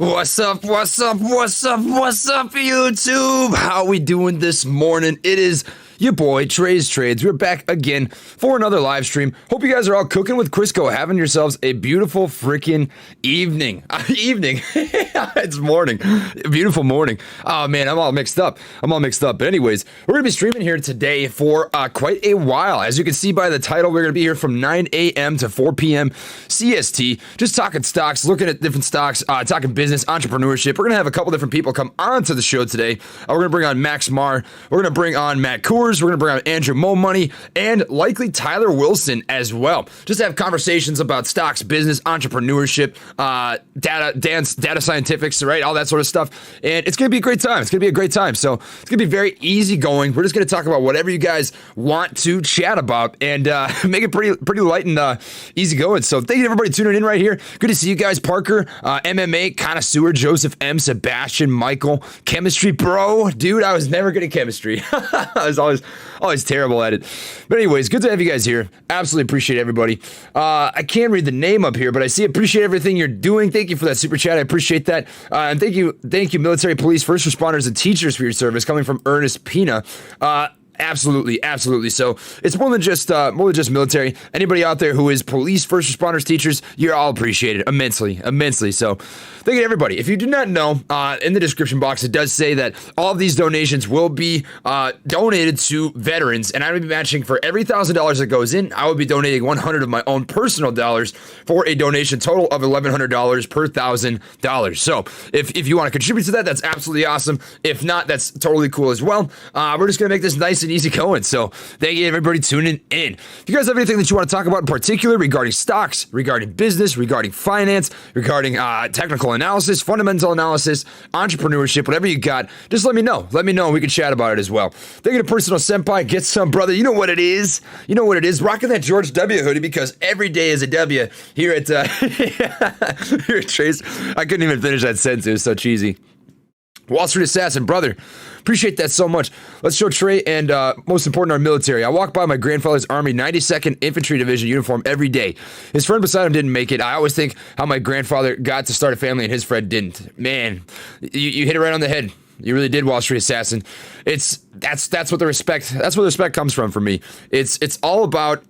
What's up, YouTube? How we doing this morning? It is your boy, Trey's Trades. We're back again for another live stream. Hope you guys are all cooking with Crisco, having yourselves a beautiful freaking evening. It's morning. Beautiful morning. Oh, man, I'm all mixed up. But anyways, we're going to be streaming here today for quite a while. As you can see by the title, we're going to be here from 9 a.m. to 4 p.m. CST, just talking stocks, looking at different stocks, talking business, entrepreneurship. We're going to have a couple different people come onto the show today. We're going to bring on Max Marr. We're going to bring on Matt Coors. We're going to bring on Andrew Mo Money and likely Tyler Wilson as well. Just to have conversations about stocks, business, entrepreneurship, data scientifics, right? All that sort of stuff. And it's going to be a great time. So it's going to be very easygoing. We're just going to talk about whatever you guys want to chat about and make it pretty light and easygoing. So thank you everybody tuning in right here. Good to see you guys. Parker, MMA connoisseur, Joseph M, Sebastian, Michael, chemistry bro. Dude, I was never good at chemistry. I was always terrible at it. But anyways, good to have you guys here. Absolutely appreciate everybody. I can't read the name up here, but I appreciate everything you're doing. Thank you for that super chat. I appreciate that. And thank you, military, police, first responders, and teachers for your service. Coming from Ernest Pina. Absolutely. So it's more than just military. Anybody out there who is police, first responders, teachers, you're all appreciated immensely. So thank you to everybody. If you do not know, in the description box, it does say that all of these donations will be donated to veterans, and I will be matching for every $1,000 that goes in. I will be donating 100 of my own personal dollars for a donation total of $1,100 per $1,000. So if you want to contribute to that, that's absolutely awesome. If not, that's totally cool as well. We're just gonna make this nice and easy going. So thank you everybody tuning in. If you guys have anything that you want to talk about in particular regarding stocks, regarding business, regarding finance, regarding technical analysis, fundamental analysis, entrepreneurship, whatever you got, just let me know. And we can chat about it as well. Thank you to Personal Senpai. Get some, brother. You know what it is. Rocking that George W hoodie because every day is a W here at here at Trace. I couldn't even finish that sentence. It was so cheesy. Wall Street Assassin, brother. Appreciate that so much. Let's show Trey and, most important, our military. I walk by my grandfather's Army 92nd Infantry Division uniform every day. His friend beside him didn't make it. I always think how my grandfather got to start a family and his friend didn't. Man, you hit it right on the head. You really did, Wall Street Assassin. That's what the respect comes from for me. It's all about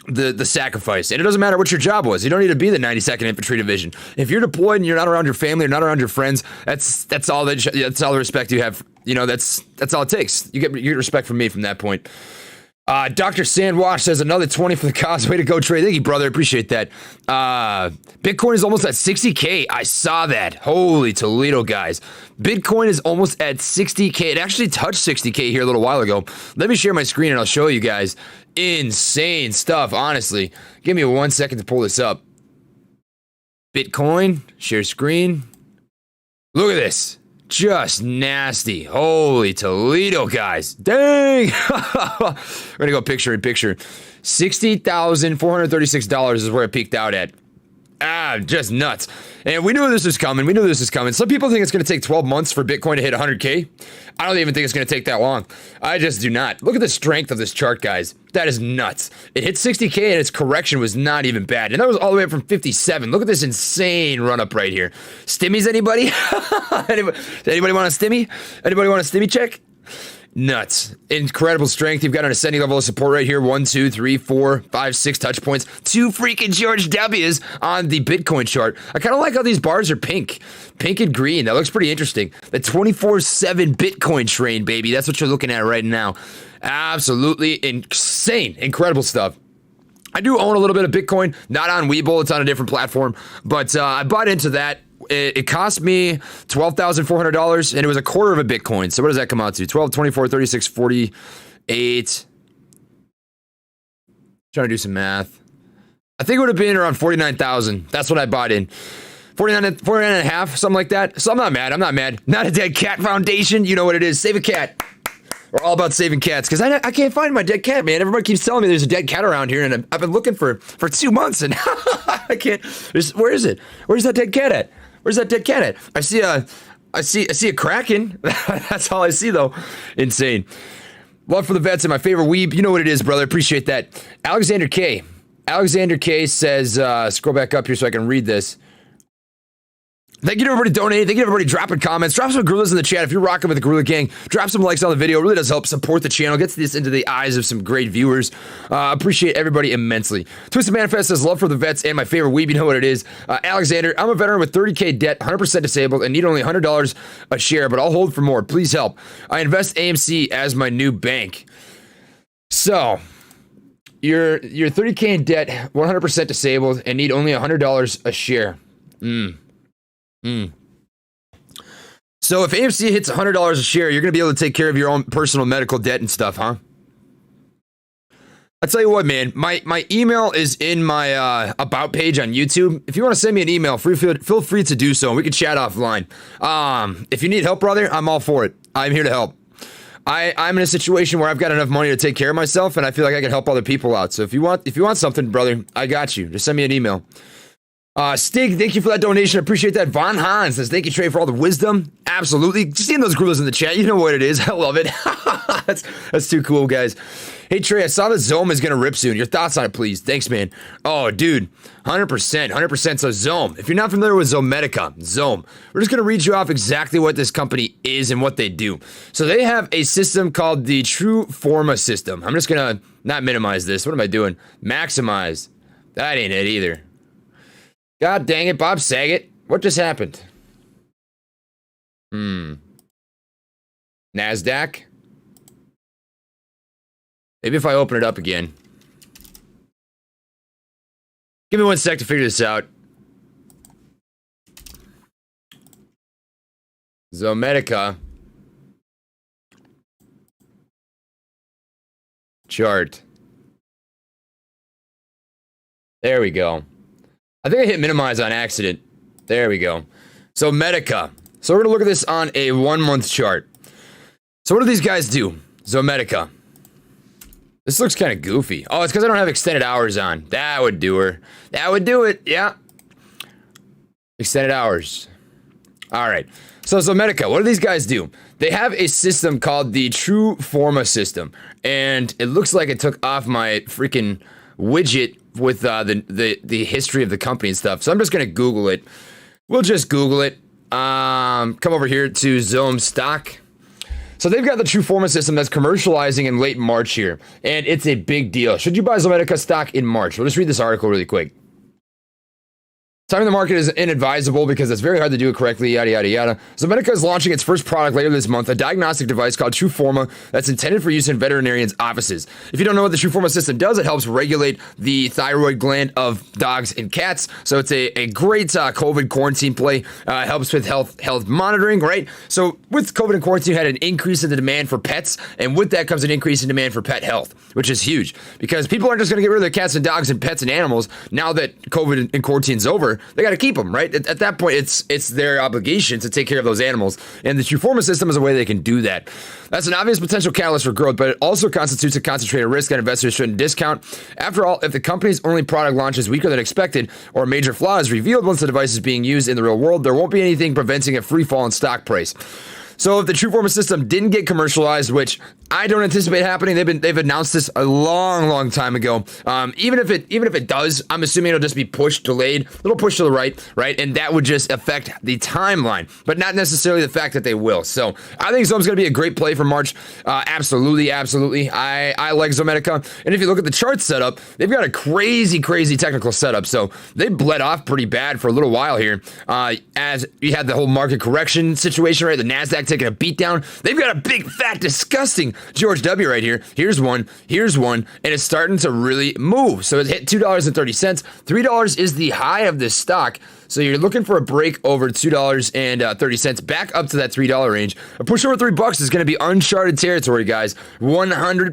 the sacrifice, and it doesn't matter what your job was. You don't need to be the 92nd Infantry Division. If you're deployed and you're not around your family or not around your friends, that's all the respect you have. That's all it takes. You get respect from me from that point. Dr. Sandwash says another 20 for the cause. Way to go, Trey. Thank you, brother. Appreciate that. Bitcoin is almost at 60K. I saw that. Holy Toledo, guys. Bitcoin is almost at 60K. It actually touched 60K here a little while ago. Let me share my screen and I'll show you guys. Insane stuff, honestly. Give me 1 second to pull this up. Bitcoin, share screen. Look at this. Just nasty. Holy Toledo, guys. Dang. We're going to go picture in picture. $60,436 is where it peaked out at. Just nuts. And we knew this was coming. Some people think it's going to take 12 months for Bitcoin to hit 100K. I don't even think it's going to take that long. I just do not. Look at the strength of this chart, guys. That is nuts. It hit 60K and its correction was not even bad. And that was all the way up from 57. Look at this insane run up right here. Stimmies, anybody? Anybody want a stimmy? Anybody want a stimmy check? Nuts. Incredible strength. You've got an ascending level of support right here. 1, 2, 3, 4, 5, 6 touch points. 2 freaking George W's on the Bitcoin chart. I kind of like how these bars are pink and green. That looks pretty interesting. The 24/7 Bitcoin train, baby. That's what you're looking at right now. Absolutely insane. Incredible stuff. I do own a little bit of Bitcoin, not on Webull. It's on a different platform, but I bought into that. It cost me $12,400 and it was a quarter of a Bitcoin. So what does that come out to? 12, 24, 36, 48. Trying to do some math. I think it would have been around 49,000. That's what I bought in. 49 and a half, something like that. So I'm not mad. Not a Dead Cat Foundation. You know what it is. Save a cat. We're all about saving cats because I can't find my dead cat, man. Everybody keeps telling me there's a dead cat around here, and I've been looking for 2 months, and I can't. Where is it? Where's that dead cat at? I see a kraken. That's all I see, though. Insane. Love for the vets and my favorite weeb. You know what it is, brother. Appreciate that. Alexander K says, scroll back up here so I can read this. Thank you to everybody donating. Thank you to everybody dropping comments. Drop some gorillas in the chat. If you're rocking with the Gorilla Gang, drop some likes on the video. It really does help support the channel. Gets this into the eyes of some great viewers. Appreciate everybody immensely. Twisted Manifest says love for the vets and my favorite weeb. You know what it is. Alexander, I'm a veteran with 30K debt, 100% disabled, and need only $100 a share, but I'll hold for more. Please help. I invest AMC as my new bank. So, you're 30K in debt, 100% disabled, and need only $100 a share. So if AMC hits $100 a share, you're going to be able to take care of your own personal medical debt and stuff, huh? I tell you what, man, my email is in my about page on YouTube. If you want to send me an email, feel free to do so. We can chat offline. If you need help, brother, I'm all for it. I'm here to help. I'm in a situation where I've got enough money to take care of myself, and I feel like I can help other people out. So if you want something, brother, I got you. Just send me an email. Stig, thank you for that donation. I appreciate that. Von Hahn says, thank you, Trey, for all the wisdom. Absolutely. Just seeing those gorillas in the chat, you know what it is. I love it. That's too cool, guys. Hey, Trey, I saw that Zome is going to rip soon. Your thoughts on it, please. Thanks, man. Oh, dude, 100%. So Zome, if you're not familiar with Zomedica, Zome, we're just going to read you off exactly what this company is and what they do. So they have a system called the True Forma system. I'm just going to not minimize this. What am I doing? Maximize. That ain't it either. God dang it, Bob Saget. What just happened? NASDAQ? Maybe if I open it up again. Give me 1 sec to figure this out. Zomedica. Chart. There we go. I think I hit minimize on accident. There we go. So Medica. So we're going to look at this on a 1 month chart. So what do these guys do? Zomedica. This looks kind of goofy. Oh, it's because I don't have extended hours on. That would do her. That would do it. Yeah. Extended hours. All right. So Zomedica, what do these guys do? They have a system called the True Forma system. And it looks like it took off my freaking widget with the history of the company and stuff. So I'm just going to Google it. We'll just Google it. Come over here to Zome stock. So they've got the True Forma system that's commercializing in late March here. And it's a big deal. Should you buy Zomedica stock in March? We'll just read this article really quick. Timing the market is inadvisable because it's very hard to do it correctly, yada, yada, yada. Zomedica is launching its first product later this month, a diagnostic device called True Forma that's intended for use in veterinarians' offices. If you don't know what the True Forma system does, it helps regulate the thyroid gland of dogs and cats. So it's a great COVID quarantine play. Helps with health monitoring, right? So with COVID and quarantine, you had an increase in the demand for pets, and with that comes an increase in demand for pet health, which is huge because people aren't just going to get rid of their cats and dogs and pets and animals now that COVID and quarantine's over. They got to keep them, right? At that point, it's their obligation to take care of those animals. And the True Forma system is a way they can do that. That's an obvious potential catalyst for growth, but it also constitutes a concentrated risk that investors shouldn't discount. After all, if the company's only product launch is weaker than expected or a major flaw is revealed once the device is being used in the real world, there won't be anything preventing a free fall in stock price. So if the True Forma system didn't get commercialized, which I don't anticipate happening, they've announced this a long time ago. Even if it does, I'm assuming it'll just be pushed, delayed, little push to the right, and that would just affect the timeline, but not necessarily the fact that they will. So I think Zome's going to be a great play for March. Absolutely. I like Zomedica, and if you look at the chart setup, they've got a crazy technical setup. So they bled off pretty bad for a little while here, as you had the whole market correction situation, right? The NASDAQ taking a beat down. They've got a big, fat, disgusting George W right here. Here's one, and it's starting to really move. So it hit $2.30. $3 is the high of this stock. So you're looking for a break over $2.30, back up to that $3 range. A push over $3 is going to be uncharted territory, guys. 100%.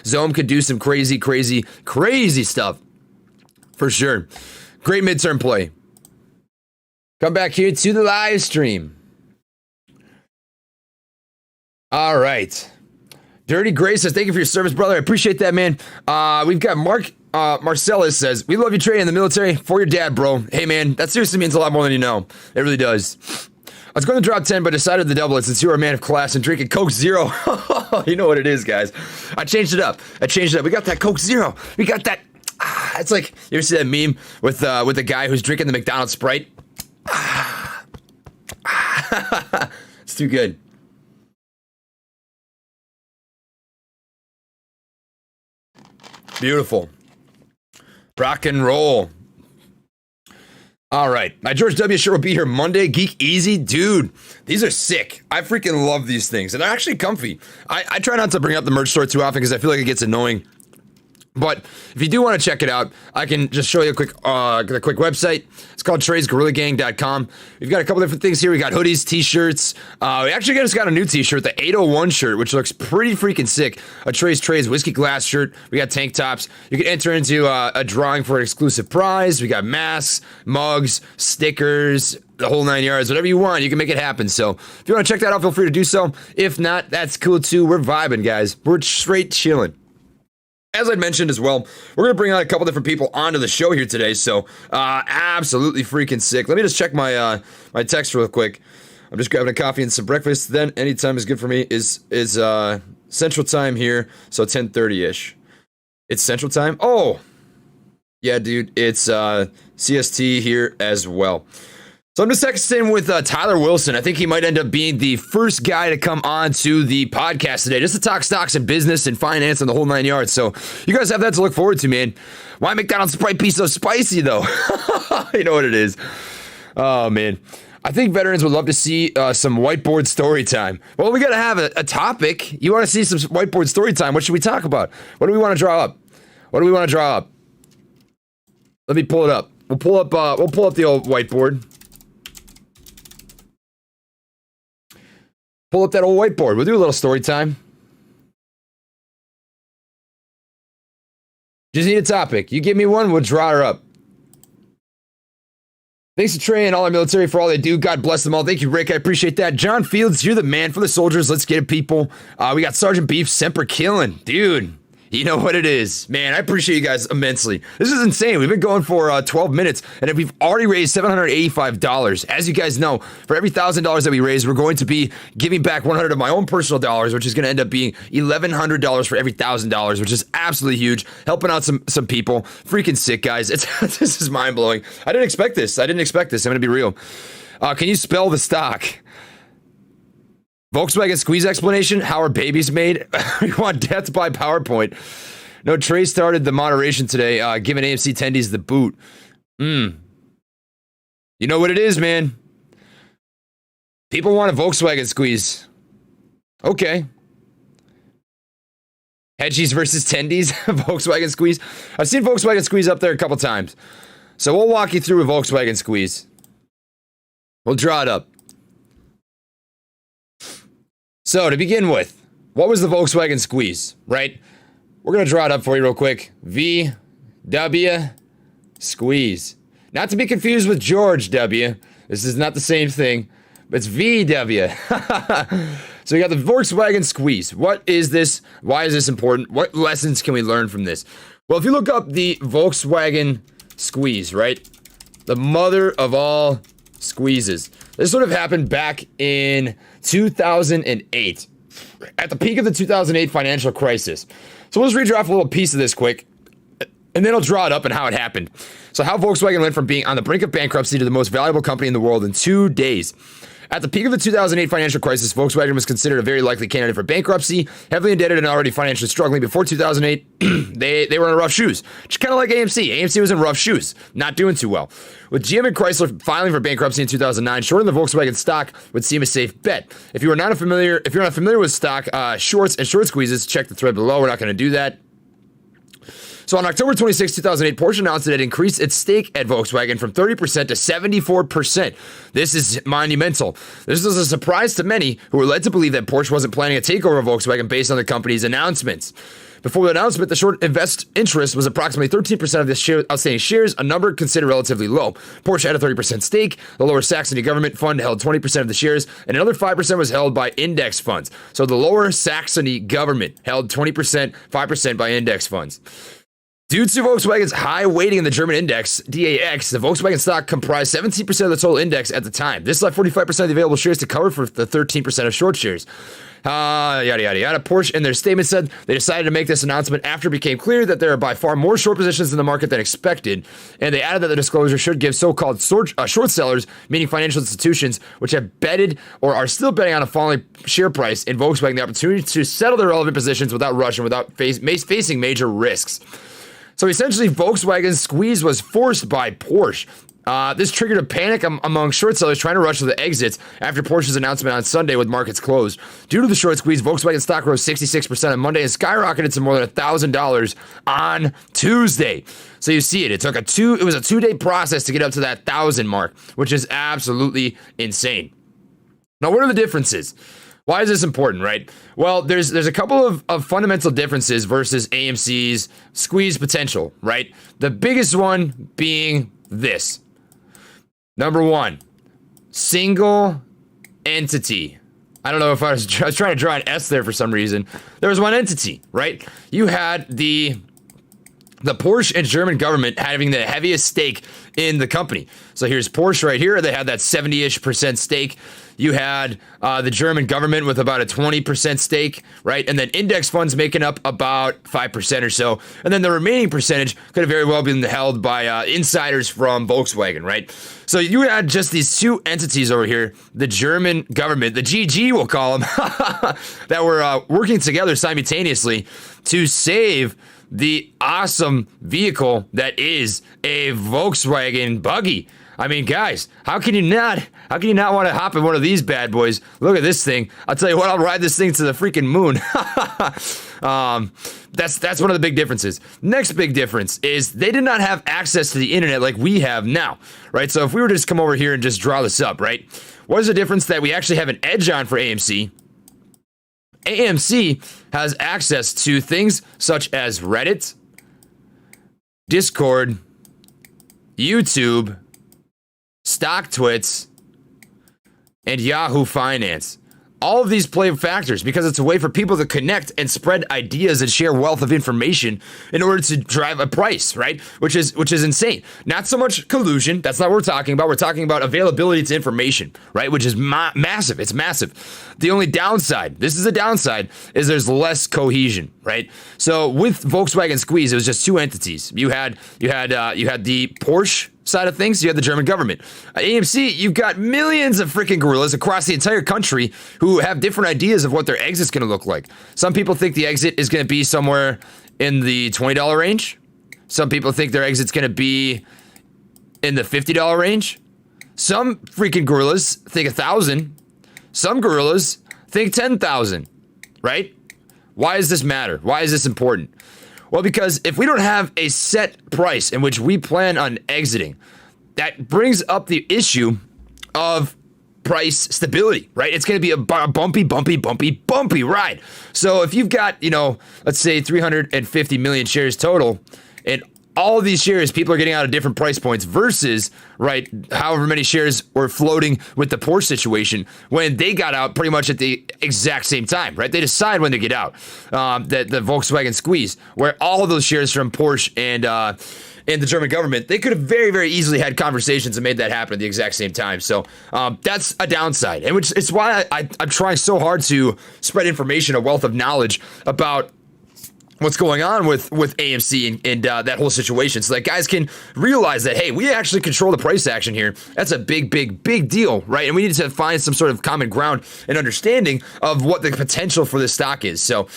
Zome could do some crazy stuff. For sure. Great midterm play. Come back here to the live stream. All right. Dirty Gray says, thank you for your service, brother. I appreciate that, man. We've got Marcellus says, we love you, Trey, in the military. For your dad, bro. Hey, man, that seriously means a lot more than you know. It really does. I was going to drop 10, but decided to double it since you're a man of class and drinking Coke Zero. You know what it is, guys. I changed it up. We got that Coke Zero. We got that. It's like, you ever see that meme with the guy who's drinking the McDonald's Sprite? It's too good. Beautiful. Rock and roll. All right. My George W. shirt will be here Monday. Geek Easy. Dude, these are sick. I freaking love these things. And they're actually comfy. I try not to bring up the merch store too often because I feel like it gets annoying. But if you do want to check it out, I can just show you a quick website. It's called TreysGorillaGang.com. We've got a couple different things here. We got hoodies, t-shirts. We actually just got a new t-shirt, the 801 shirt, which looks pretty freaking sick. A Trey's whiskey glass shirt. We got tank tops. You can enter into a drawing for an exclusive prize. We got masks, mugs, stickers, the whole 9 yards. Whatever you want, you can make it happen. So if you want to check that out, feel free to do so. If not, that's cool too. We're vibing, guys. We're straight chilling. As I mentioned as well, we're going to bring on a couple different people onto the show here today, so absolutely freaking sick. Let me just check my my text real quick. I'm just grabbing a coffee and some breakfast. Then anytime is good for me. Is Central Time here, so 10:30-ish. It's Central Time? Oh! Yeah, dude, it's CST here as well. So I'm just texting with Tyler Wilson. I think he might end up being the first guy to come on to the podcast today, just to talk stocks and business and finance and the whole 9 yards. So you guys have that to look forward to, man. Why McDonald's Sprite be so spicy, though? You know what it is. Oh, man. I think veterans would love to see some whiteboard story time. Well, we got to have a topic. You want to see some whiteboard story time? What should we talk about? What do we want to draw up? What do we want to draw up? Let me pull it up. We'll pull up the old whiteboard. Pull up that old whiteboard. We'll do a little story time. Just need a topic. You give me one, we'll draw her up. Thanks to Trey and all our military for all they do. God bless them all. Thank you, Rick. I appreciate that. John Fields, you're the man for the soldiers. Let's get it, people. We got Sergeant Beef, Semper killing. Dude, you know what it is. Man, I appreciate you guys immensely. This is insane. We've been going for 12 minutes, and we've already raised $785. As you guys know, for every $1,000 that we raise, we're going to be giving back 100 of my own personal dollars, which is going to end up being $1,100 for every $1,000, which is absolutely huge. Helping out some people. Freaking sick, guys. This is mind-blowing. I didn't expect this. I'm going to be real. Can you spell the stock? Volkswagen squeeze explanation, how are babies made? We want death by PowerPoint. No, Trey started the moderation today, giving AMC attendees the boot. You know what it is, man. People want a Volkswagen squeeze. Okay. Hedgies versus tendies, Volkswagen squeeze. I've seen Volkswagen squeeze up there a couple times. So we'll walk you through a Volkswagen squeeze. We'll draw it up. So, to begin with, what was the Volkswagen squeeze, right? We're going to draw it up for you real quick. VW squeeze. Not to be confused with George W. This is not the same thing, but it's VW. So, we got the Volkswagen squeeze. What is this? Why is this important? What lessons can we learn from this? Well, if you look up the Volkswagen squeeze, right? The mother of all squeezes. This would have happened back in 2008, at the peak of the 2008 financial crisis. So we'll just redraft a little piece of this quick, and then I'll draw it up and how it happened. So how Volkswagen went from being on the brink of bankruptcy to the most valuable company in the world in 2 days. At the peak of the 2008 financial crisis, Volkswagen was considered a very likely candidate for bankruptcy, heavily indebted and already financially struggling. Before 2008, they were in rough shoes, which is kind of like AMC. AMC was in rough shoes, not doing too well. With GM and Chrysler filing for bankruptcy in 2009, shorting the Volkswagen stock would seem a safe bet. If you're not familiar with stock shorts and short squeezes, check the thread below. We're not going to do that. So on October 26, 2008, Porsche announced that it increased its stake at Volkswagen from 30% to 74%. This is monumental. This was a surprise to many who were led to believe that Porsche wasn't planning a takeover of Volkswagen based on the company's announcements. Before the announcement, the short invest interest was approximately 13% of the outstanding shares, a number considered relatively low. Porsche had a 30% stake, the Lower Saxony government fund held 20% of the shares, and another 5% was held by index funds. So the Lower Saxony government held 20%, 5% by index funds. Due to Volkswagen's high weighting in the German index, DAX, the Volkswagen stock comprised 17% of the total index at the time. This left 45% of the available shares to cover for the 13% of short shares. Yada, yada, yada. Porsche, in their statement, said they decided to make this announcement after it became clear that there are by far more short positions in the market than expected. And they added that the disclosure should give so-called short sellers, meaning financial institutions, which have betted or are still betting on a falling share price in Volkswagen, the opportunity to settle their relevant positions without rush and without facing major risks. So essentially, Volkswagen's squeeze was forced by Porsche. This triggered a panic among short sellers trying to rush to the exits after Porsche's announcement on Sunday with markets closed. Due to the short squeeze, Volkswagen stock rose 66% on Monday and skyrocketed to more than $1,000 on Tuesday. So you see it. It was a 2-day process to get up to that 1,000 mark, which is absolutely insane. Now, what are the differences? Why is this important, right? Well, there's a couple of fundamental differences versus AMC's squeeze potential, right? The biggest one being this. Number one, single entity. I don't know if I was trying to draw an S there for some reason. There was one entity, right? You had the Porsche and German government having the heaviest stake in the company. So here's Porsche right here. They had that 70-ish% stake. You had the German government with about a 20% stake, right? And then index funds making up about 5% or so. And then the remaining percentage could have very well been held by insiders from Volkswagen, right? So you had just these two entities over here, the German government, the GG we'll call them, that were working together simultaneously to save the awesome vehicle that is a Volkswagen buggy. I mean, guys, how can you not want to hop in one of these bad boys? Look at this thing. I'll tell you what, I'll ride this thing to the freaking moon. That's one of the big differences. Next big difference is they did not have access to the internet like we have now, right? So if we were to just come over here and just draw this up, right? What is the difference that we actually have an edge on for AMC? AMC has access to things such as Reddit, Discord, YouTube, StockTwits, and Yahoo Finance. All of these play factors because it's a way for people to connect and spread ideas and share wealth of information in order to drive a price, right? Which is insane. Not so much collusion. That's not what we're talking about. We're talking about availability to information, right? Which is massive. It's massive. The only downside, this is a downside, is there's less cohesion, right? So with Volkswagen Squeeze, it was just two entities. You had the Porsche side of things, you had the German government. At AMC, you've got millions of freaking gorillas across the entire country who have different ideas of what their exit's going to look like. Some people think the exit is going to be somewhere in the $20 range. Some people think their exit's going to be in the $50 range. Some freaking gorillas think 1,000. Some gorillas think 10,000, right? Why does this matter? Why is this important? Well, because if we don't have a set price in which we plan on exiting, that brings up the issue of price stability, right? It's going to be a bumpy ride. So if you've got, let's say 350 million shares total, and all of these shares people are getting out of different price points versus, right, however many shares were floating with the Porsche situation when they got out pretty much at the exact same time, right? They decide when to get out, the Volkswagen squeeze, where all of those shares from Porsche and the German government, they could have very, very easily had conversations and made that happen at the exact same time. So that's a downside, and which it's why I'm trying so hard to spread information, a wealth of knowledge about what's going on with AMC and that whole situation, so that guys can realize that, hey, we actually control the price action here. That's a big deal, right? And we need to find some sort of common ground and understanding of what the potential for this stock is. So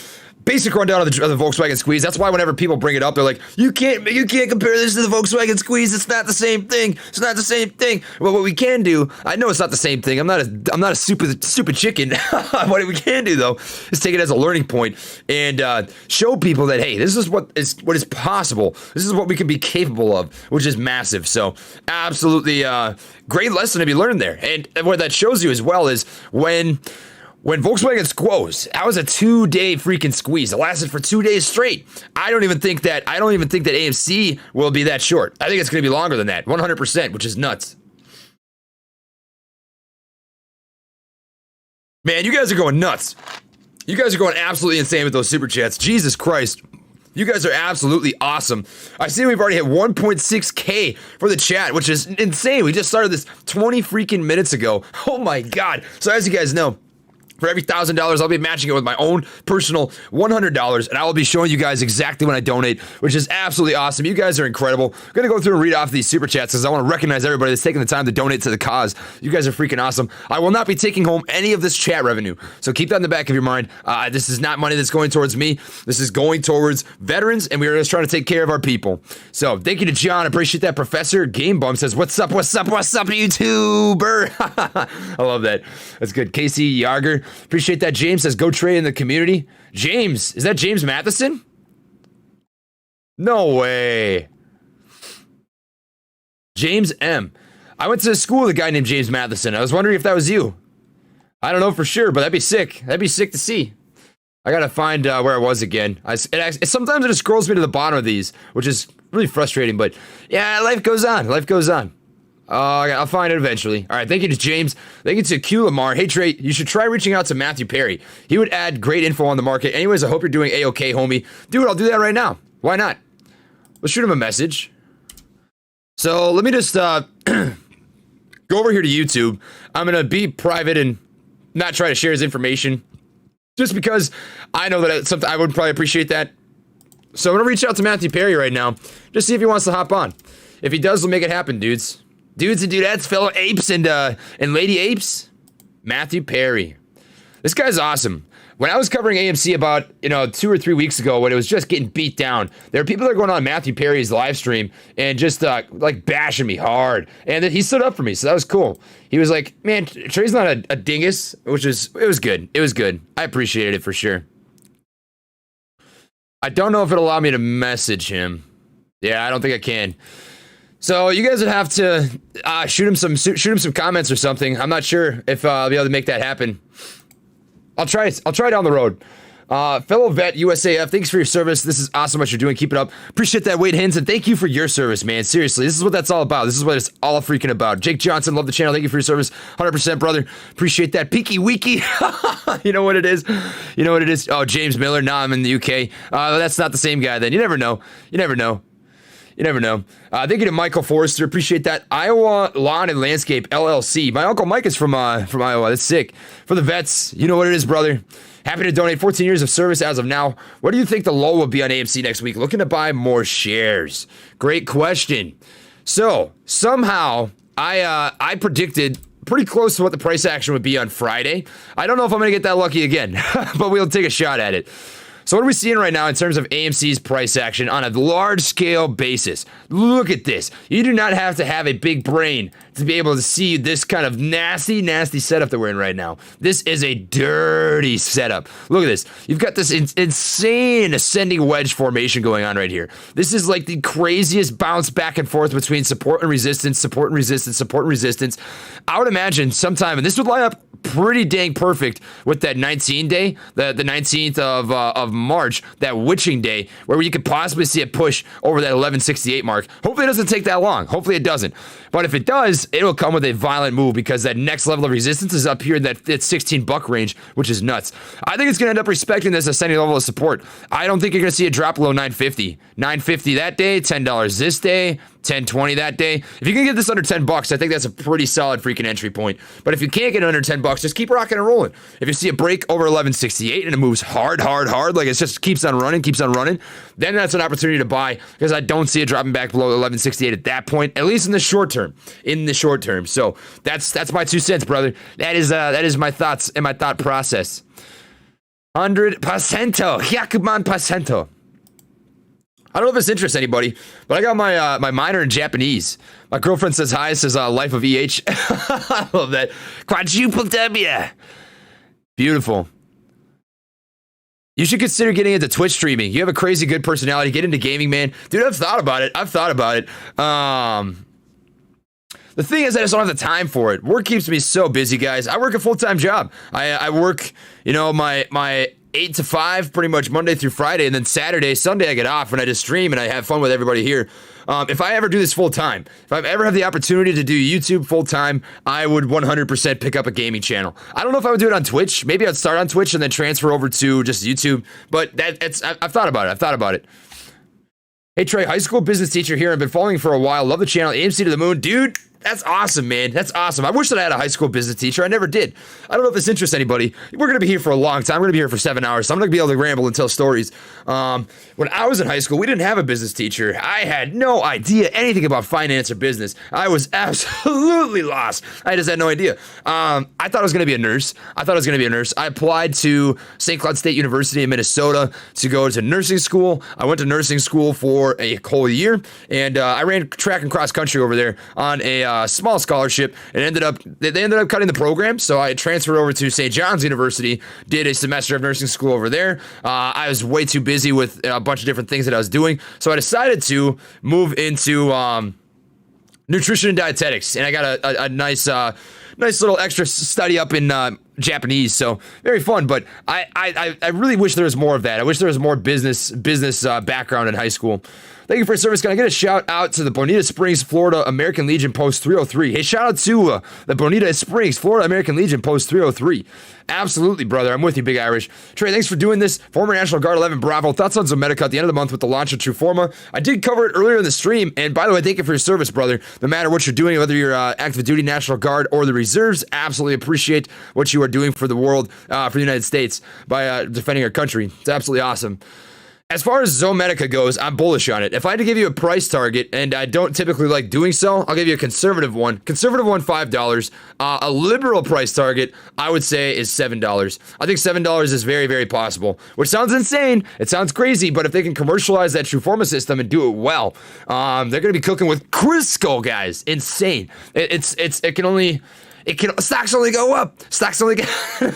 basic rundown of the Volkswagen squeeze. That's why whenever people bring it up, they're like, you can't compare this to the Volkswagen squeeze. It's not the same thing. It's not the same thing. Well, what we can do, I know it's not the same thing. I'm not a stupid chicken. What we can do though is take it as a learning point and show people that, hey, this is what is possible. This is what we can be capable of, which is massive. So absolutely great lesson to be learned there. And what that shows you as well is when Volkswagen squoze, that was a 2-day freaking squeeze. It lasted for 2 days straight. I don't even think that AMC will be that short. I think it's going to be longer than that, 100%, which is nuts. Man, you guys are going nuts. You guys are going absolutely insane with those super chats. Jesus Christ. You guys are absolutely awesome. I see we've already hit 1.6K for the chat, which is insane. We just started this 20 freaking minutes ago. Oh my God. So as you guys know, for every $1,000, I'll be matching it with my own personal $100, and I will be showing you guys exactly when I donate, which is absolutely awesome. You guys are incredible. I'm going to go through and read off these super chats because I want to recognize everybody that's taking the time to donate to the cause. You guys are freaking awesome. I will not be taking home any of this chat revenue, so keep that in the back of your mind. This is not money that's going towards me. This is going towards veterans, and we are just trying to take care of our people. So thank you to John. Appreciate that. Professor Game Bum says, what's up, YouTuber? I love that. That's good. Casey Yager. Appreciate that. James says, go trade in the community. James, is that James Matheson? No way. James M. I went to school with a guy named James Matheson. I was wondering if that was you. I don't know for sure, but that'd be sick. That'd be sick to see. I gotta find where I was again. Sometimes it just scrolls me to the bottom of these, which is really frustrating, but yeah, life goes on. Life goes on. I'll find it eventually. All right, thank you to James. Thank you to Q Lamar. Hey, Trey, you should try reaching out to Matthew Perry. He would add great info on the market. Anyways, I hope you're doing A-okay, homie. Dude, I'll do that right now. Why not? Let's shoot him a message. So let me just go over here to YouTube. I'm going to be private and not try to share his information just because I know that it's something I would probably appreciate that. So I'm going to reach out to Matthew Perry right now. Just see if he wants to hop on. If he does, we'll make it happen, dudes. Dudes and dudettes, fellow apes and lady apes, Matthew Perry. This guy's awesome. When I was covering AMC about, 2 or 3 weeks ago when it was just getting beat down, there were people that are going on Matthew Perry's live stream and just like bashing me hard. And he stood up for me, so that was cool. He was like, man, Trey's not a dingus, it was good. It was good. I appreciated it for sure. I don't know if it'll allow me to message him. Yeah, I don't think I can. So you guys would have to shoot him some comments or something. I'm not sure if I'll be able to make that happen. I'll try down the road. Fellow vet USAF, thanks for your service. This is awesome what you're doing. Keep it up. Appreciate that, Wade Hins, and thank you for your service, man. Seriously, this is what that's all about. This is what it's all freaking about. Jake Johnson, love the channel. Thank you for your service. 100%, brother. Appreciate that. Peaky Weeky. You know what it is? You know what it is? Oh, James Miller. Nah, I'm in the UK. That's not the same guy then. You never know. You never know. You never know. Thank you to Michael Forrester. Appreciate that. Iowa Lawn and Landscape LLC. My Uncle Mike is from Iowa. That's sick. For the vets, you know what it is, brother. Happy to donate 14 years of service as of now. What do you think the low will be on AMC next week? Looking to buy more shares. Great question. So, somehow, I predicted pretty close to what the price action would be on Friday. I don't know if I'm going to get that lucky again, but we'll take a shot at it. So what are we seeing right now in terms of AMC's price action on a large-scale basis? Look at this. You do not have to have a big brain to be able to see this kind of nasty, nasty setup that we're in right now. This is a dirty setup. Look at this. You've got this insane ascending wedge formation going on right here. This is like the craziest bounce back and forth between support and resistance, support and resistance, support and resistance. I would imagine sometime, and this would line up pretty dang perfect with that 19 day, the 19th of March, that witching day, where you could possibly see it push over that 1168 mark. Hopefully it doesn't take that long. Hopefully it doesn't. But if it does, it will come with a violent move because that next level of resistance is up here in that $16 range, which is nuts. I think it's going to end up respecting this ascending level of support. I don't think you're going to see a drop below 950. 950 that day, $10 this day, 10.20 that day. If you can get this under $10, I think that's a pretty solid freaking entry point. But if you can't get it under $10, just keep rocking and rolling. If you see a break over 1168 and it moves hard, like it just keeps on running, then that's an opportunity to buy because I don't see it dropping back below 1168 at that point, at least in the short term. So that's my 2 cents, brother. That is my thoughts and my thought process. 100%. Yakuman%. I don't know if this interests anybody, but I got my minor in Japanese. My girlfriend says hi, says life of EH. I love that. Quadruple W. Beautiful. You should consider getting into Twitch streaming. You have a crazy good personality. Get into gaming, man. Dude, I've thought about it. The thing is, I just don't have the time for it. Work keeps me so busy, guys. I work a full-time job. I work, my 8 to 5, pretty much Monday through Friday, and then Saturday, Sunday, I get off and I just stream and I have fun with everybody here. If I ever do this full time, if I ever have the opportunity to do YouTube full time, I would 100% pick up a gaming channel. I don't know if I would do it on Twitch. Maybe I'd start on Twitch and then transfer over to just YouTube, but I've thought about it. Hey Trey, high school business teacher here. I've been following for a while. Love the channel. AMC to the moon. Dude, that's awesome, man. That's awesome. I wish that I had a high school business teacher. I never did. I don't know if this interests anybody. We're going to be here for a long time. We're going to be here for 7 hours, so I'm going to be able to ramble and tell stories. When I was in high school, we didn't have a business teacher. I had no idea anything about finance or business. I was absolutely lost. I just had no idea. I thought I was going to be a nurse. I applied to St. Cloud State University in Minnesota to go to nursing school. I went to nursing school for a whole year, and I ran track and cross country over there on a small scholarship. It they ended up cutting the program, so I transferred over to St. John's University, did a semester of nursing school over there. I was way too busy with a bunch of different things that I was doing, so I decided to move into nutrition and dietetics, and I got a nice little extra study up in Japanese, so very fun. But I really wish there was more of that. I wish there was more business background in high school. Thank you for your service. Can I get a shout out to the Bonita Springs, Florida American Legion Post 303? Hey, shout out to the Bonita Springs, Florida American Legion Post 303. Absolutely, brother. I'm with you, Big Irish. Trey, thanks for doing this. Former National Guard 11 Bravo. Thoughts on Zomedica at the end of the month with the launch of Trueforma. I did cover it earlier in the stream. And by the way, thank you for your service, brother. No matter what you're doing, whether you're active duty National Guard or the reserves, absolutely appreciate what you are doing for the world, for the United States by defending our country. It's absolutely awesome. As far as Zomedica goes, I'm bullish on it. If I had to give you a price target, and I don't typically like doing so, I'll give you a conservative one. Conservative one, $5. A liberal price target, I would say, is $7. I think $7 is very, very possible, which sounds insane. It sounds crazy, but if they can commercialize that Trueforma system and do it well, they're going to be cooking with Crisco, guys. Insane. Stocks only go up.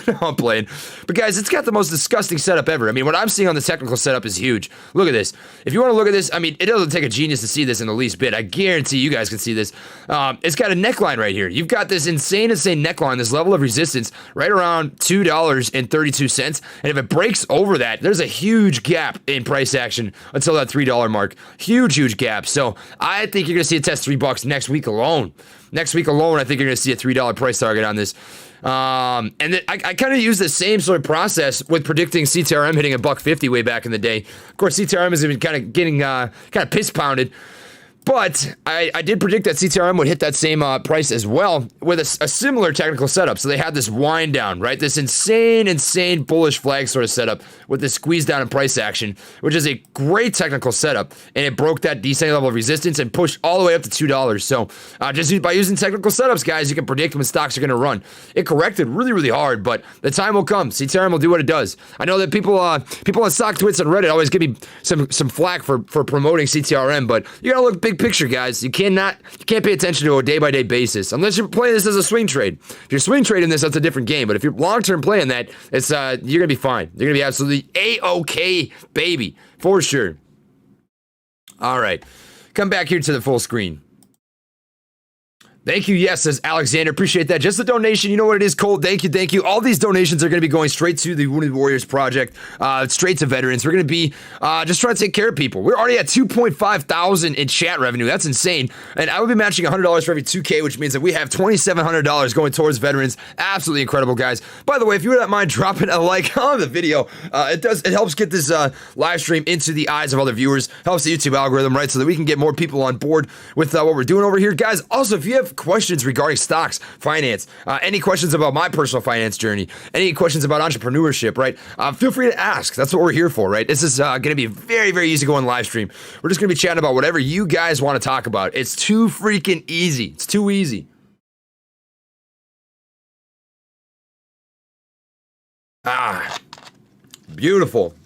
No, I'm playing. But guys, it's got the most disgusting setup ever. I mean, what I'm seeing on the technical setup is huge. Look at this. If you want to look at this, I mean, it doesn't take a genius to see this in the least bit. I guarantee you guys can see this. It's got a neckline right here. You've got this insane neckline, this level of resistance right around $2.32. And if it breaks over that, there's a huge gap in price action until that $3 mark. Huge gap. So I think you're going to see it test $3 next week alone. Next week alone, I think you're going to see a $3 price target on this. And then I kind of use the same sort of process with predicting CTRM hitting $1.50 way back in the day. Of course, CTRM has been kind of getting kind of piss pounded. But I did predict that CTRM would hit that same price as well with a similar technical setup. So they had this wind down, right? This insane bullish flag sort of setup with this squeeze down in price action, which is a great technical setup. And it broke that descending level of resistance and pushed all the way up to $2. So just by using technical setups, guys, you can predict when stocks are going to run. It corrected really hard, but the time will come. CTRM will do what it does. I know that people on Stock Twits and Reddit always give me some flack for promoting CTRM, but you got to look big picture, guys. You can't pay attention to a day-by-day basis unless you're playing this as a swing trade. If you're swing trading this, that's a different game. But if you're long-term playing that, it's you're gonna be fine. You're gonna be absolutely A-OK, baby, for sure. All right, come back here to the full screen. Thank you. Yes, says Alexander. Appreciate that. Just a donation. You know what it is, Cole. Thank you. All these donations are going to be going straight to the Wounded Warriors Project, straight to veterans. We're going to be just trying to take care of people. We're already at 2.5 thousand in chat revenue. That's insane. And I will be matching $100 for every 2K, which means that we have $2,700 going towards veterans. Absolutely incredible, guys. By the way, if you wouldn't mind dropping a like on the video, it helps get this live stream into the eyes of other viewers. Helps the YouTube algorithm, right? So that we can get more people on board with what we're doing over here, guys. Also, if you have questions regarding stocks, finance, any questions about my personal finance journey, any questions about entrepreneurship, right? Feel free to ask. That's what we're here for, right? This is going to be a very easy going live stream. We're just going to be chatting about whatever you guys want to talk about. It's too freaking easy. It's too easy. Beautiful.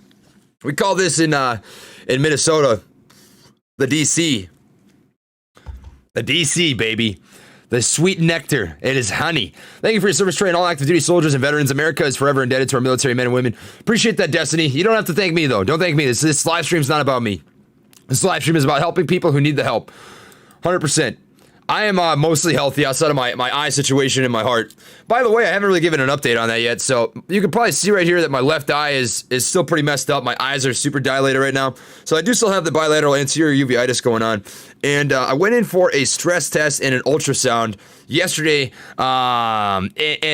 We call this in Minnesota the DC. The DC, baby. The sweet nectar. It is honey. Thank you for your service, Trey, and all active duty soldiers and veterans. America is forever indebted to our military men and women. Appreciate that, Destiny. You don't have to thank me, though. Don't thank me. This live stream is not about me. This live stream is about helping people who need the help. 100%. I am mostly healthy outside of my eye situation and my heart. By the way, I haven't really given an update on that yet, so you can probably see right here that my left eye is still pretty messed up. My eyes are super dilated right now, so I do still have the bilateral anterior uveitis going on. And I went in for a stress test and an ultrasound yesterday, and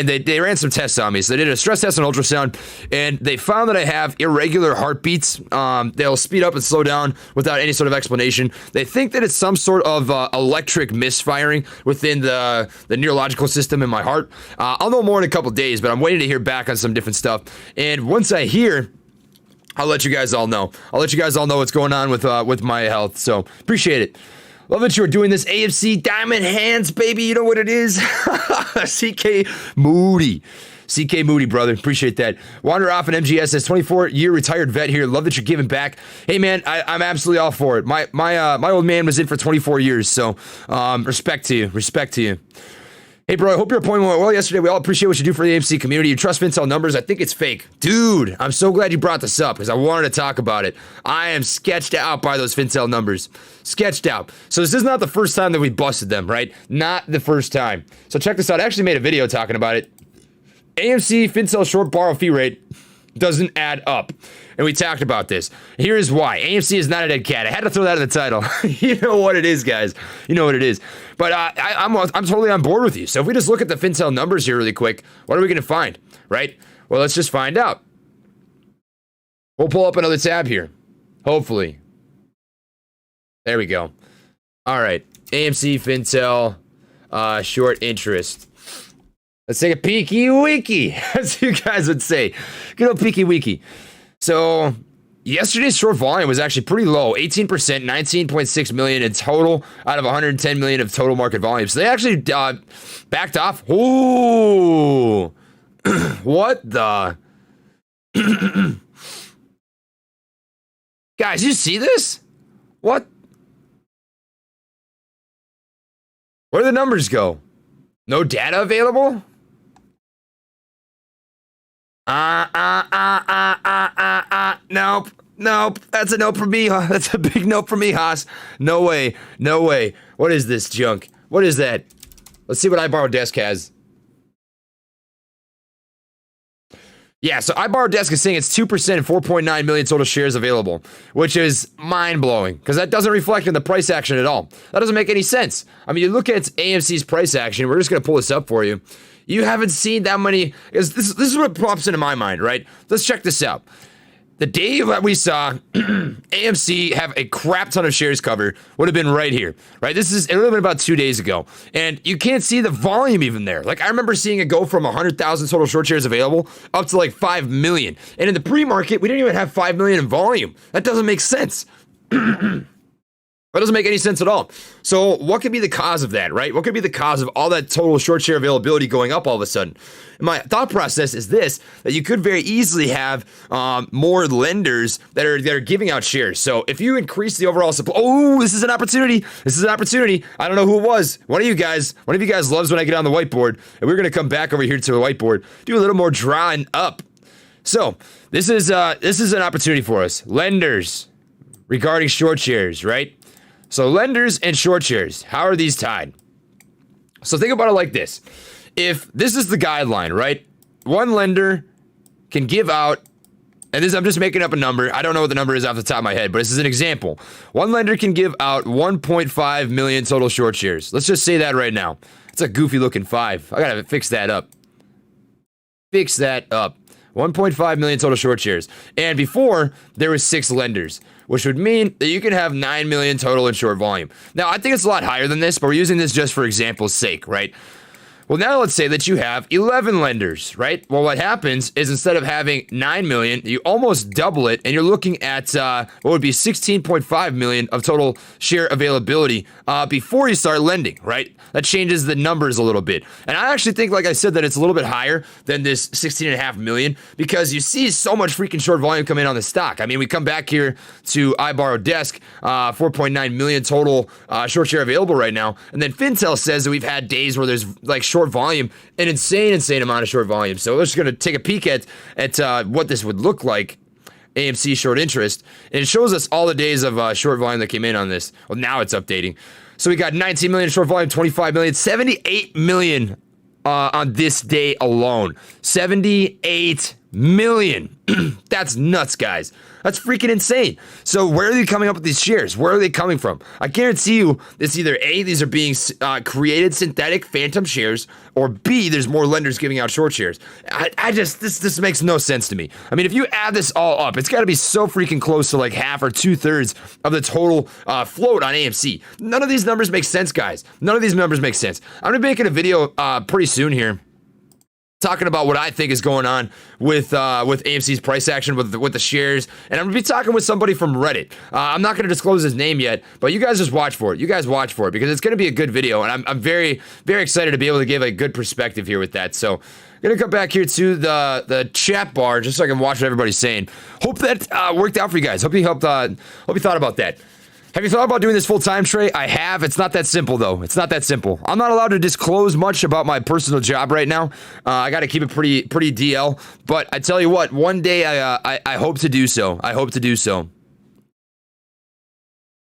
they ran some tests on me. So they did a stress test and ultrasound, and they found that I have irregular heartbeats. They'll speed up and slow down without any sort of explanation. They think that it's some sort of electric misfiring within the neurological system in my heart. I'll know more in a couple days, but I'm waiting to hear back on some different stuff. And once I hear, I'll let you guys all know. I'll let you guys all know what's going on with my health. So appreciate it. Love that you are doing this. AFC Diamond Hands, baby. You know what it is. CK Moody. CK Moody, brother. Appreciate that. Wander off an MGS says 24-year retired vet here. Love that you're giving back. Hey, man, I'm absolutely all for it. My old man was in for 24 years, so respect to you. Respect to you. Hey, bro, I hope your appointment went well yesterday. We all appreciate what you do for the AMC community. You trust Fintel numbers? I think it's fake. Dude, I'm so glad you brought this up because I wanted to talk about it. I am sketched out by those Fintel numbers. Sketched out. So this is not the first time that we busted them, right? Not the first time. So check this out. I actually made a video talking about it. AMC Fintel short borrow fee rate doesn't add up. And we talked about this. Here's why. AMC is not a dead cat. I had to throw that in the title. You know what it is, guys. You know what it is. But I'm totally on board with you. So if we just look at the Fintel numbers here really quick, what are we going to find, right? Well, let's just find out. We'll pull up another tab here. Hopefully. There we go. All right. AMC Fintel short interest. Let's take a peeky wiki, as you guys would say. Good old peeky wiki. So yesterday's short volume was actually pretty low, 18%, 19.6 million in total out of 110 million of total market volume. So they actually backed off. Ooh, what the? Guys, you see this? What? Where do the numbers go? No data available? Nope. That's a nope for me. That's a big nope for me, Haas. No way. What is this junk? What is that? Let's see what iBorrowDesk has. Yeah, so iBorrowDesk is saying it's 2% and 4.9 million total shares available, which is mind-blowing, because that doesn't reflect in the price action at all. That doesn't make any sense. I mean, you look at AMC's price action, we're just going to pull this up for you. You haven't seen that many, this is what pops into my mind, right? Let's check this out. The day that we saw AMC have a crap ton of shares covered would have been right here, right? It would have been about 2 days ago. And you can't see the volume even there. Like, I remember seeing it go from 100,000 total short shares available up to like 5 million. And in the pre-market, we didn't even have 5 million in volume. That doesn't make sense. That doesn't make any sense at all. So what could be the cause of that, right? What could be the cause of all that total short share availability going up all of a sudden? And my thought process is this, that you could very easily have more lenders that are giving out shares. So if you increase the overall supply, this is an opportunity. I don't know who it was. One of you guys loves when I get on the whiteboard, and we're going to come back over here to the whiteboard, do a little more drawing up. So this is an opportunity for us. Lenders regarding short shares, right? So lenders and short shares, how are these tied? So think about it like this. If this is the guideline, right? One lender can give out, and this I'm just making up a number. I don't know what the number is off the top of my head, but this is an example. One lender can give out 1.5 million total short shares. Let's just say that right now. It's a goofy looking 5. I gotta fix that up. 1.5 million total short shares. And before, there was 6 lenders, which would mean that you can have 9 million total in short volume. Now, I think it's a lot higher than this, but we're using this just for example's sake, right? Well, now let's say that you have 11 lenders, right? Well, what happens is instead of having 9 million, you almost double it, and you're looking at what would be 16.5 million of total share availability before you start lending, right? That changes the numbers a little bit. And I actually think, like I said, that it's a little bit higher than this 16.5 million because you see so much freaking short volume come in on the stock. I mean, we come back here to iBorrowDesk, 4.9 million total short share available right now. And then Fintel says that we've had days where there's like short volume, an insane amount of short volume. So we're just going to take a peek at what this would look like. AMC short interest, and it shows us all the days of short volume that came in on this. Well, now it's updating. So we got 19 million short volume, 25 million, 78 million on this day alone. 78 million. That's nuts, guys. That's freaking insane. So where are they coming up with these shares? Where are they coming from? I guarantee you it's either A, these are being created synthetic phantom shares, or B, there's more lenders giving out short shares. This makes no sense to me. I mean, if you add this all up, it's got to be so freaking close to like half or 2/3 of the total float on AMC. None of these numbers make sense, guys. None of these numbers make sense. I'm going to be making a video pretty soon here, talking about what I think is going on with AMC's price action with the shares, and I'm gonna be talking with somebody from Reddit. I'm not gonna disclose his name yet, but you guys just watch for it. You guys watch for it because it's gonna be a good video, and I'm very, very excited to be able to give a good perspective here with that. So I'm gonna come back here to the chat bar just so I can watch what everybody's saying. Hope that worked out for you guys. Hope you thought about that. Have you thought about doing this full-time, Trey? I have. It's not that simple, though. It's not that simple. I'm not allowed to disclose much about my personal job right now. I got to keep it pretty DL. But I tell you what, one day I hope to do so. I hope to do so.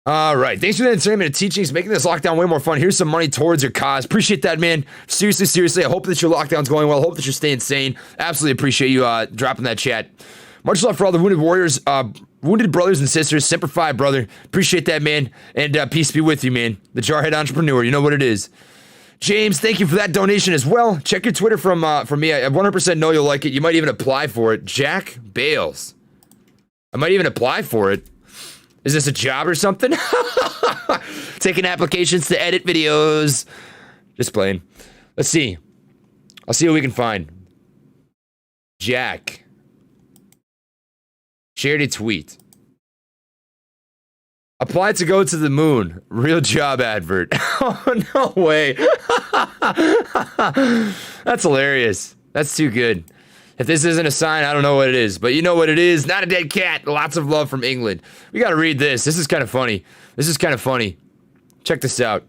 All right. Thanks for the entertainment and teachings, making this lockdown way more fun. Here's some money towards your cause. Appreciate that, man. Seriously. I hope that your lockdown's going well. I hope that you're staying sane. Absolutely appreciate you dropping that chat. Much love for all the wounded warriors, wounded brothers and sisters. Semper Fi, brother. Appreciate that, man. And peace be with you, man. The Jarhead Entrepreneur. You know what it is. James, thank you for that donation as well. Check your Twitter from me. I 100% know you'll like it. You might even apply for it. Jack Bales. I might even apply for it. Is this a job or something? Taking applications to edit videos. Just playing. Let's see. I'll see what we can find. Jack. Shared a tweet. Applied to go to the moon. Real job advert. Oh, no way. That's hilarious. That's too good. If this isn't a sign, I don't know what it is. But you know what it is. Not a dead cat. Lots of love from England. We gotta read this. This is kind of funny. Check this out.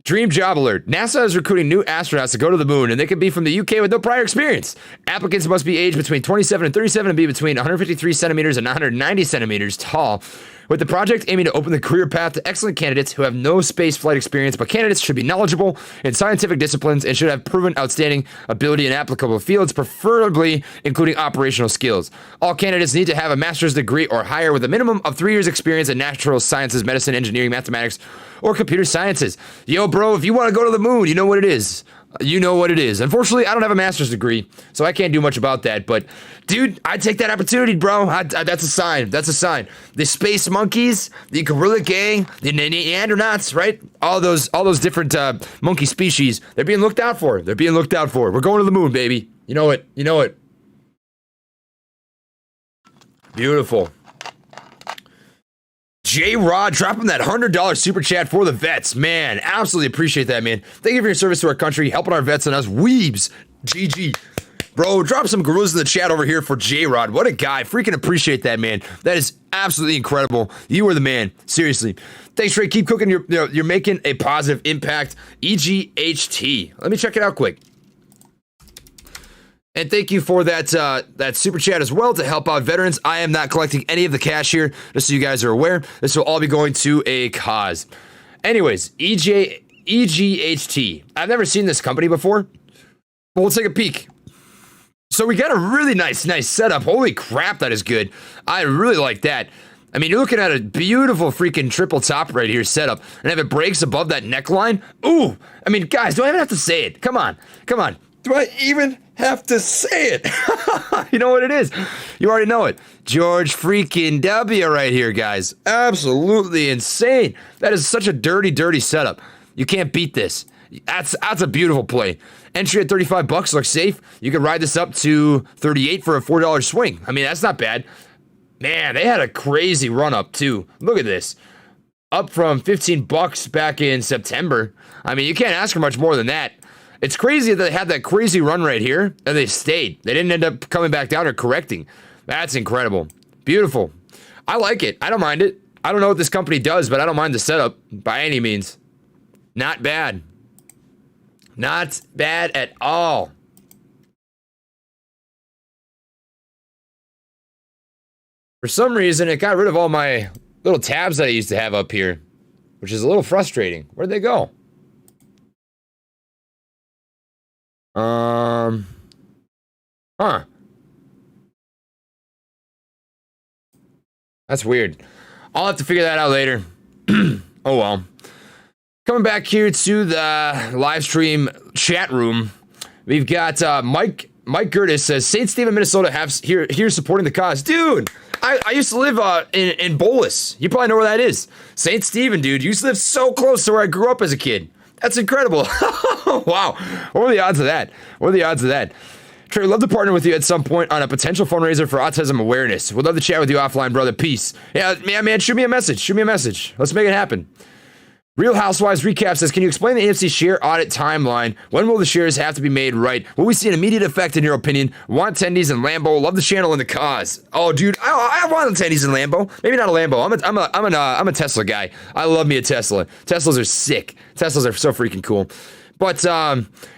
Dream job alert. NASA is recruiting new astronauts to go to the moon, and they can be from the UK with no prior experience. Applicants must be aged between 27 and 37 and be between 153 centimeters and 190 centimeters tall. With the project aiming to open the career path to excellent candidates who have no space flight experience, but candidates should be knowledgeable in scientific disciplines and should have proven outstanding ability in applicable fields, preferably including operational skills. All candidates need to have a master's degree or higher with a minimum of 3 years experience in natural sciences, medicine, engineering, mathematics, or computer sciences. Yo, bro, if you want to go to the moon, you know what it is. You know what it is. Unfortunately, I don't have a master's degree, so I can't do much about that. But, dude, I take that opportunity, bro. That's a sign. That's a sign. The space monkeys, the gorilla gang, the Neanderthals, right? All those different monkey species. They're being looked out for. We're going to the moon, baby. You know it. Beautiful. J-Rod dropping that $100 super chat for the vets. Man, absolutely appreciate that, man. Thank you for your service to our country, helping our vets and us weebs. GG. Bro, drop some gorillas in the chat over here for J-Rod. What a guy. Freaking appreciate that, man. That is absolutely incredible. You are the man. Seriously. Thanks, Trey. Keep cooking. You're making a positive impact. EGHT. Let me check it out quick. And thank you for that super chat as well to help out veterans. I am not collecting any of the cash here, just so you guys are aware. This will all be going to a cause. Anyways, EGHT. I've never seen this company before, but we'll take a peek. So we got a really nice setup. Holy crap, that is good. I really like that. I mean, you're looking at a beautiful freaking triple top right here setup. And if it breaks above that neckline, ooh. I mean, guys, do I even have to say it? Come on. Do I even have to say it? You know what it is. You already know it. George freaking W right here, guys. Absolutely insane. That is such a dirty setup. You can't beat this. That's a beautiful play. Entry at $35 looks safe. You can ride this up to $38 for a $4 swing. I mean, that's not bad. Man, they had a crazy run up too. Look at this. Up from $15 back in September. I mean, you can't ask for much more than that. It's crazy that they had that crazy run right here, and they stayed. They didn't end up coming back down or correcting. That's incredible. Beautiful. I like it. I don't mind it. I don't know what this company does, but I don't mind the setup by any means. Not bad. Not bad at all. For some reason, it got rid of all my little tabs that I used to have up here. which is a little frustrating. Where'd they go? Huh. That's weird. I'll have to figure that out later. Oh well. Coming back here to the live stream chat room, we've got Mike Gertis says St. Stephen, Minnesota, here supporting the cause. Dude, I used to live in Bolus. You probably know where that is. St. Stephen, dude. You used to live so close to where I grew up as a kid. That's incredible. Wow. What are the odds of that? What are the odds of that? Trey, would love to partner with you at some point on a potential fundraiser for autism awareness. Would love to chat with you offline, brother. Peace. Yeah, man, shoot me a message. Shoot me a message. Let's make it happen. Real Housewives Recap says, can you explain the AMC share audit timeline? When will the shares have to be made right? Will we see an immediate effect in your opinion? Want attendees in Lambo? Love the channel and the cause. Oh, dude, I want attendees in Lambo. Maybe not a Lambo. I'm a Tesla guy. I love me a Tesla. Teslas are sick. Teslas are so freaking cool. But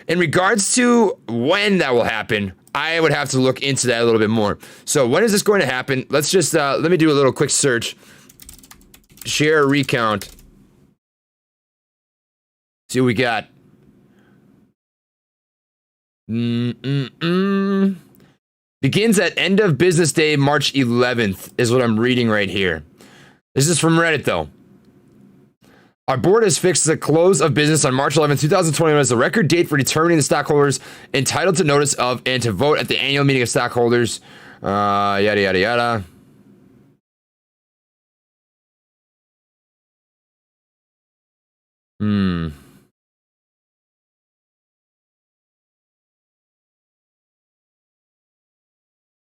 in regards to when that will happen, I would have to look into that a little bit more. So when is this going to happen? Let's just let me do a little quick search. Share recount. See what we got. Begins at end of business day, March 11th, is what I'm reading right here. This is from Reddit, though. Our board has fixed the close of business on March 11th, 2021 as the record date for determining the stockholders entitled to notice of and to vote at the annual meeting of stockholders. Yada, yada, yada.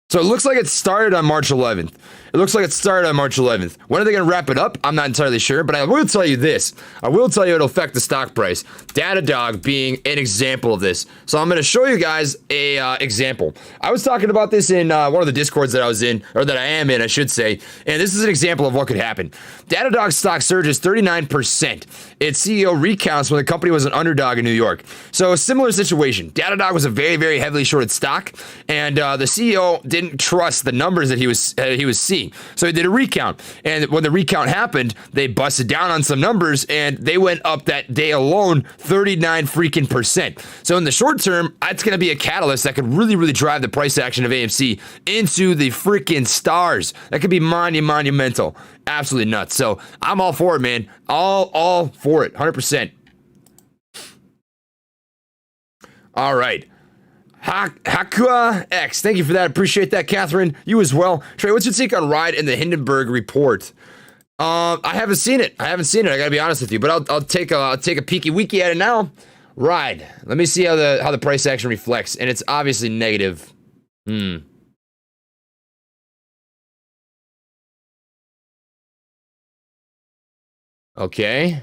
So it looks like it started on March 11th. It looks like it started on March 11th. When are they going to wrap it up? I'm not entirely sure, but I will tell you this. I will tell you it'll affect the stock price. Datadog being an example of this. So I'm going to show you guys a example. I was talking about this in one of the Discords that I was in, or that I am in, I should say. And this is an example of what could happen. Datadog's stock surges 39%. Its CEO recounts when the company was an underdog in New York. So a similar situation. Datadog was a very, very heavily shorted stock, and the CEO didn't trust the numbers that he was seeing. So he did a recount, and when the recount happened, they busted down on some numbers, and they went up that day alone 39 freaking percent. So in the short term, that's going to be a catalyst that could really, really drive the price action of AMC into the freaking stars. That could be monumental, absolutely nuts. So I'm all for it, man. All for it, 100%. All right. Hakua X, thank you for that. Appreciate that, Catherine. You as well. Trey, what's your take on Ride and the Hindenburg report? I haven't seen it. I gotta be honest with you, but I'll take a peeky weeky at it now. Ride. Let me see how the price action reflects, and it's obviously negative. Okay,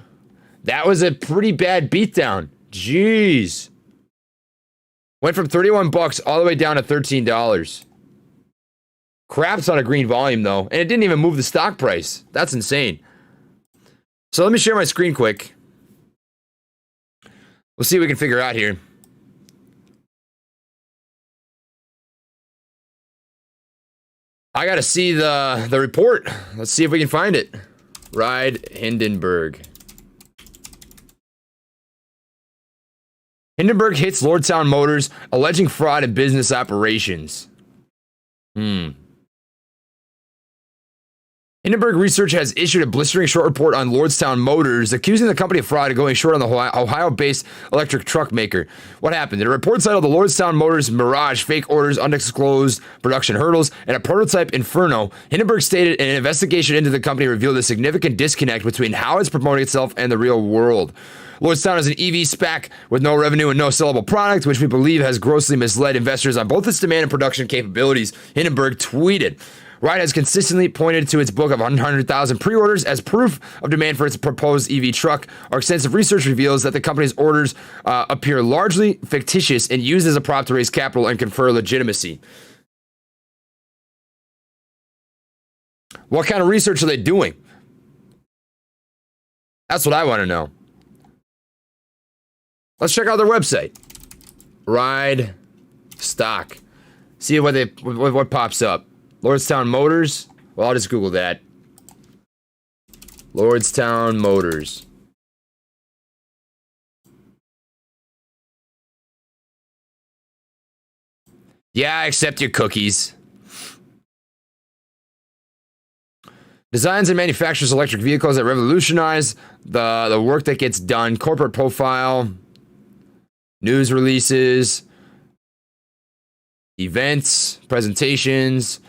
that was a pretty bad beatdown. Jeez. Went from 31 bucks all the way down to $13. Craps on a green volume, though. And it didn't even move the stock price. That's insane. So let me share my screen quick. We'll see what we can figure out here. I gotta see the report. Let's see if we can find it. Ride Hindenburg. Hindenburg hits Lordstown Motors, alleging fraud in business operations. Hindenburg Research has issued a blistering short report on Lordstown Motors, accusing the company of fraud and going short on the Ohio-based electric truck maker. What happened? In a report titled The Lordstown Motors Mirage, Fake Orders, Undisclosed Production Hurdles, and a Prototype Inferno, Hindenburg stated an investigation into the company revealed a significant disconnect between how it's promoting itself and the real world. Lordstown is an EV SPAC with no revenue and no sellable product, which we believe has grossly misled investors on both its demand and production capabilities, Hindenburg tweeted. Ride has consistently pointed to its book of 100,000 pre-orders as proof of demand for its proposed EV truck. Our extensive research reveals that the company's orders appear largely fictitious and used as a prop to raise capital and confer legitimacy. What kind of research are they doing? That's what I want to know. Let's check out their website. Ride stock. See what pops up. Lordstown Motors. Well, I'll just Google that. Lordstown Motors. Yeah, I accept your cookies. Designs and manufactures electric vehicles that revolutionize the work that gets done. Corporate profile. News releases. Events. Presentations.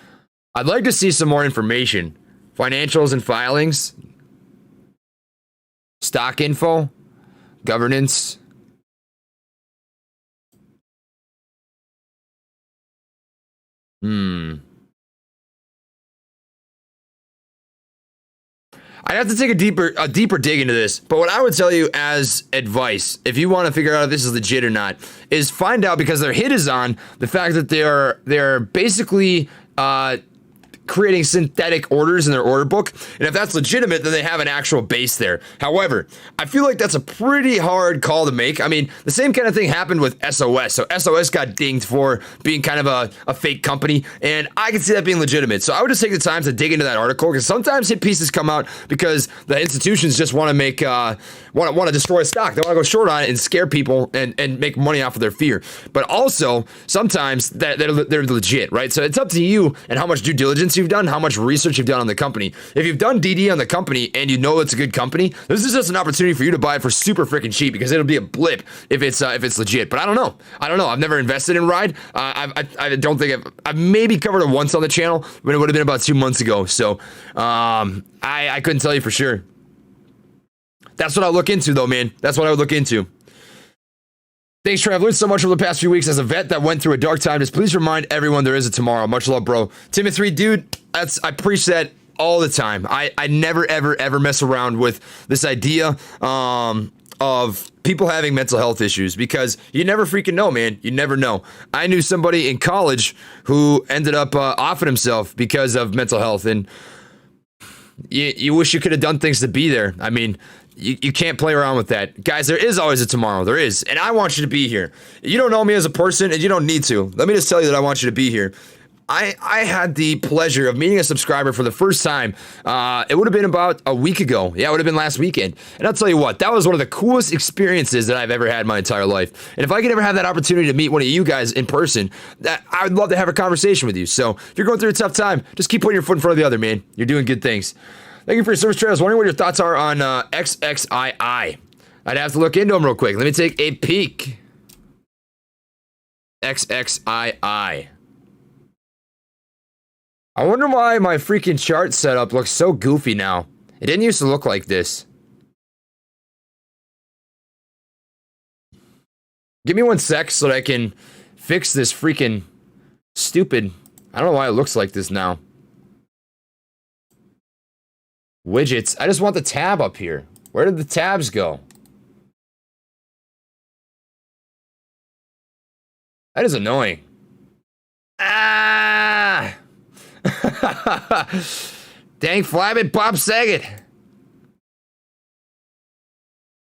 I'd like to see some more information. Financials and filings. Stock info. Governance. I'd have to take a deeper dig into this, but what I would tell you as advice, if you want to figure out if this is legit or not, is find out, because their hit is on the fact that they're basically creating synthetic orders in their order book, and if that's legitimate, then they have an actual base there. However, I feel like that's a pretty hard call to make. I mean, the same kind of thing happened with SOS. So SOS got dinged for being kind of a fake company, and I can see that being legitimate. So I would just take the time to dig into that article, because sometimes hit pieces come out because the institutions just want to make want to destroy a stock. They want to go short on it and scare people and make money off of their fear. But also sometimes they're legit, right? So it's up to you and how much due diligence you've done, how much research you've done on the company. If you've done DD on the company and you know it's a good company, this is just an opportunity for you to buy it for super freaking cheap, because it'll be a blip if it's legit. But I don't know. I've never invested in Ride. I don't think I've maybe covered it once on the channel, but it would have been about 2 months ago. So I couldn't tell you for sure. That's what I'll look into, though, man. That's what I would look into. Thanks, Trev. I've learned so much over the past few weeks as a vet that went through a dark time. Just please remind everyone there is a tomorrow. Much love, bro. Timothy, dude, I preach that all the time. I never, ever mess around with this idea of people having mental health issues, because you never freaking know, man. You never know. I knew somebody in college who ended up offing himself because of mental health, and you wish you could have done things to be there. I mean, you can't play around with that. Guys, there is always a tomorrow. There is. And I want you to be here. You don't know me as a person, and you don't need to. Let me just tell you that I want you to be here. I had the pleasure of meeting a subscriber for the first time. It would have been about a week ago. Yeah, it would have been last weekend. And I'll tell you what, that was one of the coolest experiences that I've ever had in my entire life. And if I could ever have that opportunity to meet one of you guys in person, I would love to have a conversation with you. So if you're going through a tough time, just keep putting your foot in front of the other, man. You're doing good things. Thank you for your service, Trey. I was wondering what your thoughts are on XXII. I'd have to look into them real quick. Let me take a peek. XXII. I wonder why my freaking chart setup looks so goofy now. It didn't used to look like this. Give me 1 sec so that I can fix this freaking stupid... I don't know why it looks like this now. Widgets. I just want the tab up here. Where did the tabs go? That is annoying. Ah! Dang flabbit Bob Saget.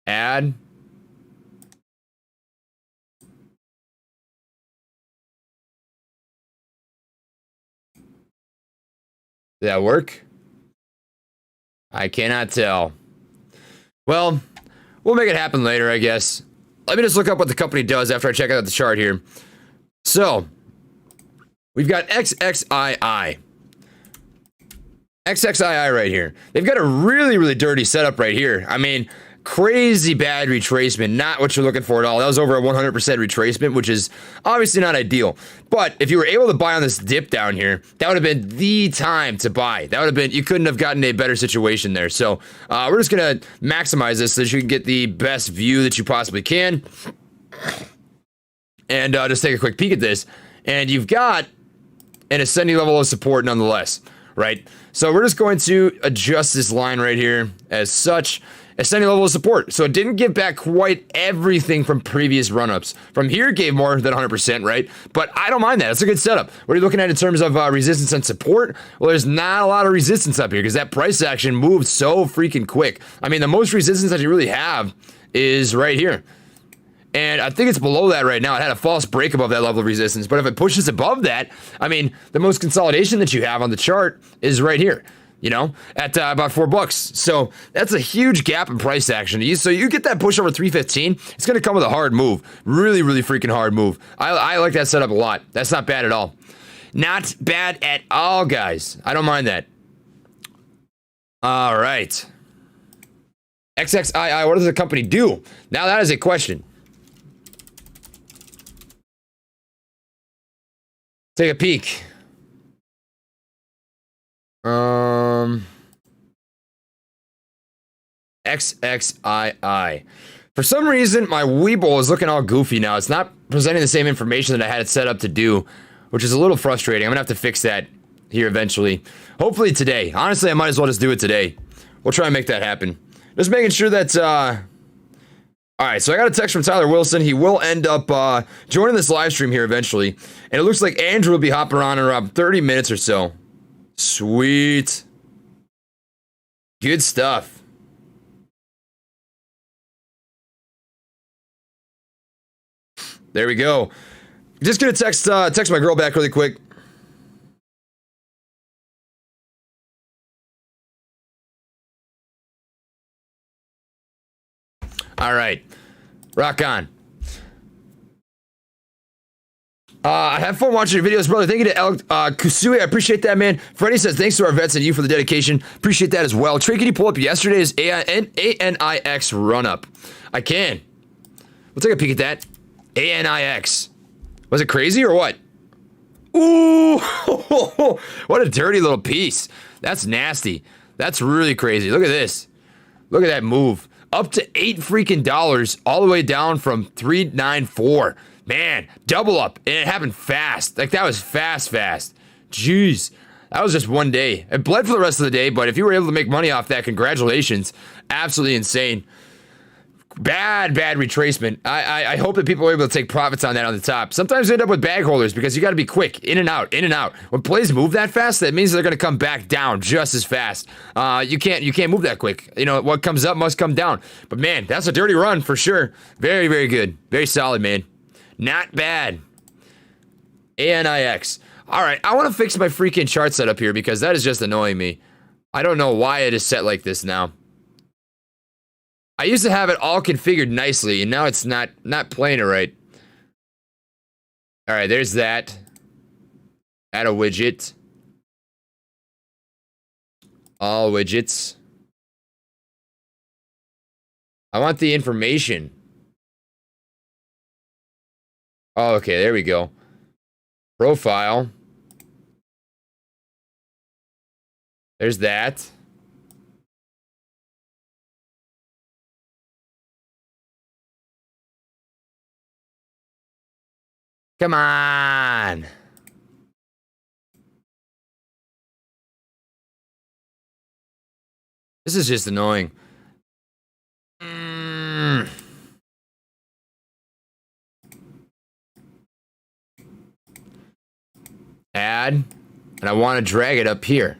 Add. Did that work? I cannot tell. Well, we'll make it happen later, I guess. Let me just look up what the company does after I check out the chart here. So, we've got XXII. XXII right here. They've got a really, really dirty setup right here. I mean, crazy bad retracement. Not what you're looking for at all. That was over a 100% retracement, which is obviously not ideal. But if you were able to buy on this dip down here, that would have been the time to buy. That would have been, you couldn't have gotten a better situation there. So we're just going to maximize this so that you can get the best view that you possibly can. And just take a quick peek at this. And you've got an ascending level of support nonetheless, right? So we're just going to adjust this line right here as such. Ascending level of support. So it didn't give back quite everything from previous run-ups. From here, it gave more than 100%, right? But I don't mind that. It's a good setup. What are you looking at in terms of resistance and support? Well, there's not a lot of resistance up here because that price action moved so freaking quick. I mean, the most resistance that you really have is right here. And I think it's below that right now. It had a false break above that level of resistance. But if it pushes above that, I mean, the most consolidation that you have on the chart is right here. at about $4. So that's a huge gap in price action. So you get that push over 315. It's going to come with a hard move. Really, really freaking hard move. I like that setup a lot. That's not bad at all. Not bad at all, guys. I don't mind that. All right. XXII, what does the company do? Now that is a question. Take a peek. XXII. For some reason, my Weeble is looking all goofy now. It's not presenting the same information that I had it set up to do, which is a little frustrating. I'm gonna have to fix that here eventually. Hopefully today. Honestly, I might as well just do it today. We'll try and make that happen. Just making sure that, Alright, so I got a text from Tyler Wilson. He will end up, joining this live stream here eventually. And it looks like Andrew will be hopping on in around 30 minutes or so. Sweet. Good stuff. There we go. Just gonna text my girl back really quick. All right, rock on. I have fun watching your videos, brother. Thank you to Kusui. I appreciate that, man. Freddie says, thanks to our vets and you for the dedication. Appreciate that as well. Trey, can you pull up yesterday's ANIX run-up? I can. We'll take a peek at that. ANIX. Was it crazy or what? Ooh, what a dirty little piece. That's nasty. That's really crazy. Look at this. Look at that move. Up to $8 freaking all the way down from 394. Man, double up. And it happened fast. Like, that was fast. Jeez. That was just one day. It bled for the rest of the day, but if you were able to make money off that, congratulations. Absolutely insane. Bad retracement. I hope that people are able to take profits on that on the top. Sometimes you end up with bag holders because you got to be quick. In and out. When plays move that fast, that means they're going to come back down just as fast. You can't move that quick. What comes up must come down. But man, that's a dirty run for sure. Very good. Very solid, man. Not bad. ANIX. All right, I want to fix my freaking chart setup here because that is just annoying me. I don't know why it is set like this now. I used to have it all configured nicely, and now it's not playing it right. All right, there's that. Add a widget. All widgets. I want the information. Oh, okay, there we go. Profile. There's that. Come on. This is just annoying. Add, and I want to drag it up here.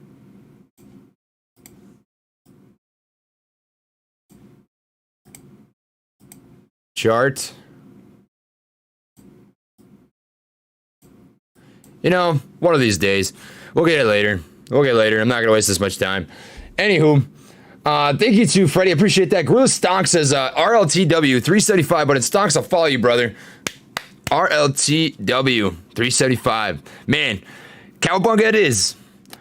Chart. One of these days. We'll get it later. I'm not going to waste this much time. Anywho, thank you to Freddie. Appreciate that. Gorilla Stonk says RLTW 375, but in Stonks, I'll follow you, brother. RLTW 375. Man, cowabunga it is.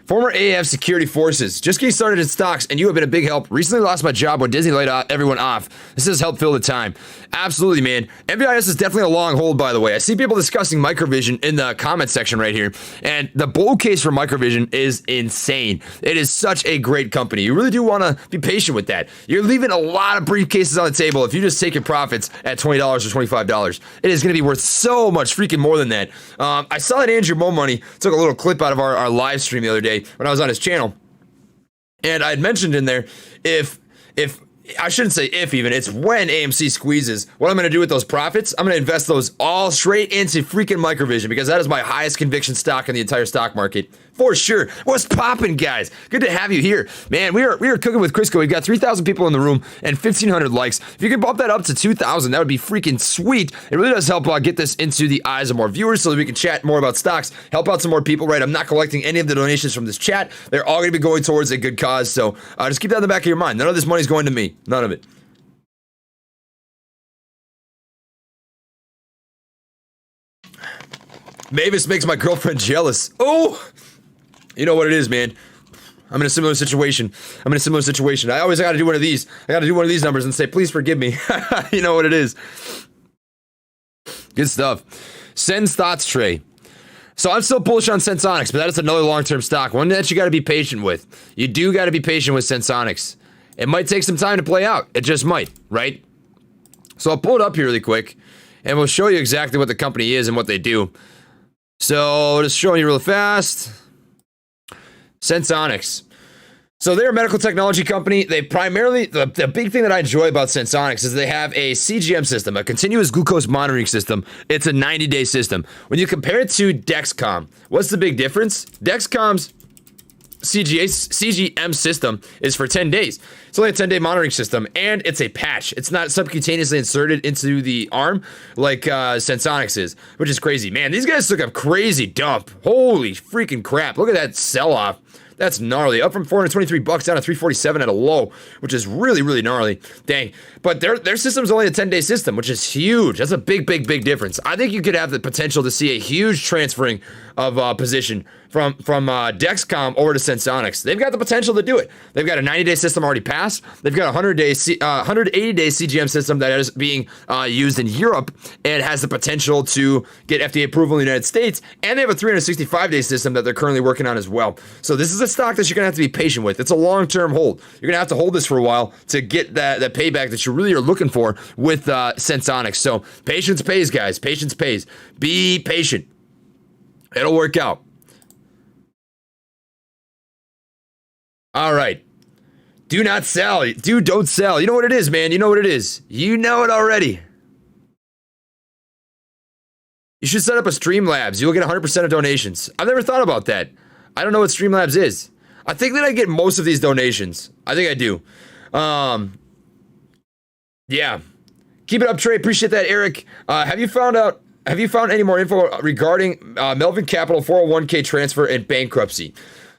Former AF security forces. Just getting started in stocks, and you have been a big help. Recently lost my job when Disney laid everyone off. This has helped fill the time. Absolutely, man. MVIS is definitely a long hold, by the way. I see people discussing Microvision in the comment section right here, and the bull case for Microvision is insane. It is such a great company. You really do want to be patient with that. You're leaving a lot of briefcases on the table if you just take your profits at $20 or $25. It is going to be worth so much freaking more than that. I saw that Andrew Mo Money took a little clip out of our live stream the other day when I was on his channel, and I had mentioned in there if I shouldn't say if even, it's when AMC squeezes. What I'm going to do with those profits, I'm going to invest those all straight into freaking Microvision because that is my highest conviction stock in the entire stock market. For sure. What's popping, guys? Good to have you here. Man, we are cooking with Crisco. We've got 3,000 people in the room and 1,500 likes. If you could bump that up to 2,000, that would be freaking sweet. It really does help get this into the eyes of more viewers so that we can chat more about stocks, help out some more people, right? I'm not collecting any of the donations from this chat. They're all going to be going towards a good cause. So just keep that in the back of your mind. None of this money is going to me. None of it. Mavis makes my girlfriend jealous. Oh! You know what it is, man. I'm in a similar situation. I always got to do one of these. I got to do one of these numbers and say, please forgive me. You know what it is. Good stuff. Sen's Thoughts Trey. So I'm still bullish on Sensonics, but that is another long-term stock. One that you got to be patient with. You do got to be patient with Sensonics. It might take some time to play out. It just might, right? So I'll pull it up here really quick, and we'll show you exactly what the company is and what they do. So just showing you real fast. Sensonics. So they're a medical technology company. They primarily, the big thing that I enjoy about Sensonics is they have a CGM system, a continuous glucose monitoring system. It's a 90-day system. When you compare it to Dexcom, what's the big difference? Dexcom's CGM system is for 10 days. It's only a 10-day monitoring system, and it's a patch. It's not subcutaneously inserted into the arm like Sensonics is, which is crazy. Man, these guys took a crazy dump. Holy freaking crap. Look at that sell-off. That's gnarly. Up from $423 down to $347 at a low, which is really, really gnarly. Dang. But their system's only a 10-day system, which is huge. That's a big, big, big difference. I think you could have the potential to see a huge transferring of position from Dexcom over to Sensonics. They've got the potential to do it. They've got a 90-day system already passed. They've got a 180-day CGM system that is being used in Europe and has the potential to get FDA approval in the United States. And they have a 365-day system that they're currently working on as well. So this is a stock that you're going to have to be patient with. It's a long-term hold. You're going to have to hold this for a while to get that payback that you really are looking for with Sensonics. So patience pays, guys. Patience pays. Be patient. It'll work out. All right. Do not sell. Dude, don't sell. You know what it is, man. You know what it is. You know it already. You should set up a Streamlabs. You'll get 100% of donations. I've never thought about that. I don't know what Streamlabs is. I think that I get most of these donations. I think I do. Yeah. Keep it up, Trey. Appreciate that, Eric. Have you found any more info regarding Melvin Capital 401k transfer and bankruptcy?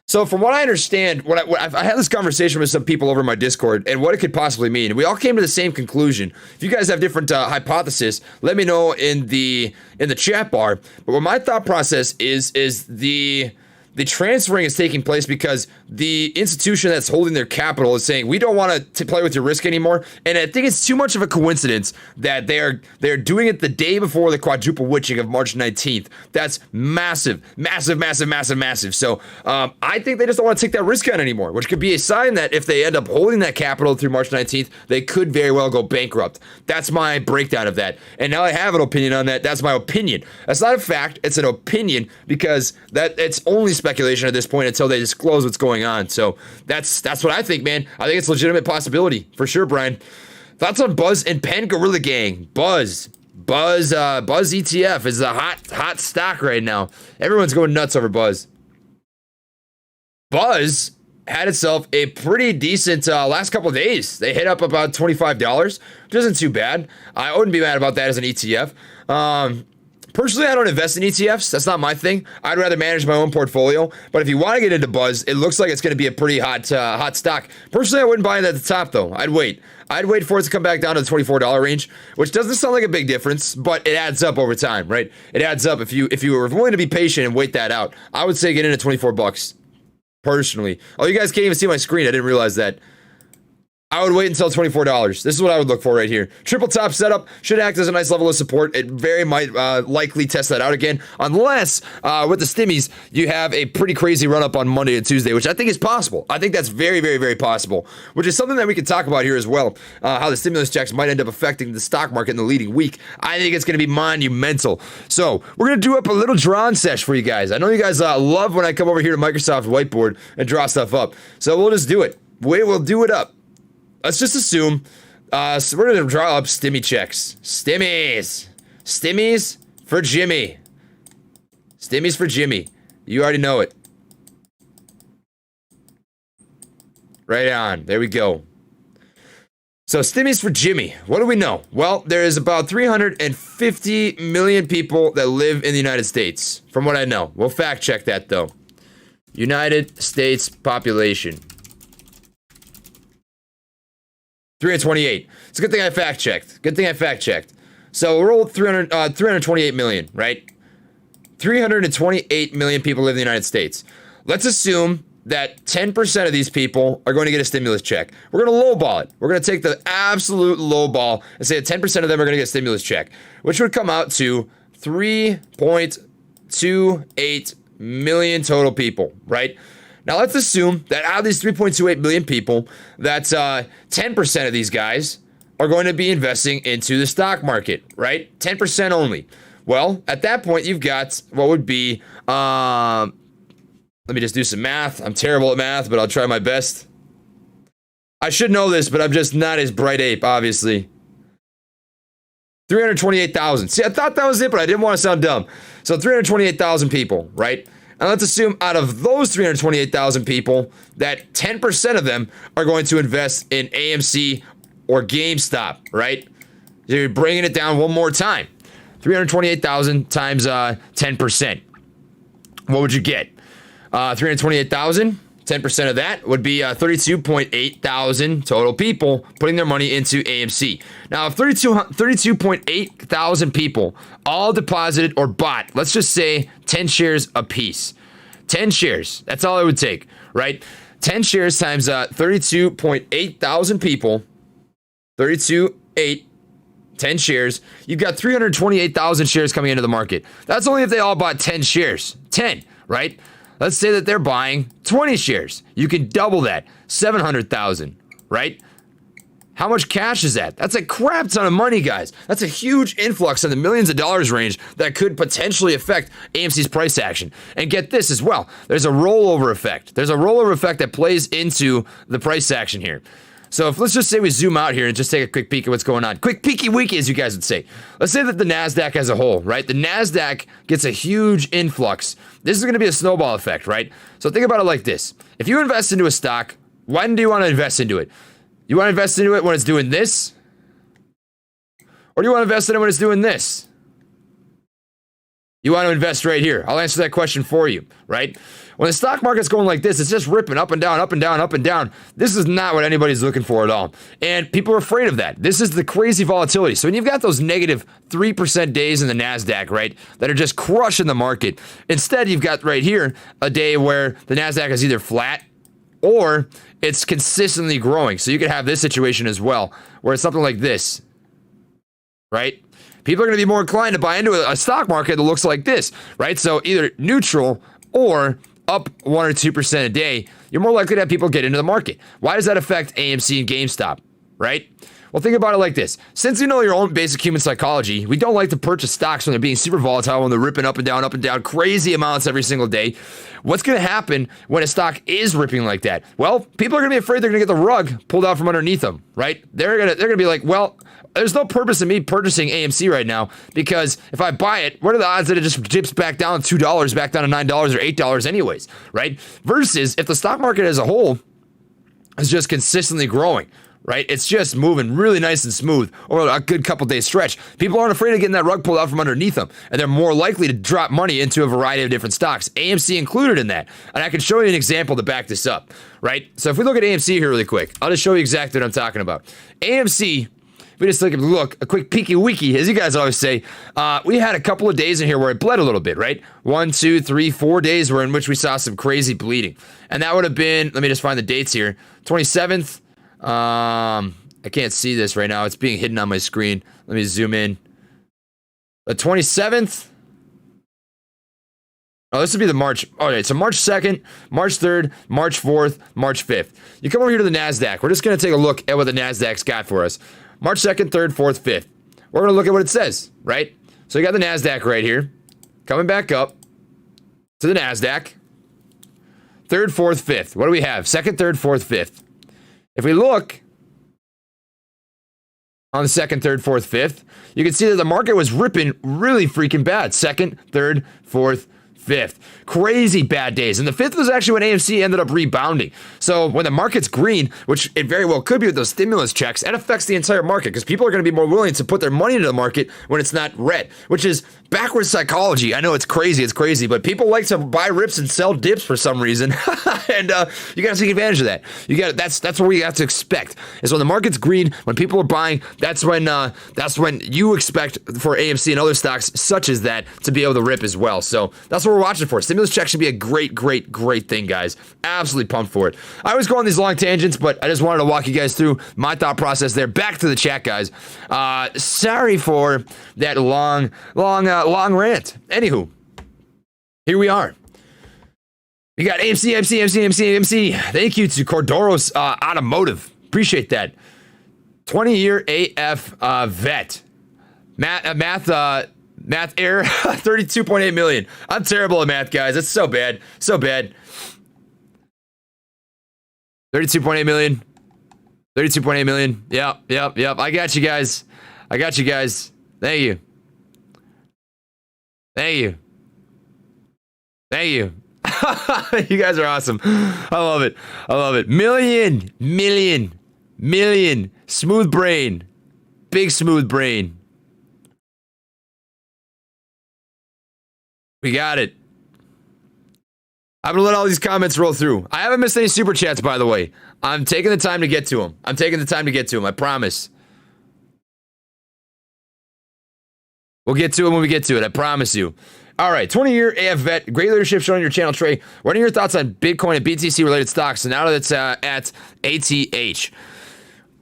So from what I understand, I had this conversation with some people over my Discord and what it could possibly mean. And we all came to the same conclusion. If you guys have different hypotheses, let me know in the chat bar. But what my thought process is the transferring is taking place because the institution that's holding their capital is saying, we don't want to play with your risk anymore. And I think it's too much of a coincidence that they're doing it the day before the quadruple witching of March 19th. That's massive, massive, massive, massive, massive. So I think they just don't want to take that risk on anymore, which could be a sign that if they end up holding that capital through March 19th, they could very well go bankrupt. That's my breakdown of that. And now I have an opinion on that. That's my opinion. That's not a fact. It's an opinion because it's only speculation at this point until they disclose what's going on. So that's what I think, man. I think it's a legitimate possibility for sure, Brian. Thoughts on Buzz and Penn Gorilla Gang? Buzz ETF is a hot stock right now. Everyone's going nuts over Buzz. Buzz had itself a pretty decent last couple of days. They hit up about $25, which isn't too bad. I wouldn't be mad about that as an ETF. Personally, I don't invest in ETFs. That's not my thing. I'd rather manage my own portfolio. But if you want to get into Buzz, it looks like it's going to be a pretty hot stock. Personally, I wouldn't buy it at the top, though. I'd wait for it to come back down to the $24 range, which doesn't sound like a big difference, but it adds up over time, right? It adds up. If you were willing to be patient and wait that out, I would say get in at $24. Personally. Oh, you guys can't even see my screen. I didn't realize that. I would wait until $24. This is what I would look for right here. Triple top setup should act as a nice level of support. It very might likely test that out again, unless with the stimmies, you have a pretty crazy run up on Monday and Tuesday, which I think is possible. I think that's very, very, very possible, which is something that we can talk about here as well. How the stimulus checks might end up affecting the stock market in the leading week. I think it's going to be monumental. So we're going to do up a little drawing sesh for you guys. I know you guys love when I come over here to Microsoft Whiteboard and draw stuff up. So we'll just do it. We will do it up. let's just assume, so we're gonna draw up stimmy checks. Stimmies for Jimmy. Stimmies for Jimmy. You already know it. Right on. There we go. So stimmies for Jimmy. What do we know? Well, there is about 350 million people that live in the United States, from what I know. We'll fact check that though. United States population. 328. It's a good thing I fact checked. So we're all 328 million, right? 328 million people live in the United States. Let's assume that 10% of these people are going to get a stimulus check. We're going to lowball it. We're going to take the absolute lowball and say that 10% of them are going to get a stimulus check, which would come out to 3.28 million total people, right? Now let's assume that out of these 3.28 million people, that 10% of these guys are going to be investing into the stock market, right? 10% only. Well, at that point, you've got what would be, let me just do some math. I'm terrible at math, but I'll try my best. I should know this, but I'm just not as bright ape, obviously. 328,000. See, I thought that was it, but I didn't want to sound dumb. So 328,000 people, right? And let's assume out of those 328,000 people, that 10% of them are going to invest in AMC or GameStop, right? So you're bringing it down one more time. 328,000 times 10%. What would you get? 328,000, 10% of that would be 32.8 thousand total people putting their money into AMC. Now, if 32.8 thousand people all deposited or bought, let's just say 10 shares a piece. 10 shares, that's all it would take, right? 10 shares times 32.8 thousand people, 32.8, 10 shares, you've got 328,000 shares coming into the market. That's only if they all bought 10 shares. 10, right? Let's say that they're buying 20 shares. You can double that. 700,000, right? How much cash is that? That's a crap ton of money, guys. That's a huge influx in the millions of dollars range that could potentially affect AMC's price action. And get this as well. There's a rollover effect. There's a rollover effect that plays into the price action here. So if let's just say we zoom out here and just take a quick peek at what's going on. Quick peeky weeky, as you guys would say. Let's say that the NASDAQ as a whole, right? The NASDAQ gets a huge influx. This is going to be a snowball effect, right? So think about it like this. If you invest into a stock, when do you want to invest into it? You want to invest into it when it's doing this? Or do you want to invest in it when it's doing this? You want to invest right here. I'll answer that question for you, right? When the stock market's going like this, it's just ripping up and down, up and down, up and down. This is not what anybody's looking for at all. And people are afraid of that. This is the crazy volatility. So when you've got those negative 3% days in the NASDAQ, right, that are just crushing the market, instead you've got right here a day where the NASDAQ is either flat or it's consistently growing. So you could have this situation as well, where it's something like this, right? People are going to be more inclined to buy into a stock market that looks like this, right? So either neutral or up 1 or 2% a day, you're more likely to have people get into the market. Why does that affect AMC and GameStop, right? Well, think about it like this. Since you know your own basic human psychology, we don't like to purchase stocks when they're being super volatile, when they're ripping up and down, crazy amounts every single day. What's going to happen when a stock is ripping like that? Well, people are going to be afraid they're going to get the rug pulled out from underneath them, right? They're going to be like, well, there's no purpose in me purchasing AMC right now, because if I buy it, what are the odds that it just dips back down to $2, back down to $9 or $8 anyways, right? Versus if the stock market as a whole is just consistently growing, right? It's just moving really nice and smooth over a good couple days stretch. People aren't afraid of getting that rug pulled out from underneath them, and they're more likely to drop money into a variety of different stocks, AMC included in that. And I can show you an example to back this up, right? So if we look at AMC here really quick, I'll just show you exactly what I'm talking about. AMC, we just take a look, a quick peeky weeky, as you guys always say. We had a couple of days in here where it bled a little bit, right? 1, 2, 3, 4 days were in which we saw some crazy bleeding. And that would have been, let me just find the dates here, 27th. I can't see this right now. It's being hidden on my screen. Let me zoom in. The 27th. Oh, this would be the March. All right, so March 2nd, March 3rd, March 4th, March 5th. You come over here to the NASDAQ. We're just going to take a look at what the NASDAQ's got for us. March 2nd, 3rd, 4th, 5th. We're going to look at what it says, right? So you got the NASDAQ right here. Coming back up to the NASDAQ. 3rd, 4th, 5th. What do we have? 2nd, 3rd, 4th, 5th. If we look on the second, third, fourth, fifth, you can see that the market was ripping really freaking bad. Second, third, fourth, fifth. Crazy bad days. And the fifth was actually when AMC ended up rebounding. So when the market's green, which it very well could be with those stimulus checks, that affects the entire market because people are going to be more willing to put their money into the market when it's not red, which is backwards psychology. I know it's crazy, but people like to buy rips and sell dips for some reason. And you got to take advantage of that. That's what we have to expect. Is when the market's green, when people are buying, that's when you expect for AMC and other stocks such as that to be able to rip as well. So that's what we're watching for. Stimulus check should be a great thing, guys. Absolutely pumped for it. I always go on these long tangents, but I just wanted to walk you guys through my thought process there. Back to the chat, guys. Sorry for that long rant. Anywho, here we are. We got AMC. Thank you to Cordoros Automotive. Appreciate that. 20-year AF vet. Math error, 32.8 million. I'm terrible at math, guys. That's so bad. 32.8 million. 32.8 million. Yep. I got you guys. Thank you. You guys are awesome. I love it. Million. Smooth brain. Big smooth brain. We got it. I'm gonna let all these comments roll through. I haven't missed any super chats, by the way. I'm taking the time to get to them. I promise. We'll get to it when we get to it. I promise you. All right, 20-year AF vet, great leadership shown on your channel, Trey. What are your thoughts on Bitcoin and BTC related stocks? So now that it's at ATH.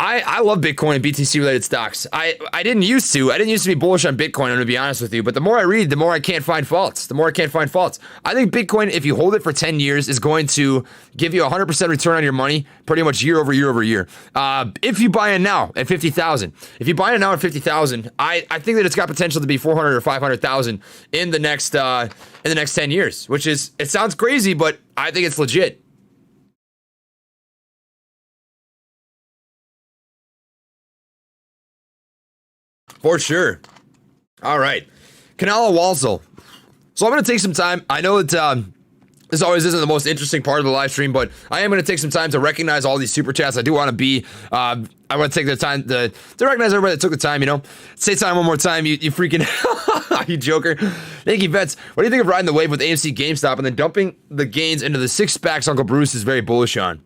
I love Bitcoin and BTC related stocks. I didn't used to be bullish on Bitcoin, I'm gonna be honest with you, but the more I read, the more I can't find faults. I think Bitcoin, if you hold it for 10 years, is going to give you 100% return on your money pretty much year over year. If you buy in now at 50,000, I think that it's got potential to be 400 or 500,000 in the next 10 years, which is, it sounds crazy, but I think it's legit. For sure. All right. Canala Walsall. So I'm going to take some time. I know that this always isn't the most interesting part of the live stream, but I am going to take some time to recognize all these super chats. I do want to be, I want to take the time to recognize everybody that took the time, Say time one more time, you freaking, you joker. Thank you, Vets. What do you think of riding the wave with AMC GameStop and then dumping the gains into the 6 SPACs Uncle Bruce is very bullish on?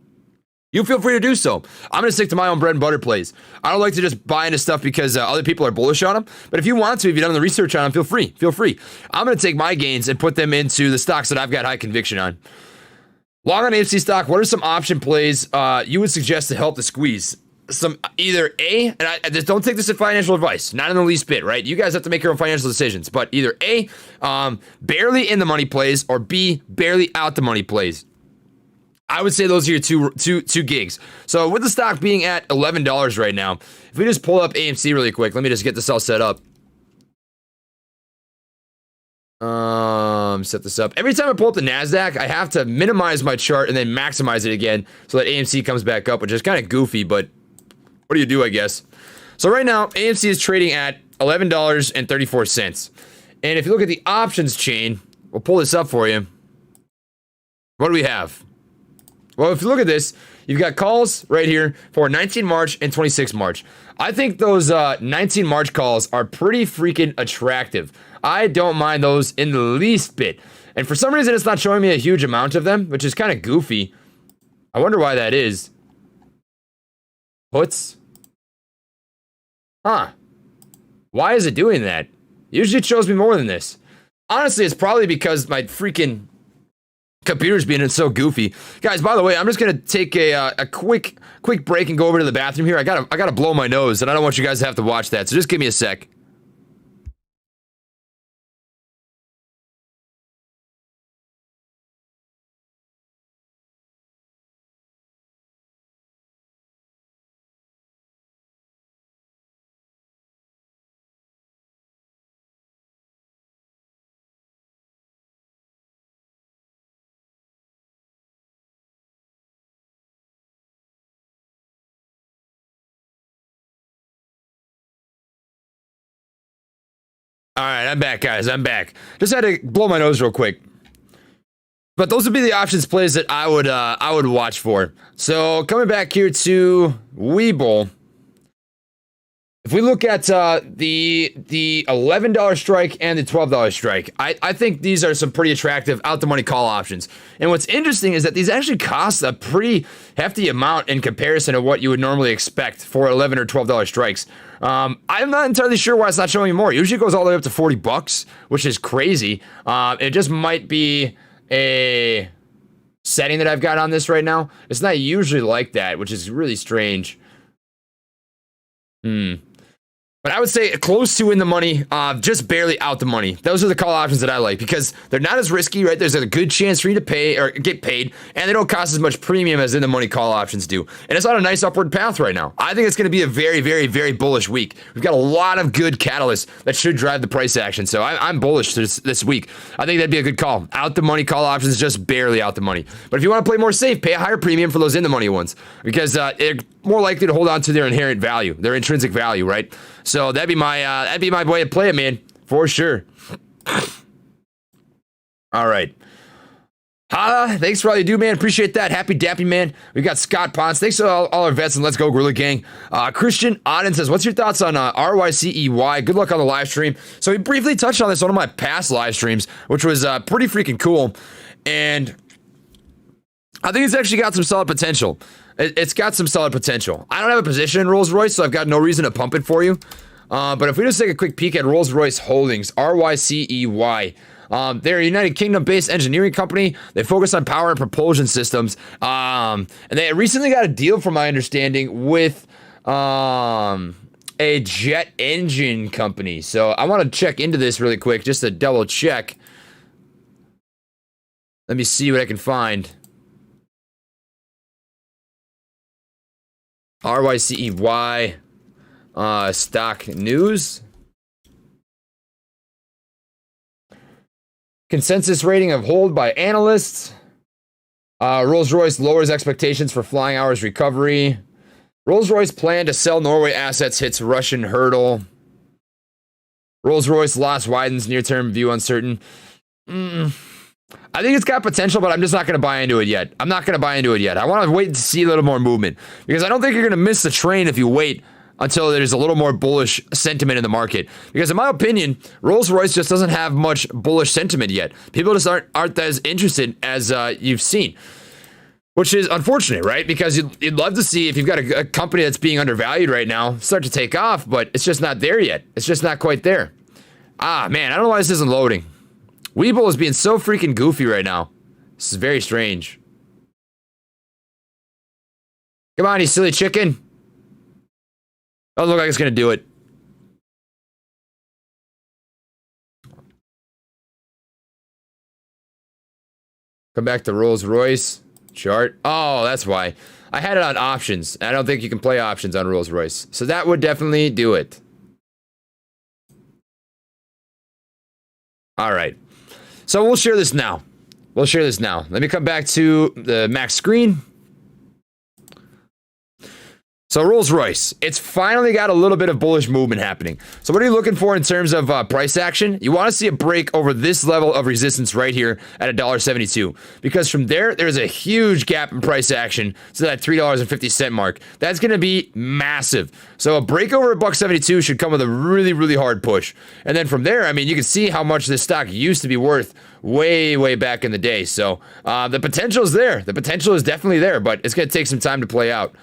You feel free to do so. I'm going to stick to my own bread and butter plays. I don't like to just buy into stuff because other people are bullish on them. But if you want to, if you've done the research on them, feel free. I'm going to take my gains and put them into the stocks that I've got high conviction on. Long on AMC stock, what are some option plays you would suggest to help the squeeze? Some either A, and I just don't take this as financial advice, not in the least bit, right? You guys have to make your own financial decisions. But either A, barely in the money plays, or B, barely out the money plays. I would say those are your two gigs. So with the stock being at $11 right now, if we just pull up AMC really quick, let me just get this all set up. Set this up. Every time I pull up the NASDAQ, I have to minimize my chart and then maximize it again so that AMC comes back up, which is kind of goofy, but what do you do, I guess? So right now, AMC is trading at $11.34. And if you look at the options chain, we'll pull this up for you. What do we have? Well, if you look at this, you've got calls right here for 19 March and 26 March. I think those 19 March calls are pretty freaking attractive. I don't mind those in the least bit. And for some reason, it's not showing me a huge amount of them, which is kind of goofy. I wonder why that is. Puts? Huh. Why is it doing that? Usually it shows me more than this. Honestly, it's probably because my freaking computer's being so goofy. Guys, by the way, I'm just gonna take a quick break and go over to the bathroom here. I gotta blow my nose, and I don't want you guys to have to watch that, so just give me a sec. All right, I'm back, guys. I'm back. Just had to blow my nose real quick. But those would be the options plays that I would watch for. So coming back here to Webull. If we look at the $11 strike and the $12 strike, I think these are some pretty attractive out-the-money call options. And what's interesting is that these actually cost a pretty hefty amount in comparison to what you would normally expect for $11 or $12 strikes. I'm not entirely sure why it's not showing you more. It usually goes all the way up to $40, which is crazy. It just might be a setting that I've got on this right now. It's not usually like that, which is really strange. But I would say close to in the money, just barely out the money. Those are the call options that I like because they're not as risky, right? There's a good chance for you to pay or get paid, and they don't cost as much premium as in the money call options do. And it's on a nice upward path right now. I think it's going to be a very, very, very bullish week. We've got a lot of good catalysts that should drive the price action. So I'm bullish this week. I think that'd be a good call. Out the money call options, just barely out the money. But if you want to play more safe, pay a higher premium for those in the money ones because they're more likely to hold on to their inherent value, their intrinsic value, right? So that'd be my way to play it, man, for sure. All right. Hala, thanks for all you do, man. Appreciate that. Happy dappy, man. We got Scott Ponce. Thanks to all our vets and Let's Go Gorilla Gang. Christian Auden says, what's your thoughts on RYCEY? Good luck on the live stream. So we briefly touched on this on one of my past live streams, which was pretty freaking cool. And I think it's actually got some solid potential. It's got some solid potential. I don't have a position in Rolls-Royce, so I've got no reason to pump it for you. But if we just take a quick peek at Rolls-Royce Holdings, RYCEY, they're a United Kingdom-based engineering company. They focus on power and propulsion systems. And they recently got a deal, from my understanding, with a jet engine company. So I want to check into this really quick, just to double check. Let me see what I can find. RYCEY stock news. Consensus rating of hold by analysts. Rolls-Royce lowers expectations for flying hours recovery. Rolls-Royce plan to sell Norway assets hits Russian hurdle. Rolls-Royce loss widens, near-term view uncertain. I think it's got potential, but I'm just not going to buy into it yet. I want to wait to see a little more movement because I don't think you're going to miss the train if you wait until there's a little more bullish sentiment in the market. Because in my opinion, Rolls-Royce just doesn't have much bullish sentiment yet. People just aren't as interested as you've seen, which is unfortunate, right? Because you'd love to see, if you've got a company that's being undervalued right now, start to take off, but it's just not there yet. It's just not quite there. Ah, man, I don't know why this isn't loading. Webull is being so freaking goofy right now. This is very strange. Come on, you silly chicken. Doesn't look like it's going to do it. Come back to Rolls-Royce chart. Oh, that's why. I had it on options. I don't think you can play options on Rolls-Royce. So that would definitely do it. All right. So we'll share this now. Let me come back to the max screen. So Rolls-Royce, it's finally got a little bit of bullish movement happening. So what are you looking for in terms of price action? You want to see a break over this level of resistance right here at $1.72. Because from there, there's a huge gap in price action to that $3.50 mark. That's going to be massive. So a break over at $1.72 should come with a really, really hard push. And then from there, I mean, you can see how much this stock used to be worth way, way back in the day. So the potential is there. The potential is definitely there, but it's going to take some time to play out.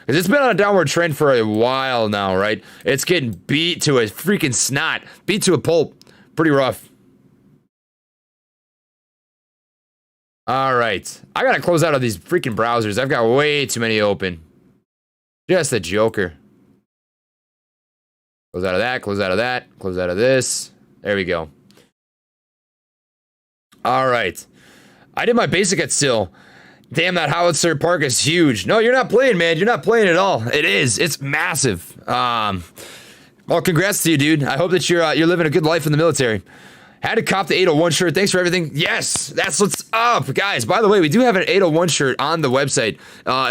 Because it's been on a downward trend for a while now, right? It's getting beat to a freaking snot. Beat to a pulp. Pretty rough. All right. I got to close out of these freaking browsers. I've got way too many open. Just a joker. Close out of that. Close out of that. Close out of this. There we go. All right. I did my basic at Sill. Damn, that howitzer park is huge. No, you're not playing, man. You're not playing at all. It is. It's massive. Well, congrats to you, dude. I hope that you're living a good life in the military. Had to cop the 801 shirt. Thanks for everything. Yes, that's what's up, guys. By the way, we do have an 801 shirt on the website.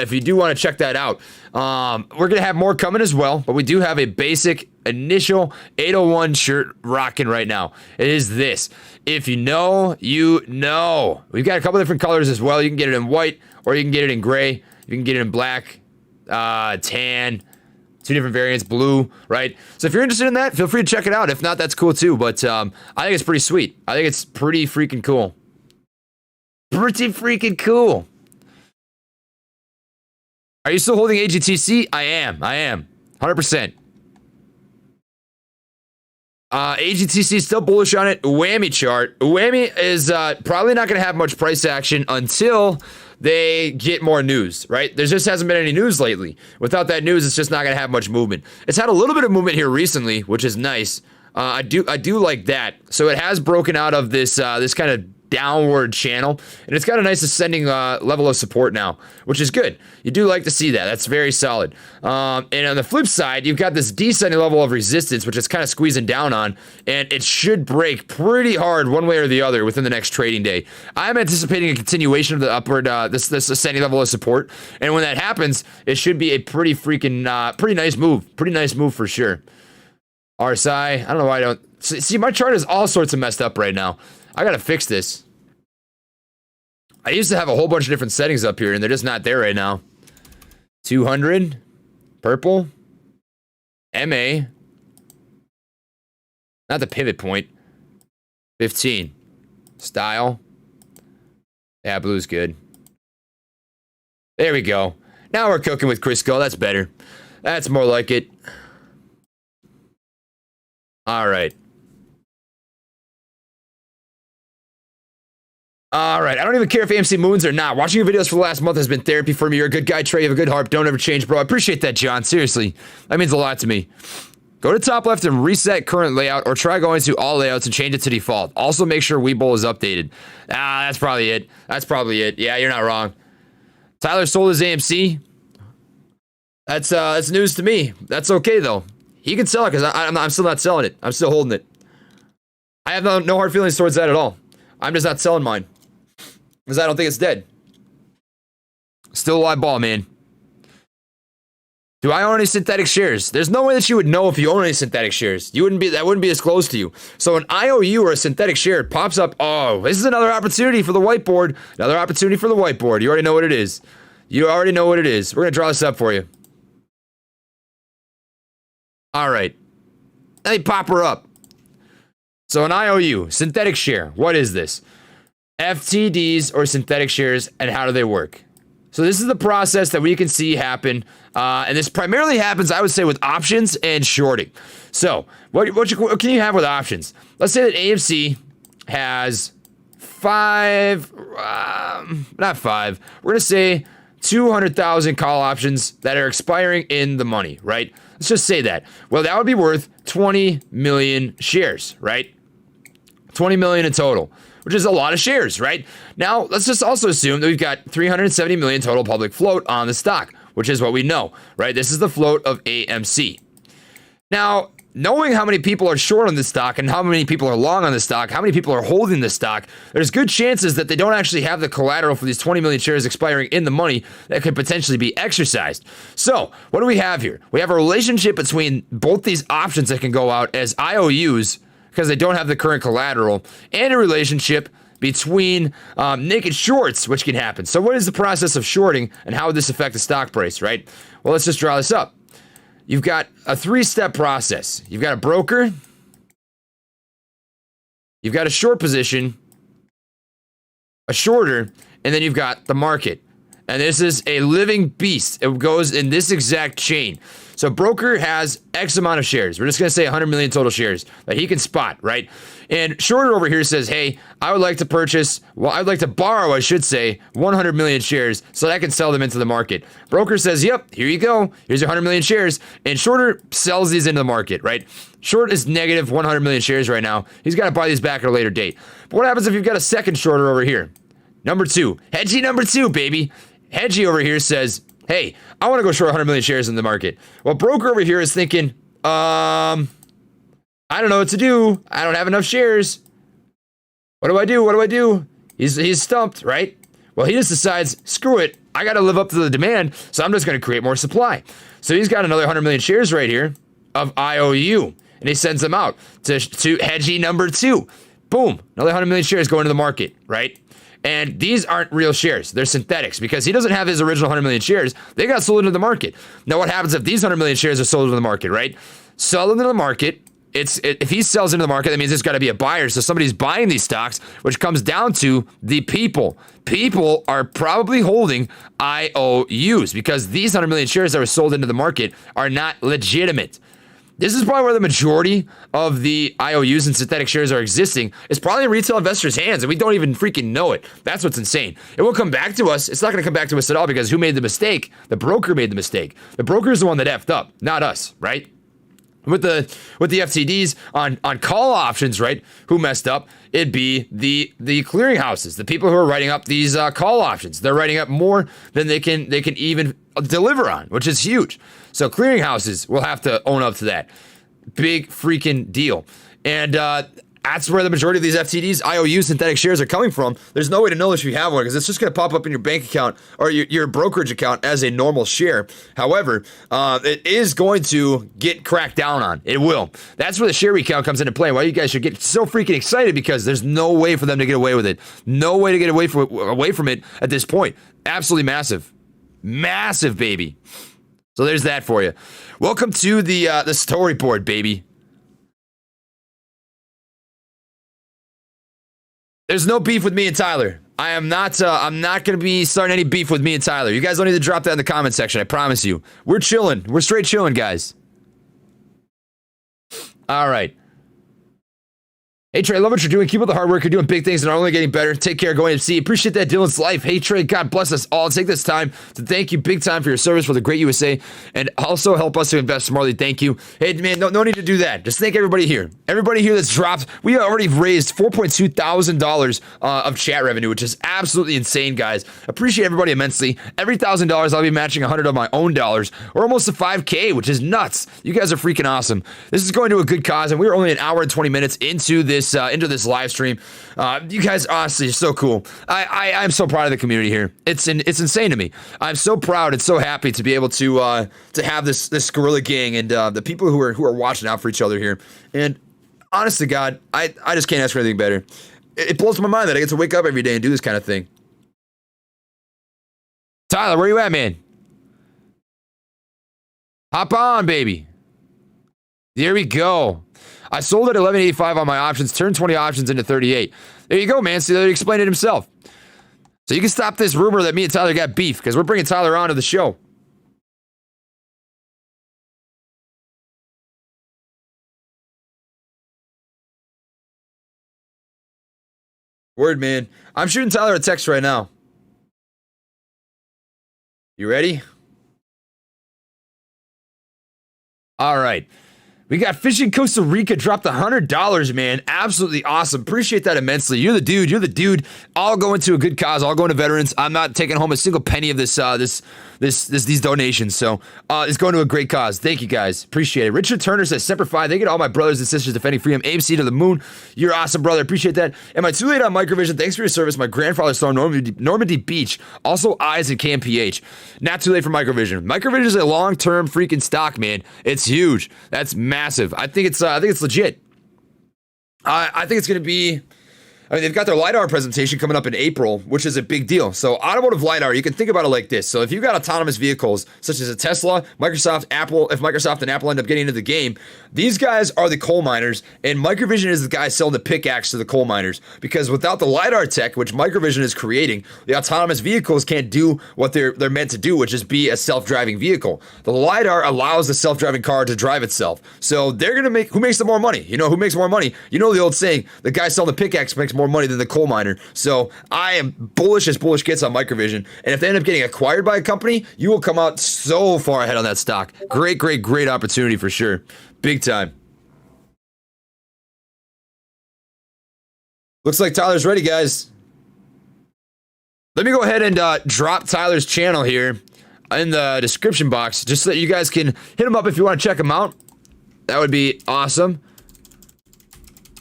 If you do want to check that out, we're gonna have more coming as well. But we do have a basic initial 801 shirt rocking right now. It is this. If you know, you know. We've got a couple different colors as well. You can get it in white, or you can get it in gray. You can get it in black, tan. 2 different variants, blue, right? So if you're interested in that, feel free to check it out. If not, that's cool too. But I think it's pretty sweet. I think it's pretty freaking cool. Pretty freaking cool. Are you still holding AGTC? I am. 100%. AGTC is still bullish on it. Whammy chart. Whammy is probably not going to have much price action until they get more news, right? There just hasn't been any news lately. Without that news, it's just not going to have much movement. It's had a little bit of movement here recently, which is nice. I do like that. So it has broken out of this this kind of downward channel, and it's got a nice ascending level of support now, which is good. You do like to see that. That's very solid. And on the flip side, you've got this descending level of resistance, which it's kind of squeezing down on, and it should break pretty hard one way or the other within the next trading day. I'm anticipating a continuation of the upward this ascending level of support, and when that happens, it should be a pretty freaking pretty nice move for sure. RSI, I don't know why I don't see my chart is all sorts of messed up right now. I gotta fix this. I used to have a whole bunch of different settings up here, and they're just not there right now. 200, purple, MA, not the pivot point, 15, style, yeah, blue's good. There we go. Now we're cooking with Crisco, that's better. That's more like it. All right. All right, I don't even care if AMC moons or not. Watching your videos for the last month has been therapy for me. You're a good guy, Trey. You have a good heart. Don't ever change, bro. I appreciate that, John. Seriously, that means a lot to me. Go to top left and reset current layout, or try going to all layouts and change it to default. Also, make sure Webull is updated. That's probably it. That's probably it. Yeah, you're not wrong. Tyler sold his AMC. That's news to me. That's okay, though. He can sell it, because I'm still not selling it. I'm still holding it. I have no hard feelings towards that at all. I'm just not selling mine, because I don't think it's dead. Still a live ball, man. Do I own any synthetic shares? There's no way that you would know if you own any synthetic shares. That wouldn't be disclosed to you. So an IOU or a synthetic share pops up. Oh, this is another opportunity for the whiteboard. Another opportunity for the whiteboard. You already know what it is. You already know what it is. We're gonna draw this up for you. All right. Let me pop her up. So an IOU, synthetic share. What is this? FTDs or synthetic shares, and how do they work? So this is the process that we can see happen, and this primarily happens, I would say, with options and shorting. So what can you have with options? Let's say that AMC has not five. We're gonna say 200,000 call options that are expiring in the money, right? Let's just say that. Well, that would be worth 20 million shares, right? 20 million in total, which is a lot of shares, right? Now, let's just also assume that we've got 370 million total public float on the stock, which is what we know, right? This is the float of AMC. Now, knowing how many people are short on the stock and how many people are long on the stock, how many people are holding the stock, there's good chances that they don't actually have the collateral for these 20 million shares expiring in the money that could potentially be exercised. So, what do we have here? We have a relationship between both these options that can go out as IOUs because they don't have the current collateral, and a relationship between naked shorts, which can happen. So what is the process of shorting, and how would this affect the stock price, right? Well, let's just draw this up. You've got a 3-step process. You've got a broker, you've got a short position, a shorter, and then you've got the market. And this is a living beast. It goes in this exact chain. So broker has X amount of shares. We're just going to say 100 million total shares that he can spot, right? And shorter over here says, hey, I'd like to borrow, I should say, 100 million shares so that I can sell them into the market. Broker says, yep, here you go. Here's your 100 million shares. And shorter sells these into the market, right? Short is negative 100 million shares right now. He's got to buy these back at a later date. But what happens if you've got a second shorter over here? Number 2. Hedgie number 2, baby. Hedgie over here says, hey, I want to go short 100 million shares in the market. Well, broker over here is thinking, I don't know what to do. I don't have enough shares. What do I do? What do I do? He's stumped, right? Well, he just decides, screw it. I got to live up to the demand, so I'm just going to create more supply. So he's got another 100 million shares right here of IOU, and he sends them out to hedgie number 2. Boom, another 100 million shares go into the market, right? And these aren't real shares. They're synthetics because he doesn't have his original 100 million shares. They got sold into the market. Now, what happens if these 100 million shares are sold into the market, right? Sell into the market. If he sells into the market, that means there's got to be a buyer. So somebody's buying these stocks, which comes down to the people. People are probably holding IOUs because these 100 million shares that were sold into the market are not legitimate. This is probably where the majority of the IOUs and synthetic shares are existing. It's probably in retail investors' hands, and we don't even freaking know it. That's what's insane. It will come back to us. It's not going to come back to us at all because who made the mistake? The broker made the mistake. The broker is the one that effed up, not us, right? With the FTDs on call options, right? Who messed up? It'd be the clearinghouses, the people who are writing up these call options. They're writing up more than they can even deliver on, which is huge. So clearinghouses will have to own up to that. Big freaking deal. And that's where the majority of these FTDs, IOU, synthetic shares are coming from. There's no way to know if you have one because it's just going to pop up in your bank account or your brokerage account as a normal share. However, it is going to get cracked down on. It will. That's where the share recount comes into play. Why you guys should get so freaking excited because there's no way for them to get away with it. No way to get away from it at this point. Absolutely massive. Massive, baby. So there's that for you. Welcome to the storyboard, baby. There's no beef with me and Tyler. I'm not going to be starting any beef with me and Tyler. You guys don't need to drop that in the comment section. I promise you. We're chilling. We're straight chilling, guys. All right. Hey, Trey, I love what you're doing. Keep up the hard work. You're doing big things and are only getting better. Take care. Go AMC. Appreciate that, Dylan's life. Hey, Trey, God bless us all. Take this time to thank you big time for your service for the great USA and also help us to invest smartly. Thank you. Hey, man, no need to do that. Just thank everybody here. Everybody here that's dropped. We already raised $4.2 thousand of chat revenue, which is absolutely insane, guys. Appreciate everybody immensely. Every $1,000, I'll be matching 100 of my own dollars, or almost a 5K, which is nuts. You guys are freaking awesome. This is going to a good cause, and we're only an hour and 20 minutes into this live stream. You guys honestly are so cool. I'm so proud of the community here. It's insane to me. I'm so proud and so happy to be able to have this guerrilla gang and the people who are watching out for each other here. And honest to God, I just can't ask for anything better. It blows my mind that I get to wake up every day and do this kind of thing. Tyler, where you at, man? Hop on, baby. There we go. I sold at 11.85 on my options, turned 20 options into 38. There you go, man. See, he explained it himself. So you can stop this rumor that me and Tyler got beef because we're bringing Tyler on to the show. Word, man. I'm shooting Tyler a text right now. You ready? All right. We got Fishing Costa Rica dropped $100, man. Absolutely awesome. Appreciate that immensely. You're the dude. You're the dude. All going to a good cause. All going to veterans. I'm not taking home a single penny of these donations. So it's going to a great cause. Thank you, guys. Appreciate it. Richard Turner says, Semper Fi. Thank you to all my brothers and sisters defending freedom. AMC to the moon. You're awesome, brother. Appreciate that. Am I too late on Microvision? Thanks for your service. My grandfather saw Normandy Beach. Also eyes and KMPH. Not too late for Microvision. Microvision is a long-term freaking stock, man. It's huge. That's massive. I think it's legit. I think it's going to be. I mean, they've got their LiDAR presentation coming up in April, which is a big deal. So automotive LiDAR, you can think about it like this. So if you've got autonomous vehicles, such as a Tesla, Microsoft, Apple, if Microsoft and Apple end up getting into the game, these guys are the coal miners, and Microvision is the guy selling the pickaxe to the coal miners. Because without the LiDAR tech, which Microvision is creating, the autonomous vehicles can't do what they're meant to do, which is be a self-driving vehicle. The LiDAR allows the self-driving car to drive itself. So they're going to make, who makes the more money? You know, who makes more money? You know the old saying, the guy selling the pickaxe makes more money than the coal miner. So I am bullish as bullish gets on Microvision. And if they end up getting acquired by a company, you will come out so far ahead on that stock. Great opportunity for sure. Big time. Looks like Tyler's ready, guys. Let me go ahead and drop Tyler's channel here in the description box, just so that you guys can hit him up if you want to check him out. That would be awesome.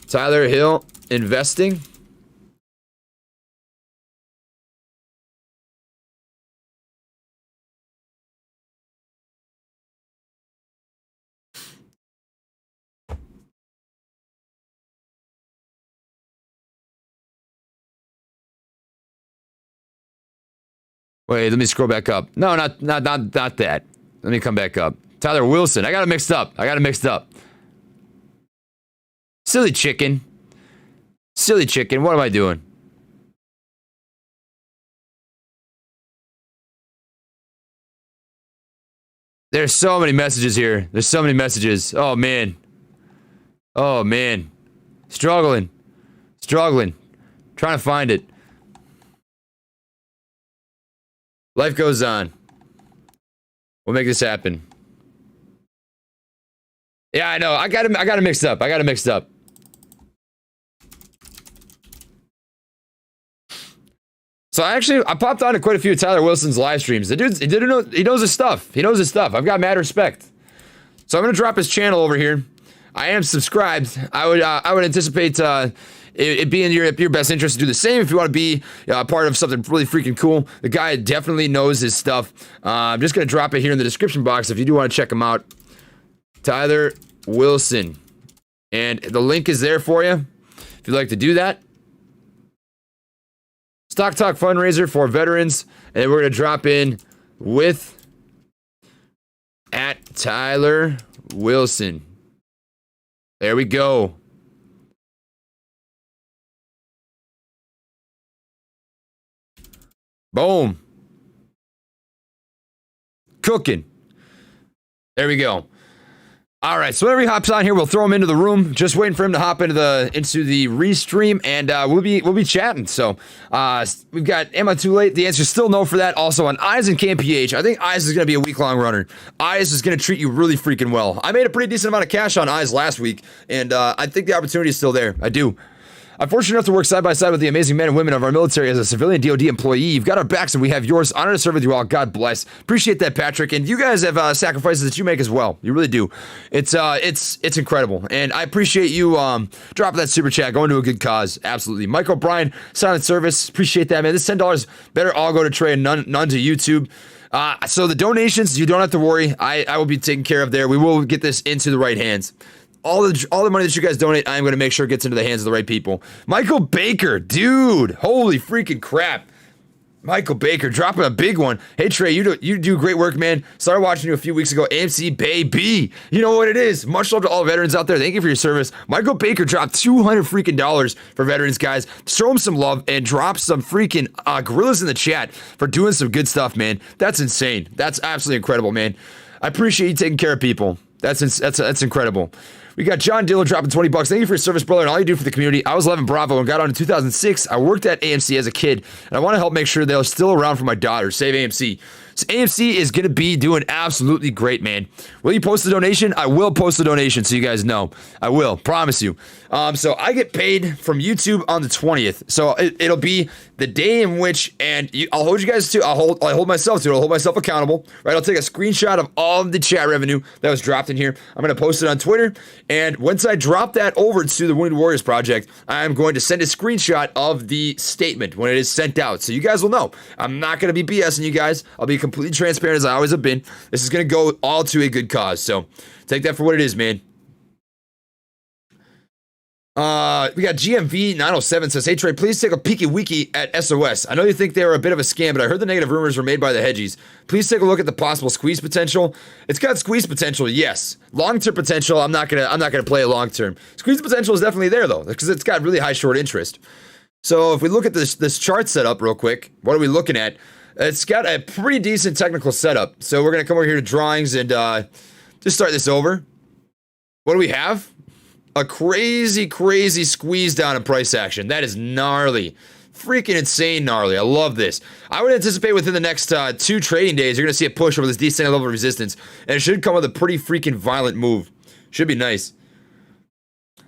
Tyler Hill Investing. Wait, let me scroll back up. No, not that. Let me come back up. Tyler Wilson. I got it mixed up. Silly chicken. What am I doing? There's so many messages here. Oh, man. Struggling. Trying to find it. Life goes on. We'll make this happen. Yeah, I know. I got it mixed up. So I popped on to quite a few of Tyler Wilson's live streams. The dude, he knows his stuff. I've got mad respect. So I'm gonna drop his channel over here. I am subscribed. I would anticipate it being your best interest to do the same if you want to be part of something really freaking cool. The guy definitely knows his stuff. I'm just gonna drop it here in the description box if you do want to check him out. Tyler Wilson, and the link is there for you if you'd like to do that. Stock Talk fundraiser for veterans, and we're gonna drop in with at Tyler Wilson. There we go. Boom. Cooking. There we go. All right, so whenever he hops on here, we'll throw him into the room. Just waiting for him to hop into the restream, and we'll be chatting. So we've got am I too late? The answer is still no for that. Also on Eyes and KMPH, I think Eyes is going to be a week-long runner. Eyes is going to treat you really freaking well. I made a pretty decent amount of cash on Eyes last week, and I think the opportunity is still there. I do. I'm fortunate enough to work side by side with the amazing men and women of our military as a civilian DoD employee. You've got our backs and we have yours. Honored to serve with you all. God bless. Appreciate that, Patrick. And you guys have sacrifices that you make as well. You really do. It's incredible. And I appreciate you dropping that super chat, going to a good cause. Absolutely. Mike O'Brien, silent service. Appreciate that, man. This $10 better all go to Trey and none to YouTube. So the donations, you don't have to worry. I will be taken care of there. We will get this into the right hands. All the money that you guys donate, I'm going to make sure it gets into the hands of the right people. Michael Baker, dude, holy freaking crap. Michael Baker dropping a big one. Hey, Trey, you do great work, man. Started watching you a few weeks ago. AMC, baby. You know what it is. Much love to all veterans out there. Thank you for your service. Michael Baker dropped $200 freaking dollars for veterans, guys. Show him some love and drop some freaking gorillas in the chat for doing some good stuff, man. That's insane. That's absolutely incredible, man. I appreciate you taking care of people. That's incredible. We got John Diller dropping $20. Thank you for your service, brother, and all you do for the community. I was 11 Bravo and got on in 2006. I worked at AMC as a kid, and I want to help make sure they're still around for my daughter. Save AMC. So AMC is going to be doing absolutely great, man. Will you post a donation? I will post a donation so you guys know. I will. Promise you. So I get paid from YouTube on the 20th. So it'll be the day in which, and I'll hold you guys to, I'll hold myself to it. I'll hold myself accountable, right? I'll take a screenshot of all of the chat revenue that was dropped in here. I'm going to post it on Twitter. And once I drop that over to the Wounded Warriors Project, I'm going to send a screenshot of the statement when it is sent out. So you guys will know. I'm not going to be BSing you guys. I'll be completely transparent as I always have been. This is going to go all to a good cause. So take that for what it is, man. We got GMV 907 says, hey Trey, please take a peeky wiki at SOS. I know you think they were a bit of a scam, but I heard the negative rumors were made by the hedgies. Please take a look at the possible squeeze potential. It's got squeeze potential, yes. Long-term potential, I'm not gonna play it long-term. Squeeze potential is definitely there though, because it's got really high short interest. So if we look at this chart setup real quick, what are we looking at? It's got a pretty decent technical setup. So we're gonna come over here to drawings and just start this over. What do we have? A crazy squeeze down in price action. That is gnarly. Freaking insane gnarly. I love this. I would anticipate within the next 2 trading days, you're going to see a push over this descending level of resistance. And it should come with a pretty freaking violent move. Should be nice.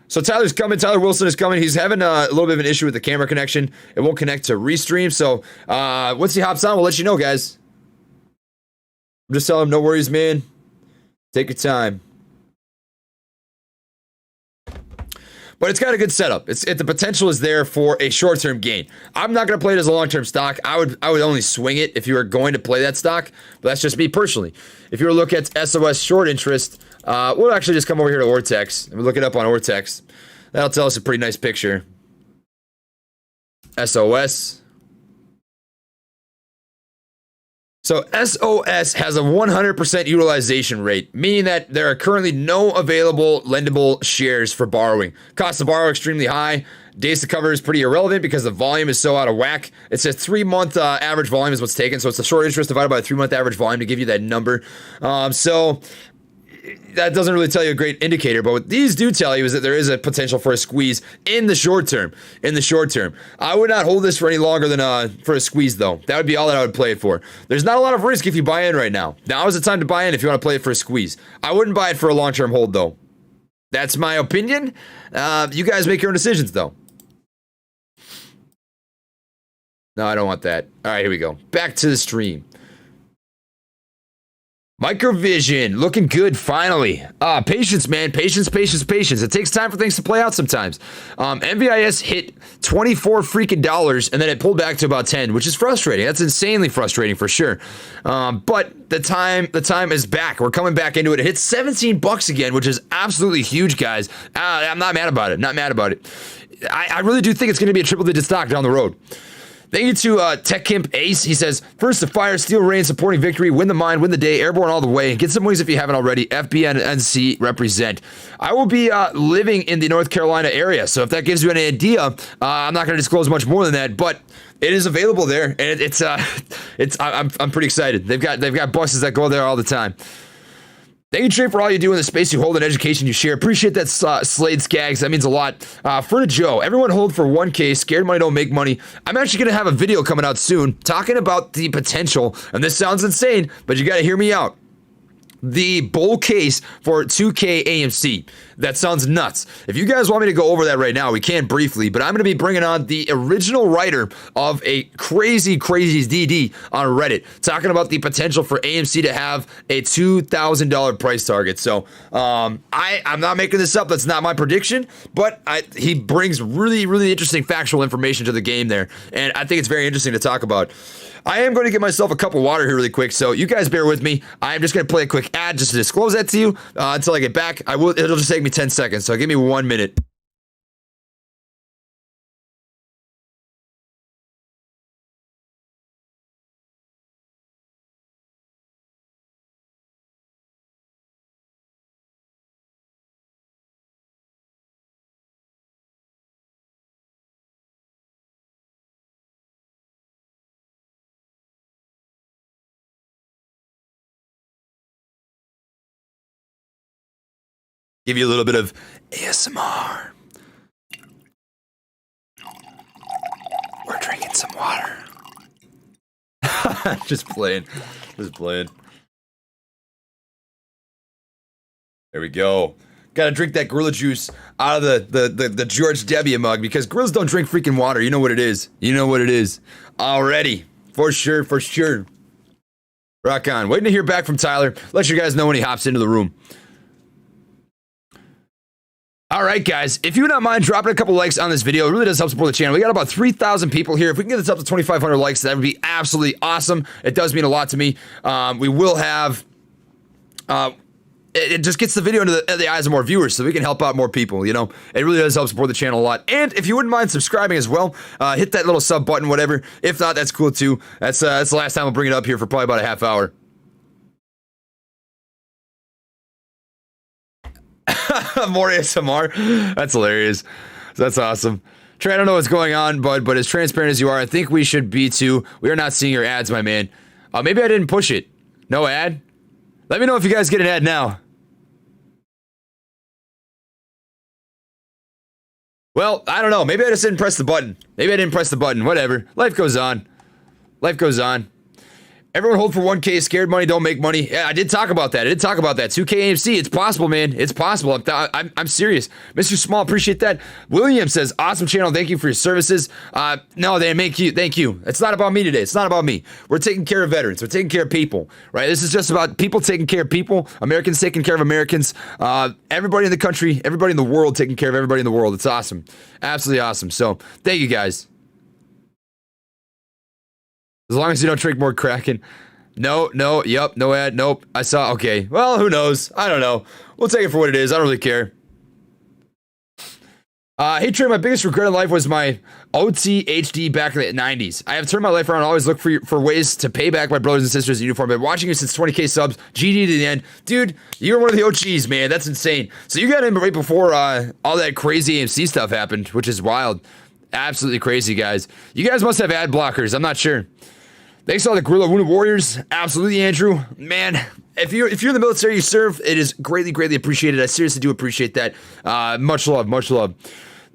So Tyler's coming. Tyler Wilson is coming. He's having a little bit of an issue with the camera connection. It won't connect to Restream. So once he hops on, we'll let you know, guys. I'm just telling him, no worries, man. Take your time. But it's got a good setup. The potential is there for a short-term gain. I'm not going to play it as a long-term stock. I would only swing it if you were going to play that stock. But that's just me personally. If you were to look at SOS short interest, we'll actually just come over here to Ortex and we'll look it up on Ortex. That'll tell us a pretty nice picture. SOS. So SOS has a 100% utilization rate, meaning that there are currently no available lendable shares for borrowing. Cost to borrow extremely high. Days to cover is pretty irrelevant because the volume is so out of whack. It says 3-month average volume is what's taken, so it's the short interest divided by the 3-month average volume to give you that number. So that doesn't really tell you a great indicator, but what these do tell you is that there is a potential for a squeeze in the short term. I would not hold this for any longer than for a squeeze, though. That would be all that I would play it for. There's not a lot of risk if you buy in right now. Now is the time to buy in if you want to play it for a squeeze. I wouldn't buy it for a long-term hold, though. That's my opinion. You guys make your own decisions, though. No, I don't want that. All right, here we go. Back to the stream. Microvision, looking good finally. Patience, man. Patience. It takes time for things to play out sometimes. MVIS hit 24 freaking dollars and then it pulled back to about 10, which is frustrating. That's insanely frustrating for sure. But the time is back. We're coming back into it. It hit 17 bucks again, which is absolutely huge, guys. I'm not mad about it. I really do think it's going to be a triple-digit stock down the road. Thank you to TechKimp Ace. He says, first to fire, steel rain, supporting victory, win the mind, win the day, airborne all the way. Get some wings if you haven't already. FBNNC represent. I will be living in the North Carolina area, so if that gives you any idea, I'm not going to disclose much more than that, but it is available there, and I'm pretty excited. They've got buses that go there all the time. Thank you, Trey, for all you do in the space you hold and education you share. Appreciate that, Slade Skaggs. That means a lot. For Joe, everyone hold for 1K. Scared money don't make money. I'm actually going to have a video coming out soon talking about the potential, and this sounds insane, but you got to hear me out. The bull case for 2K AMC. That sounds nuts. If you guys want me to go over that right now, we can briefly, but I'm going to be bringing on the original writer of a crazy DD on Reddit, talking about the potential for AMC to have a $2,000 price target. So I'm not making this up. That's not my prediction, but he brings really interesting factual information to the game there, and I think it's very interesting to talk about. I am going to get myself a cup of water here really quick, so you guys bear with me. I'm just going to play a quick ad just to disclose that to you until I get back. It'll just take me 10 seconds, so give me 1 minute. Give you a little bit of ASMR. We're drinking some water. Just playing. There we go. Gotta drink that gorilla juice out of the George W mug because gorillas don't drink freaking water. You know what it is. Already. For sure. Rock on. Waiting to hear back from Tyler. Let you guys know when he hops into the room. All right, guys, if you would not mind dropping a couple likes on this video, it really does help support the channel. We got about 3,000 people here. If we can get this up to 2,500 likes, that would be absolutely awesome. It does mean a lot to me. We will have... it just gets the video into the eyes of more viewers so we can help out more people, you know? It really does help support the channel a lot. And if you wouldn't mind subscribing as well, hit that little sub button, whatever. If not, that's cool, too. That's the last time I'll bring it up here for probably about a half hour. More ASMR. That's hilarious. That's awesome. Trey, I don't know what's going on, bud, but as transparent as you are, I think we should be too. We are not seeing your ads, my man. Maybe I didn't push it. No ad? Let me know if you guys get an ad now. Well, I don't know. Maybe I just didn't press the button. Whatever. Life goes on. Everyone hold for 1K. Scared money don't make money. Yeah, I did talk about that. 2K AMC. It's possible, man. It's possible. I'm serious. Mr. Small, appreciate that. William says, awesome channel. Thank you for your services. No, they make you. Thank you. It's not about me today. It's not about me. We're taking care of veterans. We're taking care of people, right? This is just about people taking care of people. Americans taking care of Americans. Everybody in the country, everybody in the world taking care of everybody in the world. It's awesome. Absolutely awesome. So thank you guys. As long as you don't drink more Kraken. No, yep, no ad, nope. I saw, okay. Well, who knows? I don't know. We'll take it for what it is. I don't really care. Hey Trey, my biggest regret in life was my OTHD back in the 90s. I have turned my life around and always look for ways to pay back my brothers and sisters in uniform. I've been watching you since 20K subs, GD to the end. Dude, you're one of the OGs, man. That's insane. So you got in right before all that crazy AMC stuff happened, which is wild. Absolutely crazy, guys. You guys must have ad blockers. I'm not sure. Thanks to all the Guerrilla Wounded Warriors. Absolutely, Andrew. Man, if you're in the military, you serve, it is greatly, greatly appreciated. I seriously do appreciate that. Much love, much love.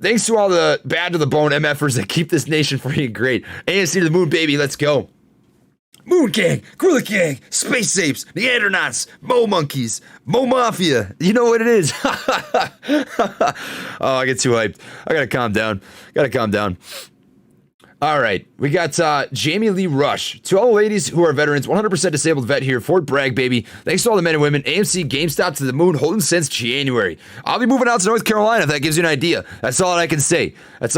Thanks to all the bad to the bone MFers that keep this nation freaking great. ANC to the moon, baby. Let's go. Moon Gang, Gorilla Gang, Space Apes, Neandernauts, Mo Monkeys, Mo Mafia. You know what it is. Oh, I get too hyped. I gotta calm down. All right, we got Jamie Lee Rush. To all the ladies who are veterans, 100% disabled vet here, Fort Bragg, baby. Thanks to all the men and women. AMC, GameStop to the moon, holding since January. I'll be moving out to North Carolina if that gives you an idea. That's all I can say. I'm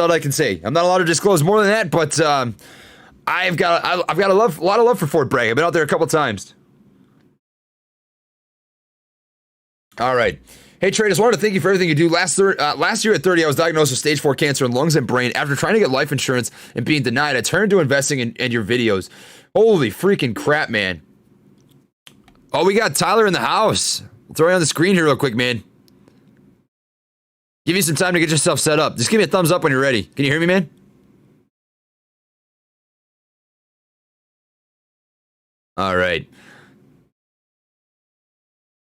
not allowed to disclose more than that, but I've got a lot of love for Fort Bragg. I've been out there a couple times. All right. Hey, Trey, just wanted to thank you for everything you do. Last year at 30, I was diagnosed with stage 4 cancer in lungs and brain. After trying to get life insurance and being denied, I turned to investing in your videos. Holy freaking crap, man. Oh, we got Tyler in the house. I'll throw you on the screen here real quick, man. Give you some time to get yourself set up. Just give me a thumbs up when you're ready. Can you hear me, man? All right.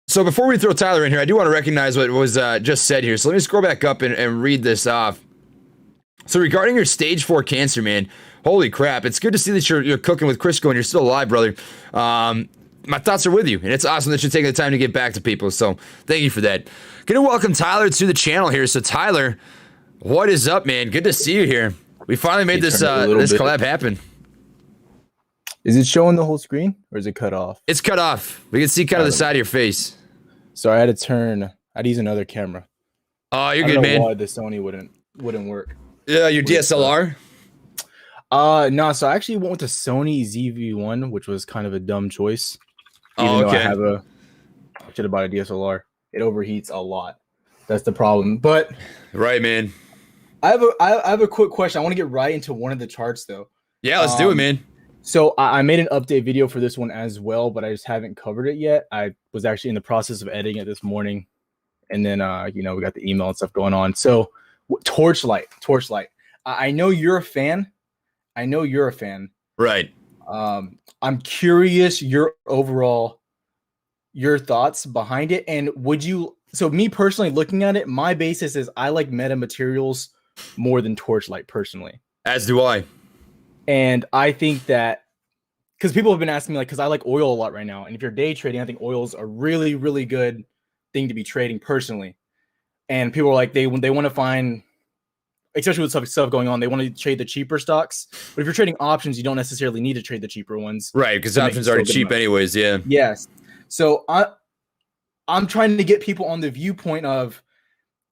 So before we throw Tyler in here, I do want to recognize what was just said here. So let me scroll back up and read this off. So regarding your stage 4 cancer, man, holy crap. It's good to see that you're cooking with Crisco and you're still alive, brother. My thoughts are with you, and it's awesome that you're taking the time to get back to people. So thank you for that. Gonna welcome Tyler to the channel here. So Tyler, what is up, man? Good to see you here. We finally made this collab happen. Is it showing the whole screen or is it cut off? It's cut off. We can see kind of the side of your face. So I had to use another camera. Oh, you're good, man. I don't know why the Sony wouldn't work. Yeah, your DSLR? No, so I actually went with the Sony ZV-1, which was kind of a dumb choice. Even though I should have bought a DSLR. It overheats a lot. That's the problem. But right, man. I have a quick question. I want to get right into one of the charts though. Yeah, let's do it, man. So I made an update video for this one as well, but I just haven't covered it yet. I was actually in the process of editing it this morning. And then, we got the email and stuff going on. So Torchlight. I know you're a fan. Right. I'm curious your thoughts behind it. And so me personally looking at it, my basis is I like meta materials more than Torchlight personally. As do I. And I think that because people have been asking me, because I like oil a lot right now. And if you're day trading, I think oil's a really, really good thing to be trading personally. And people are like, they want to find, especially with stuff going on, they want to trade the cheaper stocks. But if you're trading options, you don't necessarily need to trade the cheaper ones. Right, because options are already cheap anyways, yeah. Yes. So I'm trying to get people on the viewpoint of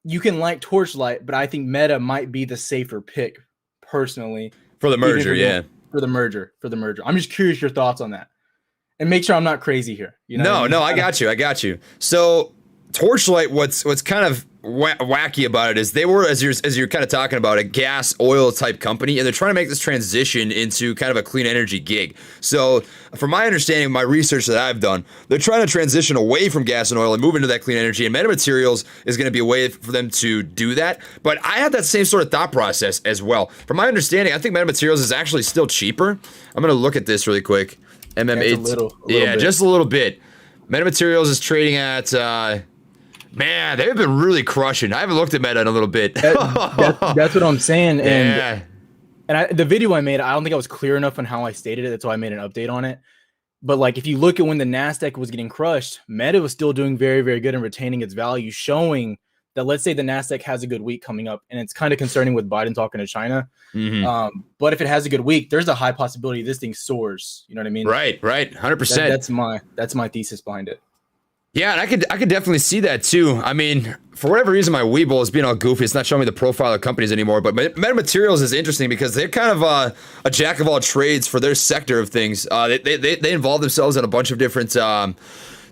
you can like Torchlight, but I think Meta might be the safer pick personally. For the merger, yeah. For the merger. I'm just curious your thoughts on that. And make sure I'm not crazy here. No, I got you. So Torchlight, what's kind of wacky about it is they were, as you're kind of talking about, a gas oil type company, and they're trying to make this transition into kind of a clean energy gig. So from my understanding, my research that I've done, they're trying to transition away from gas and oil and move into that clean energy, and metamaterials is going to be a way for them to do that. But I had that same sort of thought process as well. From my understanding, I think metamaterials is actually still cheaper. I'm going to look at this really quick. MM8, just a little bit. Metamaterials is trading at man, they've been really crushing. I haven't looked at Meta in a little bit. That's what I'm saying. Yeah. And the video I made, I don't think I was clear enough on how I stated it. That's why I made an update on it. But like, if you look at when the NASDAQ was getting crushed, Meta was still doing very, very good and retaining its value, showing that, let's say the NASDAQ has a good week coming up, and it's kind of concerning with Biden talking to China. Mm-hmm. But if it has a good week, there's a high possibility this thing soars. You know what I mean? Right. 100%. That's my thesis behind it. Yeah, and I could definitely see that too. I mean, for whatever reason, my Webull is being all goofy. It's not showing me the profile of companies anymore. But metamaterials is interesting because they're kind of a jack of all trades for their sector of things. They involve themselves in a bunch of different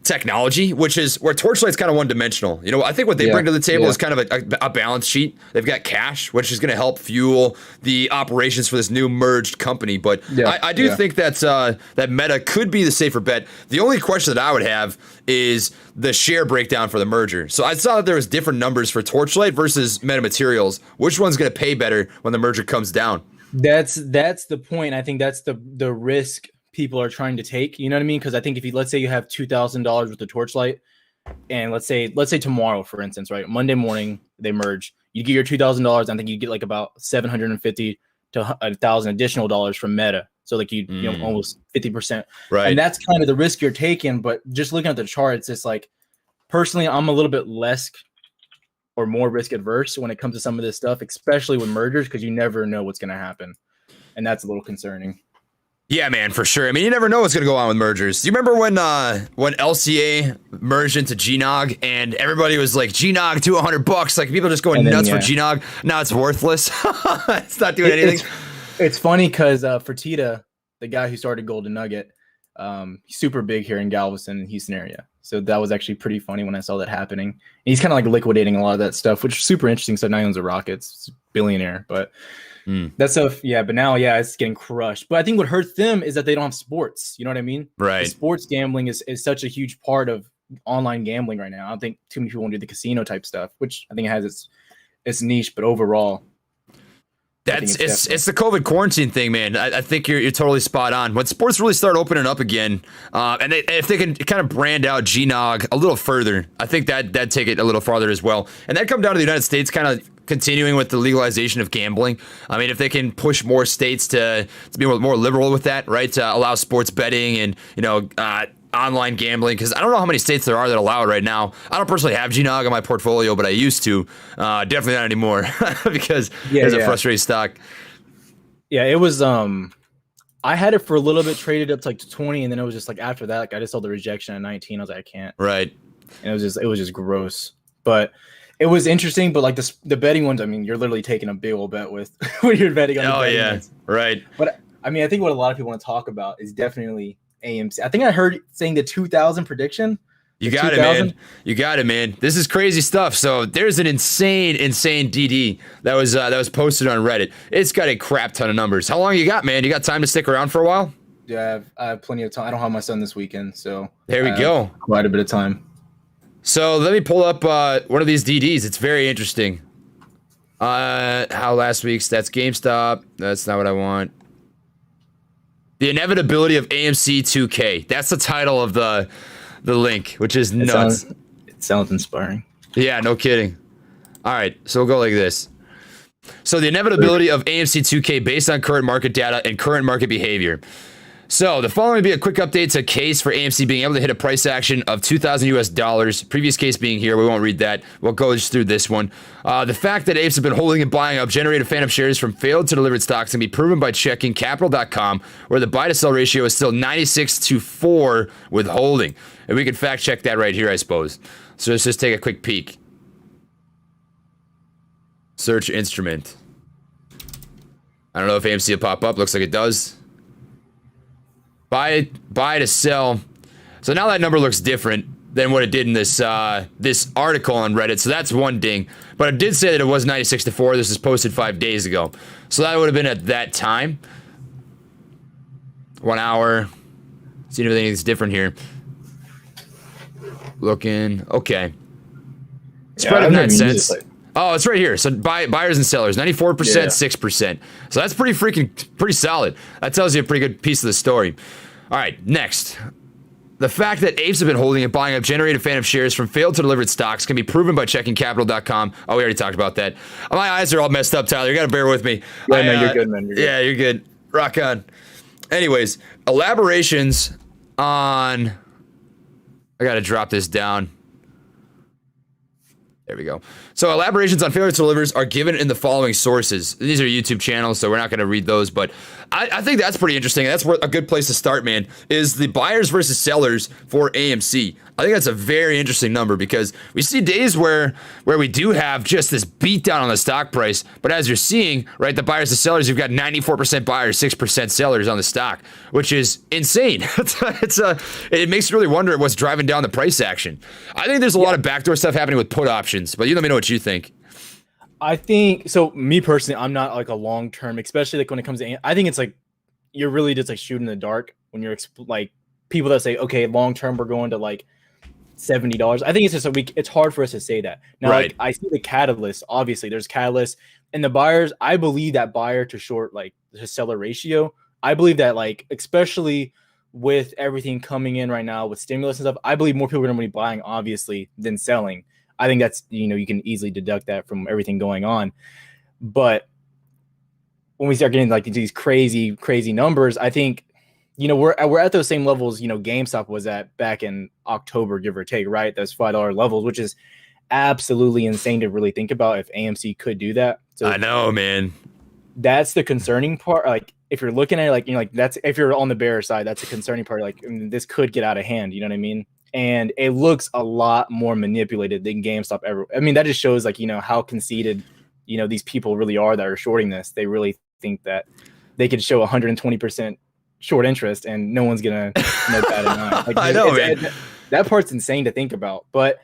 technology, which is where Torchlight's kind of one dimensional. You know, I think what they bring to the table is kind of a balance sheet. They've got cash, which is going to help fuel the operations for this new merged company. But I do think that that Meta could be the safer bet. The only question that I would have is the share breakdown for the merger. So I saw that there was different numbers for Torchlight versus Meta Materials. Which one's going to pay better when the merger comes down? That's the point. I think that's the risk people are trying to take. You know what I mean? Because I think if you, let's say you have $2,000 with the Torchlight, and let's say tomorrow, for instance, right, Monday morning they merge, you get your $2,000. I think you get like about $750 to $1,000 additional dollars from Meta. So like you know, almost 50%. Right. And that's kind of the risk you're taking. But just looking at the charts, it's like, personally, I'm a little bit less or more risk adverse when it comes to some of this stuff, especially with mergers, because you never know what's going to happen. And that's a little concerning. Yeah, man, for sure. I mean, you never know what's going to go on with mergers. Do you remember when LCA merged into GNOG and everybody was like, GNOG to $100? Like, people just going nuts for GNOG. Now it's worthless. It's not doing anything. It's funny because Fertitta, the guy who started Golden Nugget, he's super big here in Galveston and Houston area. So that was actually pretty funny when I saw that happening. And he's kind of like liquidating a lot of that stuff, which is super interesting. So now he owns the Rockets, billionaire. But that stuff, but now, it's getting crushed. But I think what hurts them is that they don't have sports. You know what I mean? Right. Sports gambling is such a huge part of online gambling right now. I don't think too many people want to do the casino type stuff, which I think it has its niche. But overall, it's the COVID quarantine thing, man. I think you're totally spot on. When sports really start opening up again, and if they can kind of brand out GNOG a little further, I think that'd take it a little farther as well. And that'd come down to the United States kind of continuing with the legalization of gambling. I mean, if they can push more states to be more liberal with that, right, to allow sports betting and, you know, online gambling, because I don't know how many states there are that allow it right now. I don't personally have GNOG in my portfolio, but I used to. Definitely not anymore because it's a frustrating stock. Yeah, it was. I had it for a little bit, traded up to like 20, and then it was just like after that, like I just saw the rejection at 19. I was like, I can't. Right. And it was just gross. But it was interesting. But like the betting ones, I mean, you're literally taking a big old bet with when you're betting on. The betting ones. Right. But I mean, I think what a lot of people want to talk about is definitely AMC. I think I heard saying the 2000 prediction. You got it, man. You got it, man. This is crazy stuff. So there's an insane DD that was posted on Reddit. It's got a crap ton of numbers. How long you got, man? You got time to stick around for a while? Yeah, I have plenty of time. I don't have my son this weekend, so there we go. Quite a bit of time. So let me pull up one of these DDs. It's very interesting. How last week's, that's GameStop. That's not what I want. The Inevitability of AMC 2K. That's the title of the link, which is nuts. It sounds inspiring. Yeah, no kidding. All right, so we'll go like this. So the inevitability of AMC 2K based on current market data and current market behavior. So the following would be a quick update to a case for AMC being able to hit a price action of $2,000. Previous case being here. We won't read that. We'll go just through this one. The fact that apes have been holding and buying up generated phantom shares from failed to delivered stocks can be proven by checking capital.com, where the buy to sell ratio is still 96-4 with holding. And we can fact check that right here, I suppose. So let's just take a quick peek. Search instrument. I don't know if AMC will pop up. Looks like it does. Buy to sell. So now that number looks different than what it did in this article on Reddit. So that's one ding. But it did say that it was 96-4. This was posted 5 days ago. So that would have been at that time. 1 hour. See if anything's different here. Looking. Okay. Spread in that sense. Oh, it's right here. So buyers and sellers, 94%, 6%. So that's pretty solid. That tells you a pretty good piece of the story. All right, next. The fact that apes have been holding and buying up generated phantom shares from failed to delivered stocks can be proven by checking capital.com. Oh, we already talked about that. My eyes are all messed up, Tyler. You got to bear with me. Yeah, no, you're good, man. You're good. Yeah, you're good. Rock on. Anyways, elaborations on... I got to drop this down. There we go. So elaborations on failure to delivers are given in the following sources. These are YouTube channels, so we're not going to read those, but I think that's pretty interesting. That's where a good place to start, man, is the buyers versus sellers for AMC. I think that's a very interesting number because we see days where we do have just this beatdown on the stock price, but as you're seeing, right, the buyers and sellers, you've got 94% buyers, 6% sellers on the stock, which is insane. It makes you really wonder what's driving down the price action. I think there's a lot of backdoor stuff happening with put options, but you let me know what you think. I think so. Me personally, I'm not like a long term, especially like when it comes to. I think it's like you're really just like shooting in the dark when you're like people that say, okay, long term we're going to like $70. I think it's just it's hard for us to say that now. Right. Like I see the catalyst. Obviously, there's catalyst and the buyers. I believe that buyer to short like the seller ratio. I believe that like especially with everything coming in right now with stimulus and stuff, I believe more people are going to be buying obviously than selling. I think that's, you can easily deduct that from everything going on. But when we start getting like these crazy numbers, I think, we're at those same levels, GameStop was at back in October, give or take, right? Those $5 levels, which is absolutely insane to really think about if AMC could do that. So I know, man. That's the concerning part. Like if you're looking at it, like, that's, if you're on the bear side, that's the concerning part. Like this could get out of hand. You know what I mean? And it looks a lot more manipulated than GameStop ever. I mean, that just shows like, how conceited, these people really are that are shorting this. They really think that they could show 120% short interest and no one's going to know that or not. Like, I know, man. That part's insane to think about, but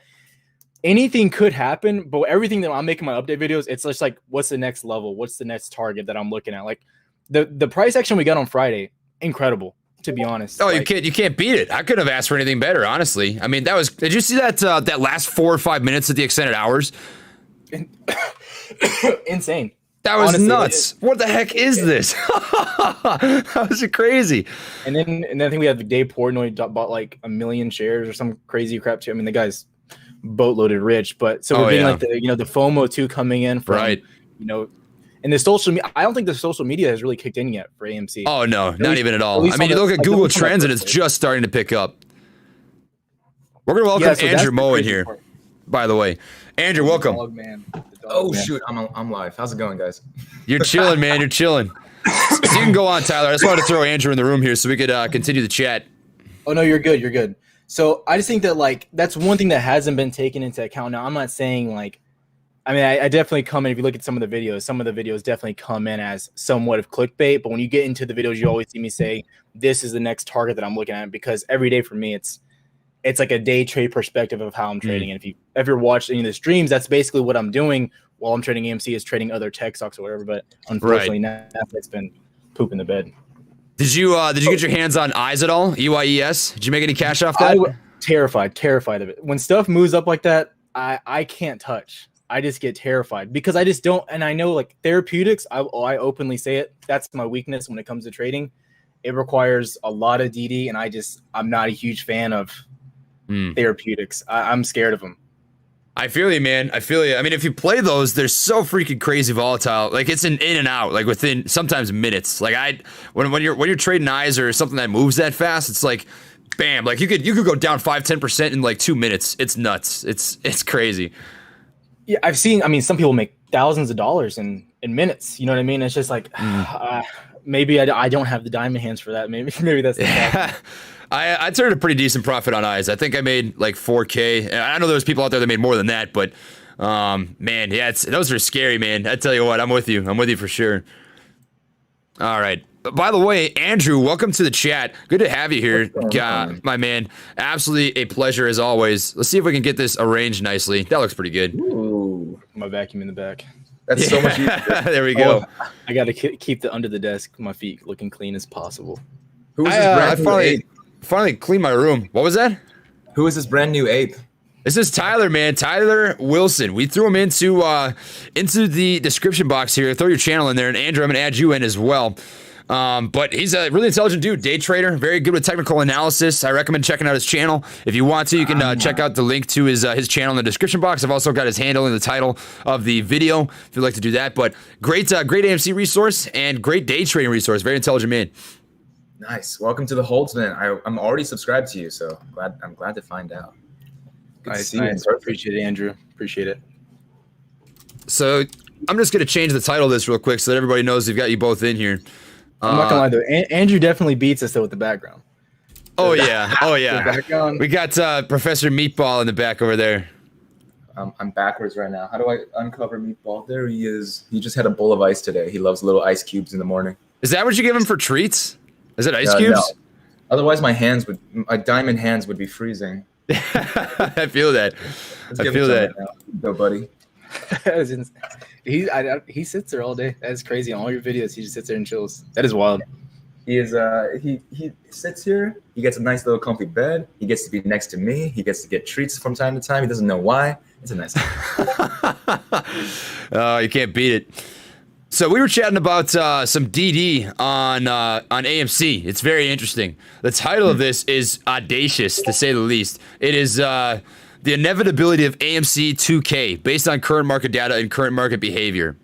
anything could happen. But everything that I'm making my update videos, it's just like, what's the next level? What's the next target that I'm looking at? Like the price action we got on Friday, incredible. To be honest. Oh, you can't beat it. I couldn't have asked for anything better, honestly. I mean, did you see that last 4 or 5 minutes at the extended hours? Insane. That was honestly, nuts. What the heck is this? That was crazy. And then I think we had Dave Portnoy bought like 1 million shares or some crazy crap too. I mean, the guy's boatloaded rich, but so we're getting like the FOMO too coming in from, right. And the social media, I don't think the social media has really kicked in yet for AMC. Oh, no, not even at all. I mean, you look at Google Trends and it's just starting to pick up. We're going to welcome Andrew Moe in here, by the way. Andrew, welcome. Shoot, I'm live. How's it going, guys? You're chilling, man. You're chilling. So you can go on, Tyler. I just wanted to throw Andrew in the room here so we could continue the chat. Oh, no, you're good. You're good. So I just think that, like, that's one thing that hasn't been taken into account. Now, I'm not saying, like, I mean, I definitely come in. If you look at some of the videos definitely come in as somewhat of clickbait. But when you get into the videos, you always see me say, this is the next target that I'm looking at. Because every day for me, it's like a day trade perspective of how I'm trading. And if you're watching the streams, that's basically what I'm doing while I'm trading AMC is trading other tech stocks or whatever. But unfortunately, Netflix been pooping the bed. Did you get your hands on EYES at all? EYES? Did you make any cash off that? Terrified of it. When stuff moves up like that, I can't touch. I just get terrified because I just don't. And I know like therapeutics, I openly say it. That's my weakness when it comes to trading. It requires a lot of DD, and I'm not a huge fan of therapeutics. I'm scared of them. I feel you, man. I feel you. I mean, if you play those, they're so freaking crazy volatile. Like it's in and out, like within sometimes minutes. Like when you're trading EYES or something that moves that fast, it's like bam. Like you could go down 5-10% in like 2 minutes. It's nuts. It's crazy. Yeah, I've seen. I mean, some people make thousands of dollars in minutes. You know what I mean? It's just like maybe I don't have the diamond hands for that. Maybe that's the problem. I turned a pretty decent profit on EYES. I think I made like 4K. And I know there's people out there that made more than that, but man, yeah, those are scary, man. I tell you what, I'm with you. I'm with you for sure. All right. By the way, Andrew, welcome to the chat. Good to have you here, my man. Absolutely a pleasure as always. Let's see if we can get this arranged nicely. That looks pretty good. Ooh, my vacuum in the back. That's so much easier. There we go. I got to keep the under the desk, my feet looking clean as possible. Who is this brand new ape? Finally cleaned my room. What was that? Who is this brand new ape? This is Tyler, man. Tyler Wilson. We threw him into the description box here. Throw your channel in there, and Andrew, I'm gonna add you in as well. But he's a really intelligent dude, day trader, very good with technical analysis. I recommend checking out his channel. If you want to, you can check out the link to his channel in the description box. I've also got his handle in the title of the video if you'd like to do that. But great AMC resource and great day trading resource. Very intelligent man. Nice. Welcome to the Holtzman. I'm already subscribed to you, so I'm glad to find out. Good to see you. Appreciate it, Andrew. Appreciate it. So I'm just gonna change the title of this real quick so that everybody knows we've got you both in here. I'm not gonna lie though. Andrew definitely beats us though with the background. Oh yeah. The background. We got Professor Meatball in the back over there. I'm backwards right now. How do I uncover Meatball? There he is. He just had a bowl of ice today. He loves little ice cubes in the morning. Is that what you give him for treats? Is it ice cubes? No. Otherwise, my diamond hands would be freezing. I feel that. Let's I give him feel some that. right now. Go, buddy. He sits there all day. That's crazy. On all your videos, he just sits there and chills. That is wild. He is. He sits here. He gets a nice little comfy bed. He gets to be next to me. He gets to get treats from time to time. He doesn't know why. It's a nice thing. Oh, you can't beat it. So we were chatting about some DD on AMC. It's very interesting. The title of this is audacious, to say the least. It is the inevitability of AMC 2K based on current market data and current market behavior.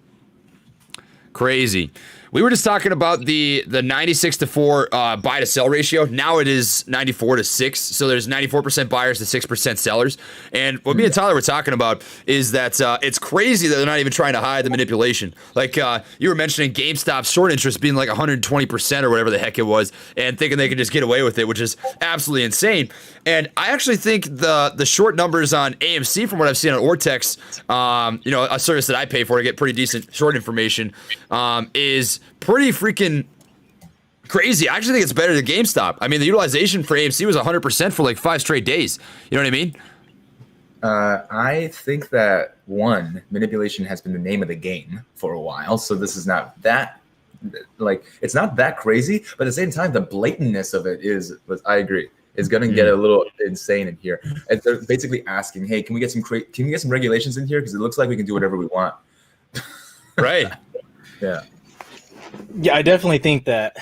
Crazy. We were just talking about the 96-4 buy to sell ratio. Now it is 94-6. So there's 94% buyers to 6% sellers. And what me and Tyler were talking about is that it's crazy that they're not even trying to hide the manipulation. Like you were mentioning GameStop's short interest being like 120% or whatever the heck it was, and thinking they could just get away with it, which is absolutely insane. And I actually think the short numbers on AMC, from what I've seen on Ortex, a service that I pay for to get pretty decent short information, is pretty freaking crazy. I actually think it's better than GameStop. I mean, the utilization for AMC was 100% for like 5 straight days. You know what I mean? I think that manipulation has been the name of the game for a while. So this is not that it's not that crazy, but at the same time, the blatantness of it I agree, is going to get a little insane in here. And they're basically asking, hey, can we get some regulations in here? Because it looks like we can do whatever we want. Right. Yeah. Yeah, I definitely think that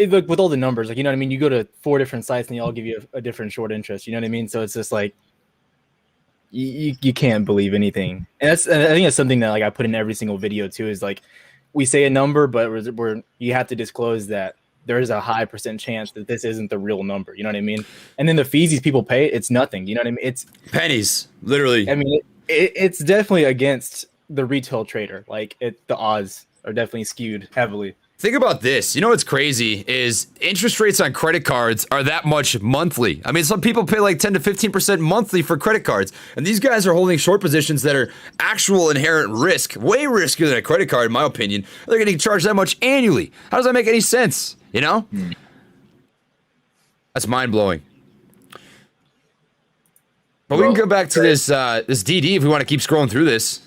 look, with all the numbers, like, you know what I mean? You go to 4 different sites and they all give you a different short interest. You know what I mean? So it's just like you can't believe anything. And I think that's something that like I put in every single video too, is like we say a number, but you have to disclose that there is a high % chance that this isn't the real number. You know what I mean? And then the fees these people pay, it's nothing. You know what I mean? It's pennies, literally. I mean, it's definitely against the retail trader. Like the odds are definitely skewed heavily. Think about this. You know what's crazy is interest rates on credit cards are that much monthly. I mean, some people pay like 10 to 15% monthly for credit cards. And these guys are holding short positions that are actual inherent risk, way riskier than a credit card, in my opinion. They're getting charged that much annually. How does that make any sense? You know? That's mind-blowing. But we can go back to this DD if we want to keep scrolling through this.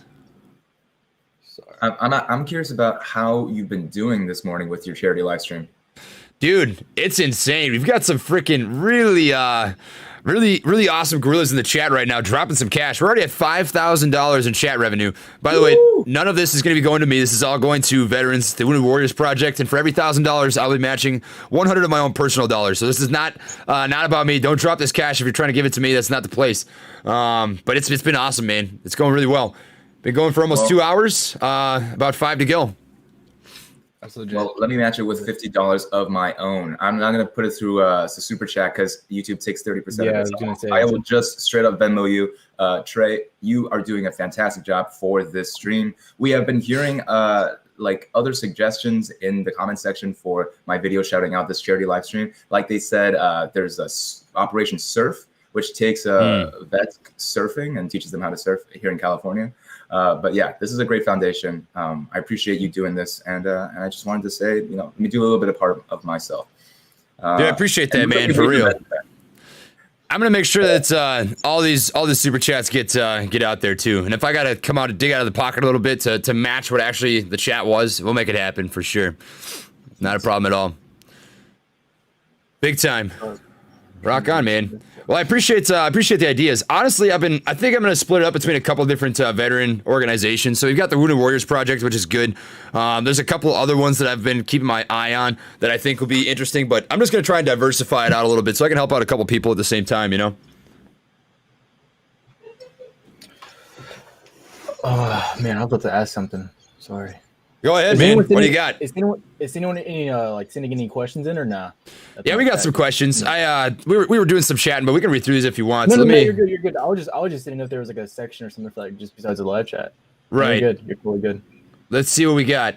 I'm curious about how you've been doing this morning with your charity live stream. Dude, it's insane. We've got some freaking really awesome gorillas in the chat right now, dropping some cash. We're already at $5,000 in chat revenue. By the way, none of this is going to be going to me. This is all going to veterans, the Wounded Warriors Project, and for every $1,000, I'll be matching 100 of my own personal dollars. So this is not about me. Don't drop this cash if you're trying to give it to me. That's not the place. But it's been awesome, man. It's going really well. Been going for almost 2 hours, about 5 to go. That's legit. Well, let me match it with $50 of my own. I'm not going to put it through a super chat because YouTube takes 30% of it. I was gonna say. I will just straight up Venmo you. Trey, you are doing a fantastic job for this stream. We have been hearing like other suggestions in the comment section for my video shouting out this charity live stream. Like they said, there's a Operation Surf, which takes vets surfing and teaches them how to surf here in California. But yeah, this is a great foundation. I appreciate you doing this, and I just wanted to say, let me do a little bit of part of myself. Dude, I appreciate that, man, for real. I'm gonna make sure that all these super chats get out there too. And if I gotta come out and dig out of the pocket a little bit to match what actually the chat was, we'll make it happen for sure. Not a problem at all. Big time. Rock on, man. Well, I appreciate the ideas. Honestly, I think I'm going to split it up between a couple of different veteran organizations. So we've got the Wounded Warriors Project, which is good. There's a couple other ones that I've been keeping my eye on that I think will be interesting. But I'm just going to try and diversify it out a little bit so I can help out a couple people at the same time, you know? Oh, man, I was about to ask something. Sorry. Go ahead, man. What do you got? Is anyone sending any questions in or nah? Yeah, we got some questions. We were doing some chatting, but we can read through these if you want. No, so you're good. You're good. I was just didn't know if there was like a section or something for like just besides the live chat. Right. You're good. You're totally good. Let's see what we got.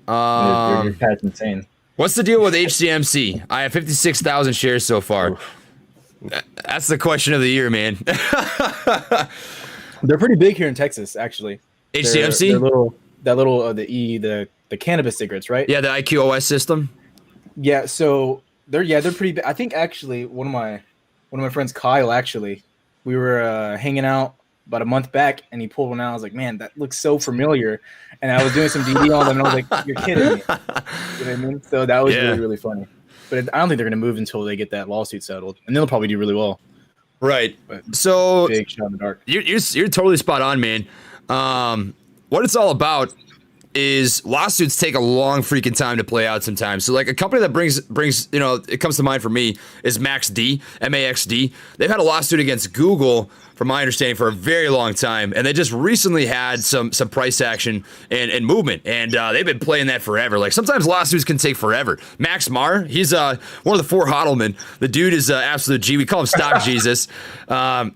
Your cat's insane. What's the deal with HCMC? I have 56,000 shares so far. Oof. That's the question of the year, man. They're pretty big here in Texas, actually. HCMC? The cannabis cigarettes, right? Yeah, the IQOS system. Yeah, so they're pretty big. I think actually one of my friends, Kyle, actually, we were hanging out about a month back, and he pulled one out. I was like, man, that looks so familiar. And I was doing some DD on them, and I was like, you're kidding me. You know what I mean? So that was really, really funny. But I don't think they're going to move until they get that lawsuit settled, and they'll probably do really well. Right. But So big shot in the dark. You're totally spot on, man. What it's all about is lawsuits take a long freaking time to play out sometimes. So like a company that brings it comes to mind for me is MaxD, MAXD. They've had a lawsuit against Google, from my understanding, for a very long time, and they just recently had some price action and movement, and they've been playing that forever. Like sometimes lawsuits can take forever. Max Marr, he's one of the four Hodelman. The dude is absolute G. We call him Stock Jesus.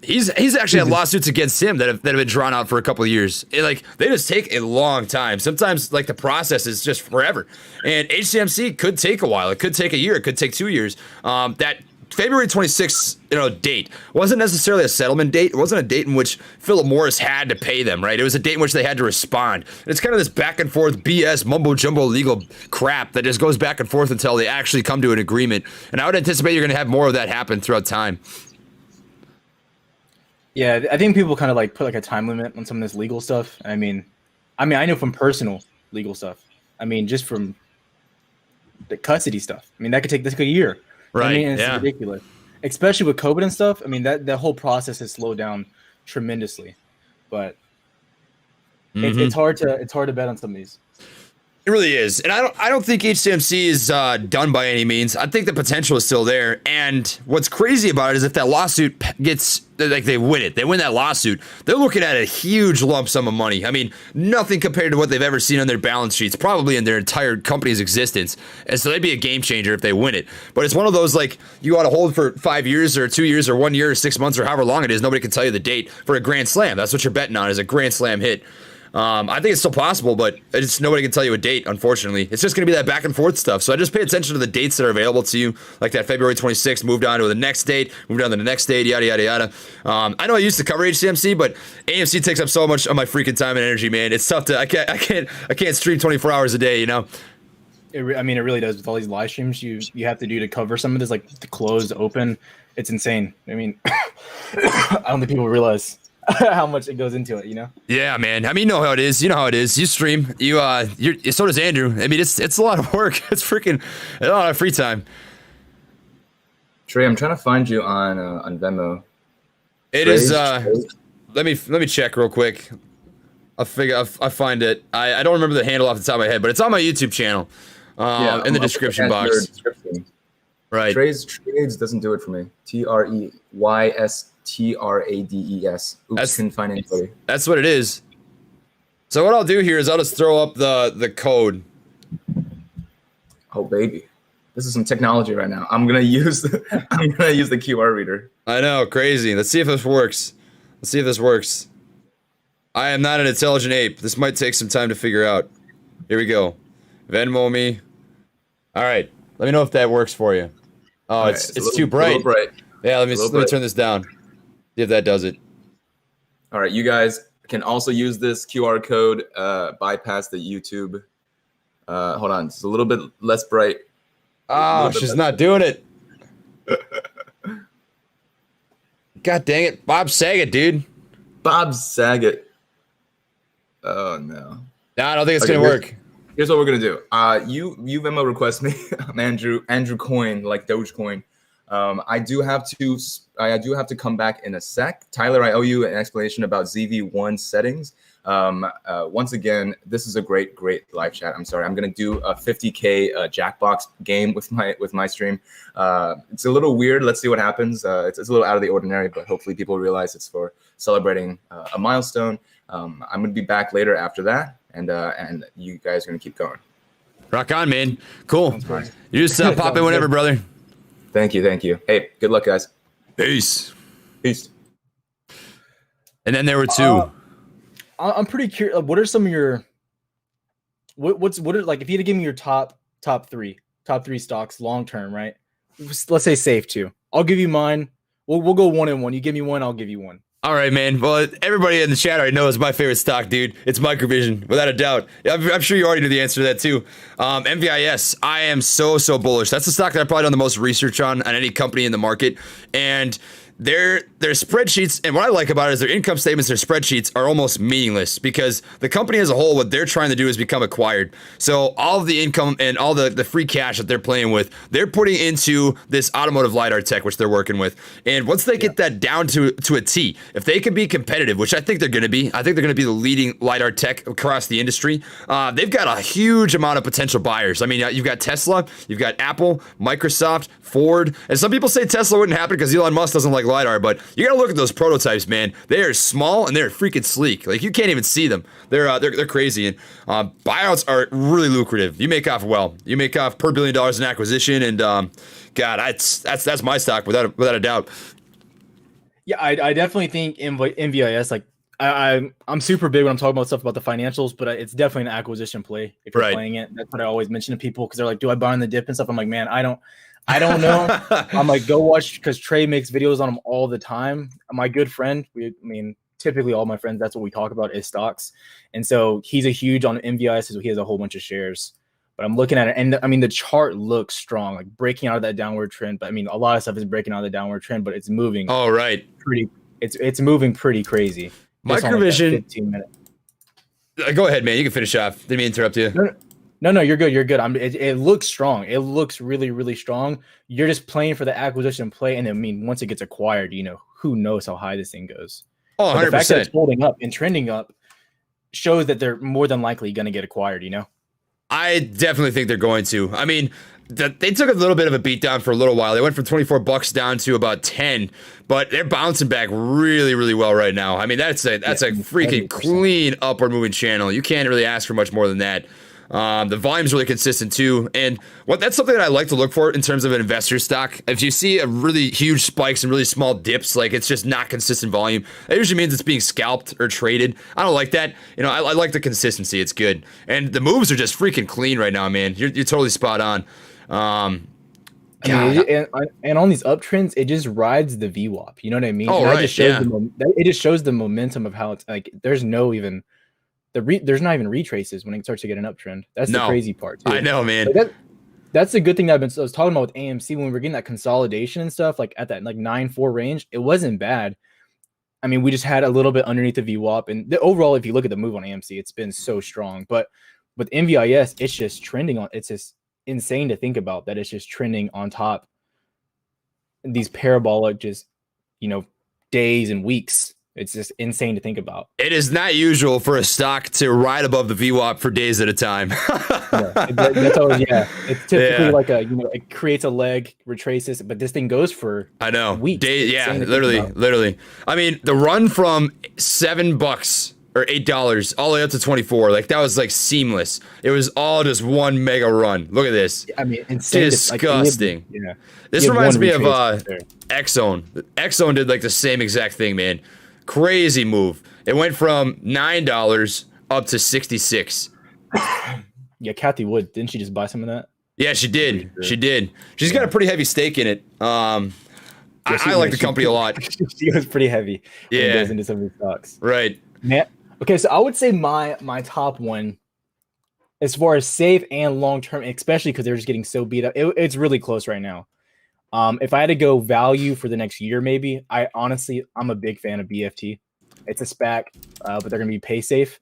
He's actually had lawsuits against him that have been drawn out for a couple of years. They just take a long time. Sometimes like the process is just forever, and HCMC could take a while. It could take a year. It could take 2 years. That February 26th, date wasn't necessarily a settlement date. It wasn't a date in which Philip Morris had to pay them, right? It was a date in which they had to respond. And it's kind of this back and forth BS mumbo jumbo legal crap that just goes back and forth until they actually come to an agreement. And I would anticipate you're going to have more of that happen throughout time. Yeah, I think people kind of like put like a time limit on some of this legal stuff. I mean, I know from personal legal stuff. I mean, just from the custody stuff. I mean, that could take a year. Right. I mean, it's ridiculous, especially with COVID and stuff. I mean, that whole process has slowed down tremendously, but it's hard to bet on some of these. It really is, and I don't think HCMC is done by any means. I think the potential is still there, and what's crazy about it is if that lawsuit gets, like, they win that lawsuit, they're looking at a huge lump sum of money. I mean, nothing compared to what they've ever seen on their balance sheets, probably in their entire company's existence, and so they'd be a game changer if they win it. But it's one of those, like, you ought to hold for 5 years or 2 years or 1 year or 6 months or however long it is. Nobody can tell you the date for a grand slam. That's what you're betting on, is a grand slam hit. I think it's still possible, but it's nobody can tell you a date, unfortunately. It's just going to be that back and forth stuff. So I just pay attention to the dates that are available to you, like that February 26th, moved on to the next date, moved on to the next date, yada, yada, yada. I know I used to cover HCMC, but AMC takes up so much of my freaking time and energy, man. It's tough to, I can't stream 24 hours a day, you know? It really does. With all these live streams you have to do to cover some of this, like the close, open. It's insane. I mean, I don't think people realize how much it goes into it, you know? Yeah, man. I mean, you know how it is. You know how it is. You stream. So does Andrew. I mean, it's a lot of work. It's freaking a lot of free time. Trey, I'm trying to find you on Venmo. It is. Let me check real quick. I find it. I don't remember the handle off the top of my head, but it's on my YouTube channel. In the description box. Right. Trades doesn't do it for me. TREYSTRADES. Oops, couldn't find anybody. That's what it is. So what I'll do here is I'll just throw up the code. Oh baby, this is some technology right now. I'm gonna use the QR reader. I know, crazy. Let's see if this works. I am not an intelligent ape. This might take some time to figure out. Here we go. Venmo me. All right. Let me know if that works for you. Oh, right, it's too bright. Yeah, let me turn this down. See if that does it. All right, you guys can also use this QR code, bypass the YouTube. Hold on, it's a little bit less bright. Oh, she's not doing it. God dang it. Bob Saget, dude. Bob Saget. Oh, no. No, I don't think it's going to work. Here's what we're going to do. You Venmo request me. I'm Andrew Coin, like Dogecoin. I do have to come back in a sec. Tyler, I owe you an explanation about ZV1 settings. Once again, this is a great live chat. I'm sorry. I'm gonna do a 50K Jackbox game with my stream. It's a little weird. Let's see what happens. It's a little out of the ordinary, but hopefully people realize it's for celebrating a milestone. I'm gonna be back later after that, and you guys are gonna keep going. Rock on, man. Cool. You just pop in whenever, brother. Thank you. Hey, good luck, guys. Peace. Peace. And then there were two. I'm pretty curious. What are some of your what are like if you had to give me your top three stocks long term, right? Let's say safe too. I'll give you mine. We'll go 1 and 1. You give me one, I'll give you one. All right, man. Well, everybody in the chat already knows my favorite stock, dude. It's Microvision, without a doubt. I'm sure you already knew the answer to that, too. MVIS, I am so bullish. That's the stock that I've probably done the most research on any company in the market. And their spreadsheets, and what I like about it is their income statements, their spreadsheets are almost meaningless because the company as a whole, what they're trying to do is become acquired. So all of the income and all the free cash that they're playing with, they're putting into this automotive LiDAR tech, which they're working with. And once they get that down to a T, if they can be competitive, which I think they're going to be, I think they're going to be the leading LiDAR tech across the industry. They've got a huge amount of potential buyers. I mean, you've got Tesla, you've got Apple, Microsoft, Ford, and some people say Tesla wouldn't happen because Elon Musk doesn't like LiDAR, but you gotta look at those prototypes, man. They are small and they're freaking sleek. Like you can't even see them. They're crazy, and buyouts are really lucrative. You make off well. You make off per $1 billion in acquisition, and God, that's my stock without a doubt. Yeah, I definitely think MVIS, like I'm super big when I'm talking about stuff about the financials, but it's definitely an acquisition play if you're playing it. That's what I always mention to people because they're like, "Do I buy on the dip and stuff?" I'm like, "Man, I don't know." I'm like, "Go watch," because Trey makes videos on them all the time. My good friend, typically all my friends, that's what we talk about is stocks, and so he's a huge on MVIS. So he has a whole bunch of shares. But I'm looking at it, and I mean the chart looks strong, like breaking out of that downward trend. But I mean, a lot of stuff is breaking out of the downward trend, but it's moving. Oh, right. It's moving pretty crazy. Microvision. 15 minutes. Go ahead, man. You can finish off. Didn't mean to interrupt you. No, you're good. You're good. It looks strong. It looks really, really strong. You're just playing for the acquisition play, and I mean, once it gets acquired, who knows how high this thing goes. Oh, 100%. The fact that it's holding up and trending up shows that they're more than likely going to get acquired. I definitely think they're going to. I mean, they took a little bit of a beat down for a little while. They went from $24 down to about 10, but they're bouncing back really, really well right now. I mean, that's a freaking 100%. Clean upward moving channel. You can't really ask for much more than that. The volume's really consistent too, and that's something that I like to look for in terms of an investor stock. If you see a really huge spikes and really small dips, like it's just not consistent volume, that usually means it's being scalped or traded. I don't like that. I like the consistency. It's good, and the moves are just freaking clean right now, man. You're totally spot on. And on these uptrends, it just rides the VWAP. You know what I mean? Oh, and right. It just shows the momentum of how it's like. There's not even retraces when it starts to get an uptrend. That's the crazy part too. I know, man. That's the good thing that I was talking about with AMC when we were getting that consolidation and stuff, like at that 9.4 range. It wasn't bad. I mean, we just had a little bit underneath the VWAP, and overall, if you look at the move on AMC, it's been so strong. But with MVIS, it's just trending on. It's just insane to think about that. It's just trending on top. These parabolic, days and weeks. It's just insane to think about. It is not usual for a stock to ride above the VWAP for days at a time. That's always, it's typically like it creates a leg, retraces, but this thing goes for weeks. Days, literally. I mean, the run from $7 or $8 all the way up to 24, like that was like seamless. It was all just one mega run. Look at this. I mean, insane. Disgusting. This reminds me of Exxon. Exxon did like the same exact thing, man. Crazy move. It went from $9 up to 66. Yeah, Kathy Wood, didn't she just buy some of that? Yeah, she did. She did. She's got a pretty heavy stake in it. I like the company a lot. She was pretty heavy. When it goes into some of these stocks. Right. Man. Okay, so I would say my top one, as far as safe and long term, especially because they're just getting so beat up. It's really close right now. If I had to go value for the next year, maybe I'm a big fan of BFT. It's a SPAC, but they're gonna be PaySafe.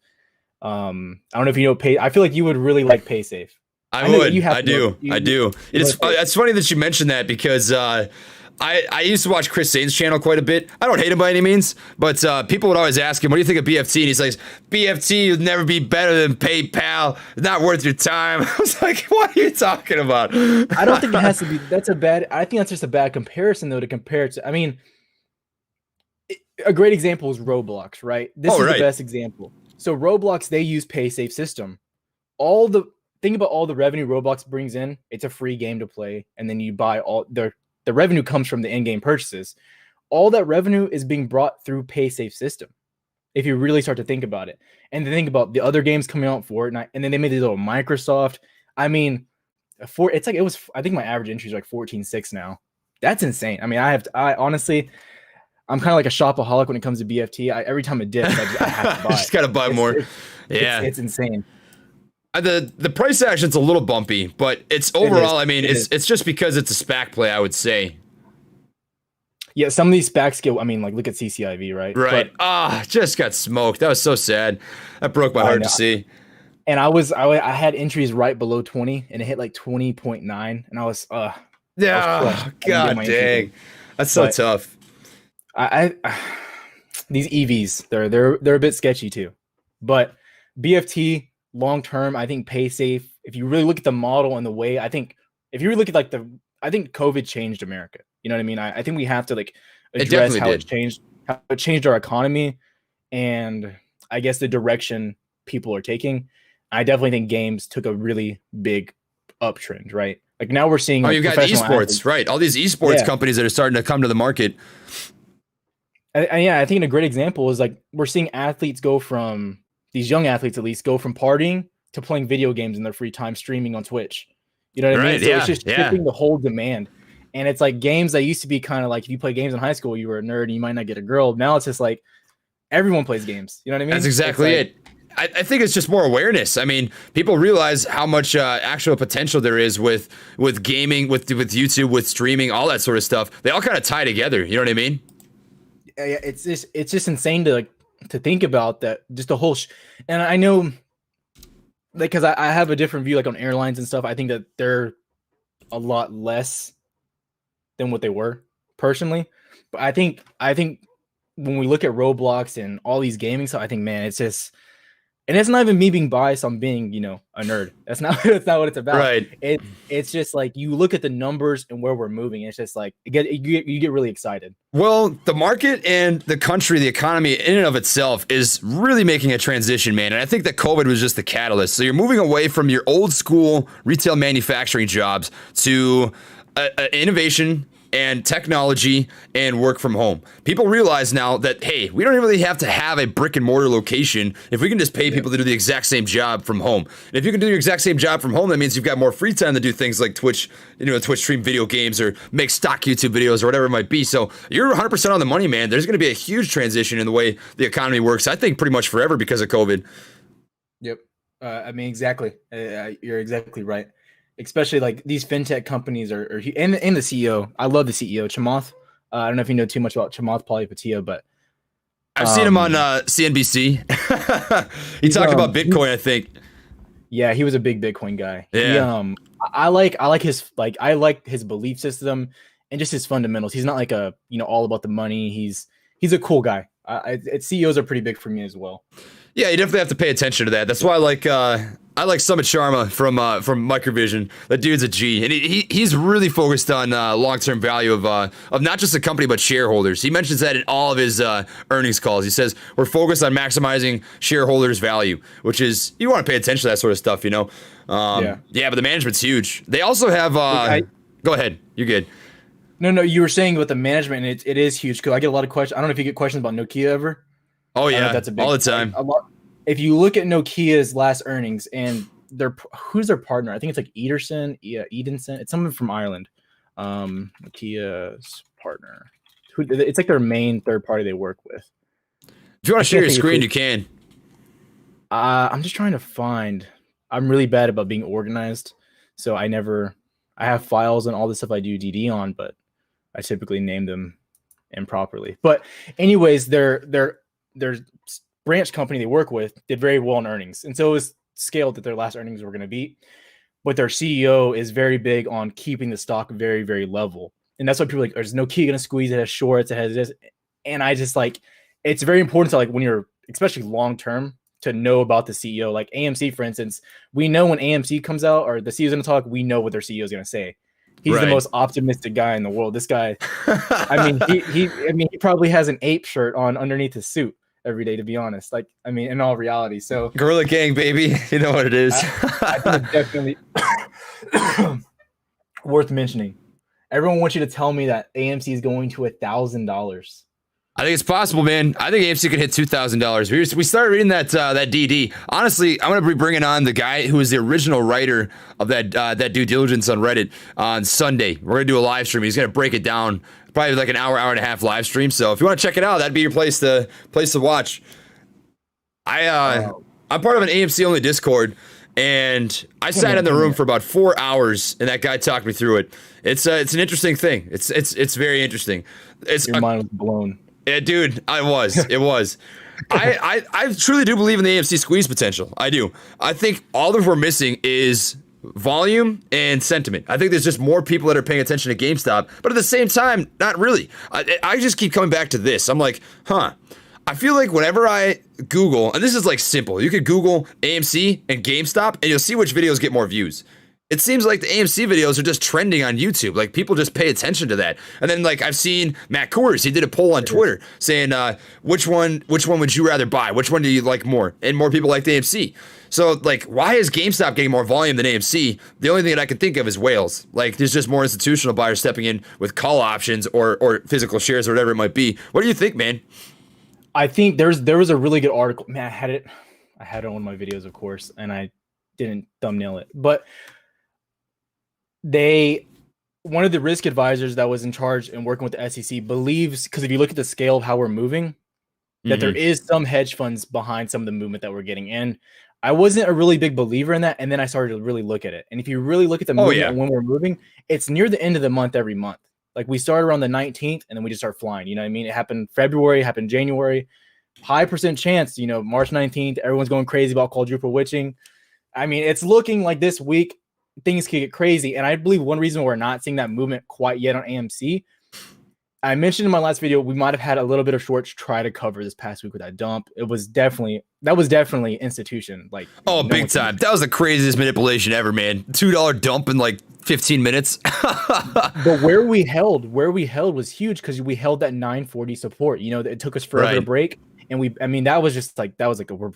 I don't know if you know Pay. I feel like you would really like PaySafe. I do. It's funny that you mentioned that because I used to watch Chris Sain's channel quite a bit. I don't hate him by any means, but people would always ask him, "What do you think of BFT?" And he's like, "BFT would never be better than PayPal. It's not worth your time." I was like, "What are you talking about?" I don't think it has to be. I think that's just a bad comparison, though, to compare it to. I mean, a great example is Roblox, right? This is the best example. So Roblox, they use PaySafe system. Think about all the revenue Roblox brings in. It's a free game to play, and then you buy all the revenue comes from the in-game purchases. All that revenue is being brought through PaySafe system. if you really start to think about it. And then think about the other games coming out, Fortnite, and then they made these little Microsoft. I mean, I think my average entry is like 14.6 now. That's insane. I mean, I honestly, I'm kind of like a shopaholic when it comes to BFT. Every time it dips, I have to buy. Just gotta buy more. It's insane. The price action's a little bumpy, but it's overall. I mean, it's just because it's a SPAC play, I would say. Yeah, some of these SPACs get. I mean, like look at CCIV, right? Right. Just got smoked. That was so sad. That broke my heart to see. And I had entries right below 20, and it hit like 20.9, and I was yeah. God dang, that's so tough. I these EVs, they're a bit sketchy too, but BFT long term, I think pay safe. If you really look at the model and the way, I think if you really look at I think COVID changed America. You know what I mean? I think we have to like address how it changed our economy, and I guess the direction people are taking. I definitely think games took a really big uptrend, right? Like now we're seeing. You've got esports, athletes. Right? All these esports companies that are starting to come to the market. I think a great example is like we're seeing athletes go from these young athletes, at least, go from partying to playing video games in their free time, streaming on Twitch. You know what I mean? So it's just shifting the whole demand. And it's like games that used to be kind of like if you play games in high school, you were a nerd and you might not get a girl. Now it's just like everyone plays games. You know what I mean? That's exactly it. I think it's just more awareness. I mean, people realize how much actual potential there is with gaming, with YouTube, with streaming, all that sort of stuff. They all kind of tie together. You know what I mean? Yeah, it's just insane to think about that. Just the whole, and I know, because I have a different view, like on airlines and stuff. I think that they're a lot less than what they were personally. But I think when we look at Roblox and all these gaming stuff, I think, man, it's just. And it's not even me being biased on being, a nerd. That's not what it's about. Right. It's just like you look at the numbers and where we're moving. It's just like you get really excited. Well, the market and the country, the economy in and of itself is really making a transition, man. And I think that COVID was just the catalyst. So you're moving away from your old school retail manufacturing jobs to innovation and technology and work from home. People realize now that, hey, we don't really have to have a brick and mortar location if we can just pay people to do the exact same job from home. And if you can do your exact same job from home, that means you've got more free time to do things like Twitch, Twitch stream video games or make stock YouTube videos or whatever it might be. So you're 100% on the money, man. There's going to be a huge transition in the way the economy works, I think pretty much forever because of COVID. Yep. I mean, exactly. You're exactly right. Especially like these fintech companies and the CEO. I love the CEO, Chamath. I don't know if you know too much about Chamath Palihapitiya, but I've seen him on CNBC. He talked about Bitcoin, I think. Yeah, he was a big Bitcoin guy. Yeah. I like his belief system and just his fundamentals. He's not like all about the money. He's a cool guy. CEOs are pretty big for me as well. Yeah, you definitely have to pay attention to that. That's why I like Sumit Sharma from Microvision. That dude's a G, and he's really focused on long-term value of not just the company but shareholders. He mentions that in all of his earnings calls. He says we're focused on maximizing shareholders' value, which is you want to pay attention to that sort of stuff, Yeah, but the management's huge. They also have. Go ahead, you're good. No, you were saying with the management, and it is huge. Because I get a lot of questions. I don't know if you get questions about Nokia ever. Oh yeah, that's all the time. If you look at Nokia's last earnings and who's their partner? I think it's like Edenson. It's someone from Ireland. Nokia's partner. It's like their main third party they work with. If you want to share your screen, you can. I'm just trying to find. I'm really bad about being organized, so I have files and all the stuff I do DD on, but I typically name them improperly. But anyways, their branch company they work with did very well in earnings. And so it was scaled that their last earnings were going to beat. But their CEO is very big on keeping the stock very, very level. And that's why people are like, is Nokia going to squeeze? It has shorts, it has this. And I just it's very important to when you're, especially long-term, to know about the CEO. Like AMC, for instance, we know when AMC comes out or the CEO is going to talk, we know what their CEO is going to say. He's the most optimistic guy in the world. This guy, he probably has an ape shirt on underneath his suit every day, to be honest. In all reality. So Gorilla Gang, baby. You know what it is. I think it's definitely worth mentioning. Everyone wants you to tell me that AMC is going to $1,000. I think it's possible, man. I think AMC could hit $2,000. We started reading that DD. Honestly, I'm gonna be bringing on the guy who is the original writer of that due diligence on Reddit on Sunday. We're gonna do a live stream. He's gonna break it down, probably like an hour and a half live stream. So if you want to check it out, that'd be your place to watch. I'm part of an AMC only Discord, and I sat in the room for about 4 hours, and that guy talked me through it. It's an interesting thing. It's very interesting. Your mind was blown. Yeah, dude, it was. I truly do believe in the AMC squeeze potential. I do. I think all that we're missing is volume and sentiment. I think there's just more people that are paying attention to GameStop, but at the same time, not really. I just keep coming back to this. I'm like, I feel like whenever I Google, and this is like simple, you could Google AMC and GameStop, and you'll see which videos get more views. It seems like the AMC videos are just trending on YouTube. Like, people just pay attention to that. And then, like, I've seen Matt Coors, he did a poll on Twitter saying, which one would you rather buy? Which one do you like more? And more people like the AMC. So, like, why is GameStop getting more volume than AMC? The only thing that I can think of is whales. Like, there's just more institutional buyers stepping in with call options or physical shares or whatever it might be. What do you think, man? I think there was a really good article. Man, I had it on one of my videos, of course, and I didn't thumbnail it. But one of the risk advisors that was in charge and working with the SEC believes, because if you look at the scale of how we're moving, that there is some hedge funds behind some of the movement that we're getting. And I wasn't a really big believer in that. And then I started to really look at it. And if you really look at the movement and when we're moving, it's near the end of the month every month. Like, we started around the 19th and then we just start flying. You know what I mean? It happened February, happened January. High percent chance, March 19th, everyone's going crazy about quadruple witching. I mean, it's looking like this week things could get crazy. And I believe one reason we're not seeing that movement quite yet on AMC, I mentioned in my last video, we might have had a little bit of shorts try to cover this past week with that dump. That was definitely institution. Like, big time. That was the craziest manipulation ever, man. $2 dump in like 15 minutes. But where we held was huge, because we held that 940 support. It took us forever to break. And that was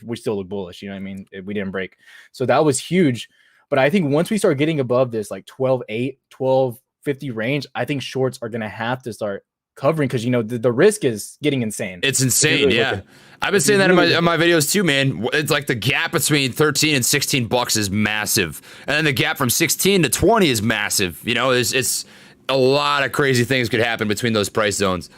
we still look bullish. You know what I mean? We didn't break. So that was huge. But I think once we start getting above this like 12.8, 12.50 range, I think shorts are going to have to start covering, because the risk is getting insane. It's insane. Yeah. I've been saying that in my videos too, man. It's like the gap between 13 and 16 bucks is massive. And then the gap from 16 to 20 is massive. It's a lot of crazy things could happen between those price zones.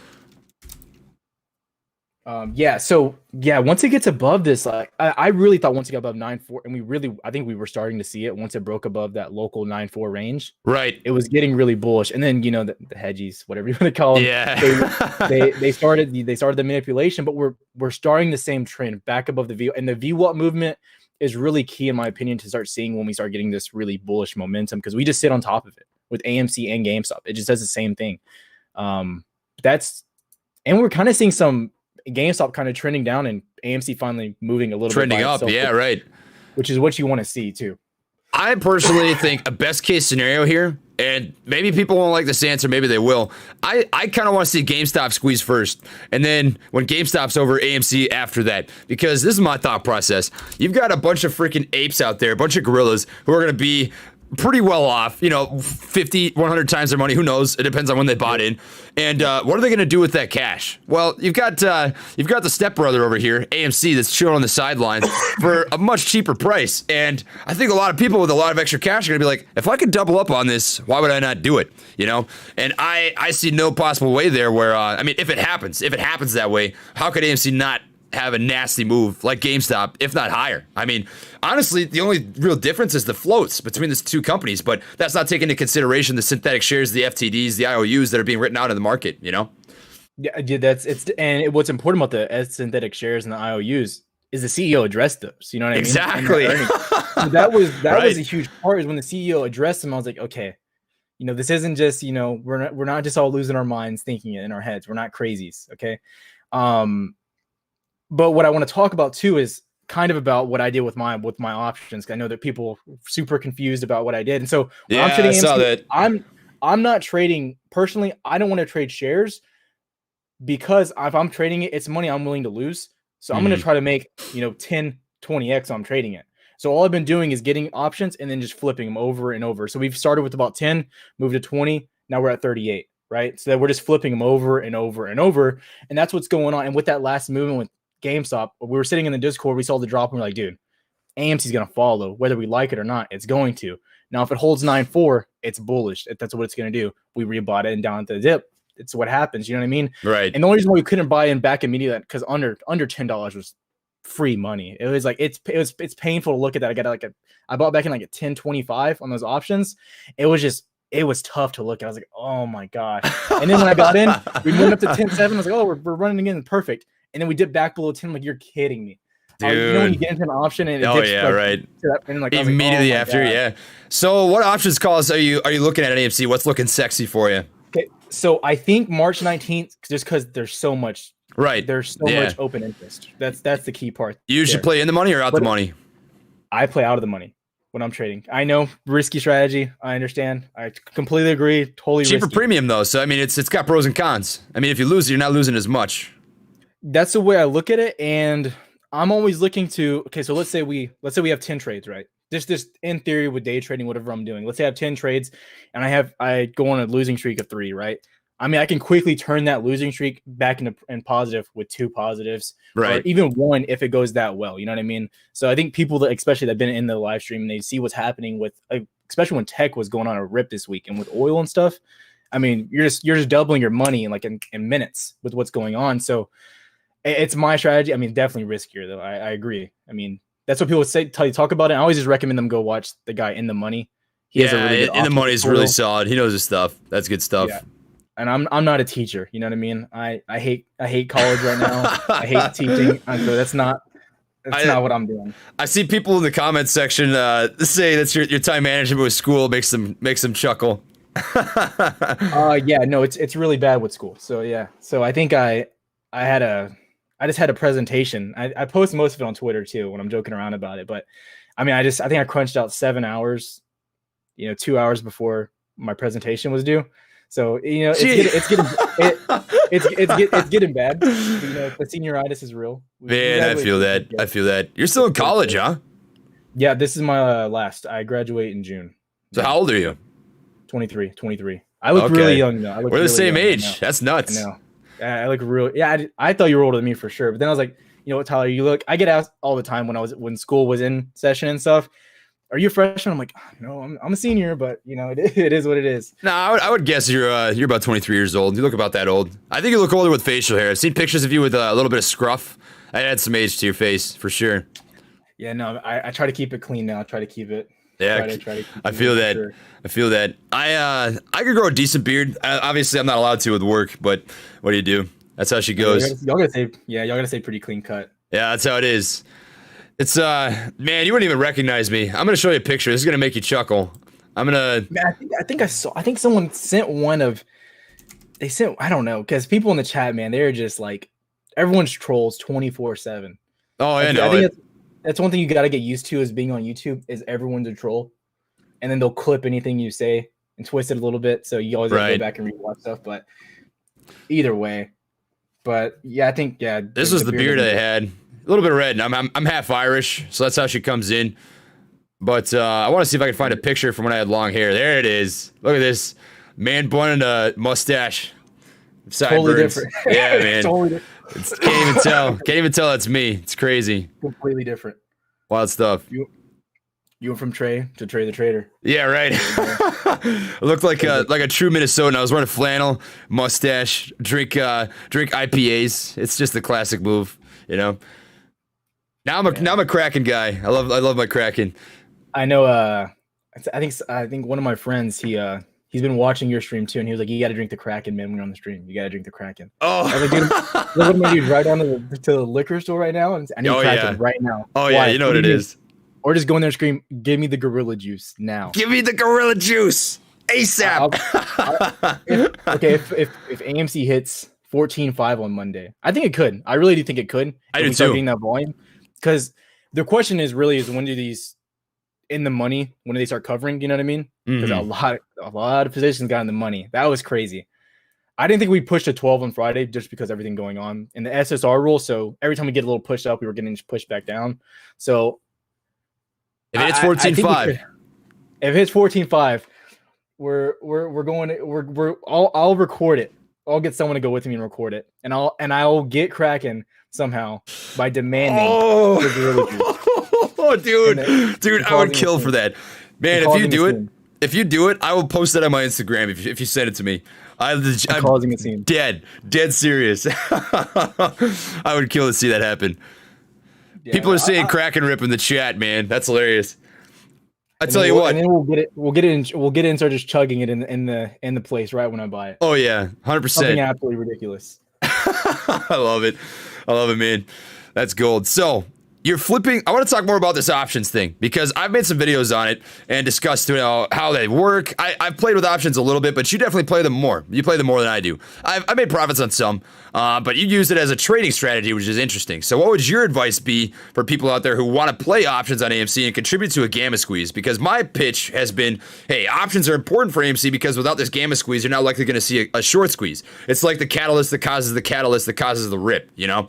Once it gets above this, like, I really thought once it got above 9.4, and I think we were starting to see it once it broke above that local 9.4 range. Right. It was getting really bullish. And then, the hedgies, whatever you want to call them, they started the manipulation, but we're starting the same trend back above the V, and the VWAP movement is really key, in my opinion, to start seeing when we start getting this really bullish momentum, because we just sit on top of it with AMC and GameStop. It just does the same thing. And we're kind of seeing some GameStop kind of trending down and AMC finally moving a little trending bit up. Yeah, right. Which is what you want to see too. I personally think a best case scenario here, and maybe people won't like this answer, maybe they will. I kind of want to see GameStop squeeze first, and then when GameStop's over, AMC after that, because this is my thought process. You've got a bunch of freaking apes out there, a bunch of gorillas who are going to be pretty well off, 50, 100 times their money. Who knows? It depends on when they bought in. And what are they going to do with that cash? Well, you've got the stepbrother over here, AMC, that's chilling on the sidelines for a much cheaper price. And I think a lot of people with a lot of extra cash are going to be like, if I could double up on this, why would I not do it? And I see no possible way there where, if it happens that way, how could AMC not have a nasty move like GameStop, if not higher? Honestly, the only real difference is the floats between the two companies, but that's not taking into consideration the synthetic shares, the FTDs, the IOUs that are being written out in the market, Yeah, and what's important about the synthetic shares and the IOUs is the CEO addressed those. You know what I mean? Exactly. So that was a huge part, is when the CEO addressed them. I was like, okay, this isn't just, we're not just all losing our minds thinking it in our heads. We're not crazies. Okay. But what I want to talk about too is kind of about what I did with my options. I know that people are super confused about what I did. And so when I'm trading AMC, I'm not trading personally. I don't want to trade shares, because if I'm trading it, it's money I'm willing to lose. So I'm going to try to make, 10, 20x on trading it. So all I've been doing is getting options and then just flipping them over and over. So we've started with about 10, moved to 20. Now we're at 38. right? So that we're just flipping them over and over and over. And that's what's going on. And with that last movement with GameStop, we were sitting in the Discord, we saw the drop and we're like, dude, AMC's going to follow, whether we like it or not. It's going to. Now, if it holds 9.4, it's bullish. That's what it's going to do. We rebought it and down to the dip. It's what happens. You know what I mean? Right. And the only reason why we couldn't buy in back immediately because under $10 was free money. It was like it's painful to look at that. I bought back in like a 10.25 on those options. It was tough to look at. I was like, oh my god. And then when I got in, we went up to 10.7. I was like, oh, we're running again, perfect. And then we dipped back below 10. I'm like, you're kidding me. Dude. You know when you get into an option and it dips right. And like Immediately like, oh after, God. yeah. So what options calls are you looking at AMC? What's looking sexy for you? Okay, so I think March 19th, just because there's so much, there's so much open interest. That's the key part. You usually play in the money or out the money? I play out of the money when I'm trading. I know risky strategy. I understand. I completely agree. Totally cheaper risky. premium though. So I mean, it's got pros and cons. I mean, if you lose, you're not losing as much. That's the way I look at it, and I'm always looking to. Okay, so let's say we have 10 trades, right? Just in theory with day trading, whatever I'm doing. Let's say I have 10 trades, and I go on a losing streak of 3, right? I mean, I can quickly turn that losing streak back into positive with 2 positives, right? Or even 1 if it goes that well. You know what I mean? So I think people that, especially that have been in the live stream, and they see what's happening with, especially when tech was going on a rip this week, and with oil and stuff. I mean, you're just doubling your money in minutes with what's going on. So it's my strategy. I mean, definitely riskier though. I agree. I mean, that's what people talk about it. I always just recommend them go watch the guy In the Money. He has a really good In the Money is really solid. He knows his stuff. That's good stuff. Yeah. And I'm not a teacher. You know what I mean? I hate college right now. I hate teaching. So that's not what I'm doing. I see people in the comments section say that's your time management with school makes them chuckle. Yeah, no, it's really bad with school. So yeah. So I think I just had a presentation. I post most of it on Twitter too when I'm joking around about it. But I mean, I think I crunched out 7 hours, 2 hours before my presentation was due. So it's getting bad. The senioritis is real. Man, I feel that. You're still in college, huh? Yeah, this is my last. I graduate in June. So how old are you? 23. I look really young though. We're the same age. That's nuts. I know. I look real. Yeah, I thought you were older than me for sure. But then I was like, you know what, Tyler, you look. I get asked all the time when school was in session and stuff. Are you a freshman? I'm like, no, I'm a senior, but it is what it is. No, I would guess you're about 23 years old. You look about that old. I think you look older with facial hair. I've seen pictures of you with a little bit of scruff. I add some age to your face for sure. Yeah, no, I try to keep it clean now. I try to keep it. Yeah, I feel that. Sure. I feel that. I could grow a decent beard. Obviously, I'm not allowed to with work, but what do you do? That's how she goes. Y'all gotta say pretty clean cut. Yeah, that's how it is. It's man, you wouldn't even recognize me. I'm gonna show you a picture. This is gonna make you chuckle. Man, I think someone sent one of. They sent. I don't know, because people in the chat, man, they're just like everyone's trolls 24/7. Oh, I know. I think that's one thing you got to get used to is being on YouTube is everyone's a troll, and then they'll clip anything you say and twist it a little bit. So you always have to go back and rewatch stuff. But either way, yeah, I think this was the beard I had. A little bit red. I'm half Irish, so that's how she comes in. But I want to see if I can find a picture from when I had long hair. There it is. Look at this man bun and a mustache. Totally different. Yeah, man. Totally different. Can't even tell. Can't even tell that's me. It's crazy. Completely different. Wild stuff. You went from Trey to Trey the Trader. Yeah, right. I looked like a true Minnesotan. I was wearing flannel, mustache, drink IPAs. It's just the classic move, Now I'm a Kraken guy. I love my Kraken. I know. I think one of my friends he's been watching your stream too, and he was like, "You got to drink the Kraken, man. When you're on the stream, you got to drink the Kraken." Oh, I was like, dude, what am I doing? Right down to the liquor store right now, and I need Kraken right now. Oh yeah, you know what it is. Or just go in there and scream, "Give me the gorilla juice now! Give me the gorilla juice ASAP!" If AMC hits 14.5 on Monday, I think it could. I really do think it could. I do too. Start getting that volume, because the question is when do these in the money? When do they start covering? You know what I mean? Because a lot of positions got in the money. That was crazy. I didn't think we pushed to 12 on Friday just because everything going on in the SSR rule. So every time we get a little push up, we were getting pushed back down. So if it's 14.5, if it's 14.5, we're going. I'll record it. I'll get someone to go with me and record it, and I'll get cracking somehow by demanding. Oh, dude, I would kill for that, man. If you do it, I will post it on my Instagram. If you send it to me, I'm causing a scene. Dead serious. I would kill to see that happen. Yeah, people are saying crack and rip in the chat, man. That's hilarious. I tell you what, and then we'll get it and start just chugging it in the place right when I buy it. Oh yeah, 100%. Something absolutely ridiculous. I love it, man. That's gold. So you're flipping. I want to talk more about this options thing because I've made some videos on it and discussed how they work. I've played with options a little bit, but you definitely play them more. You play them more than I do. I made profits on some, but you use it as a trading strategy, which is interesting. So what would your advice be for people out there who want to play options on AMC and contribute to a gamma squeeze? Because my pitch has been, hey, options are important for AMC because without this gamma squeeze, you're not likely going to see a short squeeze. It's like the catalyst that causes the catalyst that causes the rip, you know?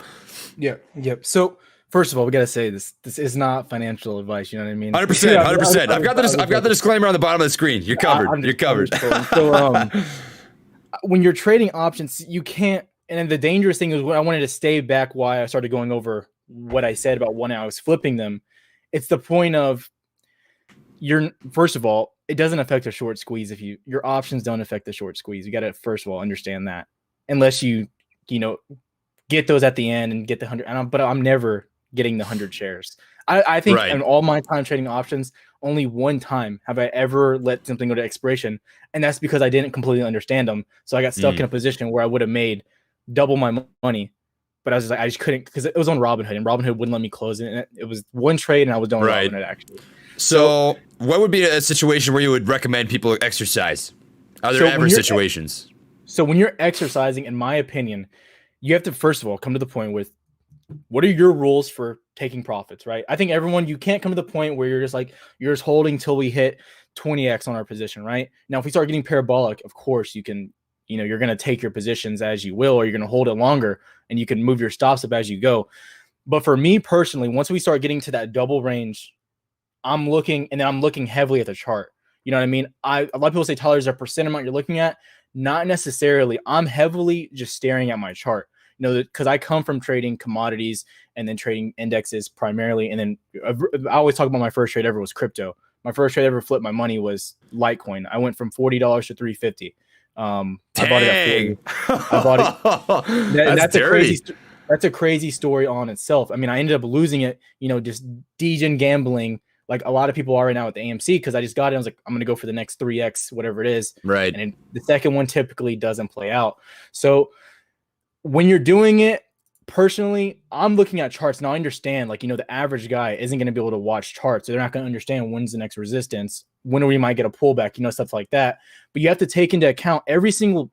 Yep. So first of all, we got to say this is not financial advice. You know what I mean? 100%. I've got the disclaimer on the bottom of the screen. You're covered. You're covered. So when you're trading options, you can't. And then the dangerous thing is when I wanted to stay back why I started going over what I said about when I was flipping them. It's the point of first of all, it doesn't affect a short squeeze if your options don't affect the short squeeze. You got to first of all understand that unless you get those at the end and get the 100. But I'm never getting the 100 shares. I think in all my time trading options, only one time have I ever let something go to expiration, and that's because I didn't completely understand them. So I got stuck in a position where I would have made double my money, but I just couldn't because it was on Robinhood, and Robinhood wouldn't let me close it. And it was one trade, and I was done with Robinhood actually. So what would be a situation where you would recommend people exercise? Are there ever situations? So when you're exercising, in my opinion, you have to first of all come to the point with what are your rules for taking profits, right? I think you can't come to the point where you're just holding till we hit 20x on our position, right? Now, if we start getting parabolic, of course you can, you're going to take your positions as you will, or you're going to hold it longer and you can move your stops up as you go. But for me personally, once we start getting to that double range, I'm looking heavily at the chart. You know what I mean? A lot of people say, Tyler, is there a percent amount you're looking at? Not necessarily. I'm heavily just staring at my chart. Because I come from trading commodities and then trading indexes primarily. And then I always talk about my first trade ever was crypto. My first trade ever flipped my money was Litecoin. I went from $40 to $350. I bought it at $40. I bought it. That's a crazy story on itself. I mean, I ended up losing it, just degen gambling like a lot of people are right now with the AMC because I just got it. I was like, I'm going to go for the next 3x, whatever it is. Right. And the second one typically doesn't play out. So when you're doing it, personally, I'm looking at charts. Now I understand, the average guy isn't going to be able to watch charts. So they're not going to understand when's the next resistance, when we might get a pullback, stuff like that. But you have to take into account every single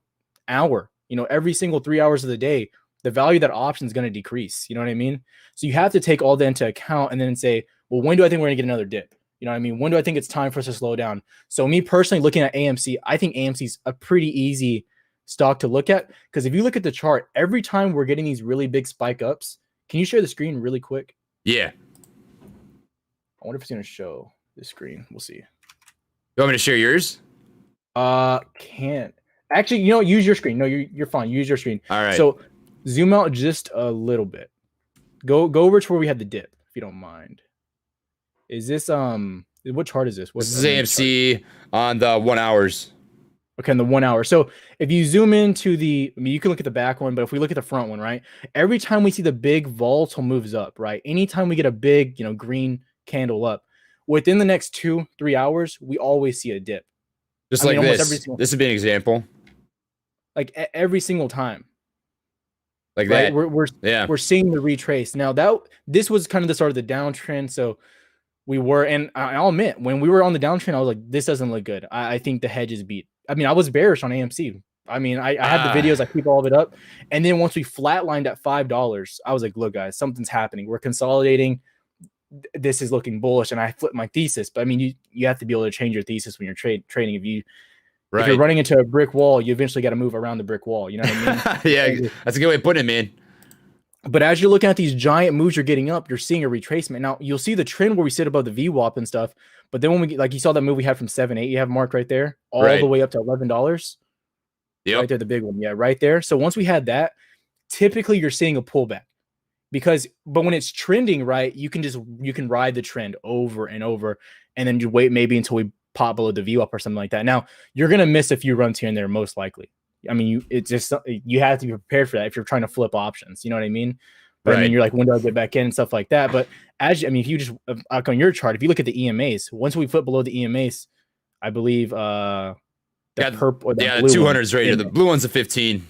hour, every single 3 hours of the day, the value of that option is going to decrease. You know what I mean? So you have to take all that into account and then say, well, when do I think we're going to get another dip? You know what I mean? When do I think it's time for us to slow down? So me personally looking at AMC, I think AMC is a pretty easy stock to look at because if you look at the chart, every time we're getting these really big spike ups, can you share the screen really quick? Yeah. I wonder if it's going to show the screen. We'll see. You want me to share yours? Can't. Actually, use your screen. No, you're fine. Use your screen. All right. So zoom out just a little bit. Go over to where we had the dip, if you don't mind. Is this what chart is this? This is AMC on the 1 hours. Okay, in the 1 hour. So if you zoom into you can look at the back one, but if we look at the front one, right? Every time we see the big volatile moves up, right? Anytime we get a big, green candle up, within the next 2-3 hours, we always see a dip. Just like this. This would be an example. Like every single time. Like right? that. We're seeing the retrace. Now this was kind of the start of the downtrend. So and I'll admit, when we were on the downtrend, I was like, this doesn't look good. I think the hedge is beat. I mean, I was bearish on AMC. I mean, I had the videos, I keep all of it up. And then once we flatlined at $5, I was like, look, guys, something's happening. We're consolidating. This is looking bullish. And I flipped my thesis. But I mean, you have to be able to change your thesis when you're trading. If you're running into a brick wall, you eventually got to move around the brick wall. You know what I mean? Yeah, that's a good way of putting it, man. But as you're looking at these giant moves you're getting up, you're seeing a retracement. Now you'll see the trend where we sit above the VWAP and stuff. But then when we get, like you saw that move we had from 7-8, you have marked right there, all the way up to $11. Yep. Right there, the big one. Yeah, right there. So once we had that, typically you're seeing a pullback but when it's trending, right, you can ride the trend over and over, and then you wait maybe until we pop below the VWAP or something like that. Now you're gonna miss a few runs here and there, most likely. I mean, you have to be prepared for that if you're trying to flip options. You know what I mean? But right. I mean, you're like, when do I get back in and stuff like that. But if you just like on your chart, if you look at the EMAs, once we flip below the EMAs, I believe the purple, the 200s right here. The blue one's a 15.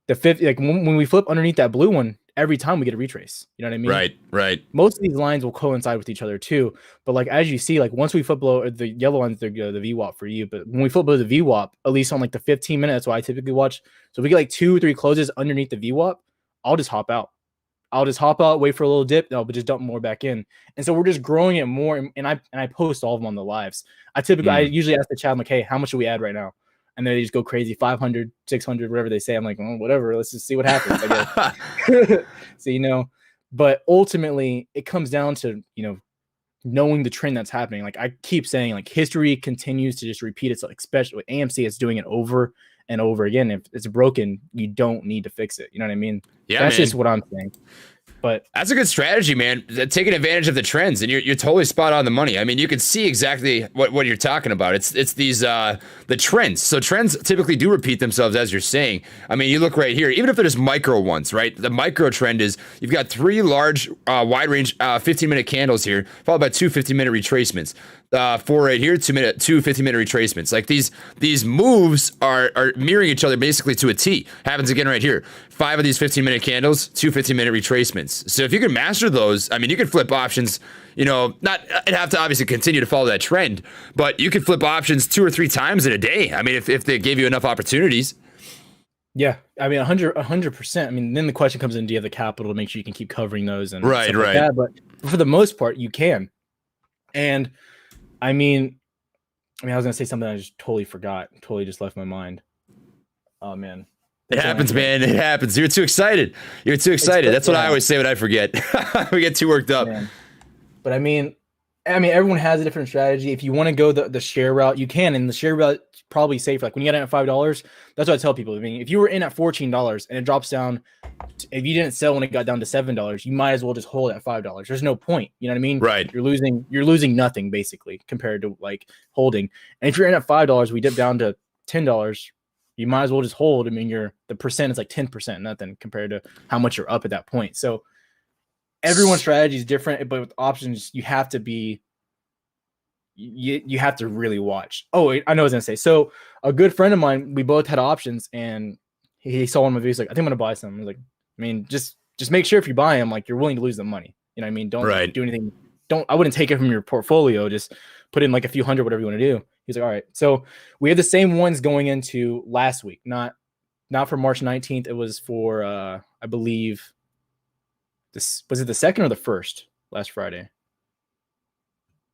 The 50, like when we flip underneath that blue one, every time we get a retrace. You know what I mean? Right. Most of these lines will coincide with each other too. But like as you see, like once we flip below the yellow ones, they're the VWAP for you. But when we flip below the VWAP, at least on like the 15 minutes, that's what I typically watch. So if we get like 2-3 closes underneath the VWAP, I'll just hop out. Wait for a little dip, but just dump more back in. And so we're just growing it more. And I post all of them on the lives. I usually ask the chat, I'm like, hey, how much do we add right now? And then they just go crazy, 500, 600, whatever they say. I'm like, well, whatever. Let's just see what happens, I guess. So, but ultimately it comes down to, knowing the trend that's happening. Like I keep saying, like history continues to just repeat itself, especially with AMC. It's doing it over and over again. If it's broken, you don't need to fix it. You know what I mean? Yeah, that's just what I'm saying. But that's a good strategy, man. Taking advantage of the trends, and you're totally spot on the money. I mean, you can see exactly what you're talking about. It's these the trends. So trends typically do repeat themselves, as you're saying. I mean, you look right here, even if they're just micro ones, right? The micro trend is you've got 3 large wide range 15-minute candles here, followed by 2 15-minute retracements. 4 right here, 2 15-minute retracements. Like these moves are mirroring each other basically to a T. Happens again right here. 5 of these 15-minute candles, 2 15-minute retracements. So if you can master those, I mean, you can flip options. It'd have to obviously continue to follow that trend, but you could flip options 2 or 3 times in a day. I mean, if they gave you enough opportunities. Yeah, I mean, 100%. I mean, then the question comes in: do you have the capital to make sure you can keep covering those and right. Like that? But for the most part, you can. And I mean, I was gonna say something I just totally forgot. Totally just left my mind. Oh man. It happens, man. It happens. You're too excited. That's what I always say when I forget. We get too worked up. Man. But I mean, everyone has a different strategy. If you want to go the share route, you can. And the share route is probably safe. Like when you get in at $5, that's what I tell people. I mean, if you were in at $14 and it drops down, if you didn't sell when it got down to $7, you might as well just hold at $5. There's no point. You know what I mean? Right. You're losing nothing basically compared to like holding. And if you're in at $5, we dip down to $10. You might as well just hold. I mean, the percent is like 10%, nothing compared to how much you're up at that point. So everyone's strategy is different, but with options, you have to be, you have to really watch. Oh, wait, I know what I was going to say. So a good friend of mine, we both had options and he saw one of my videos, like, I think I'm going to buy some. I was like, I mean, just make sure if you buy them, like you're willing to lose the money. You know what I mean? Don't do anything. I wouldn't take it from your portfolio. Just put in like a few hundred, whatever you want to do. He's like, all right. So we had the same ones going into last week, not for March 19th. It was for, I believe was it the 2nd or the 1st last Friday?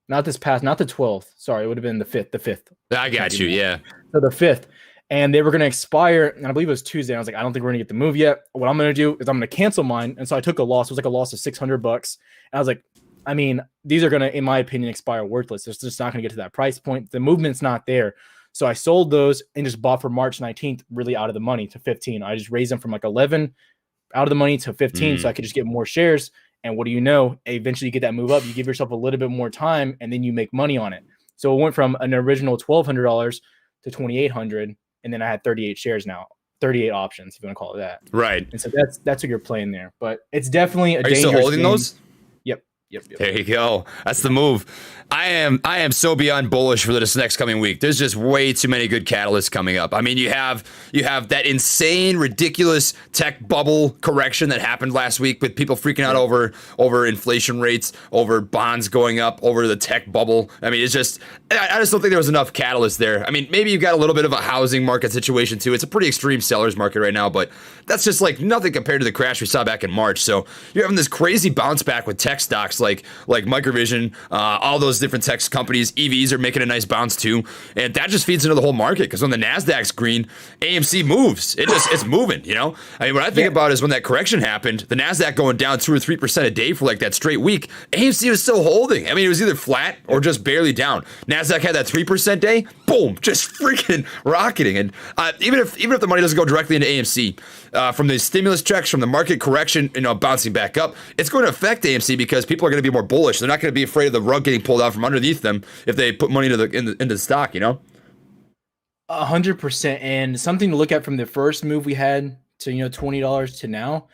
Not the 12th. Sorry. It would have been the 5th. I got you. Yeah. So the 5th. And they were going to expire. And I believe it was Tuesday. I was like, I don't think we're going to get the move yet. What I'm going to do is I'm going to cancel mine. And so I took a loss. It was like a loss of $600. And I was like, I mean, these are going to, in my opinion, expire worthless. It's just not going to get to that price point. The movement's not there. So I sold those and just bought for March 19th, really out of the money to 15. I just raised them from like 11 out of the money to 15 so I could just get more shares. And what do you know? Eventually you get that move up. You give yourself a little bit more time and then you make money on it. So it went from an original $1,200 to $2,800. And then I had 38 shares now, 38 options, if you want to call it that. Right. And so that's what you're playing there. But it's definitely a dangerous Are you still holding game. those? Yep. There you go. That's the move. I am so beyond bullish for this next coming week. There's just way too many good catalysts coming up. I mean, you have that insane, ridiculous tech bubble correction that happened last week with people freaking out over inflation rates, over bonds going up, over the tech bubble. I mean, I just don't think there was enough catalyst there. I mean, maybe you've got a little bit of a housing market situation too. It's a pretty extreme seller's market right now, but that's just like nothing compared to the crash we saw back in March. So you're having this crazy bounce back with tech stocks techs like Microvision, all those different tech companies. EVs are making a nice bounce too, and that just feeds into the whole market because when the Nasdaq's green, AMC moves. It's moving. You know, I mean, what I think about is when that correction happened, the Nasdaq going down 2 or 3% a day for like that straight week. AMC was still holding. I mean, it was either flat or just barely down. Nasdaq had that 3% day, boom, just freaking rocketing. And even if the money doesn't go directly into AMC, from the stimulus checks, from the market correction, bouncing back up, it's going to affect AMC because people are going to be more bullish. They're not going to be afraid of the rug getting pulled out from underneath them if they put money into the stock. 100%. And something to look at from the first move we had to $20 to now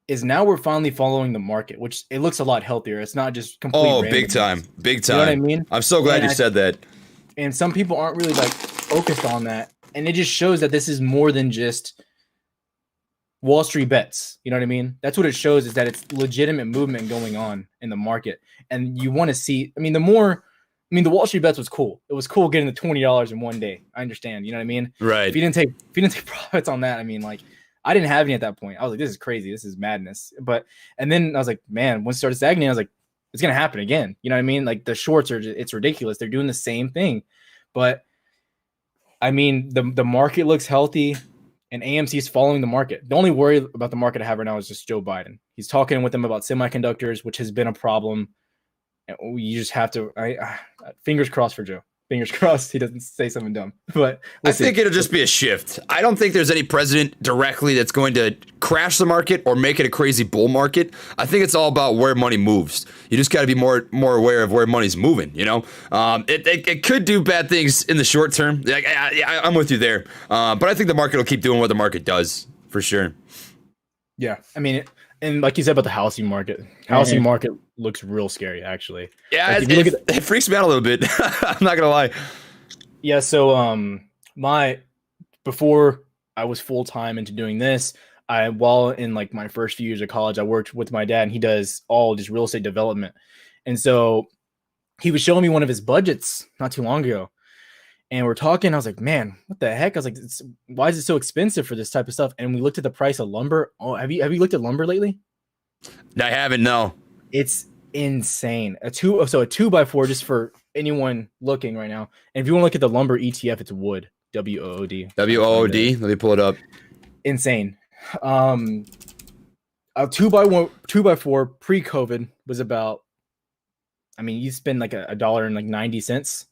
is now we're finally following the market, which it looks a lot healthier. It's not just complete randomness. Big time. You know what I mean? I'm so glad you said that. And some people aren't really like focused on that, and it just shows that this is more than just Wall Street bets. You know what I mean? That's what it shows, is that it's legitimate movement going on in the market, and you want to see. The Wall Street bets was cool. It was cool getting the $20 in one day. I understand. You know what I mean? Right. If you didn't take profits on that, I didn't have any at that point. I was like, this is crazy. This is madness. And then I was like, man, once it started stagnating, I was like, it's going to happen again. You know what I mean? Like the shorts it's ridiculous. They're doing the same thing. But the market looks healthy and AMC is following the market. The only worry about the market I have right now is just Joe Biden. He's talking with them about semiconductors, which has been a problem. And you just have to, fingers crossed for Joe. Fingers crossed he doesn't say something dumb. But I think it'll just be a shift. I don't think there's any president directly that's going to crash the market or make it a crazy bull market. I think it's all about where money moves. You just got to be more aware of where money's moving. It could do bad things in the short term. I'm with you there. But I think the market will keep doing what the market does for sure. Yeah, and like you said about the housing market, market looks real scary, actually. Yeah, it freaks me out a little bit. I'm not gonna lie. Yeah, so before I was full time into doing this, while in like my first few years of college, I worked with my dad, and he does all just real estate development. And so he was showing me one of his budgets not too long ago, and we're talking. I was like, man, what the heck? I was like, why is it so expensive for this type of stuff? And we looked at the price of lumber. Oh, have you looked at lumber lately? I haven't. No. It's insane. A 2x4, just for anyone looking right now. And if you want to look at the lumber ETF, it's wood. WOOD. WOOD. Let me pull it up. Insane. A 2x4 pre-COVID was about, you spend like $1.90.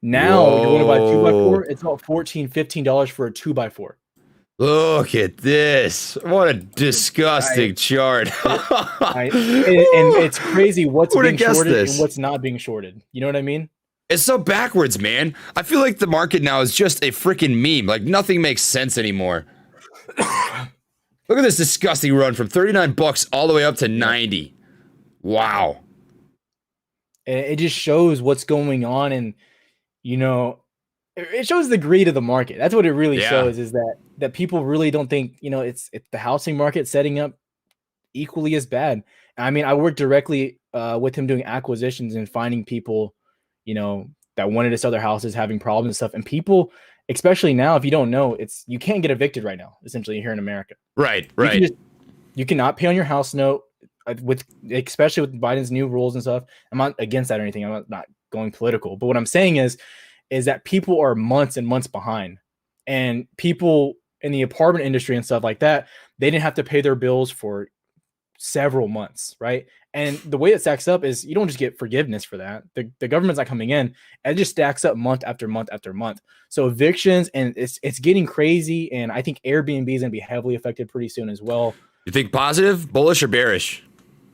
Now, if you want to buy a 2x4, it's about $14-15 for a 2x4. Look at this. What a disgusting chart. And it's crazy what's being shorted and what's not being shorted. You know what I mean? It's so backwards, man. I feel like the market now is just a freaking meme. Like nothing makes sense anymore. Look at this disgusting run from $39 all the way up to 90. Wow. It just shows what's going on, and it shows the greed of the market. That's what it really shows, is that people really don't think, it's the housing market setting up equally as bad. I worked directly with him doing acquisitions and finding people, that wanted to sell their houses, having problems and stuff. And people, especially now, if you don't know, you can't get evicted right now, essentially, here in America. Right. You cannot pay on your house note, especially with Biden's new rules and stuff. I'm not against that or anything. I'm not going political. But what I'm saying is that people are months and months behind, and people in the apartment industry and stuff like that, they didn't have to pay their bills for several months, right? And the way it stacks up is you don't just get forgiveness for that. The government's not coming in, and it just stacks up month after month after month. So evictions, and it's getting crazy, and I think Airbnb is going to be heavily affected pretty soon as well. You think positive, bullish, or bearish?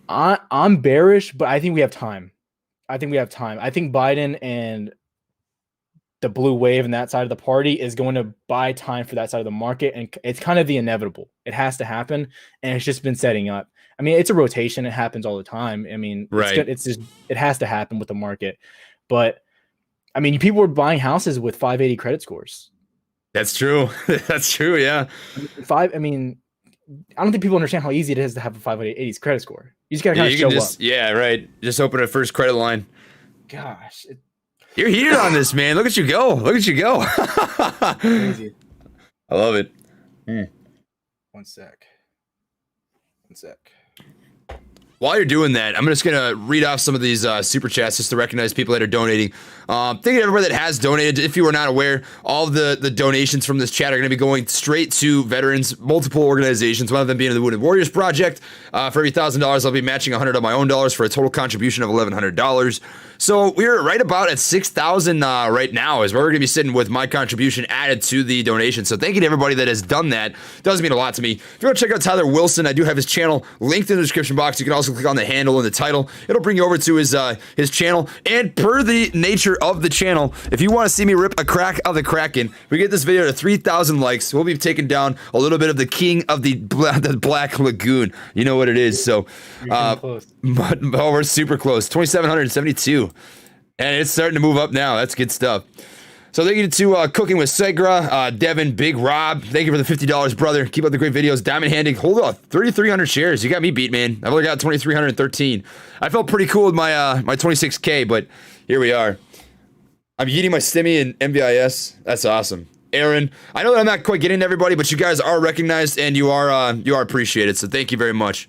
I'm bearish, but I think we have time. I think Biden and the blue wave and that side of the party is going to buy time for that side of the market. And it's kind of the inevitable. It has to happen. And it's just been setting up. It's a rotation. It happens all the time. Right. It has to happen with the market. But people are buying houses with 580 credit scores. That's true. That's true. Yeah. I don't think people understand how easy it is to have a 580 credit score. You just got to kind of show up. Yeah, right. Just open a first credit line. Gosh. You're heated on this, man. Look at you go. Crazy. I love it. One sec. while you're doing that, I'm just gonna read off some of these super chats just to recognize people that are donating. Thank you to everybody that has donated. If you were not aware, all of the donations from this chat are gonna be going straight to veterans, multiple organizations. One of them being the Wounded Warriors Project. For every $1,000, I'll be matching 100 of my own dollars for a total contribution of $1,100. So we're right about at 6,000 right now is where we're going to be sitting with my contribution added to the donation. So thank you to everybody that has done that. It does mean a lot to me. If you want to check out Tyler Wilson, I do have his channel linked in the description box. You can also click on the handle in the title. It'll bring you over to his channel. And per the nature of the channel, if you want to see me rip a crack of the Kraken, if we get this video to 3,000 likes, we'll be taking down a little bit of the king of the Black Lagoon. You know what it is. So Close. but we're super close. 2,772. And it's starting to move up now. That's good stuff. So thank you to Cooking with Segra, Devin, Big Rob. Thank you for the $50, brother. Keep up the great videos. Diamond Handing. Hold on. 3,300 shares. You got me beat, man. I've only got 2,313. I felt pretty cool with my my 26K, but here we are. I'm eating my stimmy in MVIS. That's awesome. Aaron, I know that I'm not quite getting to everybody, but you guys are recognized and you are appreciated. So thank you very much.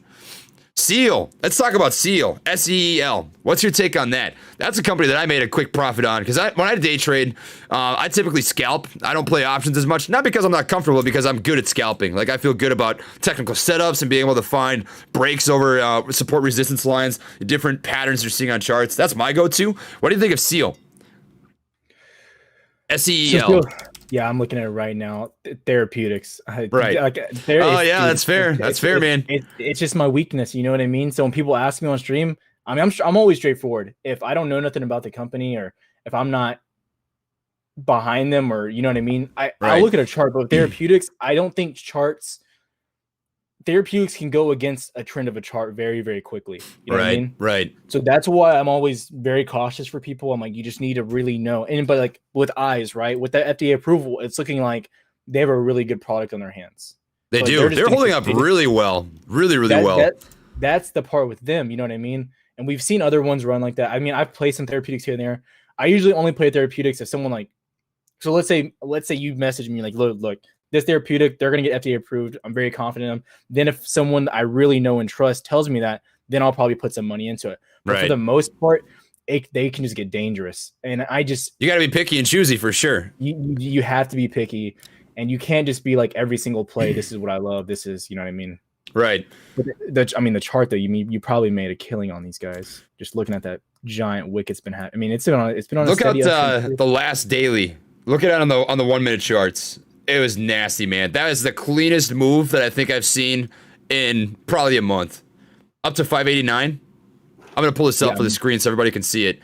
Sill. Let's talk about Sill. SEEL. What's your take on that? That's a company that I made a quick profit on because when I day trade, I typically scalp. I don't play options as much, not because I'm not comfortable, but because I'm good at scalping. Like I feel good about technical setups and being able to find breaks over support resistance lines, different patterns you're seeing on charts. That's my go-to. What do you think of Sill? SEEL. Yeah, I'm looking at it right now. Therapeutics. Right. That's fair. That's fair, man. It's just my weakness. You know what I mean? So when people ask me on stream, I mean, I'm always straightforward. If I don't know nothing about the company or if I'm not behind them or, you know what I mean? I look at a chart, but therapeutics, I don't think therapeutics can go against a trend of a chart very, very quickly. You know what I mean? Right. So that's why I'm always very cautious for people. I'm like, you just need to really know. But like with eyes, right? With that FDA approval, it's looking like they have a really good product on their hands. They do. They're holding up really well. Really, really well. That's the part with them. You know what I mean? And we've seen other ones run like that. I mean, I've played some therapeutics here and there. I usually only play therapeutics if someone like, so let's say you message me like, look, this therapeutic, they're going to get FDA approved. I'm very confident in them. Then if someone I really know and trust tells me that, then I'll probably put some money into it. But for the most part, they can just get dangerous. And you got to be picky and choosy for sure. You have to be picky, and you can't just be like every single play. This is what I love. This is, you know what I mean? Right. But the chart though, you probably made a killing on these guys. Just looking at that giant wick it's been I mean, it's been on. Look at the last daily. Look at it on the 1 minute charts. It was nasty, man. That is the cleanest move that I think I've seen in probably a month. Up to 589. I'm gonna pull this up for the screen so everybody can see it.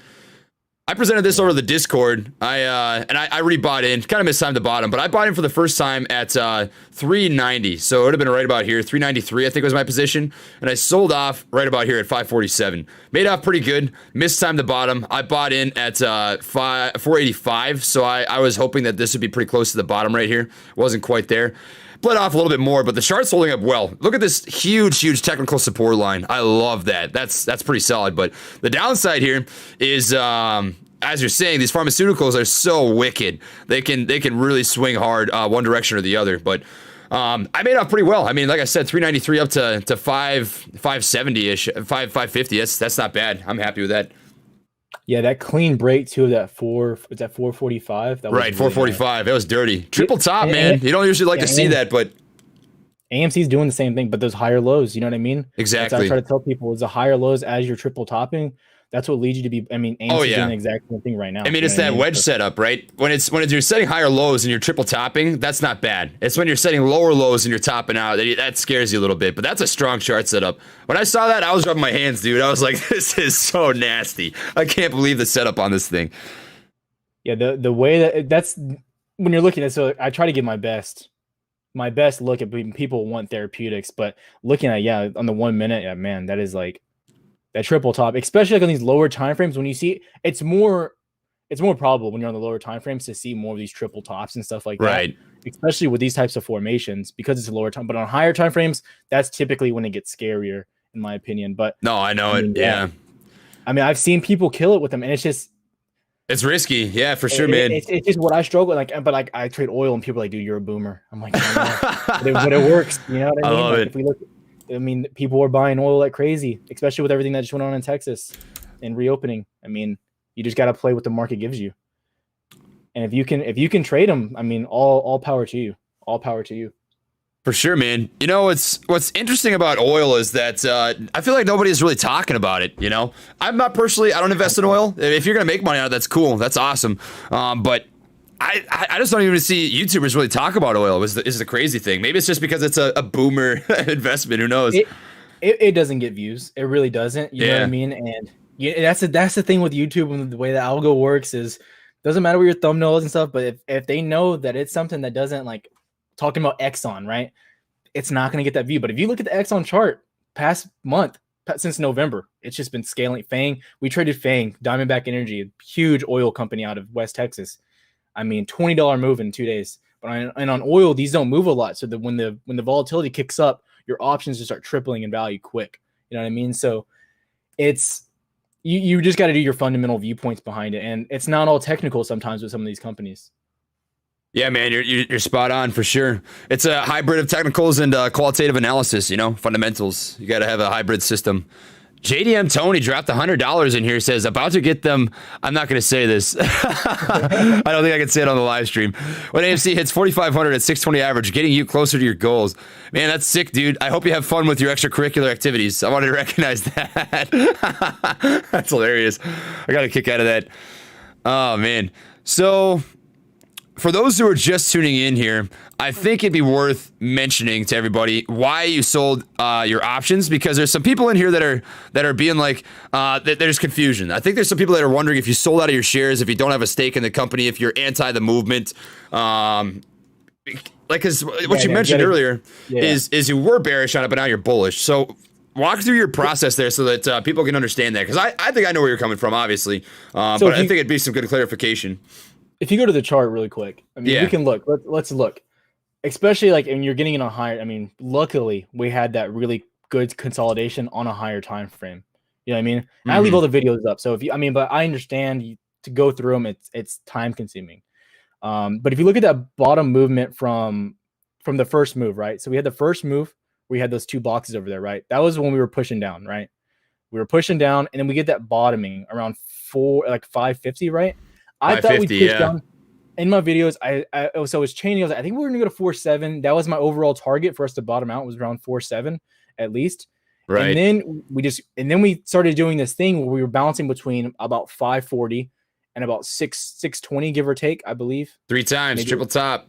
I presented this over the Discord. I rebought in. Kind of mistimed the bottom, but I bought in for the first time at 390. So it would have been right about here. 393, I think was my position. And I sold off right about here at 547. Made off pretty good. Mistimed the bottom. I bought in at 485. So I was hoping that this would be pretty close to the bottom right here. Wasn't quite there. Bled off a little bit more, but the chart's holding up well. Look at this huge technical support line. I love that. That's pretty solid. But the downside here is, as you're saying, these pharmaceuticals are so wicked. They can really swing hard one direction or the other. But I made off pretty well. I mean, like I said, 393 up to 570-ish, 550. That's not bad. I'm happy with that. Yeah, that clean break too. Is that 445? That was right, 445. That was dirty. Triple top, man. You don't usually like to see that, but AMC's doing the same thing, but those higher lows. You know what I mean? Exactly. That's what I try to tell people is the higher lows as you're triple topping. That's what leads you to be. I mean, AMC's doing the exact same thing right now. I mean, it's that wedge setup, right? When you're setting higher lows and you're triple topping, that's not bad. It's when you're setting lower lows and you're topping out that scares you a little bit. But that's a strong chart setup. When I saw that, I was rubbing my hands, dude. I was like, this is so nasty. I can't believe the setup on this thing. Yeah, the way that's when you're looking at. So I try to give my best look at people want therapeutics, but looking at on the 1 minute, man, that is like. That triple top, especially like on these lower time frames, when you see it's more probable when you're on the lower time frames to see more of these triple tops and stuff like that. Right. Especially with these types of formations because it's a lower time. But on higher time frames, that's typically when it gets scarier, in my opinion. But no, I know it. Yeah. I mean, I've seen people kill it with them, and it's risky. Yeah, for sure, man. It's just what I struggle with. But I trade oil, and people are like, dude, you're a boomer. I'm like, but it works. You know what I mean? I love like, it. If we look. I mean, people are buying oil like crazy, especially with everything that just went on in Texas and reopening. I mean, you just got to play what the market gives you. And if you can trade them, I mean, all power to you. All power to you. For sure, man. You know, what's interesting about oil is that I feel like nobody's really talking about it. You know, I'm not personally, I don't invest in oil. If you're gonna make money out of it, that's cool. That's awesome. But I just don't even see YouTubers really talk about oil. Is the crazy thing. Maybe it's just because it's a boomer investment. Who knows? It doesn't get views. It really doesn't. You know what I mean? And that's the thing with YouTube and the way the algo works is doesn't matter what your thumbnail is and stuff. But if they know that it's something that doesn't like talking about Exxon, right? It's not going to get that view. But if you look at the Exxon chart past month, since November, it's just been scaling. Fang, we traded Fang, Diamondback Energy, a huge oil company out of West Texas. I mean, $20 move in 2 days. But on oil, these don't move a lot. So that when the volatility kicks up, your options just start tripling in value quick. You know what I mean? So it's you just got to do your fundamental viewpoints behind it, and it's not all technical sometimes with some of these companies. Yeah, man, you're spot on for sure. It's a hybrid of technicals and qualitative analysis. You know, fundamentals. You got to have a hybrid system. JDM Tony dropped $100 in here. Says about to get them. I'm not going to say this. I don't think I can say it on the live stream. When AMC hits 4,500 at 620 average, getting you closer to your goals. Man, that's sick, dude. I hope you have fun with your extracurricular activities. I wanted to recognize that. That's hilarious. I got a kick out of that. Oh man. So, for those who are just tuning in here, I think it'd be worth mentioning to everybody why you sold your options, because there's some people in here that are being like, there's confusion. I think there's some people that are wondering if you sold out of your shares, if you don't have a stake in the company, if you're anti the movement. Because what you mentioned earlier is you were bearish on it, but now you're bullish. So walk through your process there so that people can understand that, because I think I know where you're coming from, obviously, but I think it'd be some good clarification. If you go to the chart really quick, I mean, we can look. Let's look. Especially like when you're getting in a higher. I mean, luckily we had that really good consolidation on a higher time frame. You know what I mean? And I leave all the videos up. So but I understand to go through them. It's time consuming. But if you look at that bottom movement from the first move, right? So we had the first move. We had those two boxes over there, right? That was when we were pushing down, right? We were pushing down, and then we get that bottoming around 550, right? I thought we pushed down in my videos. I was chaining. I was like, I think we're gonna go to 4.7. That was my overall target for us to bottom out, was around 4.7 at least. Right. And then we started doing this thing where we were bouncing between about 540 and about 620, give or take, I believe. 3 times, triple top.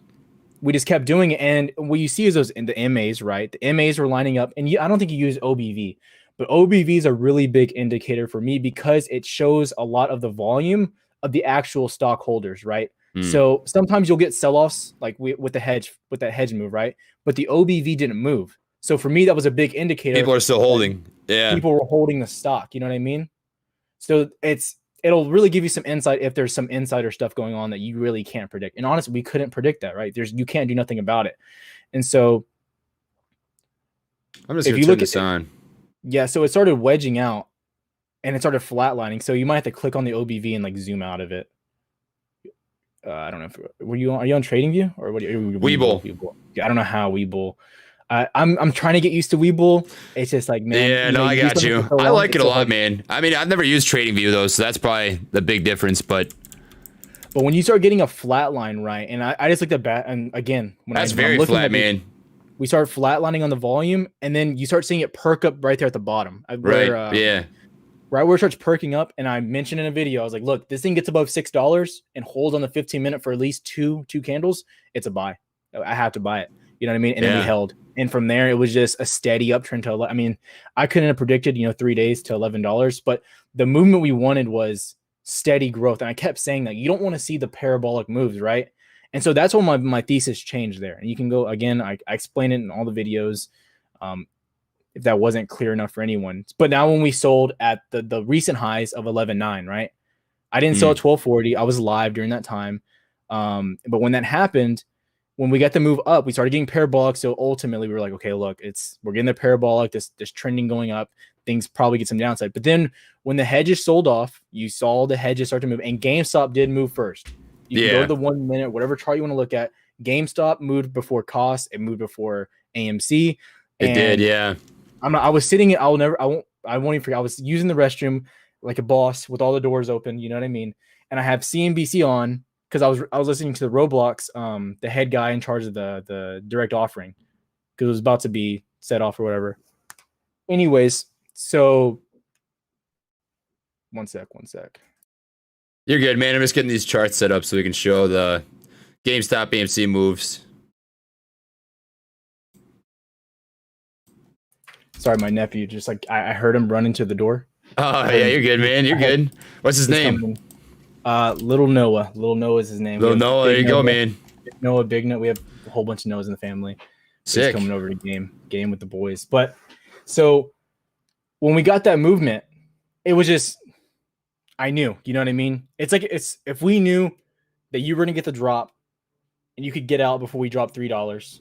We just kept doing it, and what you see is those in the MAs, right? The MAs were lining up, and I don't think you use OBV, but OBV is a really big indicator for me because it shows a lot of the volume of the actual stockholders, right? So sometimes you'll get sell-offs like with that hedge move, right? But the OBV didn't move. So for me, that was a big indicator. People are still holding. Yeah. People were holding the stock. You know what I mean? So it'll really give you some insight if there's some insider stuff going on that you really can't predict. And honestly, we couldn't predict that, right? You can't do nothing about it. And so I'm just going to turn this on. Yeah. So it started wedging out. And it started flatlining, so you might have to click on the OBV and like zoom out of it. I don't know if are you on TradingView or what? Webull. I don't know how Webull. I'm trying to get used to Webull. It's just like, man. Yeah, no, I got you. I like it a lot, man. I mean, I've never used TradingView though, so that's probably the big difference. But when you start getting a flat line, right? And I just looked at and again, that's very flat, man. We start flatlining on the volume, and then you start seeing it perk up right there at the bottom. Right where it starts perking up, and I mentioned in a video, I was like, look, this thing gets above $6 and holds on the 15-minute for at least two candles, it's a buy. I have to buy it. You know what I mean? And then we held. And from there, it was just a steady uptrend to, I mean, I couldn't have predicted, 3 days to $11, but the movement we wanted was steady growth. And I kept saying that you don't want to see the parabolic moves, right? And so that's when my thesis changed there. And you can go, again, I explain it in all the videos. If that wasn't clear enough for anyone. But now when we sold at the recent highs of 11.9, right? I didn't sell at 12.40. I was live during that time. But when that happened, when we got the move up, we started getting parabolic. So ultimately we were like, okay, look, we're getting the parabolic, this trending going up. Things probably get some downside. But then when the hedges sold off, you saw the hedges start to move, and GameStop did move first. You can go to the 1 minute, whatever chart you want to look at. GameStop moved before cost. It moved before AMC. It did, yeah. I was sitting. I won't even forget. I was using the restroom like a boss with all the doors open. You know what I mean? And I have CNBC on because I was listening to the Roblox, the head guy in charge of the direct offering, because it was about to be set off or whatever. Anyways, so one sec. You're good, man. I'm just getting these charts set up so we can show the GameStop AMC moves. Sorry, my nephew just like I heard him run into the door. Oh yeah, you're good, man. You're good. What's his name? Little Noah. Little Noah is his name. Little Noah. There you go, man. Noah, Big Noah. We have a whole bunch of Noahs in the family. Sick. He's coming over to game with the boys. But so when we got that movement, it was just I knew. You know what I mean? It's like if we knew that you were gonna get the drop and you could get out before we dropped $3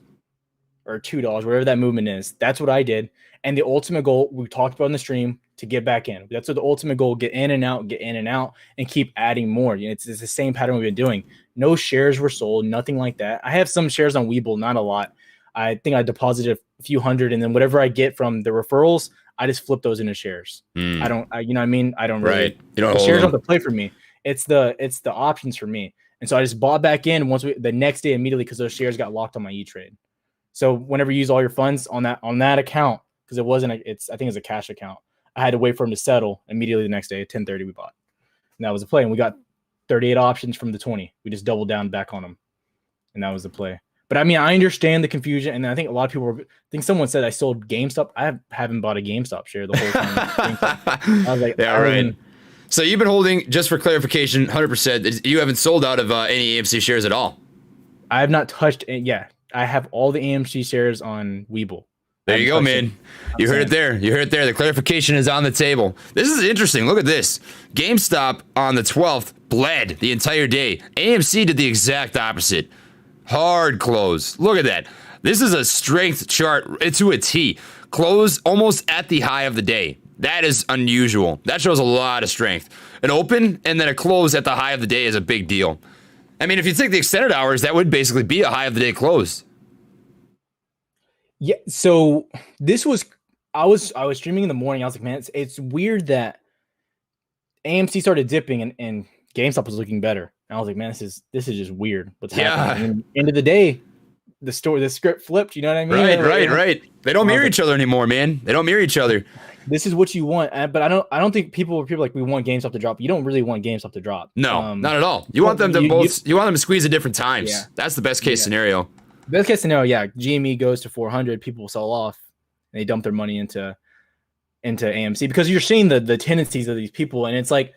or $2, whatever that movement is. That's what I did. And the ultimate goal we talked about in the stream to get back in. That's what the ultimate goal: get in and out, and keep adding more. You know, it's the same pattern we've been doing. No shares were sold, nothing like that. I have some shares on Webull, not a lot. I think I deposited a few hundred, and then whatever I get from the referrals, I just flip those into shares. Mm. You know what I mean? I don't really. Right. You don't the hold shares them. don't play for me. It's the options for me. And so I just bought back in the next day immediately because those shares got locked on my E-Trade. So whenever you use all your funds on that account, because I think it's a cash account, I had to wait for them to settle immediately the next day at 10:30 we bought. And that was the play. And we got 38 options from the 20. We just doubled down back on them. And that was the play. But I mean, I understand the confusion. And I think a lot of people I think someone said I sold GameStop. I haven't bought a GameStop share the whole time. I was like, yeah, right. So you've been holding, just for clarification, 100%. You haven't sold out of any AMC shares at all. I have not touched it. Yeah. I have all the AMC shares on Webull. There you go, man. You heard it there. The clarification is on the table. This is interesting. Look at this. GameStop on the 12th bled the entire day. AMC did the exact opposite. Hard close. Look at that. This is a strength chart to a T. Close almost at the high of the day. That is unusual. That shows a lot of strength. An open and then a close at the high of the day is a big deal. I mean, if you take the extended hours, that would basically be a high of the day close. Yeah, so this was I was streaming in the morning. I was like, man, it's weird that AMC started dipping and GameStop was looking better. And I was like, man, this is just weird. What's happening? And end of the day, the script flipped. You know what I mean? Right. They don't mirror each other anymore, man. They don't mirror each other. This is what you want, but I don't think people like we want GameStop to drop. You don't really want GameStop to drop. No, not at all. You want them to you want them to squeeze at different times. Yeah. That's the best case scenario. Best case scenario, yeah. GME goes to 400, people will sell off, and they dump their money into AMC because you're seeing the tendencies of these people, and it's like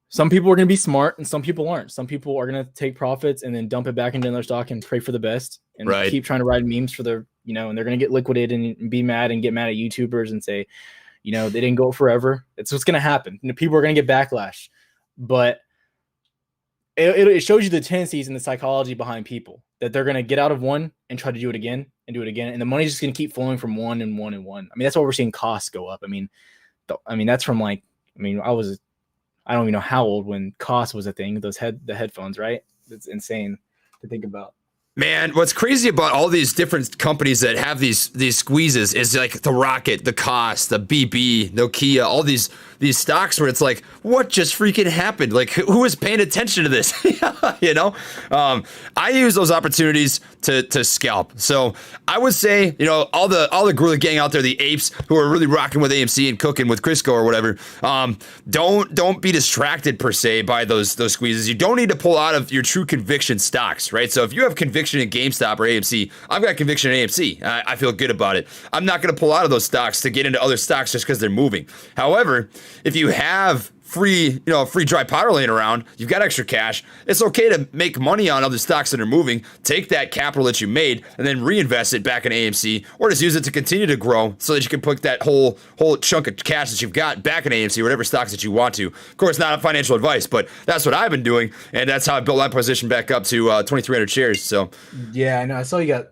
some people are going to be smart and some people aren't. Some people are going to take profits and then dump it back into their stock and pray for the best and keep trying to ride memes for their, and they're going to get liquidated and be mad and get mad at YouTubers and say, they didn't go forever. It's what's going to happen. People are going to get backlash, but it shows you the tendencies and the psychology behind people that they're going to get out of one and try to do it again and do it again. And the money's just going to keep flowing from one and one and one. I mean, that's why we're seeing costs go up. I mean, that's from I don't even know how old when cost was a thing, the headphones, right? It's insane to think about. Man, what's crazy about all these different companies that have these squeezes is like the Rocket, the Cost, the BB, Nokia, all these stocks where it's like, what just freaking happened? Like, who is paying attention to this? I use those opportunities to scalp. So I would say, all the Gorilla Gang out there, the apes who are really rocking with AMC and cooking with Crisco or whatever, don't be distracted per se by those squeezes. You don't need to pull out of your true conviction stocks, right? So if you have conviction in GameStop or AMC, I've got conviction in AMC. I feel good about it. I'm not going to pull out of those stocks to get into other stocks just because they're moving. However, if you have free dry powder laying around, you've got extra cash, it's okay to make money on other stocks that are moving, take that capital that you made and then reinvest it back in AMC, or just use it to continue to grow so that you can put that whole chunk of cash that you've got back in AMC, whatever stocks that you want to. Of course, not financial advice, but that's what I've been doing, and that's how I built my position back up to 2,300 shares. So yeah, I know. I saw you got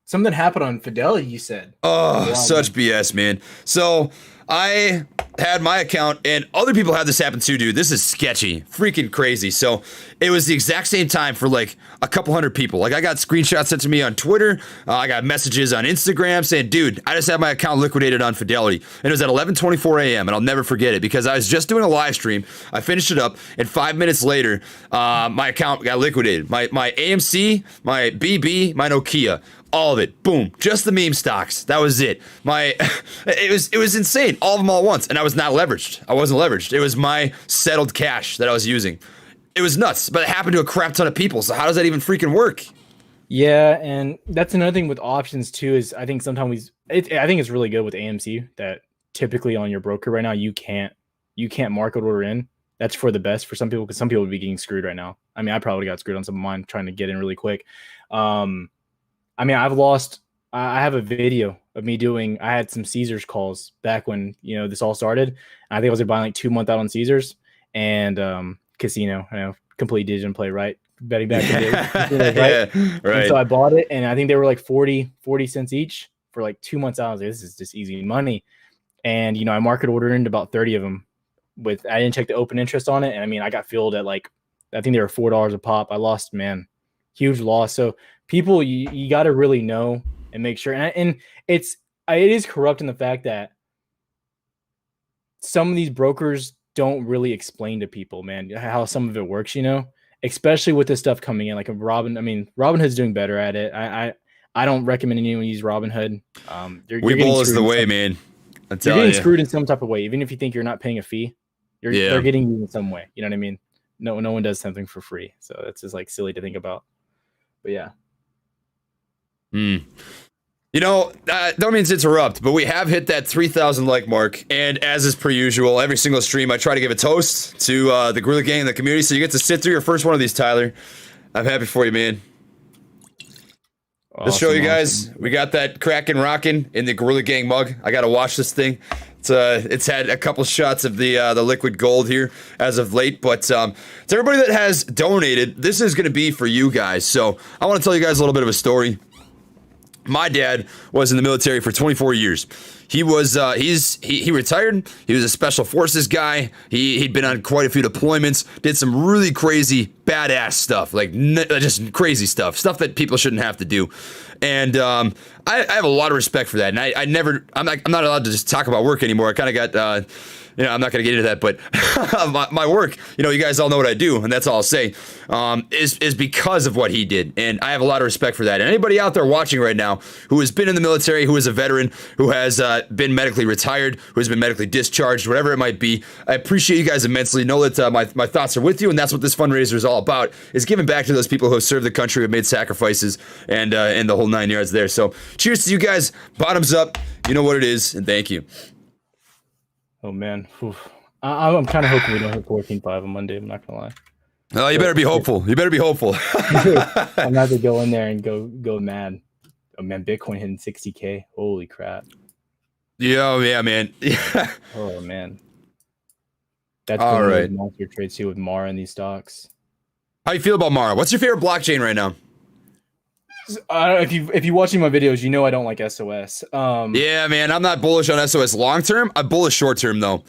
something happened on Fidelity, you said. Oh, such BS, man. So I had my account, and other people had this happen too, dude. This is sketchy, freaking crazy. So it was the exact same time for like a couple hundred people. Like I got screenshots sent to me on Twitter. I got messages on Instagram saying, dude, I just had my account liquidated on Fidelity. And it was at 11:24 a.m. and I'll never forget it because I was just doing a live stream. I finished it up, and 5 minutes later, my account got liquidated. My AMC, my BB, my Nokia. All of it, boom, just the meme stocks. That was it. It was insane. All of them all at once, and I was not leveraged. I wasn't leveraged. It was my settled cash that I was using. It was nuts, but it happened to a crap ton of people. So how does that even freaking work? Yeah, and that's another thing with options too. Is I think sometimes I think it's really good with AMC that typically on your broker right now you can't market order in. That's for the best for some people because some people would be getting screwed right now. I mean, I probably got screwed on some of mine trying to get in really quick. I mean, I have a video of me I had some Caesars calls back when, this all started. I think I was buying like 2 months out on Caesars and casino, complete didn't play right. Betting back in the day, right? Yeah, right. And so I bought it and I think they were like 40 cents each for like 2 months out. I was like, this is just easy money. And, I market ordered into about 30 of them I didn't check the open interest on it. And I mean, I got filled at like, I think they were $4 a pop. I lost, huge loss. So people, you got to really know and make sure. And it is corrupt in the fact that some of these brokers don't really explain to people, man, how some of it works, especially with this stuff coming in. Like Robinhood's doing better at it. I don't recommend anyone use Robinhood. Webull is the way, man. You're getting screwed in some type of way. Even if you think you're not paying a fee, they're getting you in some way. You know what I mean? No one does something for free. So that's just like silly to think about. But yeah. Don't mean to interrupt, but we have hit that 3,000 like mark. And as is per usual, every single stream, I try to give a toast to the Gorilla Gang and the community. So you get to sit through your first one of these, Tyler. I'm happy for you, man. Awesome, to show you guys, we got that cracking rocking in the Gorilla Gang mug. I got to wash this thing. It's had a couple shots of the liquid gold here as of late, but to everybody that has donated, this is going to be for you guys. So I want to tell you guys a little bit of a story. My dad was in the military for 24 years. He was he retired. He was a special forces guy. He'd been on quite a few deployments. Did some really crazy badass stuff, like just crazy stuff that people shouldn't have to do. And I have a lot of respect for that. And I'm not allowed to just talk about work anymore. I kind of got I'm not going to get into that, but my work, you guys all know what I do, and that's all I'll say, is because of what he did. And I have a lot of respect for that. And anybody out there watching right now who has been in the military, who is a veteran, who has been medically retired, who has been medically discharged, whatever it might be, I appreciate you guys immensely. Know that my thoughts are with you, and that's what this fundraiser is all about, is giving back to those people who have served the country, who have made sacrifices, and the whole 9 yards there. So cheers to you guys. Bottoms up. You know what it is, and thank you. Oh man, I'm kind of hoping we don't hit 14.5 on Monday. I'm not gonna lie. Oh, you better be hopeful. You better be hopeful. I'm not to go in there and go mad. Oh man, Bitcoin hitting 60K. Holy crap! Yeah, man. Oh man, that's all right. Monster trades too with Mara and these stocks. How you feel about Mara? What's your favorite blockchain right now? If you're watching my videos, I don't like SOS. Yeah, man, I'm not bullish on SOS long term. I'm bullish short term though.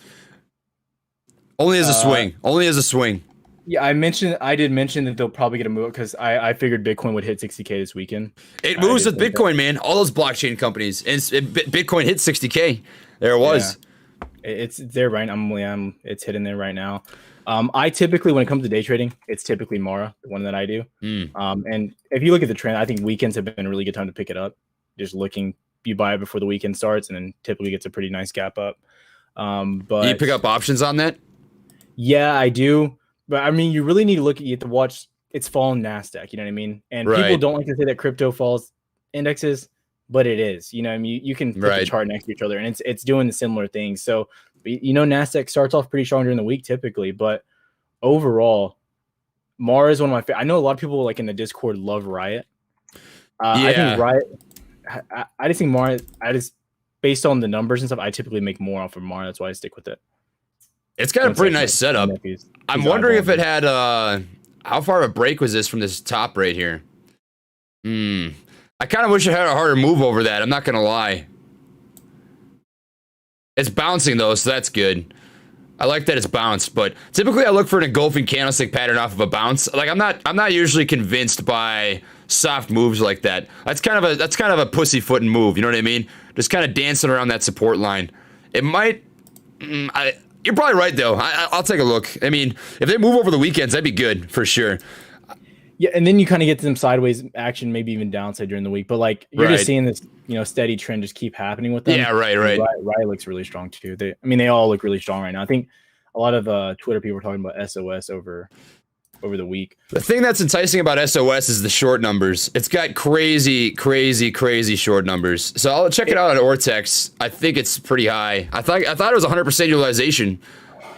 Only as a swing. Only as a swing. Yeah, I did mention that they'll probably get a move because I figured Bitcoin would hit 60K this weekend. It moves with Bitcoin, man. All those blockchain companies, and Bitcoin hit 60K. There it was. Yeah. It's there right now. It's hitting there right now. I typically, when it comes to day trading, it's typically Mara, the one that I do. And if you look at the trend, I think weekends have been a really good time to pick it up. Just you buy it before the weekend starts, and then typically gets a pretty nice gap up. But you pick up options on that? Yeah, I do. But I mean, you really need to you have to watch. It's fallen NASDAQ. You know what I mean? And people don't like to say that crypto falls indexes, but it is. I mean, you can put the chart next to each other, and it's doing the similar things. So. NASDAQ starts off pretty strong during the week typically, but overall, Mara is one of my favorite. I know a lot of people like in the Discord love Riot. I think Riot. I just think Mara. Based on the numbers and stuff, I typically make more off of Mara. That's why I stick with it. It's got a pretty nice setup. I'm wondering if it had how far of a break was this from this top right here? I kind of wish it had a harder move over that. I'm not gonna lie. It's bouncing though, so that's good. I like that it's bounced, but typically I look for an engulfing candlestick pattern off of a bounce. Like I'm not usually convinced by soft moves like that. That's kind of a pussyfooting move. You know what I mean? Just kind of dancing around that support line. It might. You're probably right though. I'll take a look. I mean, if they move over the weekends, that'd be good for sure. Yeah, and then you kind of get some sideways action, maybe even downside during the week. But like you're just seeing this, steady trend just keep happening with them. Yeah, right. Riot looks really strong too. They all look really strong right now. I think a lot of Twitter people are talking about SOS over the week. The thing that's enticing about SOS is the short numbers. It's got crazy short numbers. So I'll check it out on Ortex. I think it's pretty high. I thought it was 100% utilization.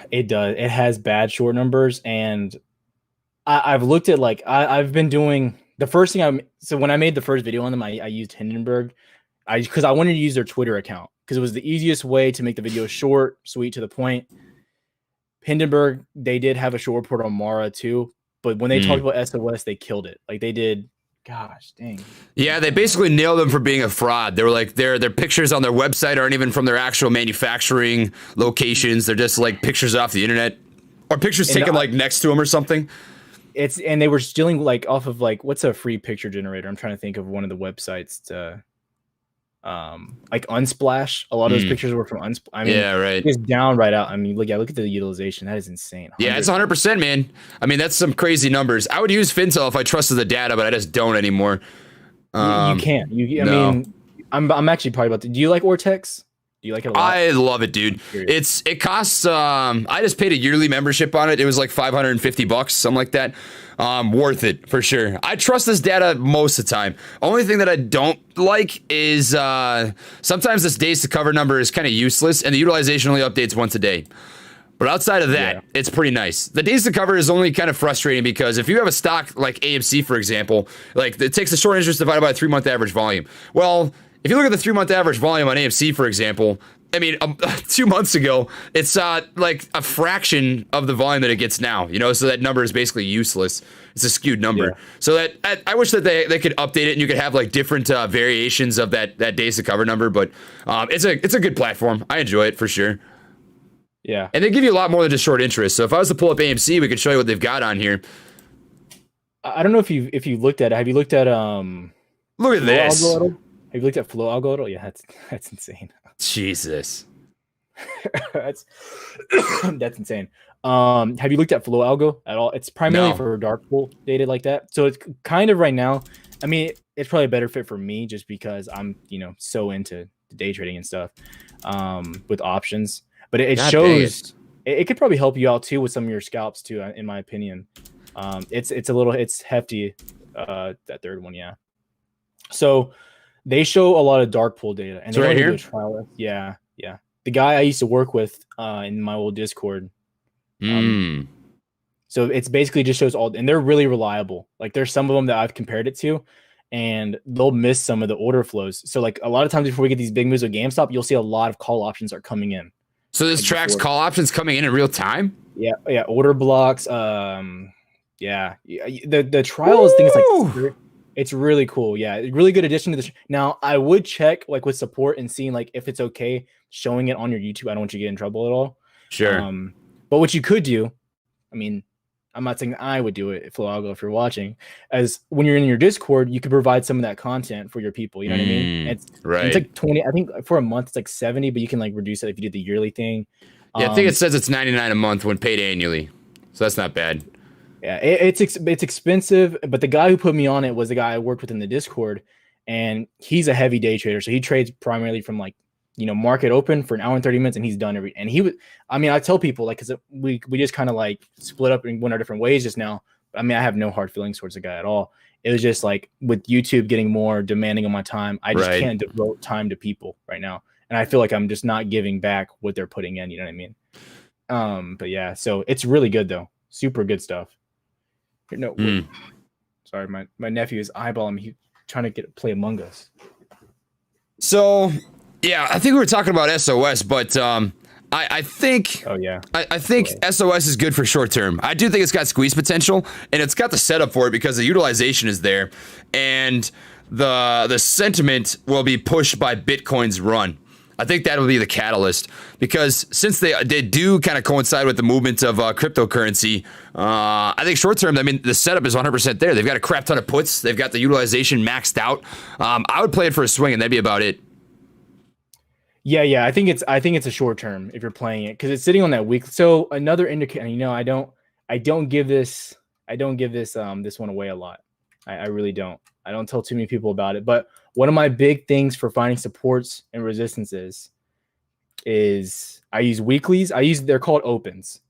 It does. It has bad short numbers, and I've looked at I've been doing the first thing so when I made the first video on them, I used Hindenburg, because I wanted to use their Twitter account because it was the easiest way to make the video short, sweet, to the point. Hindenburg, they did have a short report on Mara too, but when they talked about SOS, they killed it. Like they did. Gosh, dang. Yeah, they basically nailed them for being a fraud. They were like, their pictures on their website aren't even from their actual manufacturing locations. They're just like pictures off the internet or pictures taken like next to them or something. And they were stealing like off of like, what's a free picture generator? I'm trying to think of one of the websites to like Unsplash. A lot of those pictures were from Unsplash. I mean, yeah, right. It's down right out. I mean, look at the utilization. That is insane. Yeah, it's 100%, man. I mean, that's some crazy numbers. I would use Fintel if I trusted the data, but I just don't anymore. You can't. I mean, I'm actually probably about to. Do you like Ortex? Do you like it a lot? I love it, dude. It costs. I just paid a yearly membership on it. It was like $550, something like that. Worth it for sure. I trust this data most of the time. Only thing that I don't like is sometimes this days to cover number is kind of useless, and the utilization only updates once a day. But outside of that, it's pretty nice. The days to cover is only kind of frustrating because if you have a stock like AMC, for example, like it takes the short interest divided by 3-month average volume. Well, if you look at the 3-month average volume on AMC, for example, I mean, 2 months ago, it's like a fraction of the volume that it gets now, so that number is basically useless. It's a skewed number. Yeah. So that I wish that they could update it and you could have like different variations of that days to cover number. But it's a good platform. I enjoy it for sure. Yeah. And they give you a lot more than just short interest. So if I was to pull up AMC, we could show you what they've got on here. I don't know if you looked at it. Have you looked at Look at this. Algorithm? Have you looked at Flow Algorithm? Yeah, that's insane. Jesus. that's insane. Have you looked at Flow Algo at all? It's primarily for dark pool data like that. So it's kind of right now. I mean, it's probably a better fit for me just because I'm, so into day trading and stuff with options. But it shows it could probably help you out too with some of your scalps too, in my opinion. It's hefty. That third one, yeah. So they show a lot of dark pool data, and so they right here, do a trial. Yeah. The guy I used to work with in my old Discord. So it's basically just shows all, and they're really reliable. Like there's some of them that I've compared it to, and they'll miss some of the order flows. So like a lot of times before we get these big moves with GameStop, you'll see a lot of call options are coming in. So this tracks call options coming in real time. Yeah. Order blocks. The trial is things like. It's really cool. Yeah. Really good addition to this. Now I would check like with support and seeing like if it's okay showing it on your YouTube. I don't want you to get in trouble at all. Sure. But what you could do, I mean, I'm not saying I would do it, Floago, if you're watching, as when you're in your Discord, you could provide some of that content for your people. You know what I mean? It's like 20, I think for a month it's like 70, but you can like reduce it if you do the yearly thing. Yeah, I think it says it's $99 a month when paid annually. So that's not bad. Yeah, it's expensive, but the guy who put me on it was the guy I worked with in the Discord, and he's a heavy day trader. So he trades primarily from like, market open for an hour and 30 minutes, and he's done and he was, I mean, I tell people like, cause we just kind of like split up and went our different ways just now. I mean, I have no hard feelings towards the guy at all. It was just like with YouTube getting more demanding on my time, I just can't devote time to people right now. And I feel like I'm just not giving back what they're putting in, you know what I mean? But yeah, so it's really good though. Super good stuff. No, sorry, my nephew is eyeballing me. He's trying to play Among Us. So, yeah, I think we were talking about SOS, but I think I think SOS is good for short term. I do think it's got squeeze potential, and it's got the setup for it because the utilization is there, and the sentiment will be pushed by Bitcoin's run. I think that'll be the catalyst, because since they do kind of coincide with the movement of cryptocurrency, I think short term, I mean, the setup is 100% there. They've got a crap ton of puts. They've got the utilization maxed out. I would play it for a swing, and that'd be about it. Yeah. I think it's a short term if you're playing it, because it's sitting on that week. So another indicator, I don't give this this one away a lot. I really don't. I don't tell too many people about it. But one of my big things for finding supports and resistances is I use weeklies. They're called opens.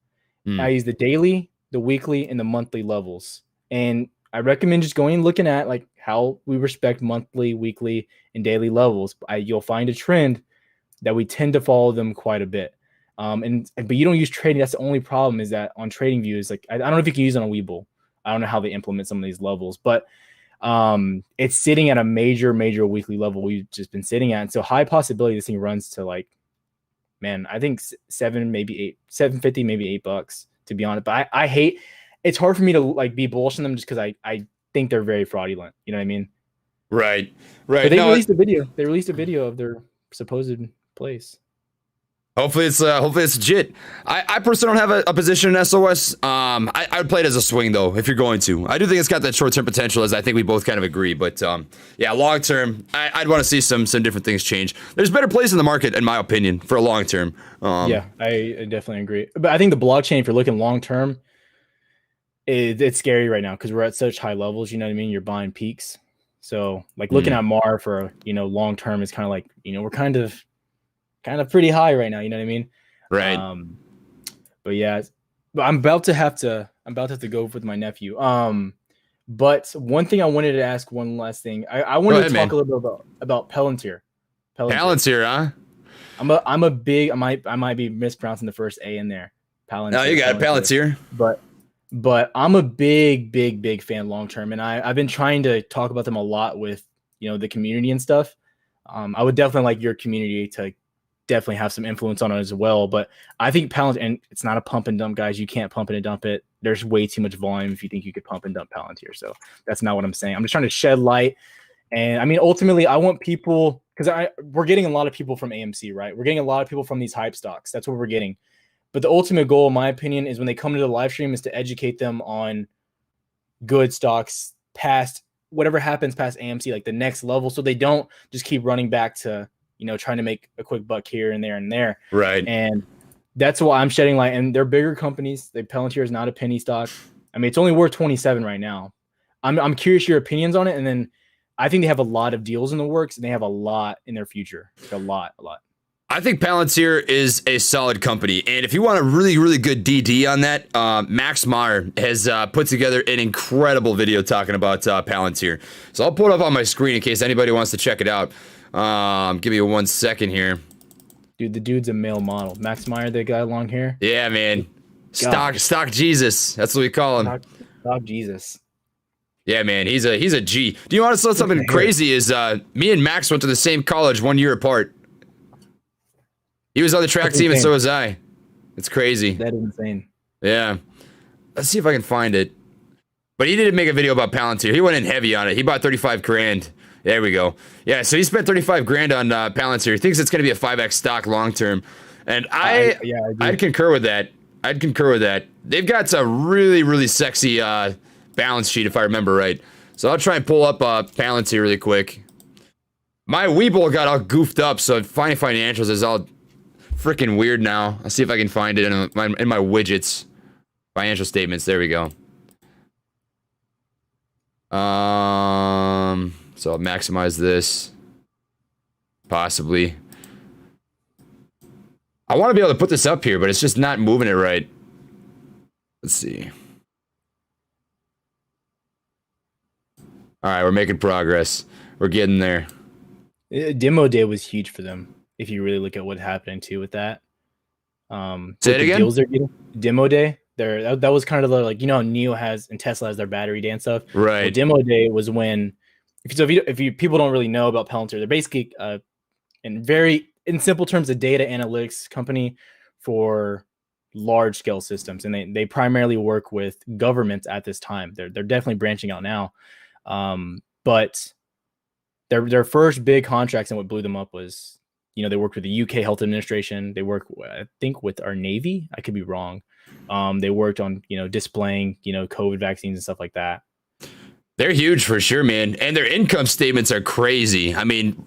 I use the daily, the weekly, and the monthly levels. And I recommend just going and looking at like how we respect monthly, weekly, and daily levels. You'll find a trend that we tend to follow them quite a bit. But you don't use trading. That's the only problem, is that on TradingView is like, I don't know if you can use it on Webull. I don't know how they implement some of these levels, but it's sitting at a major weekly level we've just been sitting at. And so high possibility this thing runs to like, man, I think $7.50, maybe $8, to be honest. But I hate, it's hard for me to like be bullish on them just because I think they're very fraudulent. You know what I mean? Right. But they released a video. They released a video of their supposed place. Hopefully it's legit. I personally don't have a position in SOS. I would play it as a swing though, if you're going to. I do think it's got that short term potential, as I think we both kind of agree. But yeah, long term, I'd want to see some different things change. There's better plays in the market, in my opinion, for a long term. Yeah, I definitely agree. But I think the blockchain, if you're looking long term, it's scary right now because we're at such high levels. You know what I mean? You're buying peaks. So like looking at MAR for long term is kind of like we're kind of pretty high right now, you know what I mean? Right. But yeah, but I'm about to have to go with my nephew. But one thing I wanted to ask, one last thing. I wanted to talk a little bit about Palantir. Palantir, huh? I'm a big, I might be mispronouncing the first A in there. Palantir. No, you got it, Palantir. But I'm a big fan long term, and I've been trying to talk about them a lot with the community and stuff. I would definitely like your community to definitely have some influence on it as well. But I think Palantir, and it's not a pump and dump, guys. You can't pump it and dump it. There's way too much volume if you think you could pump and dump Palantir. So that's not what I'm saying. I'm just trying to shed light. And I mean, ultimately, I want people, because we're getting a lot of people from AMC, right? We're getting a lot of people from these hype stocks. That's what we're getting. But the ultimate goal, in my opinion, is when they come to the live stream is to educate them on good stocks past whatever happens past AMC, like the next level. So they don't just keep running back to, trying to make a quick buck here and there and there. Right. And that's why I'm shedding light. And they're bigger companies. Palantir is not a penny stock. I mean, it's only worth 27 right now. I'm curious your opinions on it. And then I think they have a lot of deals in the works, and they have a lot in their future. Like a lot. I think Palantir is a solid company. And if you want a really, really good DD on that, Max Meyer has put together an incredible video talking about Palantir. So I'll pull it up on my screen in case anybody wants to check it out. Give me 1 second here. Dude, the dude's a male model. Max Meyer, the guy long hair. Yeah, man. Stock Jesus. That's what we call him. Stock Jesus. Yeah, man. He's a G. Do you want to know something crazy? Is me and Max went to the same college 1 year apart. He was on the track team, and so was I. It's crazy. That is insane. Yeah. Let's see if I can find it. But he didn't make a video about Palantir. He went in heavy on it. He bought 35 grand. There we go. Yeah, so he spent 35 grand on Palantir. He thinks it's going to be a 5x stock long term. And I'd concur with that. They've got a really, really sexy balance sheet, if I remember right. So I'll try and pull up Palantir really quick. My Webull got all goofed up, so finding financials is all freaking weird now. I'll see if I can find it in my widgets. Financial statements. There we go. So I'll maximize this. Possibly. I want to be able to put this up here, but it's just not moving it right. Let's see. All right, we're making progress. We're getting there. Demo day was huge for them. If you really look at what happened too with that. Say it again. Deals they're getting. Demo day. That was kind of the, like, how NIO has and Tesla has their battery day and stuff. Right. Well, demo day was when, if you people don't really know about Palantir, they're basically in simple terms a data analytics company for large scale systems, and they primarily work with governments at this time. They're definitely branching out now, but their first big contracts and what blew them up was They worked with the UK Health Administration. They work, I think, with our Navy. I could be wrong. They worked on, displaying, COVID vaccines and stuff like that. They're huge for sure, man. And their income statements are crazy. I mean,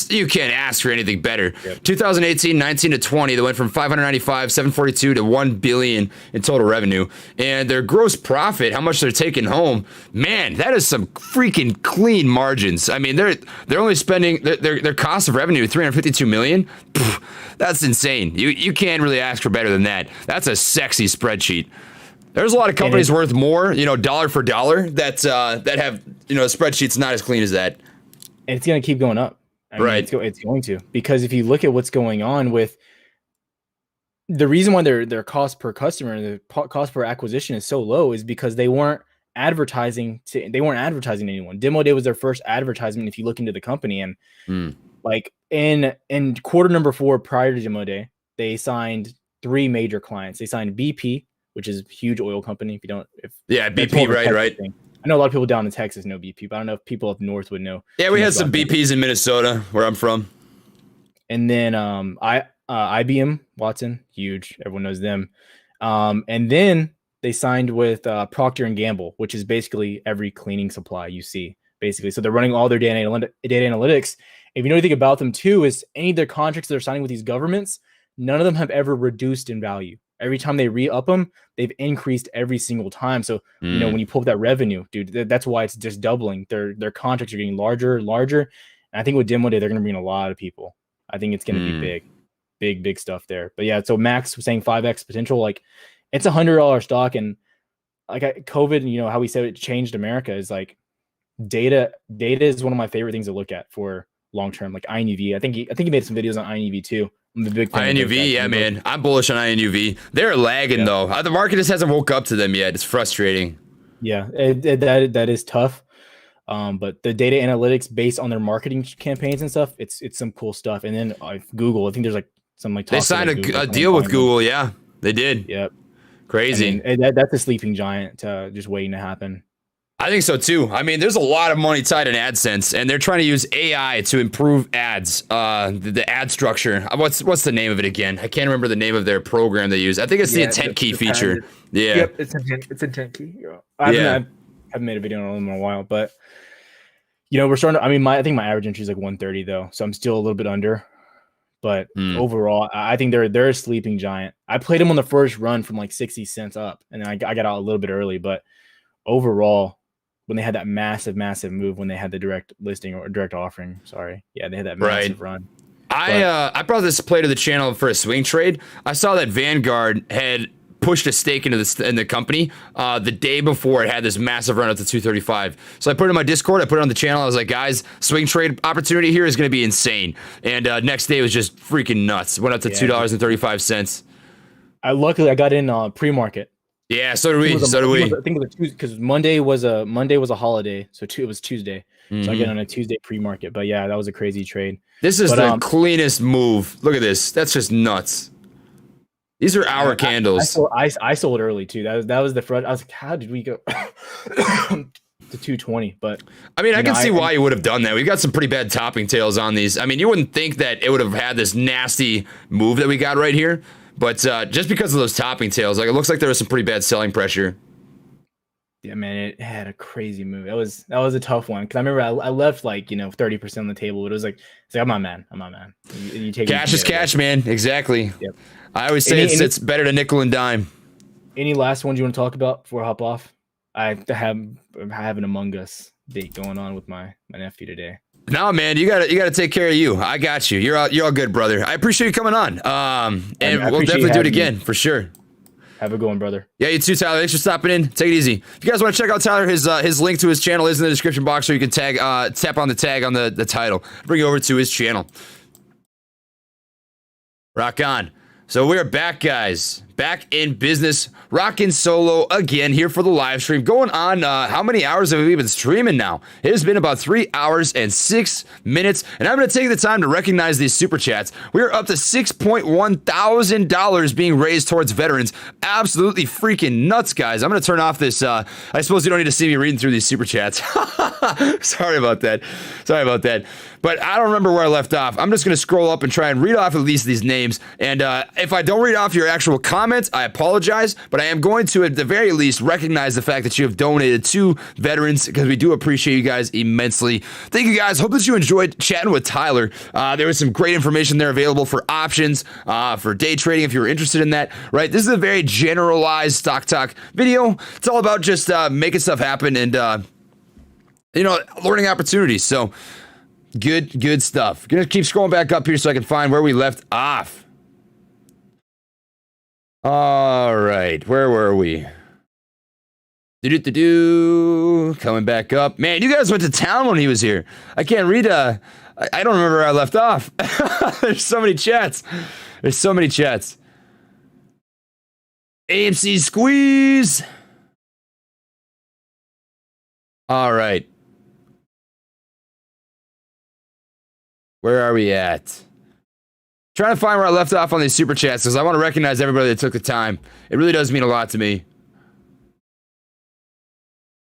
you can't ask for anything better. Yep. 2018, 19 to 20, they went from 595, 742 to 1 billion in total revenue. And their gross profit, how much they're taking home, man, that is some freaking clean margins. I mean, they're only spending their cost of revenue, 352 million. Pff, that's insane. You can't really ask for better than that. That's a sexy spreadsheet. There's a lot of companies worth more, dollar for dollar that have, spreadsheets not as clean as that. And it's going to keep going up. Right. It's going to, because if you look at what's going on with the reason why their cost per customer, the cost per acquisition is so low is because they weren't advertising to anyone. Demo Day was their first advertisement. If you look into the company, and like in quarter number 4 prior to Demo Day, they signed 3 major clients. They signed BP, which is a huge oil company. BP, right. Thing. I know a lot of people down in Texas know BP, but I don't know if people up north would know. Yeah, we had some BPs in Minnesota, where I'm from. And then IBM, Watson, huge. Everyone knows them. And then they signed with Procter and Gamble, which is basically every cleaning supply you see, basically. So they're running all their data analytics. If you know anything about them too, is any of their contracts they're signing with these governments, none of them have ever reduced in value. Every time they re-up them, they've increased every single time. So, when you pull up that revenue, dude, that's why it's just doubling. Their contracts are getting larger and larger. And I think with Demo Day, they're going to bring in a lot of people. I think it's going to be big stuff there. But yeah, so Max was saying 5x potential. Like, it's $100 stock. And like COVID, how we said it changed America is like data is one of my favorite things to look at for long-term, like INUV. I think he made some videos on INUV too. I'm a big fan INUV, yeah, man. I'm bullish on INUV. They're lagging though. The market just hasn't woke up to them yet. It's frustrating. Yeah, that is tough. But the data analytics based on their marketing campaigns and stuff, it's some cool stuff. And then Google, I think there's like some like they signed a deal with Google. Yeah, they did. Yep, crazy. I mean, that's a sleeping giant just waiting to happen. I think so too. I mean, there's a lot of money tied in AdSense, and they're trying to use AI to improve ads. The ad structure. What's the name of it again? I can't remember the name of their program they use. I think it's the intent key feature. Yeah. Yep, it's intent key. I haven't made a video on it in a while, but we're starting to, I think my average entry is like 130 though, so I'm still a little bit under. But overall, I think they're a sleeping giant. I played them on the first run from like 60 cents up, and then I got out a little bit early, but overall, when they had that massive move, when they had the direct listing or direct offering, they had that massive run. I brought this play to the channel for a swing trade. I saw that Vanguard had pushed a stake in the company the day before it had this massive run up to 235. So I put it in my Discord. I put it on the channel. I was like, guys, swing trade opportunity here is going to be insane. And next day was just freaking nuts. Went up to $2.35. Luckily I got in pre-market. Yeah, so did we. I think it was Tuesday because Monday was a holiday, so it was Tuesday. So I get on a Tuesday pre-market. But yeah, that was a crazy trade. This is the cleanest move. Look at this. That's just nuts. These are our candles. I sold early too. That was the front. I was like, how did we go to 220? But I mean, I can see why you would have done that. We got some pretty bad topping tails on these. I mean, you wouldn't think that it would have had this nasty move that we got right here. But just because of those topping tails, like it looks like there was some pretty bad selling pressure. Yeah, man, it had a crazy move. That was a tough one because I remember I left 30% on the table, but it was like I'm not man. You take cash is cash, man. Exactly. Yep. I always say it's better to nickel and dime. Any last ones you want to talk about before I hop off? I'm having Among Us date going on with my nephew today. No, man, you gotta take care of you. I got you. You're all good, brother. I appreciate you coming on. And we'll definitely do it again for sure. Have a good one, brother. Yeah, you too, Tyler. Thanks for stopping in. Take it easy. If you guys want to check out Tyler, his link to his channel is in the description box, so you can tap on the tag on the title. Bring you over to his channel. Rock on. So we're back, guys. back in business, rocking solo again here for the live stream. Going on, how many hours have we been streaming now? It has been about 3 hours and 6 minutes, and I'm going to take the time to recognize these super chats. We are up to $6.1 thousand being raised towards veterans. Absolutely freaking nuts, guys. I'm going to turn off this. I suppose you don't need to see me reading through these super chats. Sorry about that. But I don't remember where I left off. I'm just going to scroll up and try and read off at least these names. And if I don't read off your actual comments, I apologize. But I am going to, at the very least, recognize the fact that you have donated to veterans, because we do appreciate you guys immensely. Thank you, guys. Hope that you enjoyed chatting with Tyler. There was some great information there available for options, for day trading if you were interested in that, right? This is a very generalized stock talk video. It's all about just making stuff happen and, learning opportunities. So, good stuff. Gonna keep scrolling back up here so I can find where we left off. All right, where were we? Coming back up. Man, you guys went to town when he was here. I can't read. I don't remember where I left off. There's so many chats. AMC squeeze. All right. Where are we at? Trying to find where I left off on these super chats because I want to recognize everybody that took the time. It really does mean a lot to me.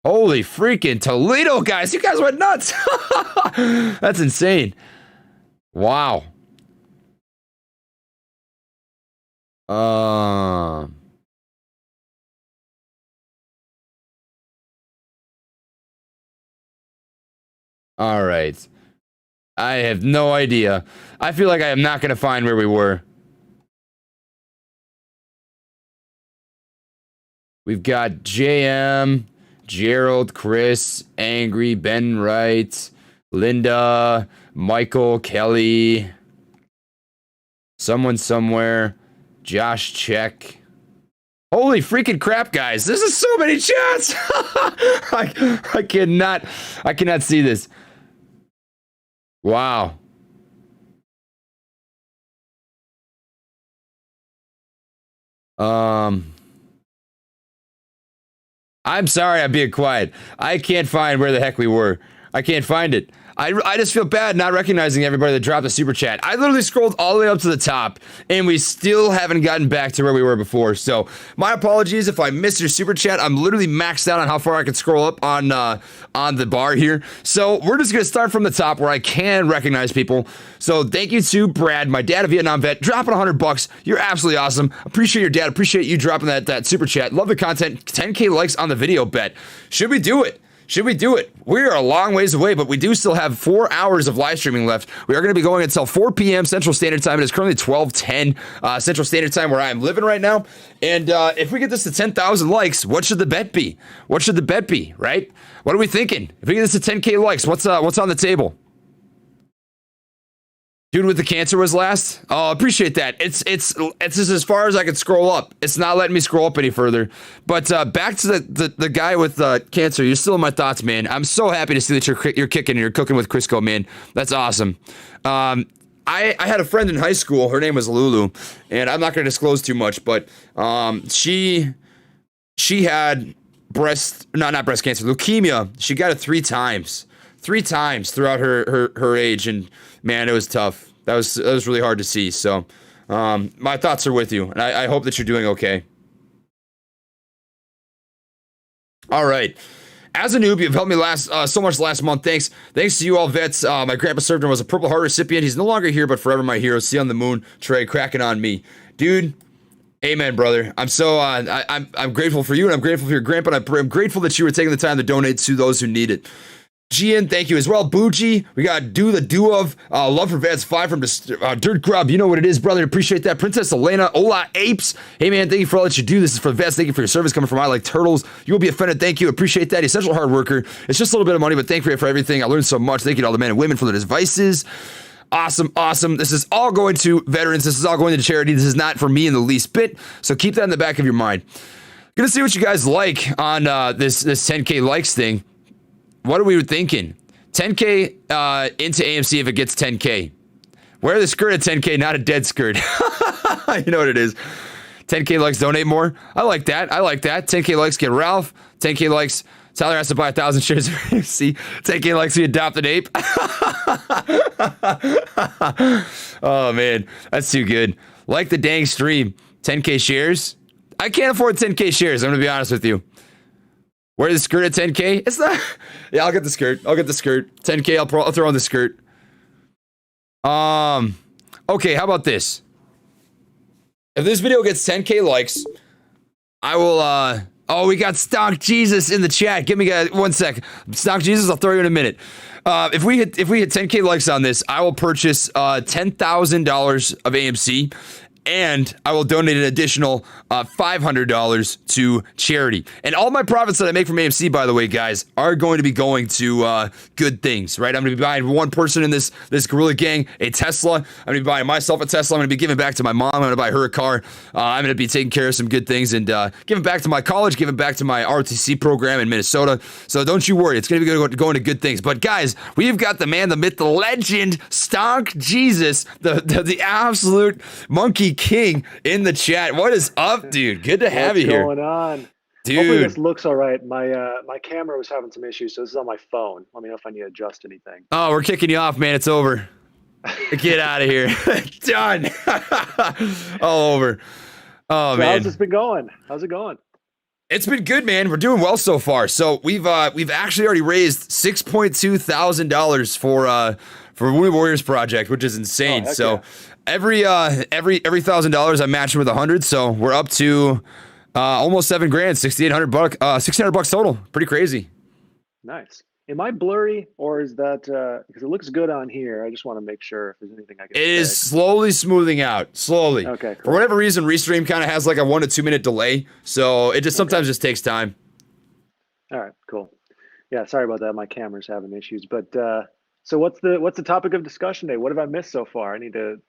Holy freaking Toledo, guys. You guys went nuts. That's insane. Wow. All right. I have no idea. I feel like I am not going to find where we were. We've got JM, Gerald, Chris, Angry, Ben Wright, Linda, Michael, Kelly, someone somewhere, Josh Check. Holy freaking crap, guys. This is so many chats. I cannot see this. Wow. I'm sorry I'm being quiet. I can't find where the heck we were. I can't find it. I just feel bad not recognizing everybody that dropped a super chat. I literally scrolled all the way up to the top, and we still haven't gotten back to where we were before. So my apologies if I missed your super chat. I'm literally maxed out on how far I can scroll up on the bar here. So we're just gonna start from the top where I can recognize people. So thank you to Brad, my dad, a Vietnam vet, dropping $100. You're absolutely awesome. Appreciate your dad. Appreciate you dropping that super chat. Love the content. 10K likes on the video bet. Should we do it? We are a long ways away, but we do still have 4 hours of live streaming left. We are going to be going until 4 p.m. Central Standard Time. It is currently 12:10 Central Standard Time where I am living right now. And if we get this to 10,000 likes, what should the bet be? Right? What are we thinking? If we get this to 10K likes, what's on the table? Dude with the cancer was last. Oh, appreciate that. It's just as far as I can scroll up. It's not letting me scroll up any further. But back to the guy with cancer. You're still in my thoughts, man. I'm so happy to see that you're kicking and you're cooking with Crisco, man. That's awesome. I had a friend in high school. Her name was Lulu, and I'm not going to disclose too much, but she had not breast cancer, leukemia. She got it 3 times. 3 times throughout her age, and man, it was tough. That was really hard to see. So, my thoughts are with you, and I hope that you're doing okay. All right. As a noob, you've helped me so much last month. Thanks to you all vets. My grandpa served and was a Purple Heart recipient. He's no longer here, but forever my hero. See you on the moon, Trey, cracking on me, dude. Amen, brother. I'm so I'm grateful for you, and I'm grateful for your grandpa. And I'm grateful that you were taking the time to donate to those who need it. Gian, thank you as well. Bougie, we got Do of Love for Vets 5 from Dirt Grub. You know what it is, brother. Appreciate that. Princess Elena, Ola Apes. Hey, man, thank you for all that you do. This is for the vets. Thank you for your service coming from I Like Turtles. You will be offended. Thank you. Appreciate that. Essential hard worker. It's just a little bit of money, but thank you for everything. I learned so much. Thank you to all the men and women for their advices. Awesome. This is all going to veterans. This is all going to charity. This is not for me in the least bit. So keep that in the back of your mind. Gonna see what you guys like on this 10K likes thing. What are we thinking? 10K into AMC if it gets 10K. Wear the skirt at 10K, not a dead skirt. You know what it is. 10K likes, donate more. I like that. 10K likes, get Ralph. 10K likes, Tyler has to buy 1,000 shares of AMC. 10K likes, we adopt an ape. Oh, man. That's too good. Like the dang stream. 10K shares. I can't afford 10K shares. I'm going to be honest with you. Wear the skirt at 10K? It's not. Yeah, I'll get the skirt. 10K, I'll throw on the skirt. Okay, how about this? If this video gets 10K likes, I will, oh, we got Stock Jesus in the chat. Give me 1 sec. Stock Jesus, I'll throw you in a minute. If we hit 10K likes on this, I will purchase $10,000 of AMC, and I will donate an additional $500 to charity. And all my profits that I make from AMC, by the way, guys, are going to be going to good things, right? I'm going to be buying one person in this guerrilla gang a Tesla. I'm going to be buying myself a Tesla. I'm going to be giving back to my mom. I'm going to buy her a car. I'm going to be taking care of some good things and giving back to my college, giving back to my ROTC program in Minnesota. So don't you worry. It's going to be going to good things. But guys, we've got the man, the myth, the legend, Stock Jesus, the absolute monkey king in the chat. What is up, dude? Good to have you here. What's going on? Dude. Hopefully this looks all right. My camera was having some issues, so this is on my phone. Let me know if I need to adjust anything. Oh, we're kicking you off, man. It's over. Get out of here. Done. All over. Oh, So man. how's this been going? How's it going? It's been good, man. We're doing well so far. So we've actually already raised $6,200 for Wounded Warriors Project, which is insane. Oh, So yeah. every $1,000 I'm matching with 100. So we're up to almost $7,000, $1,600 total. Pretty crazy. Nice. Am I blurry, or is that because it looks good on here? I just want to make sure if there's anything I can. It is fix. slowly smoothing out. Slowly. Okay, For cool. whatever reason, Restream kind of has like a 1 to 2 minute delay. So it just sometimes just takes time. All right, cool. Yeah, sorry about that. My camera's having issues. But so what's the topic of discussion today? What have I missed so far? I need to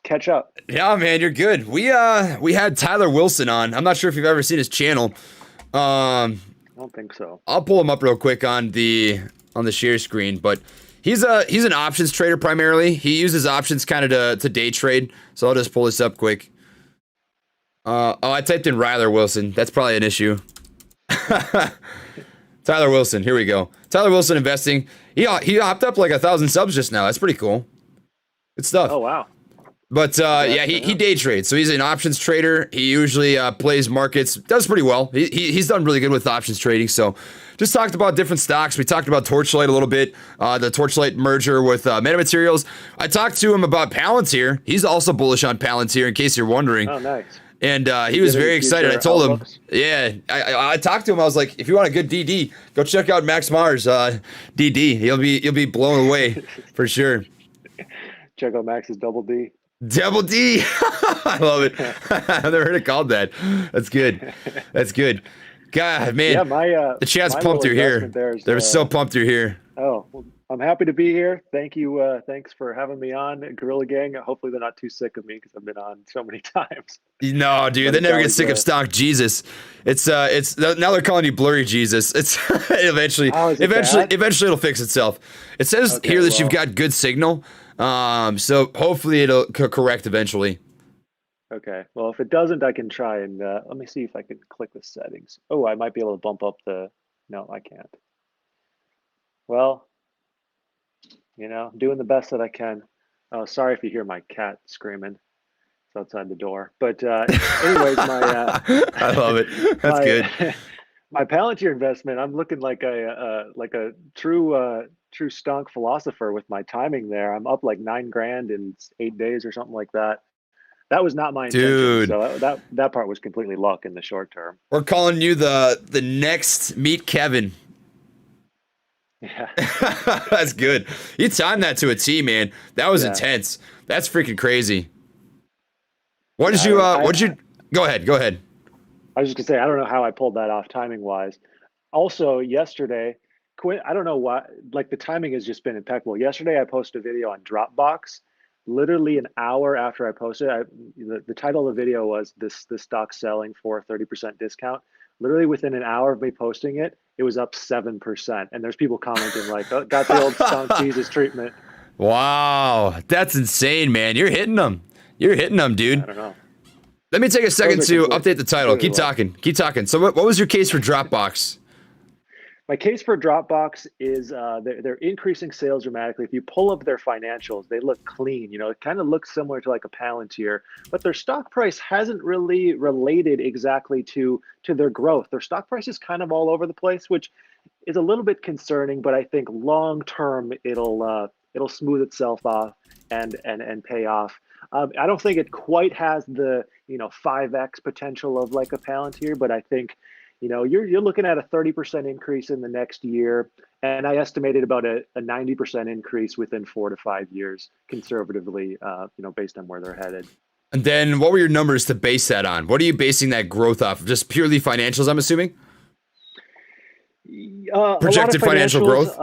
catch up. Yeah, man, you're good. We had Tyler Wilson on. I'm not sure if you've ever seen his channel. I don't think so. I'll pull him up real quick on the share screen, but he's an options trader primarily. He uses options kind of to day trade. So I'll just pull this up quick. I typed in Ryler Wilson. That's probably an issue. Tyler Wilson. Here we go. Tyler Wilson investing. He hopped up like 1,000 subs just now. That's pretty cool. Good stuff. Oh wow. But yeah, he day trades, so he's an options trader. He usually plays markets, does pretty well. He's done really good with options trading. So just talked about different stocks. We talked about Torchlight a little bit, the Torchlight merger with Metamaterials. I talked to him about Palantir. He's also bullish on Palantir, in case you're wondering. Oh nice. And he was very excited. I told him, yeah, I talked to him. I was like, if you want a good DD, go check out Max Mars DD. You'll be blown away for sure. Check out Max's double D. Double D. I love it. I've never heard it called that. That's good. That's good. God, man. Yeah, the chat's my pumped you're little here. investment They're so pumped you're here. Oh, well, I'm happy to be here. Thank you. Thanks for having me on, Gorilla Gang. Hopefully they're not too sick of me because I've been on so many times. No, dude, But they it's never get always, sick of Stock Jesus. It's now they're calling you Blurry Jesus. It's eventually bad? it'll fix itself. It says here that you've got good signal. So hopefully it'll correct eventually. Okay. Well, if it doesn't, I can try and let me see if I can click the settings. Oh, I might be able to bump up the. No, I can't. Well, doing the best that I can. Oh, sorry if you hear my cat screaming. It's outside the door. But anyways, my I love it. That's good. My Palantir investment, I'm looking like a true stonk philosopher with my timing there. I'm up like $9,000 in 8 days or something like that. That was not my intention. Dude. So that part was completely luck in the short term. We're calling you the next Meet Kevin. Yeah. That's good. You timed that to a T, man. That was Yeah. intense. That's freaking crazy. What did you go ahead. I was just gonna say, I don't know how I pulled that off timing wise. Also, yesterday, I don't know why, like the timing has just been impeccable. Yesterday, I posted a video on Dropbox. Literally an hour after I posted, the title of the video was this stock selling for a 30% discount. Literally within an hour of me posting it, it was up 7%. And there's people commenting like, oh, got the old Stonk Jesus treatment. Wow, that's insane, man. You're hitting them. You're hitting them, dude. I don't know. Let me take a second Those are to completely- update the title. completely Keep low. talking. Keep talking. So what was your case for Dropbox? My case for Dropbox is they're increasing sales dramatically. If you pull up their financials, they look clean. You know, it kind of looks similar to like a Palantir, but their stock price hasn't really related exactly to their growth. Their stock price is kind of all over the place, which is a little bit concerning. But I think long term it'll smooth itself off and pay off. I don't think it quite has the 5x potential of like a Palantir, but I think you're looking at a 30% increase in the next year, and I estimated about a 90% increase within 4 to 5 years, conservatively, based on where they're headed. And then what were your numbers to base that on? What are you basing that growth off of? Just purely financials, I'm assuming? Projected financial growth?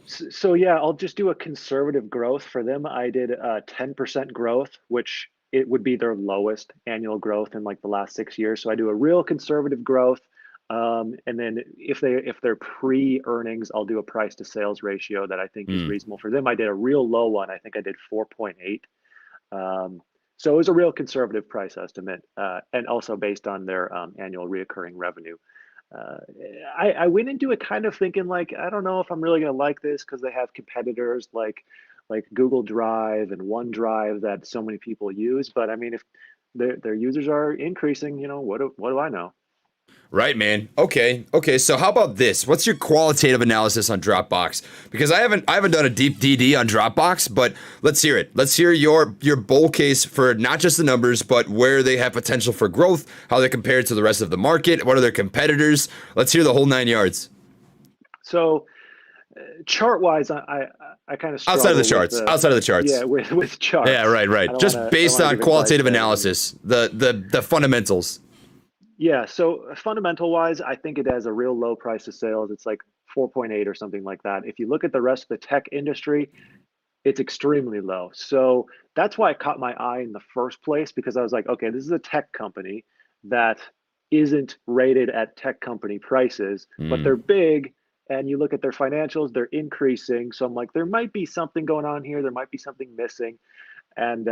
So yeah, I'll just do a conservative growth for them. I did 10% growth, which it would be their lowest annual growth in like the last 6 years. So I do a real conservative growth. And then if they're pre-earnings, I'll do a price to sales ratio that I think is reasonable for them. I did a real low one. I think I did 4.8. So it was a real conservative price estimate, and also based on their annual reoccurring revenue. I went into it kind of thinking like, I don't know if I'm really going to like this because they have competitors like Google Drive and OneDrive that so many people use. But I mean, if their users are increasing, what do I know? Right, man. Okay. So how about this? What's your qualitative analysis on Dropbox? Because I haven't done a deep DD on Dropbox, but let's hear it. Let's hear your bull case for not just the numbers, but where they have potential for growth, how they compare to the rest of the market, what are their competitors? Let's hear the whole 9 yards. So, chart-wise, I kind of outside of the charts. Yeah, with charts. Yeah, right. Just based on qualitative analysis, the fundamentals. Yeah, so fundamental wise, I think it has a real low price to sales. It's like 4.8 or something like that. If you look at the rest of the tech industry, it's extremely low. So that's why it caught my eye in the first place, because I was like, okay, this is a tech company that isn't rated at tech company prices, but they're big. And you look at their financials, they're increasing. So I'm like, there might be something going on here. There might be something missing. And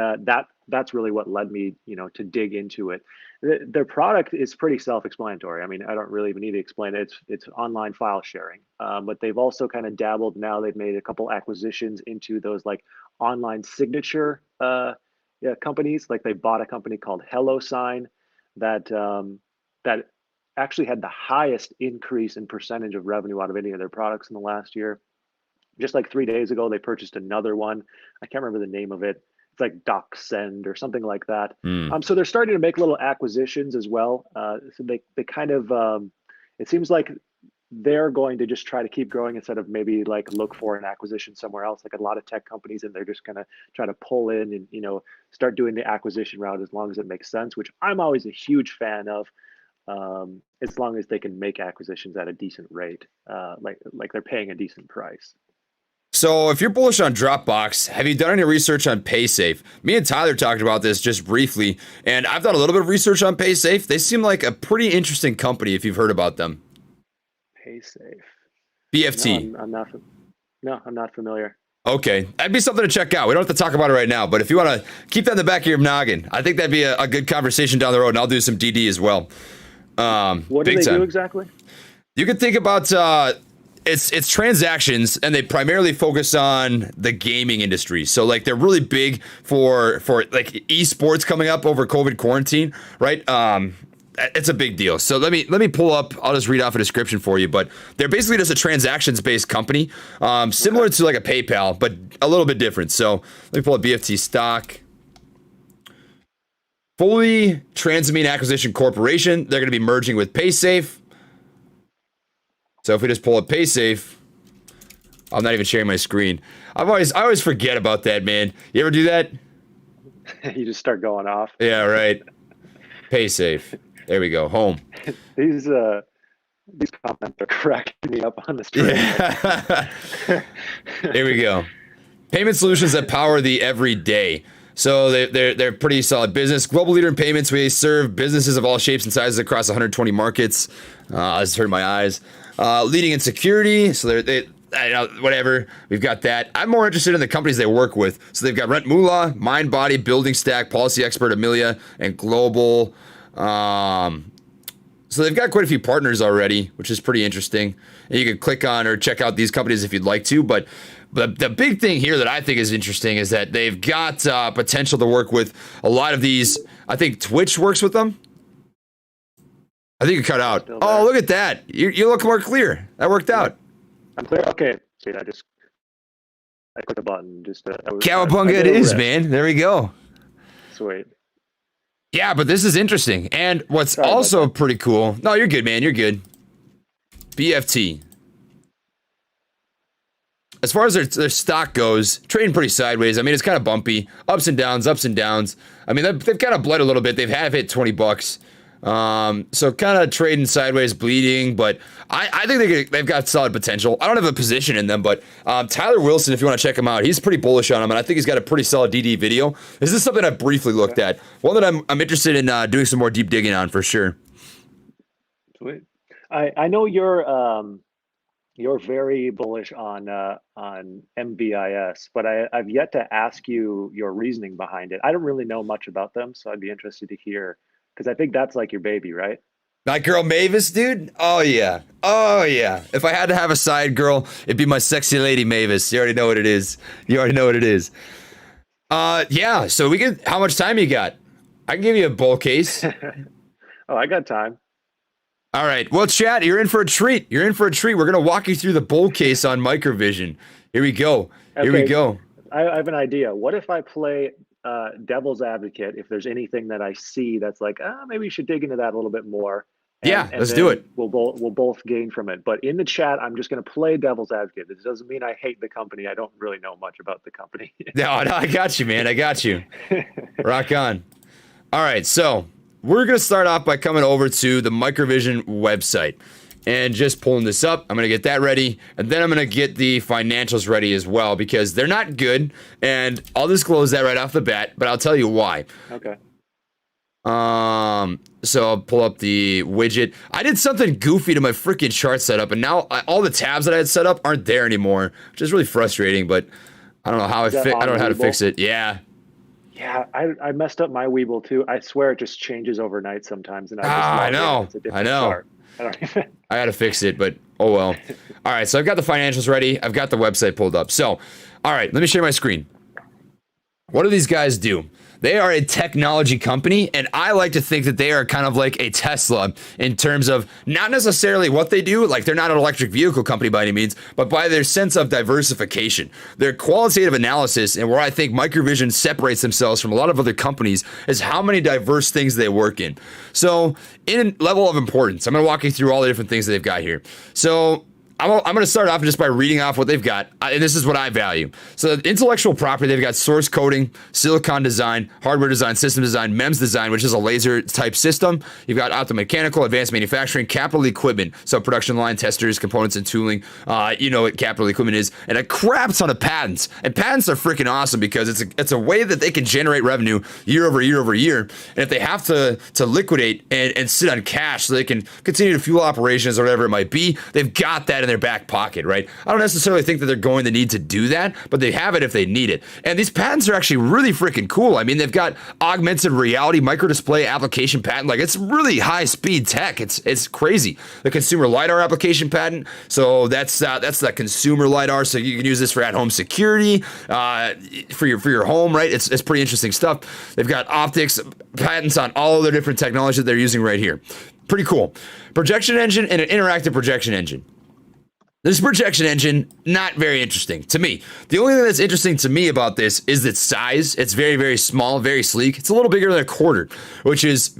that's really what led me, to dig into it. Their product is pretty self-explanatory. I mean, I don't really even need to explain it. It's online file sharing, but they've also kind of dabbled. Now they've made a couple acquisitions into those like online signature companies. Like they bought a company called HelloSign that actually had the highest increase in percentage of revenue out of any of their products in the last year. Just like 3 days ago, they purchased another one. I can't remember the name of it. It's like DocSend or something like that. So they're starting to make little acquisitions as well. So they kind of, it seems like they're going to just try to keep growing instead of maybe like look for an acquisition somewhere else, like a lot of tech companies, and they're just going to try to pull in and, start doing the acquisition route as long as it makes sense, which I'm always a huge fan of. As long as they can make acquisitions at a decent rate, like they're paying a decent price. So if you're bullish on Dropbox, have you done any research on PaySafe? Me and Tyler talked about this just briefly, and I've done a little bit of research on PaySafe. They seem like a pretty interesting company if you've heard about them. PaySafe. BFT. No, I'm not familiar. Okay, that'd be something to check out. We don't have to talk about it right now, but if you want to keep that in the back of your noggin, I think that'd be a good conversation down the road, and I'll do some DD as well. What do they do exactly? You can think about it's transactions, and they primarily focus on the gaming industry. So like they're really big for like esports coming up over COVID quarantine, right? It's a big deal. So let me pull up. I'll just read off a description for you. But they're basically just a transactions-based company, similar to like a PayPal, but a little bit different. So let me pull up BFT stock. Fully Transamine Acquisition Corporation. They're going to be merging with PaySafe. So if we just pull up PaySafe, I'm not even sharing my screen. I always forget about that, man. You ever do that? You just start going off. Yeah, right. PaySafe. There we go. Home. These comments are cracking me up on the stream. Yeah. Here we go. Payment solutions that power the everyday. So they're pretty solid business. Global leader in payments. We serve businesses of all shapes and sizes across 120 markets. I just hurt my eyes. Leading in security. So whatever. We've got that. I'm more interested in the companies they work with. So they've got Rent Moolah, MindBody, Building Stack, Policy Expert, Amelia, and Global. So they've got quite a few partners already, which is pretty interesting. And you can click on or check out these companies if you'd like to. But the big thing here that I think is interesting is that they've got potential to work with a lot of these. I think Twitch works with them. I think you cut out. Oh, look at that. You look more clear. That worked out. I'm clear. Okay. Sweet. I clicked the button. Cowabunga it is, man. There we go. Sweet. Yeah, but this is interesting. And what's also pretty cool. No, you're good, man. You're good. BFT. As far as their stock goes, trading pretty sideways. I mean, it's kind of bumpy. Ups and downs, ups and downs. I mean, they've kind of bled a little bit. They've hit $20. So kind of trading sideways, bleeding, but I think they've got solid potential. I don't have a position in them, but Tyler Wilson, if you want to check him out, he's pretty bullish on him, and I think he's got a pretty solid DD video. This is something I briefly looked at. One that I'm interested in doing some more deep digging on for sure. Sweet. I know you're very bullish on MBIS, but I've yet to ask you your reasoning behind it. I don't really know much about them, so I'd be interested to hear. Because I think that's like your baby, right? My girl Mavis, dude? Oh, yeah. Oh, yeah. If I had to have a side girl, it'd be my sexy lady Mavis. You already know what it is. Yeah, so we can... How much time you got? I can give you a bull case. Oh, I got time. All right. Well, chat, you're in for a treat. We're going to walk you through the bull case on Microvision. Here we go. I have an idea. What if I play... devil's advocate, if there's anything that I see that's like, maybe you should dig into that a little bit more. And let's do it. We'll both gain from it. But in the chat, I'm just going to play devil's advocate. This doesn't mean I hate the company. I don't really know much about the company. No, I got you, man. I got you. Rock on. All right, so we're going to start off by coming over to the Microvision website and just pulling this up. I'm going to get that ready, and then I'm going to get the financials ready as well, because they're not good, and I'll disclose that right off the bat, but I'll tell you why. Okay. So I'll pull up the widget. I did something goofy to my freaking chart setup, and now all the tabs that I had set up aren't there anymore, which is really frustrating, but I don't know how I don't know how to fix it. Yeah. Yeah, I messed up my Weeble too. I swear it just changes overnight sometimes, and I know. Chart. I gotta fix it, but oh well. All right, so I've got the financials ready. I've got the website pulled up. So, all right, let me share my screen. What do these guys do? They are a technology company, and I like to think that they are kind of like a Tesla in terms of not necessarily what they do, like they're not an electric vehicle company by any means, but by their sense of diversification. Their qualitative analysis, and where I think Microvision separates themselves from a lot of other companies, is how many diverse things they work in. So, in level of importance, I'm going to walk you through all the different things that they've got here. So, I'm going to start off just by reading off what they've got, and this is what I value. So, intellectual property, they've got source coding, silicon design, hardware design, system design, MEMS design, which is a laser type system. You've got optomechanical, advanced manufacturing, capital equipment, so production line, testers, components, and tooling. You know what capital equipment is, and a crap ton of patents. And patents are freaking awesome because it's a way that they can generate revenue year over year over year. And if they have to liquidate and sit on cash so they can continue to fuel operations or whatever it might be, they've got that in their back pocket, right? I don't necessarily think that they're going to need to do that, but they have it if they need it. And these patents are actually really freaking cool. I mean, they've got augmented reality, microdisplay application patent. Like, it's really high speed tech. It's crazy. The consumer LiDAR application patent. So that's the consumer LiDAR. So you can use this for at-home security, for your home, right? It's pretty interesting stuff. They've got optics patents on all of their different technology that they're using right here. Pretty cool. Projection engine and an interactive projection engine. This projection engine, not very interesting to me. The only thing that's interesting to me about this is its size. It's very, very small, very sleek. It's a little bigger than a quarter, which is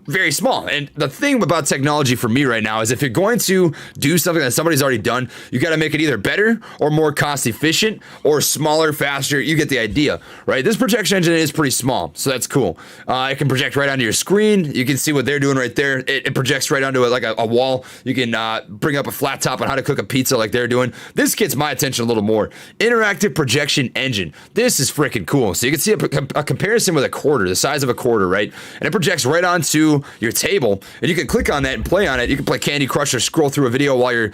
very small. And the thing about technology for me right now is if you're going to do something that somebody's already done, you got to make it either better or more cost efficient or smaller, faster. You get the idea, right? This projection engine is pretty small, so that's cool. It can project right onto your screen. You can see what they're doing right there. It projects right onto like a wall. You can bring up a flat top on how to cook a pizza like they're doing. This gets my attention a little more. Interactive projection engine. This is freaking cool. So you can see a comparison with a quarter, the size of a quarter, right? And it projects right right onto your table, and you can click on that and play on it. You can play Candy Crush or scroll through a video while you're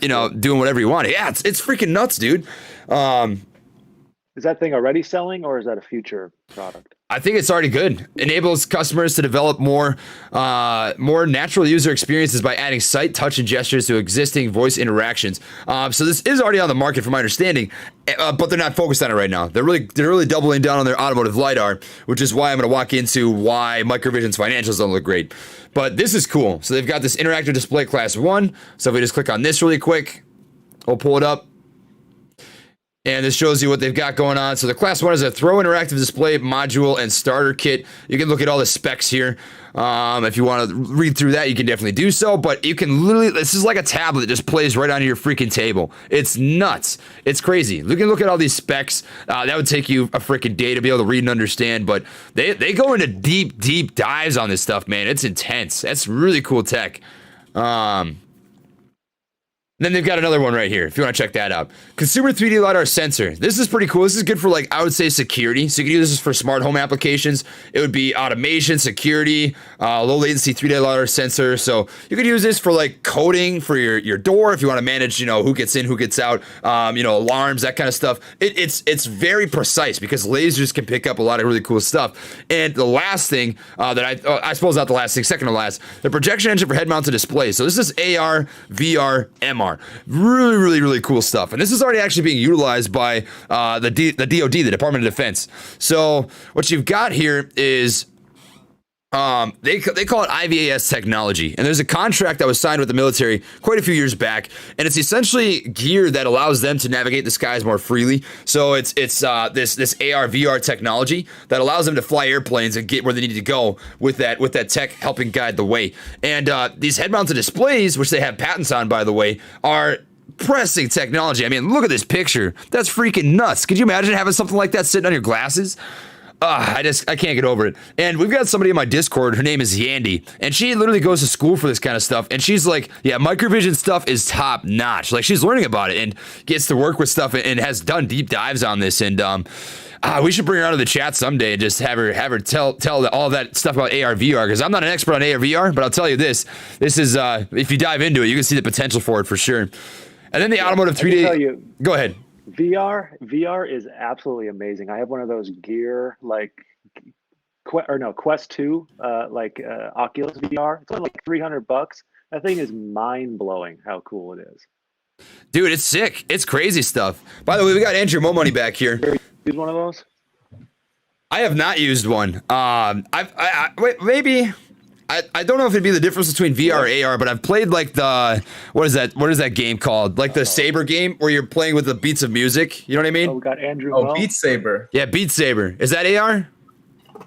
you know, doing whatever you want. Yeah, it's freaking nuts, dude. Is that thing already selling, or is that a future product? I think it's already good. Enables customers to develop more natural user experiences by adding sight, touch, and gestures to existing voice interactions. So this is already on the market, from my understanding, but they're not focused on it right now. They're really doubling down on their automotive lidar, which is why I'm going to walk into why Microvision's financials don't look great. But this is cool. So they've got this interactive display class 1. So if we just click on this really quick, we'll pull it up. And this shows you what they've got going on. So the class 1 is a throw interactive display module and starter kit. You can look at all the specs here. If you want to read through that, you can definitely do so. But you can literally, this is like a tablet that just plays right onto your freaking table. It's nuts. It's crazy. You can look at all these specs. That would take you a freaking day to be able to read and understand. But they go into deep dives on this stuff, man. It's intense. That's really cool tech. Then they've got another one right here, if you want to check that out. Consumer 3D LiDAR sensor. This is pretty cool. This is good for, like, I would say security. So you can use this for smart home applications. It would be automation, security, low latency 3D LiDAR sensor. So you could use this for, like, coding for your door if you want to manage, you know, who gets in, who gets out, you know, alarms, that kind of stuff. It's very precise because lasers can pick up a lot of really cool stuff. And the last thing that I suppose not the last thing, second to last, the projection engine for head-mounted displays. So this is AR, VR, MR. Really cool stuff. And this is already actually being utilized by the DoD, the Department of Defense. So what you've got here is they call it IVAS technology, and there's a contract that was signed with the military quite a few years back, and it's essentially gear that allows them to navigate the skies more freely. So it's this AR VR technology that allows them to fly airplanes and get where they need to go with that tech helping guide the way. And these head-mounted displays, which they have patents on, by the way, are pressing technology. I mean, look at this picture. That's freaking nuts. Could you imagine having something like that sitting on your glasses? I can't get over it. And we've got somebody in my Discord, her name is Yandy, and she literally goes to school for this kind of stuff, and she's like, yeah, Microvision stuff is top notch. Like, she's learning about it and gets to work with stuff and has done deep dives on this. And we should bring her onto the chat someday and just have her tell all that stuff about AR VR, because I'm not an expert on AR VR, but I'll tell you this is if you dive into it, you can see the potential for it for sure. And then the automotive 3D. Go ahead. VR is absolutely amazing. I have one of those gear, like Quest 2, Oculus VR. It's only like $300. That thing is mind blowing how cool it is. Dude, it's sick. It's crazy stuff. By the way, we got Andrew Mo Money back here. Use one of those? I have not used one. Maybe. I don't know if it'd be the difference between VR or AR, but I've played like what is that game called? Like the Saber game where you're playing with the beats of music. You know what I mean? Oh, we got Andrew. Beat Saber. Yeah, Beat Saber. Is that AR?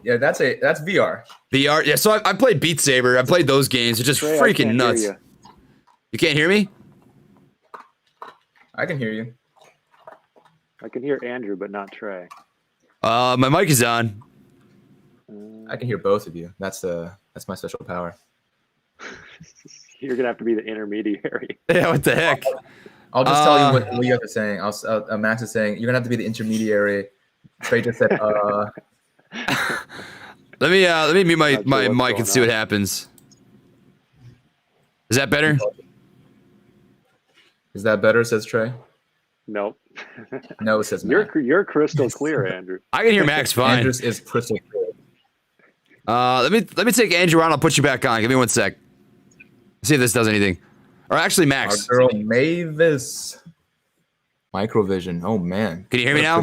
Yeah, that's VR. VR. Yeah, so I played Beat Saber. I played those games. It's just freaking nuts. You can't hear me? I can hear you. I can hear Andrew, but not Trey. My mic is on. I can hear both of you. That's my special power. You're gonna have to be the intermediary. Yeah, what the heck? I'll just tell you what you guys are saying. Max is saying you're gonna have to be the intermediary. Trey just said, Let me mute my mic and see what happens. Is that better? Is that better? Says Trey. Nope. No, says Max. You're crystal clear, Andrew. I can hear Max fine. Andrew is crystal clear. Let me take Andrew on. I'll put you back on. Give me 1 sec. See if this does anything. Or actually, Max. Our girl Mavis. Microvision. Oh man. Can you hear me now?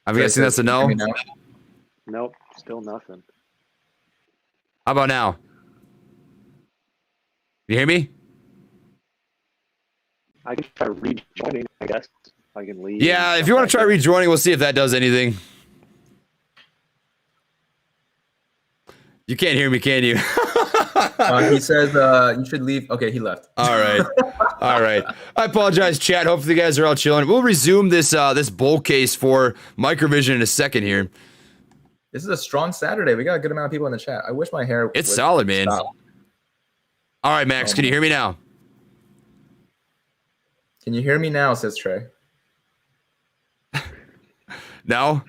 I'm guessing that's a no. Nope. Still nothing. How about now? You hear me? I can try rejoining, I guess. I can leave. Yeah, if you want to try rejoining, we'll see if that does anything. You can't hear me, can you? He says you should leave. Okay, he left. All right. All right. I apologize, chat. Hopefully you guys are all chilling. We'll resume this bull case for Microvision in a second here. This is a strong Saturday. We got a good amount of people in the chat. I wish my hair It's solid, man. Stop. All right, Max, can you hear me now? Can you hear me now, says Trey. No?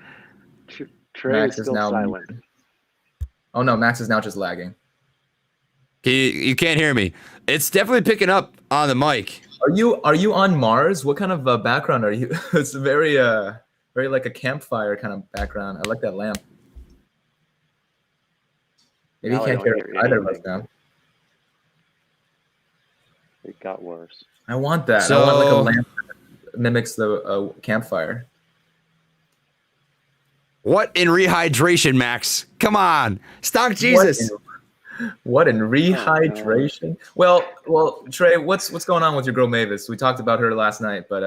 Trey is still silent. Muted. Oh no, Max is now just lagging. You can't hear me. It's definitely picking up on the mic. Are you on Mars? What kind of background are you? It's very like a campfire kind of background. I like that lamp. Maybe you can't hear either of us now. It got worse. I want that. So, I want like a lamp that mimics the campfire. What in rehydration, Max? Come on, Stonk Jesus. What in rehydration? Well, Trey, what's going on with your girl Mavis? We talked about her last night, but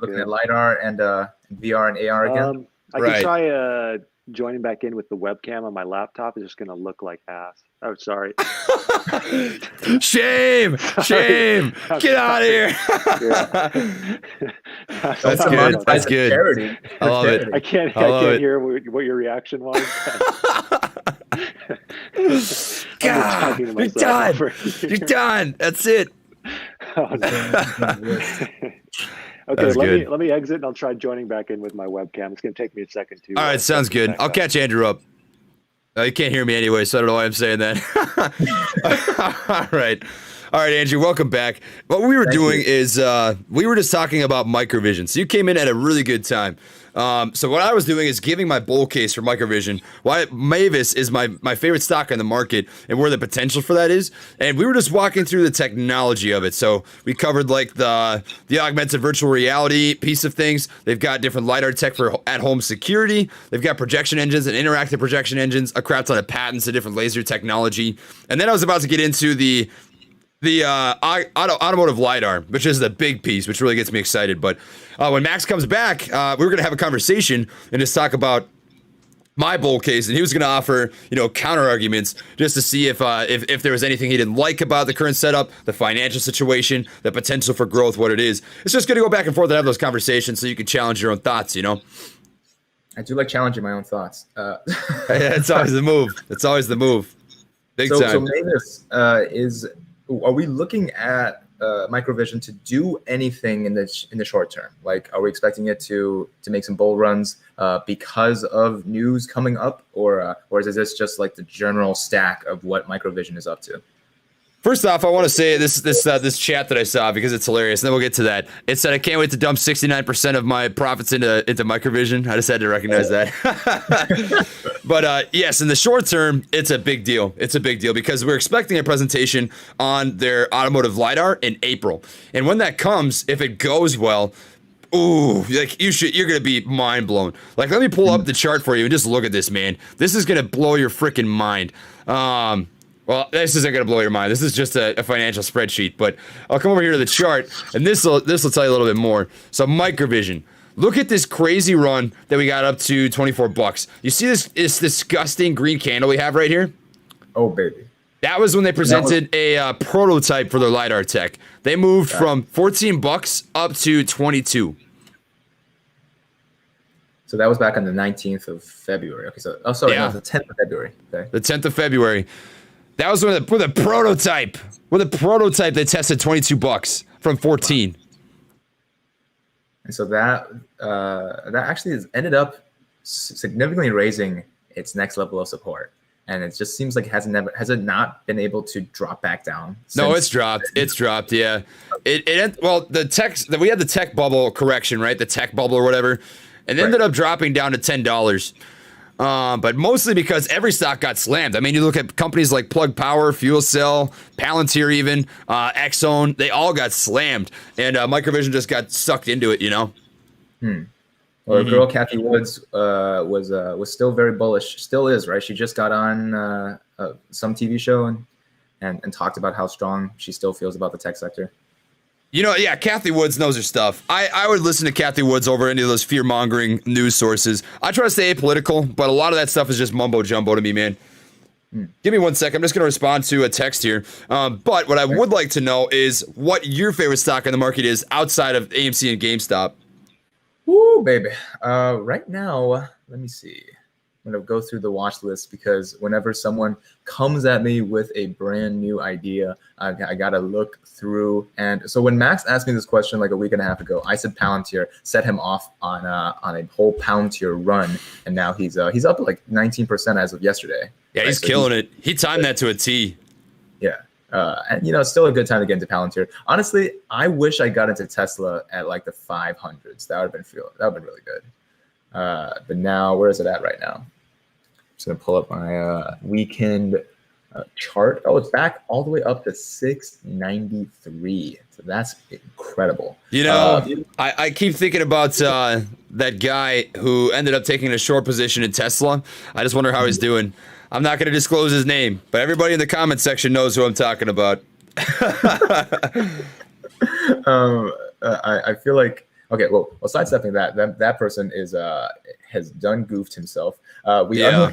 looking at LiDAR and VR and AR again. I could try joining back in with the webcam on my laptop. It's just going to look like ass. Oh, sorry. Shame. Get out of here. That's good. That's good. Charity. I love it. I can't hear what your reaction was. God, you're done. You're done. That's it. Oh, no. Okay, let me exit and I'll try joining back in with my webcam. It's going to take me a second too. All right, sounds good. I'll catch Andrew up. You can't hear me anyway, so I don't know why I'm saying that. All right, Andrew, welcome back. What we were doing is we were just talking about microvision. So you came in at a really good time. So what I was doing is giving my bull case for microvision, why Mavis is my favorite stock in the market and where the potential for that is. And we were just walking through the technology of it. So we covered like the augmented virtual reality piece of things. They've got different LiDAR tech for at-home security. They've got projection engines and interactive projection engines, a crap ton of patents, a different laser technology. And then I was about to get into the automotive LiDAR, which is the big piece, which really gets me excited. But when Max comes back, we're going to have a conversation and just talk about my bull case, and he was going to offer, counter arguments just to see if there was anything he didn't like about the current setup, the financial situation, the potential for growth, what it is. It's just going to go back and forth and have those conversations so you can challenge your own thoughts, I do like challenging my own thoughts. It's always the move. It's always the move. Big time. So Mavis are we looking at microvision to do anything in the short term? Like, are we expecting it to make some bull runs because of news coming up, or is this just like the general stack of what microvision is up to? First off, I want to say this chat that I saw because it's hilarious, and then we'll get to that. It said I can't wait to dump 69% of my profits into microvision. I just had to recognize that. But yes, in the short term, it's a big deal. It's a big deal because we're expecting a presentation on their automotive LiDAR in April, and when that comes, if it goes well, like you're gonna be mind blown. Like, let me pull up the chart for you and just look at this, man. This is gonna blow your freaking mind. Well, this isn't going to blow your mind. This is just a financial spreadsheet, but I'll come over here to the chart, and this will tell you a little bit more. So microvision. Look at this crazy run that we got up to $24. You see this disgusting green candle we have right here? Oh, baby. That was when they presented a prototype for their LiDAR tech. They moved from $14 up to 22. So that was back on the 19th of February. Okay, so, no, the 10th of February. Okay. The 10th of February. That was with a prototype. With a prototype, they tested $22 from 14. Wow. And so that actually has ended up significantly raising its next level of support. And it just seems like has it not been able to drop back down? No, it's dropped. It's dropped. Yeah. We had the tech bubble correction, right? The tech bubble or whatever, and it ended up dropping down to $10. But mostly because every stock got slammed. I mean, you look at companies like Plug Power, Fuel Cell, Palantir, even Exxon. They all got slammed, and microvision just got sucked into it. Well, girl Kathy Woods was still very bullish. Still is, right? She just got on some TV show and talked about how strong she still feels about the tech sector. Kathy Woods knows her stuff. I would listen to Kathy Woods over any of those fear-mongering news sources. I try to stay apolitical, but a lot of that stuff is just mumbo-jumbo to me, man. Give me 1 second. I'm just going to respond to a text here. But what I would like to know is what your favorite stock in the market is outside of AMC and GameStop. Woo, baby. Right now, let me see. gonna go through the watch list, because whenever someone comes at me with a brand new idea, I gotta look through. And so when Max asked me this question like a week and a half ago, I said Palantir, set him off on a whole Palantir run, and now he's up like 19% as of yesterday. Yeah, he's killing it. He timed that to a T. Yeah. And it's still a good time to get into Palantir. Honestly, I wish I got into Tesla at like the 500s. That would have been really good. But now, where is it at right now? I'm just gonna pull up my weekend chart. Oh, it's back all the way up to 693. So that's incredible. I keep thinking about that guy who ended up taking a short position in Tesla. I just wonder how he's doing. I'm not going to disclose his name, but everybody in the comment section knows who I'm talking about. I feel like, okay, well, sidestepping that person has done goofed himself. We are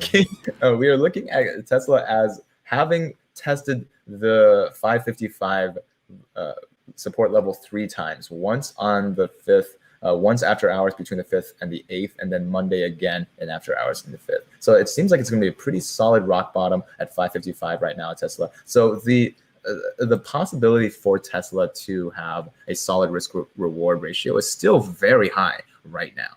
looking at Tesla as having tested the 555 support level 3 times. Once on the 5th, once after hours between the 5th and the 8th, and then Monday again and after hours in the 5th. So it seems like it's going to be a pretty solid rock bottom at 555 right now at Tesla. So the possibility for Tesla to have a solid risk reward ratio is still very high right now.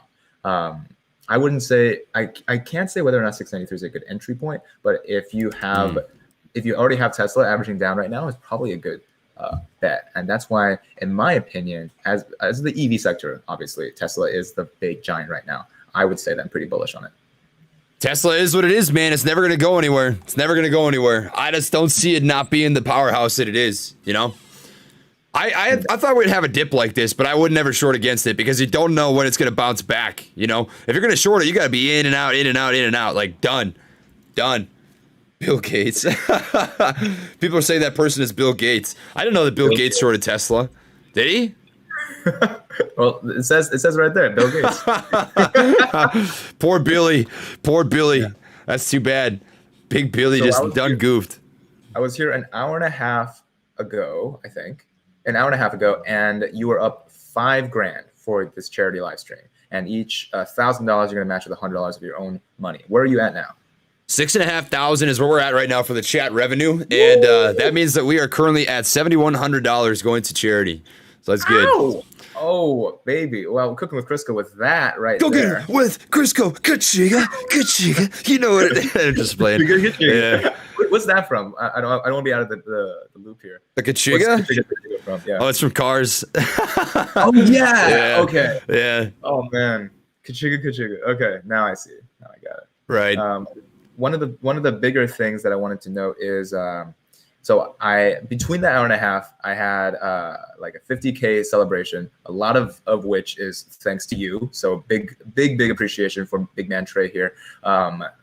I wouldn't say, I can't say whether or not 693 is a good entry point, but if you already have Tesla averaging down right now, it's probably a good bet. And that's why, in my opinion, as the EV sector, obviously Tesla is the big giant right now. I would say that I'm pretty bullish on it. Tesla is what it is, man. It's never going to go anywhere. I just don't see it not being the powerhouse that it is, I thought we'd have a dip like this, but I would never short against it, because you don't know when it's going to bounce back. If you're going to short it, you got to be in and out, like done. Bill Gates. People are saying that person is Bill Gates. I didn't know that Bill Gates shorted Tesla. Did he? Well, it says right there, Bill Gates. Poor Billy. Yeah. That's too bad. Big Billy just done goofed. I was here an hour and a half ago, I think. An hour and a half ago, and you were up $5,000 for this charity live stream. And each $1,000 you're going to match with $100 of your own money. Where are you at now? 6,500 is where we're at right now for the chat revenue, and that means that we are currently at $7,100 going to charity. So that's good. Ow! Oh, baby. Well, Cooking with Crisco with that right Go there. get it with Crisco. Kachiga. You know what it is. I'm just playing. Yeah. What's that from? I don't want to be out of the loop here. The Kachiga? What's Kachiga from? Yeah. Oh, it's from Cars. Oh, yeah. Okay. Yeah. Oh, man. Kachiga. Okay. Now I see. Now I got it. Right. One of the bigger things that I wanted to note is so between that hour and a half, I had like a 50K celebration, a lot of which is thanks to you. So big appreciation for Big Man Trey here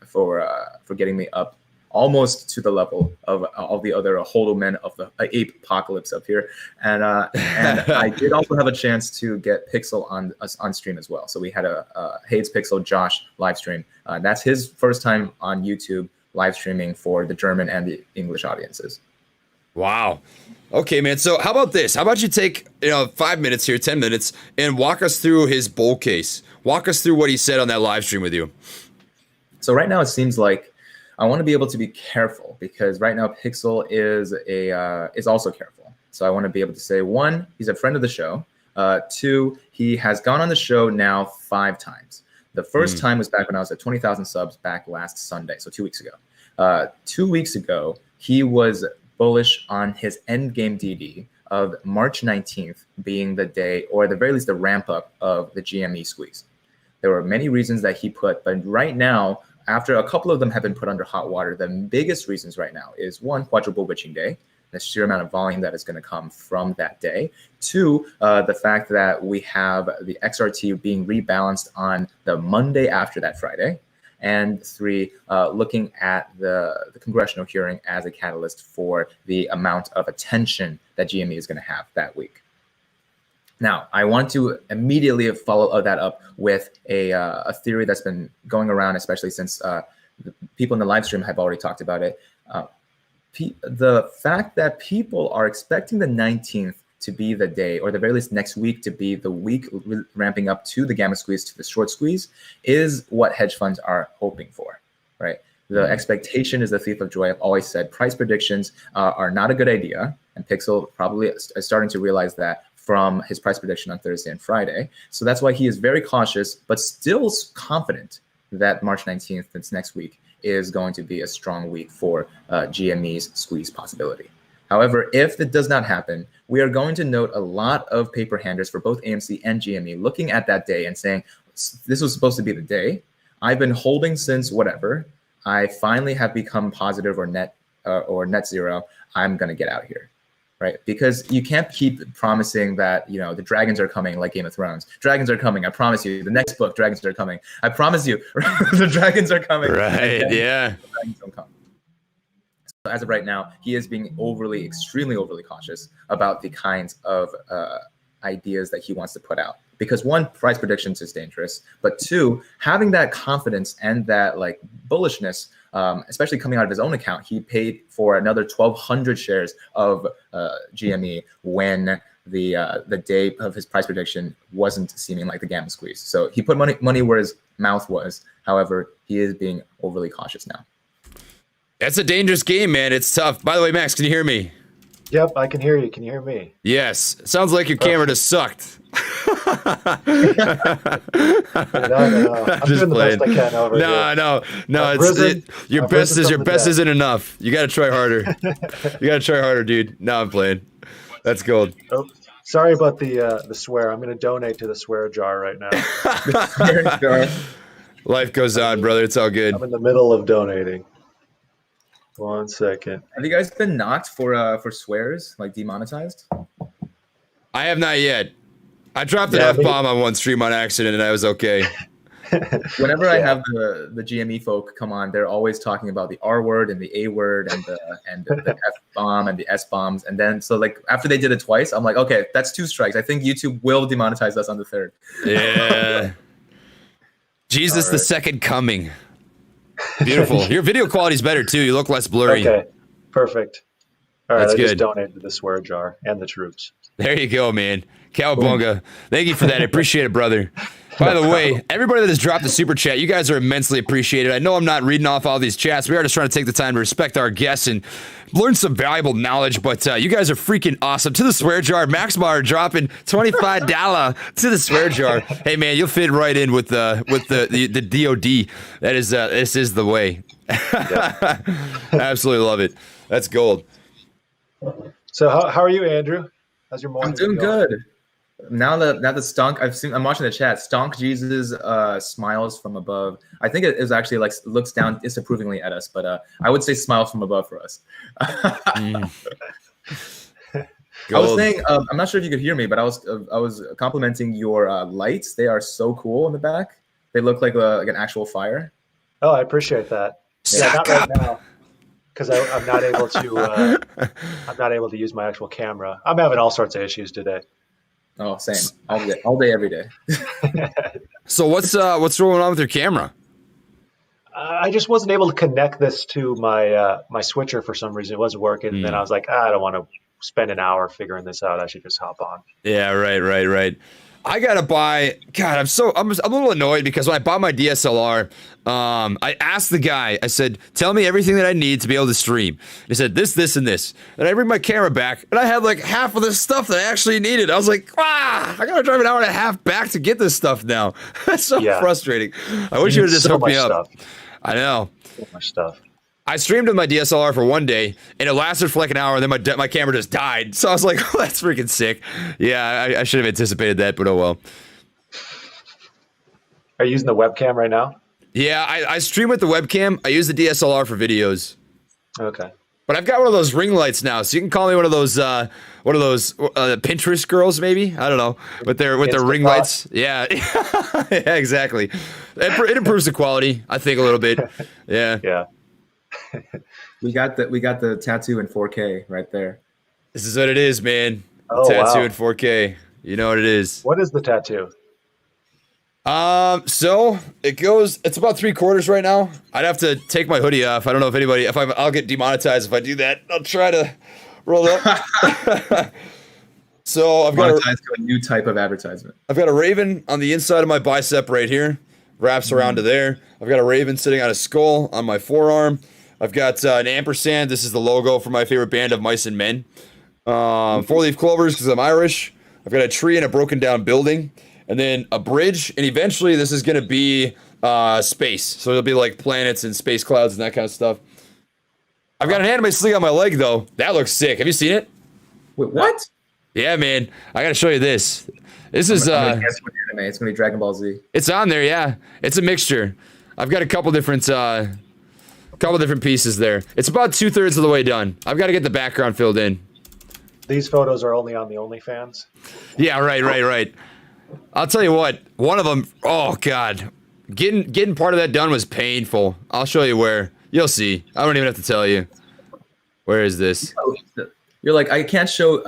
for getting me up almost to the level of all the other hold'em of the ape apocalypse up here. And I did also have a chance to get Pixel on stream as well. So we had a Hades Pixel Josh live stream. That's his first time on YouTube live streaming for the German and the English audiences. Wow. Okay, man. So how about this? How about you take 5 minutes here, 10 minutes, and walk us through his bull case. Walk us through what he said on that live stream with you. So right now it seems like I want to be able to be careful, because right now Pixel is also careful. So I want to be able to say, 1, he's a friend of the show. 2, he has gone on the show now 5 times. The first time was back when I was at 20,000 subs back last Sunday, so 2 weeks ago. 2 weeks ago, he was bullish on his endgame DD of March 19th being the day, or at the very least the ramp up of the GME squeeze. There were many reasons that he put, but right now, after a couple of them have been put under hot water, the biggest reasons right now is 1, quadruple witching day, the sheer amount of volume that is going to come from that day. 2, the fact that we have the XRT being rebalanced on the Monday after that Friday. And 3, looking at the congressional hearing as a catalyst for the amount of attention that GME is going to have that week. Now, I want to immediately follow that up with a theory that's been going around, especially since the people in the live stream have already talked about it. The fact that people are expecting the 19th to be the day, or the very least next week to be the week ramping up to the gamma squeeze, to the short squeeze, is what hedge funds are hoping for. right? The expectation is the thief of joy. I've always said price predictions are not a good idea. And Pixel probably is starting to realize that from his price prediction on Thursday and Friday. So that's why he is very cautious, but still confident that March 19th, that's next week, is going to be a strong week for GME's squeeze possibility. However, if it does not happen, we are going to note a lot of paper handers for both AMC and GME looking at that day and saying, this was supposed to be the day. I've been holding since whatever. I finally have become positive or net zero. I'm going to get out here, right? Because you can't keep promising that, you know, the dragons are coming like Game of Thrones. Dragons are coming. I promise you. The next book, dragons are coming. I promise you, the dragons are coming. Right. Yeah. The dragons don't come. So as of right now, he is being extremely overly cautious about the kinds of ideas that he wants to put out. Because one, price predictions is dangerous, but two, having that confidence and that like bullishness, especially coming out of his own account, he paid for another 1,200 shares of GME when the day of his price prediction wasn't seeming like the gamma squeeze. So he put money where his mouth was. However, he is being overly cautious now. That's a dangerous game, man. It's tough. By the way, Max, can you hear me? Yep, I can hear you. Can you hear me? Yes. Sounds like your camera just sucked. No. I'm doing the best I can over here. No. Your best isn't enough. You gotta try harder. You gotta try harder, dude. No, I'm playing. That's gold. Oh, sorry about the swear. I'm going to donate to the swear jar right now. Life goes on, brother. It's all good. I'm in the middle of donating. 1 second. Have you guys been knocked for swears, like demonetized? I have not yet. I dropped an F-bomb on one stream on accident, and I was okay. Whenever I have the GME folk come on, they're always talking about the R word and the A word and the F-bomb and the S-bombs. And then, so like after they did it twice, I'm like, okay, that's 2 strikes. I think YouTube will demonetize us on the 3rd. Yeah. Jesus, the second coming. Beautiful. Your video quality is better too. You look less blurry. Okay, perfect. All right, That's I good. just donated to the swear jar and the troops. There you go, man. Cowabunga. Thank you for that. I appreciate it, brother. By the way, everybody that has dropped the super chat, you guys are immensely appreciated. I know I'm not reading off all these chats. We are just trying to take the time to respect our guests and learn some valuable knowledge, but you guys are freaking awesome. To the swear jar, Maxmar dropping $25 to the swear jar. Hey, man, you'll fit right in with the DOD. That is, this is the way. Absolutely love it. That's gold. So how are you, Andrew? How's your morning? I'm doing good. Now that the Stonk, I'm watching the chat. Stonk Jesus smiles from above. I think it is actually like looks down disapprovingly at us, but I would say smiles from above for us. I was saying, I'm not sure if you could hear me, but I was complimenting your lights. They are so cool in the back. They look like an actual fire. Oh, I appreciate that. Yeah, not right now, because I'm not able to. I'm not able to use my actual camera. I'm having all sorts of issues today. Oh, same. All day, every day. So what's going on with your camera? I just wasn't able to connect this to my my switcher for some reason. It wasn't working. And then I was like, I don't want to spend an hour figuring this out. I should just hop on. Yeah, right. I gotta buy. God, I'm a little annoyed because when I bought my DSLR, I asked the guy. I said, "Tell me everything that I need to be able to stream." He said, "This, and this." And I bring my camera back, and I had like half of the stuff that I actually needed. I was like, I gotta drive an hour and a half back to get this stuff now. That's so frustrating. I wish you would have just hooked me up. I know. So much stuff. I streamed with my DSLR for one day, and it lasted for like an hour, and then my camera just died. So I was like, oh, that's freaking sick. Yeah, I should have anticipated that, but oh well. Are you using the webcam right now? Yeah, I stream with the webcam. I use the DSLR for videos. Okay. But I've got one of those ring lights now, so you can call me one of those Pinterest girls, maybe. I don't know, with their ring lights. Yeah, yeah, exactly. It improves the quality, I think, a little bit. Yeah. Yeah. We got the tattoo in 4K right there. This is what it is, man. Oh, tattoo wow. in 4K. You know what it is. What is the tattoo? So it's about 3/4 right now. I'd have to take my hoodie off. I don't know if I'll get demonetized if I do that. I'll try to roll up. So I've got a new type of advertisement. I've got a raven on the inside of my bicep right here. wraps around to there. I've got a raven sitting on a skull on my forearm. I've got an ampersand. This is the logo for my favorite band of mice and men. 4-leaf clovers because I'm Irish. I've got a tree and a broken down building, and then a bridge. And eventually, this is going to be space. So it'll be like planets and space clouds and that kind of stuff. I've got an anime sling on my leg, though. That looks sick. Have you seen it? Wait, what? Yeah, man. I got to show you this. This is I'm gonna guess what anime. It's gonna be Dragon Ball Z. it's on there, yeah. It's a mixture. I've got a couple different pieces there. It's about 2/3 of the way done. I've got to get the background filled in. These photos are only on the OnlyFans. Yeah, right. I'll tell you what. One of them, oh god, getting part of that done was painful. I'll show you where. You'll see. I don't even have to tell you. Where is this? You're like, I can't show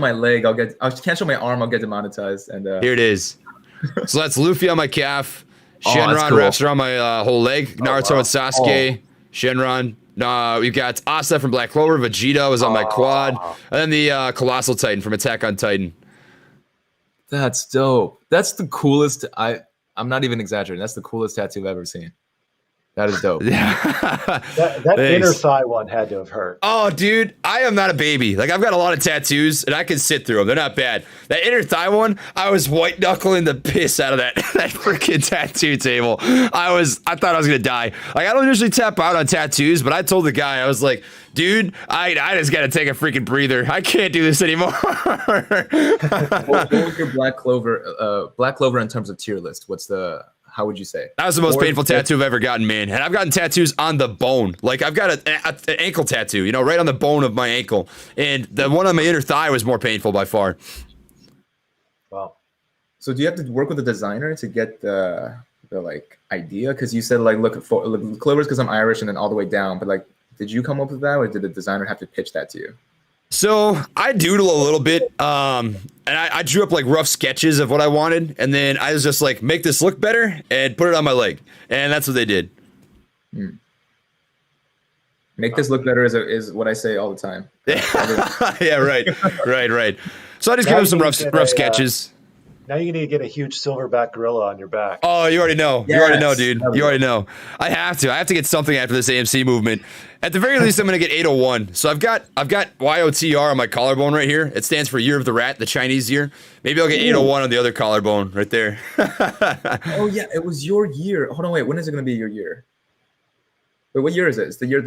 my leg. I can't show my arm. I'll get demonetized. And Here it is. So that's Luffy on my calf. Shenron cool. wraps around my whole leg. Naruto and Sasuke. Shenron. We've got Asta from Black Clover. Vegeta was on my quad. And then the Colossal Titan from Attack on Titan. That's dope. That's the coolest. I'm not even exaggerating. That's the coolest tattoo I've ever seen. That is dope. Yeah. That inner thigh one had to have hurt. Oh, dude, I am not a baby. Like, I've got a lot of tattoos, and I can sit through them. They're not bad. That inner thigh one, I was white knuckling the piss out of that freaking tattoo table. I thought I was gonna die. Like, I don't usually tap out on tattoos, but I told the guy, I was like, dude, I just gotta take a freaking breather. I can't do this anymore. What was your Black Clover in terms of tier list? How would you say? That was the most painful tattoo I've ever gotten, man. And I've gotten tattoos on the bone. Like, I've got an ankle tattoo, right on the bone of my ankle. And the one on my inner thigh was more painful by far. Wow. So do you have to work with a designer to get the like idea? Because you said like look clovers because I'm Irish and then all the way down. But like, did you come up with that, or did the designer have to pitch that to you? So I doodle a little bit, and I drew up like rough sketches of what I wanted, and then I was just like, make this look better and put it on my leg, and that's what they did. Make this look better is what I say all the time. Yeah, right. So I just give them some rough sketches. Now you need to get a huge silverback gorilla on your back. Oh, you already know. Yes. You already know, dude. You already know. I have to get something after this AMC movement. At the very least, I'm going to get 801. So I've got YOTR on my collarbone right here. It stands for Year of the Rat, the Chinese year. Maybe I'll get 801 on the other collarbone right there. Oh, yeah. It was your year. Hold on, wait. When is it going to be your year? Wait, what year is it? It's the year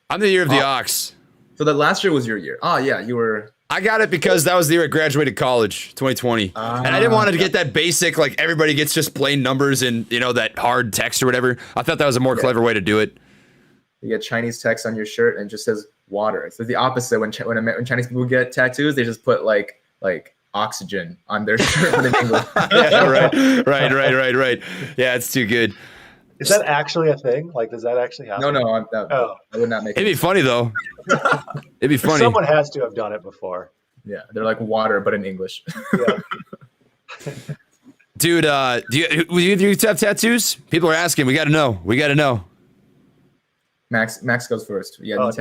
I'm the year of the ox. So that last year was your year. Oh, yeah. You were... I got it because that was the year I graduated college, 2020. And I didn't want to get that basic, like everybody gets just plain numbers and, that hard text or whatever. I thought that was a more clever way to do it. You get Chinese text on your shirt and it just says water. It's the opposite. When Chinese people get tattoos, they just put like oxygen on their shirt in English. Yeah, right. Yeah, it's too good. Is that actually a thing? Like, does that actually happen? No, I would not make it. It'd be funny, though. It'd be funny. Someone has to have done it before. Yeah, they're like water, but in English. Yeah. Dude, do you have tattoos? People are asking. We got to know. Max goes first. Yeah, no,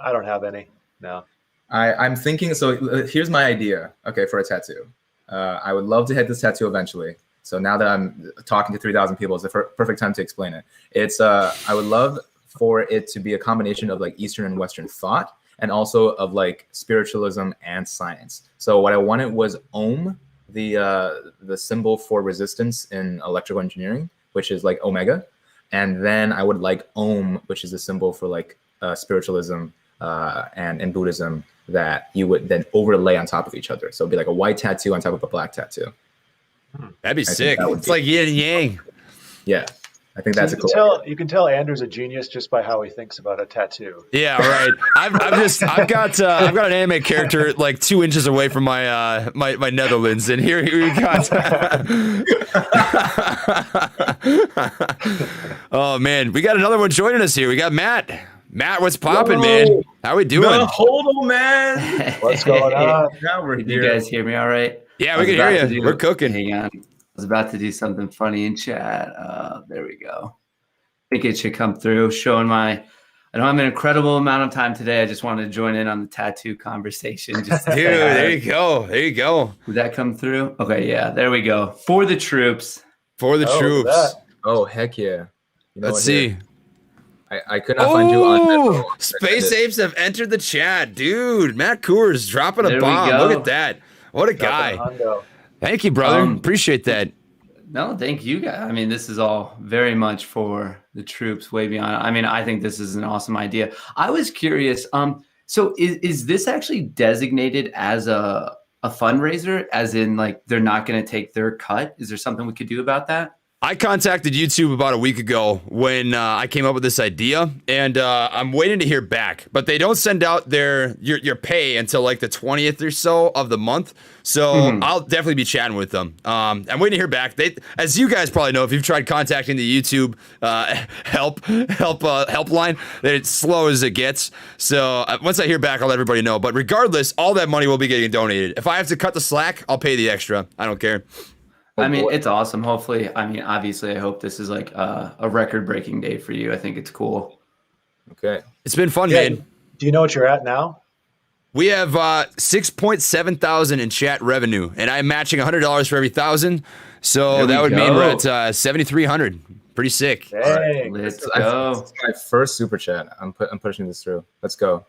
I don't have any. No. I'm thinking. So here's my idea. Okay, for a tattoo, I would love to hit this tattoo eventually. So now that I'm talking to 3,000 people, it's the perfect time to explain it. It's I would love for it to be a combination of like Eastern and Western thought, and also of like spiritualism and science. So what I wanted was Ohm, the symbol for resistance in electrical engineering, which is like omega, and then I would like Ohm, which is a symbol for like spiritualism and Buddhism that you would then overlay on top of each other. So it'd be like a white tattoo on top of a black tattoo. That'd be sick. It's like yin and yang. Yeah, I think that's You can tell Andrew's a genius just by how he thinks about a tattoo. Yeah, right. I've got an anime character like 2 inches away from my my Netherlands, and here we got. Oh man, we got another one joining us here. We got Matt. Matt, what's popping, man? How we doing? Hold on, man. What's going on? Now we're Did here. you guys hear me all right? Yeah, we can hear you. We're cooking. Hang on. I was about to do something funny in chat. There we go. I think it should come through. I don't have an incredible amount of time today. I just wanted to join in on the tattoo conversation. Just Dude, there you go. Did that come through? Okay, yeah, there we go. For the troops. For the troops. Oh, heck yeah. You know Let's what, see. here, I could not find you on Venmo. Oh, Space Apes have entered the chat, dude. Matt Coors dropping a There we bomb. go. Look at that. What a Dropping guy. a hundo. Thank you, brother. Appreciate that. No, thank you guys. I mean, this is all very much for the troops, way beyond. I mean, I think this is an awesome idea. I was curious. So is this actually designated as a fundraiser, as in like they're not going to take their cut? Is there something we could do about that? I contacted YouTube about a week ago when I came up with this idea, and I'm waiting to hear back. But they don't send out your pay until like the 20th or so of the month. So I'll definitely be chatting with them. I'm waiting to hear back. They, as you guys probably know, if you've tried contacting the YouTube helpline, that it's slow as it gets. So once I hear back, I'll let everybody know. But regardless, all that money will be getting donated. If I have to cut the slack, I'll pay the extra. I don't care. I mean, it's awesome. Hopefully, I mean, obviously, I hope this is like a record-breaking day for you. I think it's cool. Okay. It's been fun, Yeah, man. do you know what you're at now? We have 6.7 thousand in chat revenue, and I'm matching $100 for every 1,000. So There we that would mean go. we're at 7,300. Pretty sick. Dang. Let's I think go. this is my first super chat. I'm pushing this through. Let's go.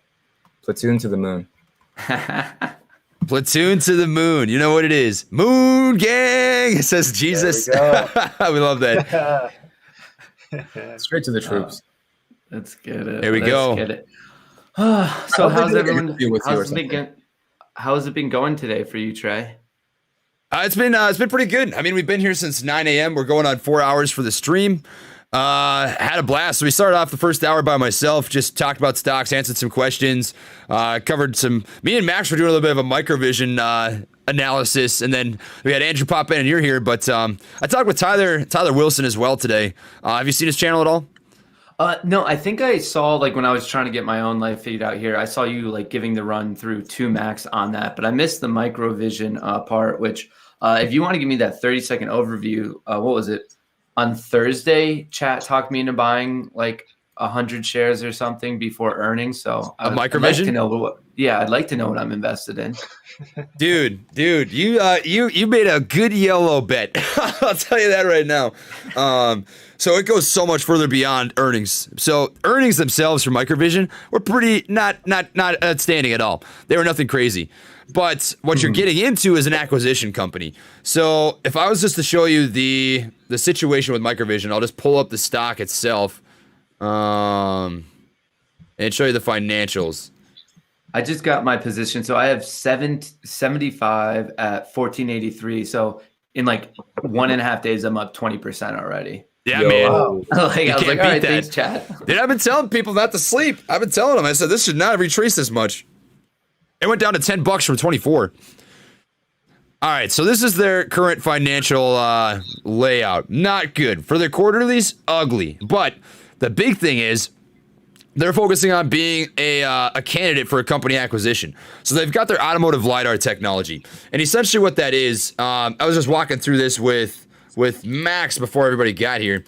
Platoon to the moon. Platoon to the moon. You know what it is. Moon gang, says Jesus. We There love that. Straight to the troops. Let's get it. There we Let's go. Get it. So how's everyone? With you or something. How's it been going today for you, Trey? It's been pretty good. I mean, we've been here since 9 a.m. We're going on 4 hours for the stream. Had a blast. So we started off the first hour by myself, just talked about stocks, answered some questions, covered some. Me and Max were doing a little bit of a microvision analysis, and then we had Andrew pop in, and you're here. But I talked with Tyler Wilson as well today. Have you seen his channel at all? No, I think I saw, like, when I was trying to get my own life figured out here, I saw you like giving the run through 2 Max on that, but I missed the microvision part, which if you want to give me that 30-second overview, what was it? On Thursday, chat talked me into buying like 100 shares or something before earnings. So A I'd like microvision? to know I'd like to know what I'm invested in. Dude, you made a good yellow bet. I'll tell you that right now. So it goes so much further beyond earnings. So earnings themselves for microvision were pretty not outstanding at all. They were nothing crazy. But what you're getting into is an acquisition company. So if I was just to show you the situation with microvision, I'll just pull up the stock itself and show you the financials. I just got my position. So I have 75 at 1483. So in like 1.5 days, I'm up 20% already. Yeah, Yo, man. wow. Like, I was can't like, all right, beat that. thanks, chat. Dude, I've been telling people not to sleep. I've been telling them. I said, this should not retrace this much. It went down to $10 from 24. All right, so this is their current financial layout. Not good. For their quarterlies, ugly. But the big thing is they're focusing on being a candidate for a company acquisition. So they've got their automotive LiDAR technology. And essentially what that is, I was just walking through this with Max before everybody got here.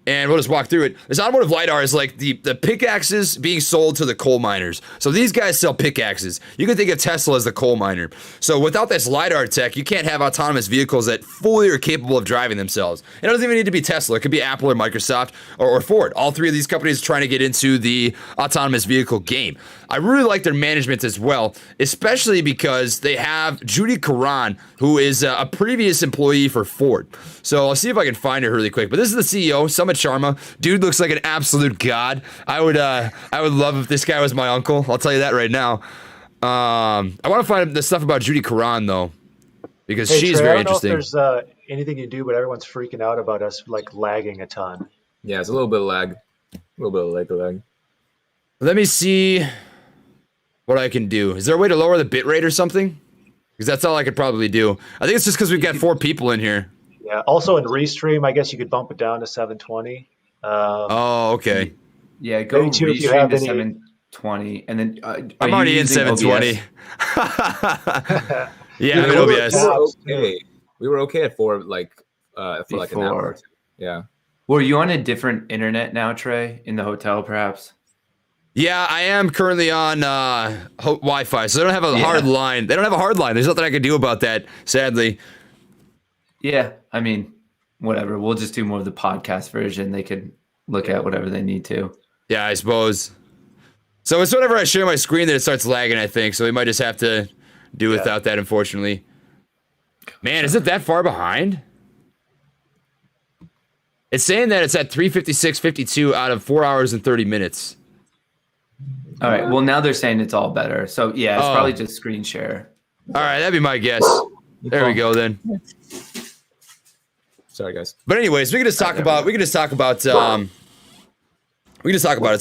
And we'll just walk through it. This automotive LiDAR is like the pickaxes being sold to the coal miners. So these guys sell pickaxes. You can think of Tesla as the coal miner. So without this LiDAR tech, you can't have autonomous vehicles that fully are capable of driving themselves. And it doesn't even need to be Tesla. It could be Apple or Microsoft or Ford. All three of these companies are trying to get into the autonomous vehicle game. I really like their management as well, especially because they have Judy Karan, who is a previous employee for Ford. So I'll see if I can find her really quick. But this is the CEO, Sumit Sharma. Dude looks like an absolute god. I would love if this guy was my uncle. I'll tell you that right now. I want to find the stuff about Judy Karan though, because Hey, she's Trey, very I don't know interesting. if there's anything you do, but everyone's freaking out about us like lagging a ton. Yeah, it's a little bit of lag. A little bit of lag. Let me see what I can do. Is there a way to lower the bitrate or something? Because that's all I could probably do. I think it's just because we've got 4 people in here. Yeah. Also in Restream, I guess you could bump it down to 720. Oh, okay. Yeah, go Maybe too, if you restream have to any- 720. And then I'm already in 720. Yeah, I'm in we OBS. were okay. We were okay at 4, like for like an hour. Before. Or 2. Yeah. Were you on a different internet now, Trey, in the hotel perhaps? Yeah, I am currently on Wi-Fi, so they don't have a Yeah. hard line. They don't have a hard line. There's nothing I can do about that, sadly. Yeah, I mean, whatever. We'll just do more of the podcast version. They could look at whatever they need to. Yeah, I suppose. So it's whenever I share my screen that it starts lagging, I think. So we might just have to do without that, unfortunately. Man, is it that far behind? It's saying that it's at 3:56:52 out of 4 hours and 30 minutes. All right. Well, now they're saying it's all better. So yeah, it's probably just screen share. All right, that'd be my guess. There we go then. Sorry, guys. But anyways, we can just talk about it.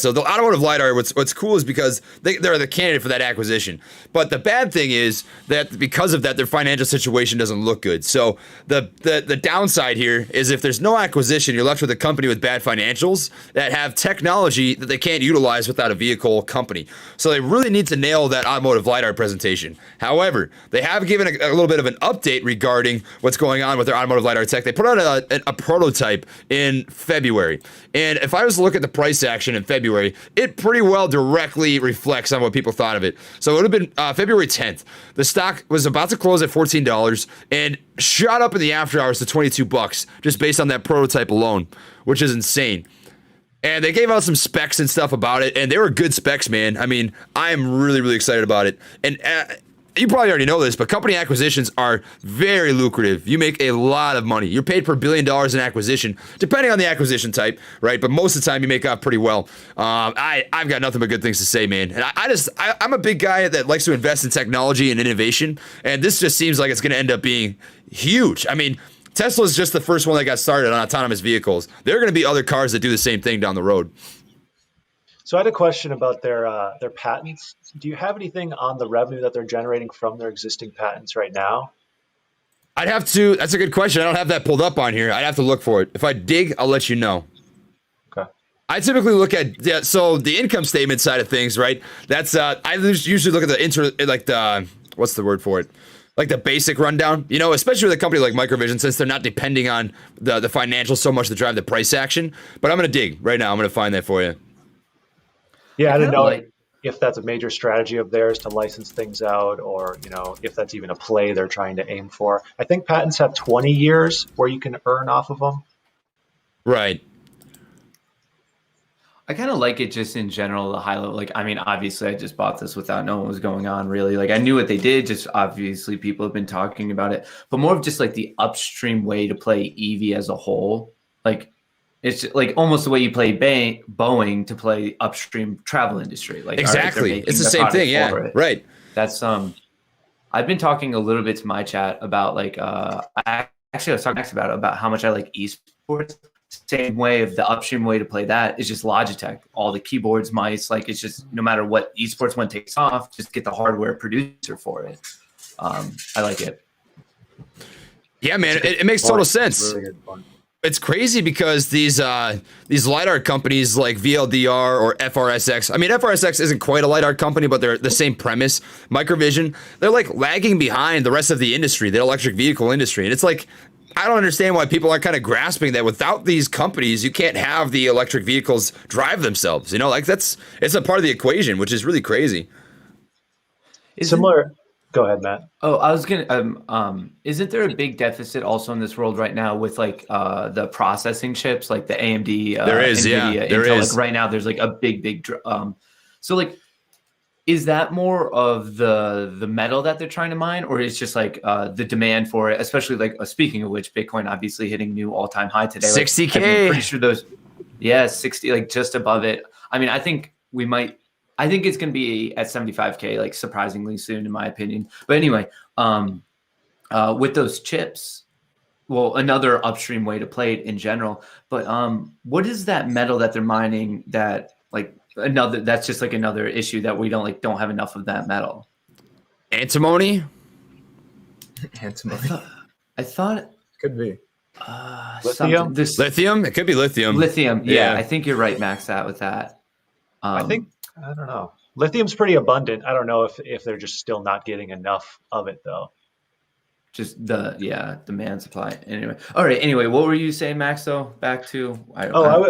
So the automotive LiDAR, what's cool is because they're the candidate for that acquisition. But the bad thing is that because of that, their financial situation doesn't look good. So the downside here is if there's no acquisition, you're left with a company with bad financials that have technology that they can't utilize without a vehicle company. So they really need to nail that automotive LiDAR presentation. However, they have given a little bit of an update regarding what's going on with their automotive LiDAR tech. They put out a prototype in February. And if I was to look at the price action in February, it pretty well directly reflects on what people thought of it. So it would have been February 10th. The stock was about to close at $14 and shot up in the after hours to $22 just based on that prototype alone, which is insane. And they gave out some specs and stuff about it, and they were good specs, man. I mean, I am really, really excited about it. And you probably already know this, but company acquisitions are very lucrative. You make a lot of money. You're paid per $1 billion in acquisition, depending on the acquisition type, right? But most of the time, you make off pretty well. I've got nothing but good things to say, man. And I'm a big guy that likes to invest in technology and innovation, and this just seems like it's going to end up being huge. I mean, Tesla's just the first one that got started on autonomous vehicles. There are going to be other cars that do the same thing down the road. So I had a question about their patents. Do you have anything on the revenue that they're generating from their existing patents right now? I'd have to. That's a good question. I don't have that pulled up on here. I'd have to look for it. If I dig, I'll let you know. Okay. I typically look at so the income statement side of things, right? That's I usually look at the what's the word for it? Like the basic rundown, you know, especially with a company like Microvision, since they're not depending on the financials so much to drive the price action. But I'm gonna dig right now. I'm gonna find that for you. Yeah, I didn't know if that's a major strategy of theirs to license things out, or if that's even a play they're trying to aim for. I think patents have 20 years where you can earn off of them. Right. I kind of like it just in general, the high level. Like, I mean, obviously, I just bought this without knowing what was going on, really. Like, I knew what they did, just obviously people have been talking about it, but more of just like the upstream way to play EV as a whole. Like, it's like almost the way you play Boeing to play upstream travel industry. Like, exactly, it's the same thing. Yeah, right. That's I've been talking a little bit to my chat about like I was talking next about how much I like esports. Same way of the upstream way to play that is just Logitech. All the keyboards, mice, like it's just no matter what esports one takes off, just get the hardware producer for it. I like it. Yeah, man, it makes total sense. Really good fun. It's crazy because these LiDAR companies like VLDR or FRSX, I mean, FRSX isn't quite a LiDAR company, but they're the same premise. Microvision, they're like lagging behind the rest of the industry, the electric vehicle industry. And it's like, I don't understand why people are kind of grasping that without these companies, you can't have the electric vehicles drive themselves. You know, like it's a part of the equation, which is really crazy. Similar. Go ahead, Matt. Oh, I was gonna. Isn't there a big deficit also in this world right now with like the processing chips, like the AMD? There is, NVIDIA, yeah, there Intel, is. Like right now, there's like a big. So like, is that more of the metal that they're trying to mine, or is just like the demand for it? Especially like speaking of which, Bitcoin obviously hitting new all-time high today. Like, 60K. I'm pretty sure those. Yeah, 60, like just above it. I mean, I think we might. I think it's going to be at 75K, like surprisingly soon, in my opinion. But anyway, with those chips, well, another upstream way to play it in general. But what is that metal that they're mining that like that's just like another issue that we don't have enough of that metal? Antimony? Antimony. I thought could be. Lithium? Lithium? It could be lithium. Lithium. Yeah, I think you're right, Max, with that. I don't know. Lithium's pretty abundant. I don't know if they're just still not getting enough of it, though. just demand supply. Anyway, all right. Anyway, what were you saying, Max? Though back to I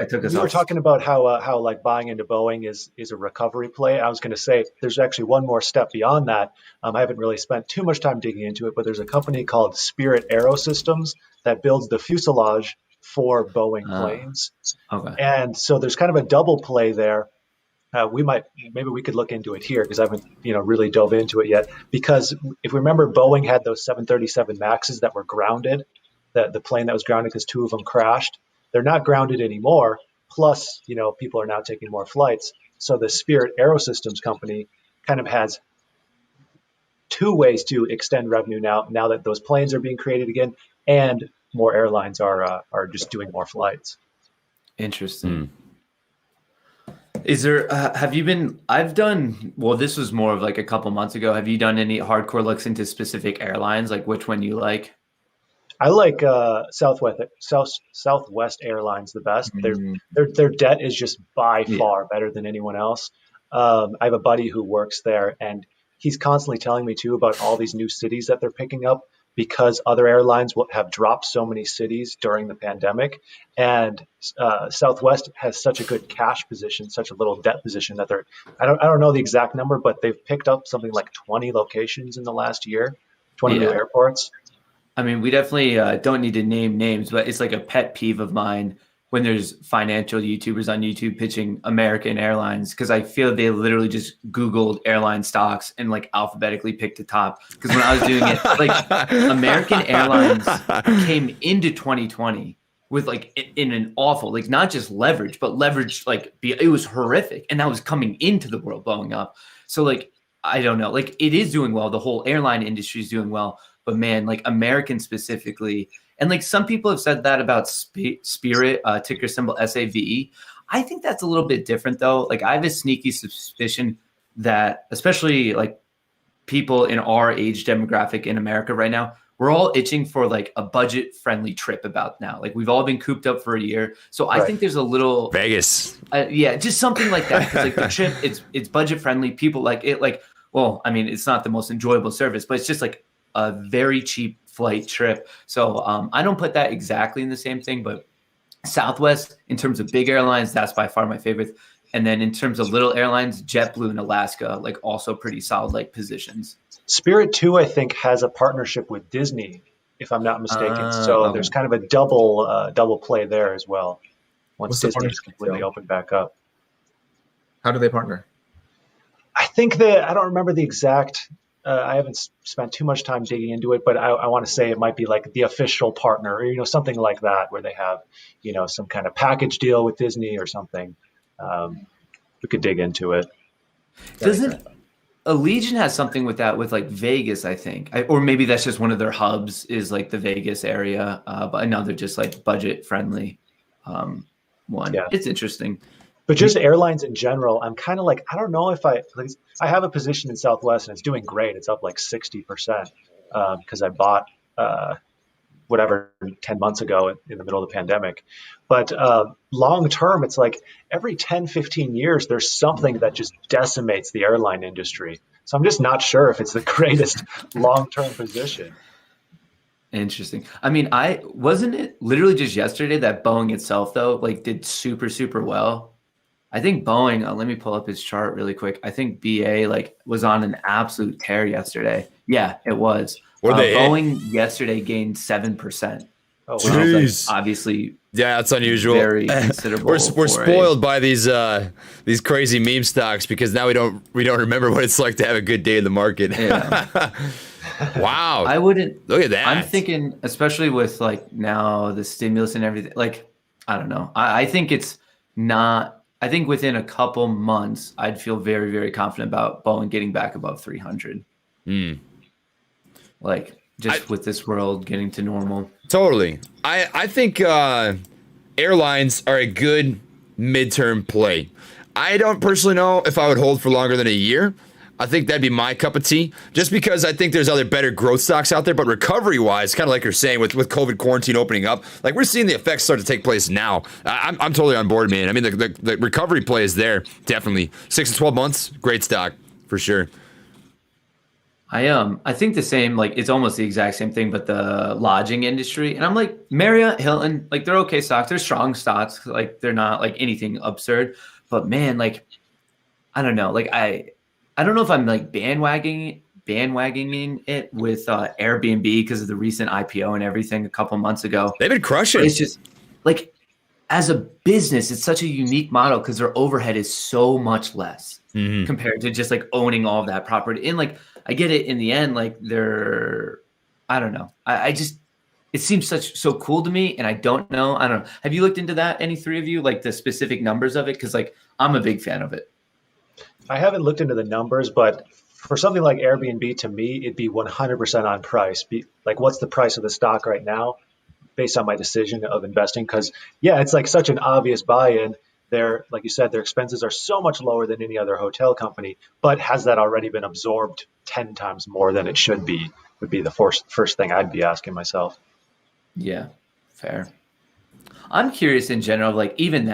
took us we were off. talking about how like buying into Boeing is a recovery play. I was going to say there's actually one more step beyond that. I haven't really spent too much time digging into it, but there's a company called Spirit Aerosystems that builds the fuselage for Boeing planes. Okay. And so there's kind of a double play there. Maybe we could look into it here because I haven't, really dove into it yet. Because if we remember, Boeing had those 737 Maxes that were grounded, the plane that was grounded because 2 of them crashed. They're not grounded anymore. Plus, people are now taking more flights. So the Spirit Aerosystems company kind of has 2 ways to extend revenue now that those planes are being created again, and more airlines are just doing more flights. Interesting. Is there, this was more of like a couple months ago. Have you done any hardcore looks into specific airlines? Like which one you like? I like Southwest Airlines the best. Their debt is just by far better than anyone else. I have a buddy who works there, and he's constantly telling me too about all these new cities that they're picking up because other airlines have dropped so many cities during the pandemic. And Southwest has such a good cash position, such a little debt position that I don't know the exact number, but they've picked up something like 20 locations in the last year, 20 new airports. I mean, we definitely don't need to name names, but it's like a pet peeve of mine when there's financial YouTubers on YouTube pitching American Airlines, because I feel they literally just Googled airline stocks and like alphabetically picked the top. Because when I was doing it, like American Airlines came into 2020 with like in an awful, like not just leverage, but leverage, like it was horrific. And that was coming into the world blowing up. So like, I don't know, like it is doing well. The whole airline industry is doing well, but man, like American specifically, and like some people have said that about Spirit, ticker symbol SAVE. I think that's a little bit different though. Like I have a sneaky suspicion that especially like people in our age demographic in America right now, we're all itching for like a budget friendly trip about now. Like we've all been cooped up for a year. So I think there's a little Vegas. Just something like that. Cause like the trip, it's budget friendly. People like it. Like, well, I mean, it's not the most enjoyable service, but it's just like a very cheap flight trip. So I don't put that exactly in the same thing, but Southwest in terms of big airlines, that's by far my favorite. And then in terms of little airlines, JetBlue and Alaska, like also pretty solid like positions. Spirit too, I think, has a partnership with Disney, if I'm not mistaken. So there's kind of a double play there as well. Once Disney is completely opened back up. How do they partner? I think that I don't remember the exact. I haven't spent too much time digging into it, but I want to say it might be like the official partner, or something like that, where they have some kind of package deal with Disney or something. We could dig into it. Doesn't Allegiant has something with that with like Vegas, I think, or maybe that's just one of their hubs is like the Vegas area, but another just like budget friendly one. Yeah. It's interesting. But just airlines in general, I'm kind of like, I don't know if I have a position in Southwest and it's doing great. It's up like 60% because I bought 10 months ago in the middle of the pandemic. But long term, it's like every 10, 15 years, there's something that just decimates the airline industry. So I'm just not sure if it's the greatest long-term position. Interesting. I mean, wasn't it literally just yesterday that Boeing itself, though, like did super, super well? I think Boeing, let me pull up his chart really quick. I think BA like was on an absolute tear yesterday. Yeah, it was. Boeing yesterday gained 7%. Oh, jeez. Like, obviously, yeah, that's unusual. Very considerable. we're spoiled by these crazy meme stocks because now we don't remember what it's like to have a good day in the market. Yeah. Wow. I wouldn't look at that. I'm thinking, especially with like now the stimulus and everything. Like, I don't know. I think it's not. I think within a couple months, I'd feel very, very confident about Boeing getting back above 300. Like just with this world getting to normal. Totally. I think airlines are a good midterm play. I don't personally know if I would hold for longer than a year. I think that'd be my cup of tea, just because I think there's other better growth stocks out there. But recovery-wise, kind of like you're saying, with COVID quarantine opening up, like we're seeing the effects start to take place now. I'm totally on board, man. I mean, the recovery play is there, definitely. 6 to 12 months, great stock for sure. I think the same, like it's almost the exact same thing, but the lodging industry. And I'm like Marriott, Hilton, like they're okay stocks, they're strong stocks, like they're not like anything absurd. But man, like I don't know, like I don't know if I'm like bandwagoning it with Airbnb because of the recent IPO and everything a couple months ago. They've been crushing. But it's just like as a business, it's such a unique model because their overhead is so much less compared to just like owning all of that property. And like I get it in the end, like I don't know. I just it seems so cool to me, and I don't know. Have you looked into that? Any three of you, like the specific numbers of it? Because like I'm a big fan of it. I haven't looked into the numbers, but for something like Airbnb, to me, it'd be 100% on price. Like, what's the price of the stock right now based on my decision of investing? Because, yeah, it's like such an obvious buy-in. Like you said, their expenses are so much lower than any other hotel company, but has that already been absorbed 10 times more than it should be, would be the first thing I'd be asking myself. Yeah, fair. I'm curious in general, like even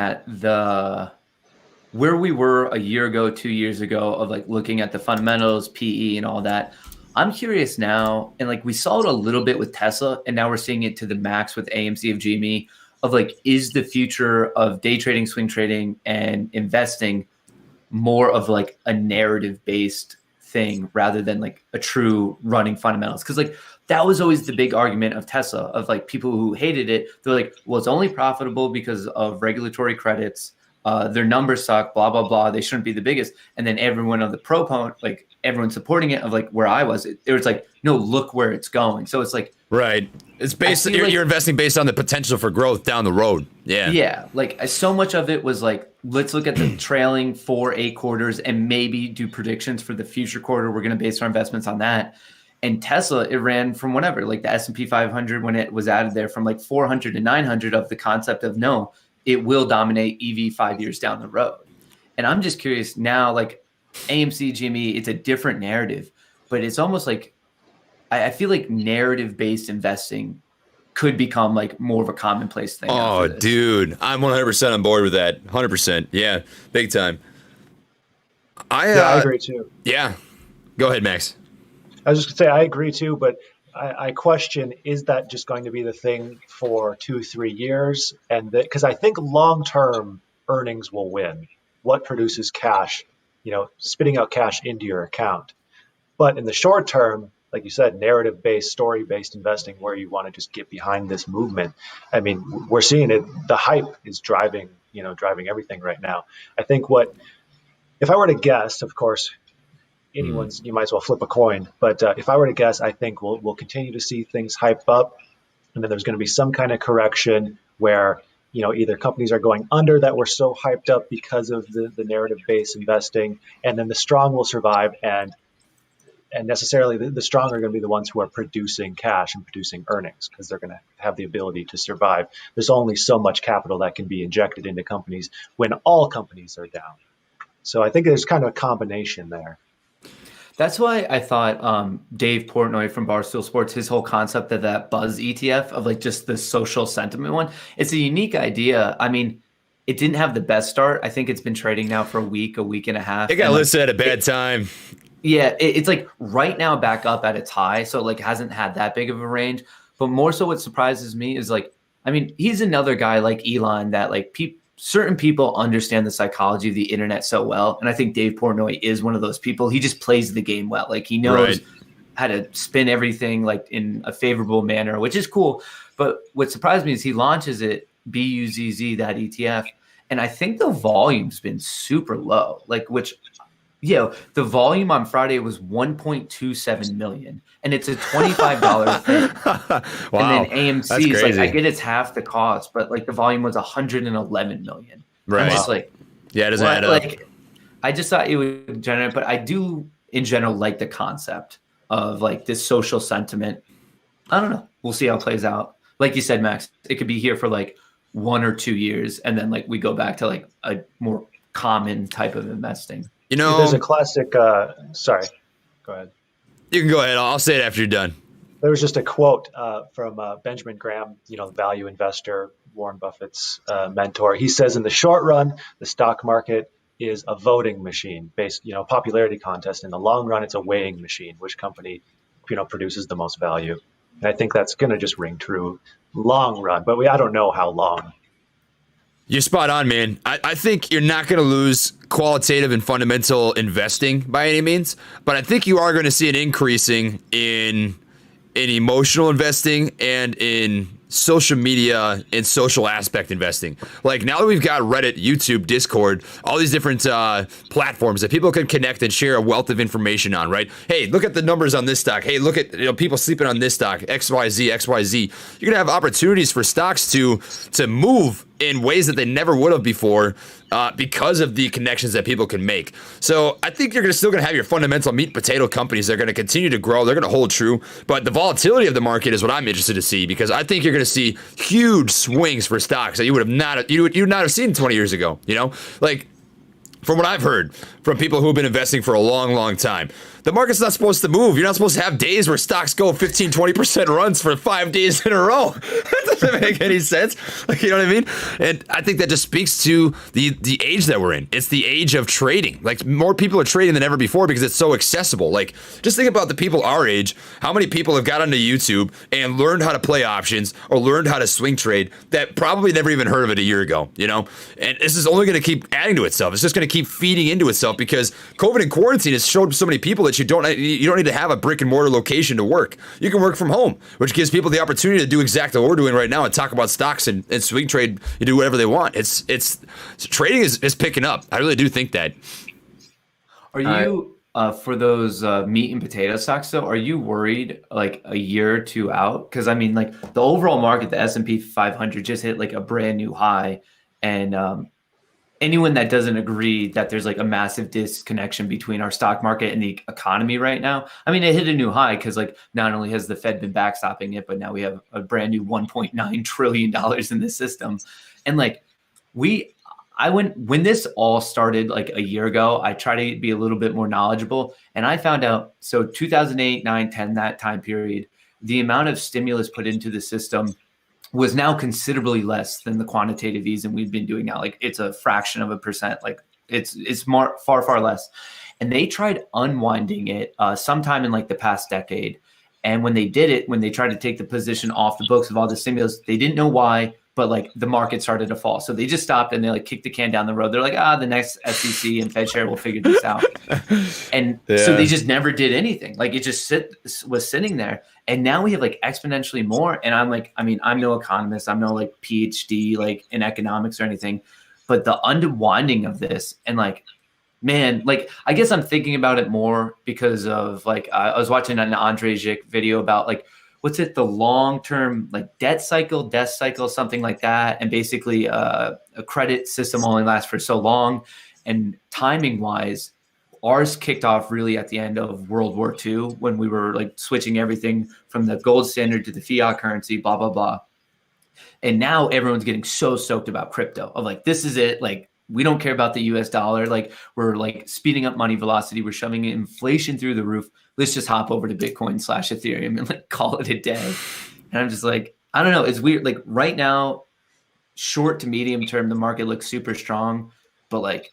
where we were a year ago, 2 years ago of like looking at the fundamentals, PE and all that. I'm curious now, and like we saw it a little bit with Tesla, and now we're seeing it to the max with AMC of GME of like, is the future of day trading, swing trading, and investing more of like a narrative based thing rather than like a true running fundamentals? Because like that was always the big argument of Tesla, of like people who hated it. They're like, well, it's only profitable because of regulatory credits. Their numbers suck, blah, blah, blah. They shouldn't be the biggest. And then everyone of the proponent, like everyone supporting it, of like where I was, it was like, no, look where it's going. So it's like, right. It's based, you're investing based on the potential for growth down the road. Yeah. Yeah. Like so much of it was like, let's look at the trailing 4-8 quarters and maybe do predictions for the future quarter. We're going to base our investments on that. And Tesla, it ran from whatever, like the S&P 500 when it was added there from like 400 to 900 of the concept of no, it will dominate EV 5 years down the road. And I'm just curious now, like AMC, GME, it's a different narrative, but it's almost like, I feel like narrative-based investing could become like more of a commonplace thing. Oh, dude, I'm 100% on board with that. 100%. Yeah, big time. I agree too. Yeah. Go ahead, Max. I was just gonna say I agree too, but I question, is that just going to be the thing for 2-3 years? And because I think long-term earnings will win. What produces cash, spitting out cash into your account. But in the short term, like you said, narrative-based, story-based investing, where you want to just get behind this movement. I mean, we're seeing it. The hype is driving everything right now. I think if I were to guess, of course, you might as well flip a coin. But if I were to guess, I think we'll continue to see things hype up, and then there's going to be some kind of correction where either companies are going under that were so hyped up because of the narrative-based investing, and then the strong will survive, and necessarily the strong are going to be the ones who are producing cash and producing earnings because they're going to have the ability to survive. There's only so much capital that can be injected into companies when all companies are down. So I think there's kind of a combination there. That's why I thought Dave Portnoy from Barstool Sports, his whole concept of that Buzz ETF of like just the social sentiment one, it's a unique idea. I mean, it didn't have the best start. I think it's been trading now for a week and a half. It got listed at a bad time. Yeah, it's like right now back up at its high. So like hasn't had that big of a range. But more so what surprises me is like, I mean, he's another guy like Elon that like certain people understand the psychology of the internet so well. And I think Dave Portnoy is one of those people. He just plays the game well. Like he knows how to spin everything like in a favorable manner, which is cool. But what surprised me is he launches it, BUZZ, that ETF. And I think the volume's been super low, the volume on Friday was 1.27 million, and it's a $25 thing. Wow, and then AMC is like, I get it's half the cost, but like the volume was 111 million. Right. I'm just like, yeah, it doesn't add up. Like, I just thought it would generate, but I do in general like the concept of like this social sentiment. I don't know. We'll see how it plays out. Like you said, Max, it could be here for like 1 or 2 years, and then like we go back to like a more common type of investing. There's a classic. Sorry, go ahead. You can go ahead. I'll say it after you're done. There was just a quote from Benjamin Graham, value investor, Warren Buffett's mentor. He says, in the short run, the stock market is a voting machine based, popularity contest. In the long run, it's a weighing machine, which company, produces the most value. And I think that's going to just ring true long run, but I don't know how long. You're spot on, man. I think you're not going to lose qualitative and fundamental investing by any means, but I think you are going to see an increasing in emotional investing and in social media and social aspect investing. Like now that we've got Reddit, YouTube, Discord, all these different platforms that people can connect and share a wealth of information on, right? Hey, look at the numbers on this stock. Hey, look at people sleeping on this stock, XYZ, XYZ. You're gonna have opportunities for stocks to move in ways that they never would have before because of the connections that people can make. So I think you're still going to have your fundamental meat and potato companies that are going to continue to grow. They're going to hold true. But the volatility of the market is what I'm interested to see, because I think you're going to see huge swings for stocks that you would not have seen 20 years ago. Like from what I've heard from people who have been investing for a long, long time, the market's not supposed to move. You're not supposed to have days where stocks go 15, 20% runs for 5 days in a row. That doesn't make any sense. Like, you know what I mean? And I think that just speaks to the age that we're in. It's the age of trading. Like, more people are trading than ever before because it's so accessible. Like, just think about the people our age. How many people have got onto YouTube and learned how to play options or learned how to swing trade that probably never even heard of it a year ago, And this is only going to keep adding to itself. It's just going to keep feeding into itself because COVID and quarantine has showed so many people that you don't need to have a brick and mortar location to work. You can work from home, which gives people the opportunity to do exactly what we're doing right now and talk about stocks and swing trade. You do whatever they want. It's trading is picking up. I really do think that. Are you for those meat and potato stocks though? Are you worried like a year or two out? Because I mean, like the overall market, the S&P 500 just hit like a brand new high, and anyone that doesn't agree that there's like a massive disconnection between our stock market and the economy right now. I mean, it hit a new high because like not only has the Fed been backstopping it, but now we have a brand new $1.9 trillion in the system. And like when this all started like a year ago, I tried to be a little bit more knowledgeable, and I found out, so 2008, 9, 10, that time period, the amount of stimulus put into the system was now considerably less than the quantitative easing we've been doing now. Like it's a fraction of a percent. Like it's more far less. And they tried unwinding it sometime in like the past decade. And when they did it, when they tried to take the position off the books of all the stimulus, they didn't know why, but like the market started to fall. So they just stopped and they like kicked the can down the road. They're like, the next SEC and Fed chair will figure this out. And so they just never did anything. Like it just was sitting there. And now we have like exponentially more. And I'm like, I mean, I'm no economist. I'm no like PhD like in economics or anything, but the unwinding of this and like, man, like I guess I'm thinking about it more because of like, I was watching an Andre Zick video about like, what's it, the long-term like debt cycle, something like that. And basically a credit system only lasts for so long. And timing wise, ours kicked off really at the end of World War II when we were like switching everything from the gold standard to the fiat currency, blah, blah, blah. And now everyone's getting so stoked about crypto of like, this is it. Like, we don't care about the US dollar. Like we're like speeding up money velocity. We're shoving inflation through the roof. Let's just hop over to Bitcoin / Ethereum and like call it a day. And I'm just like, I don't know. It's weird. Like right now, short to medium term, the market looks super strong, but like,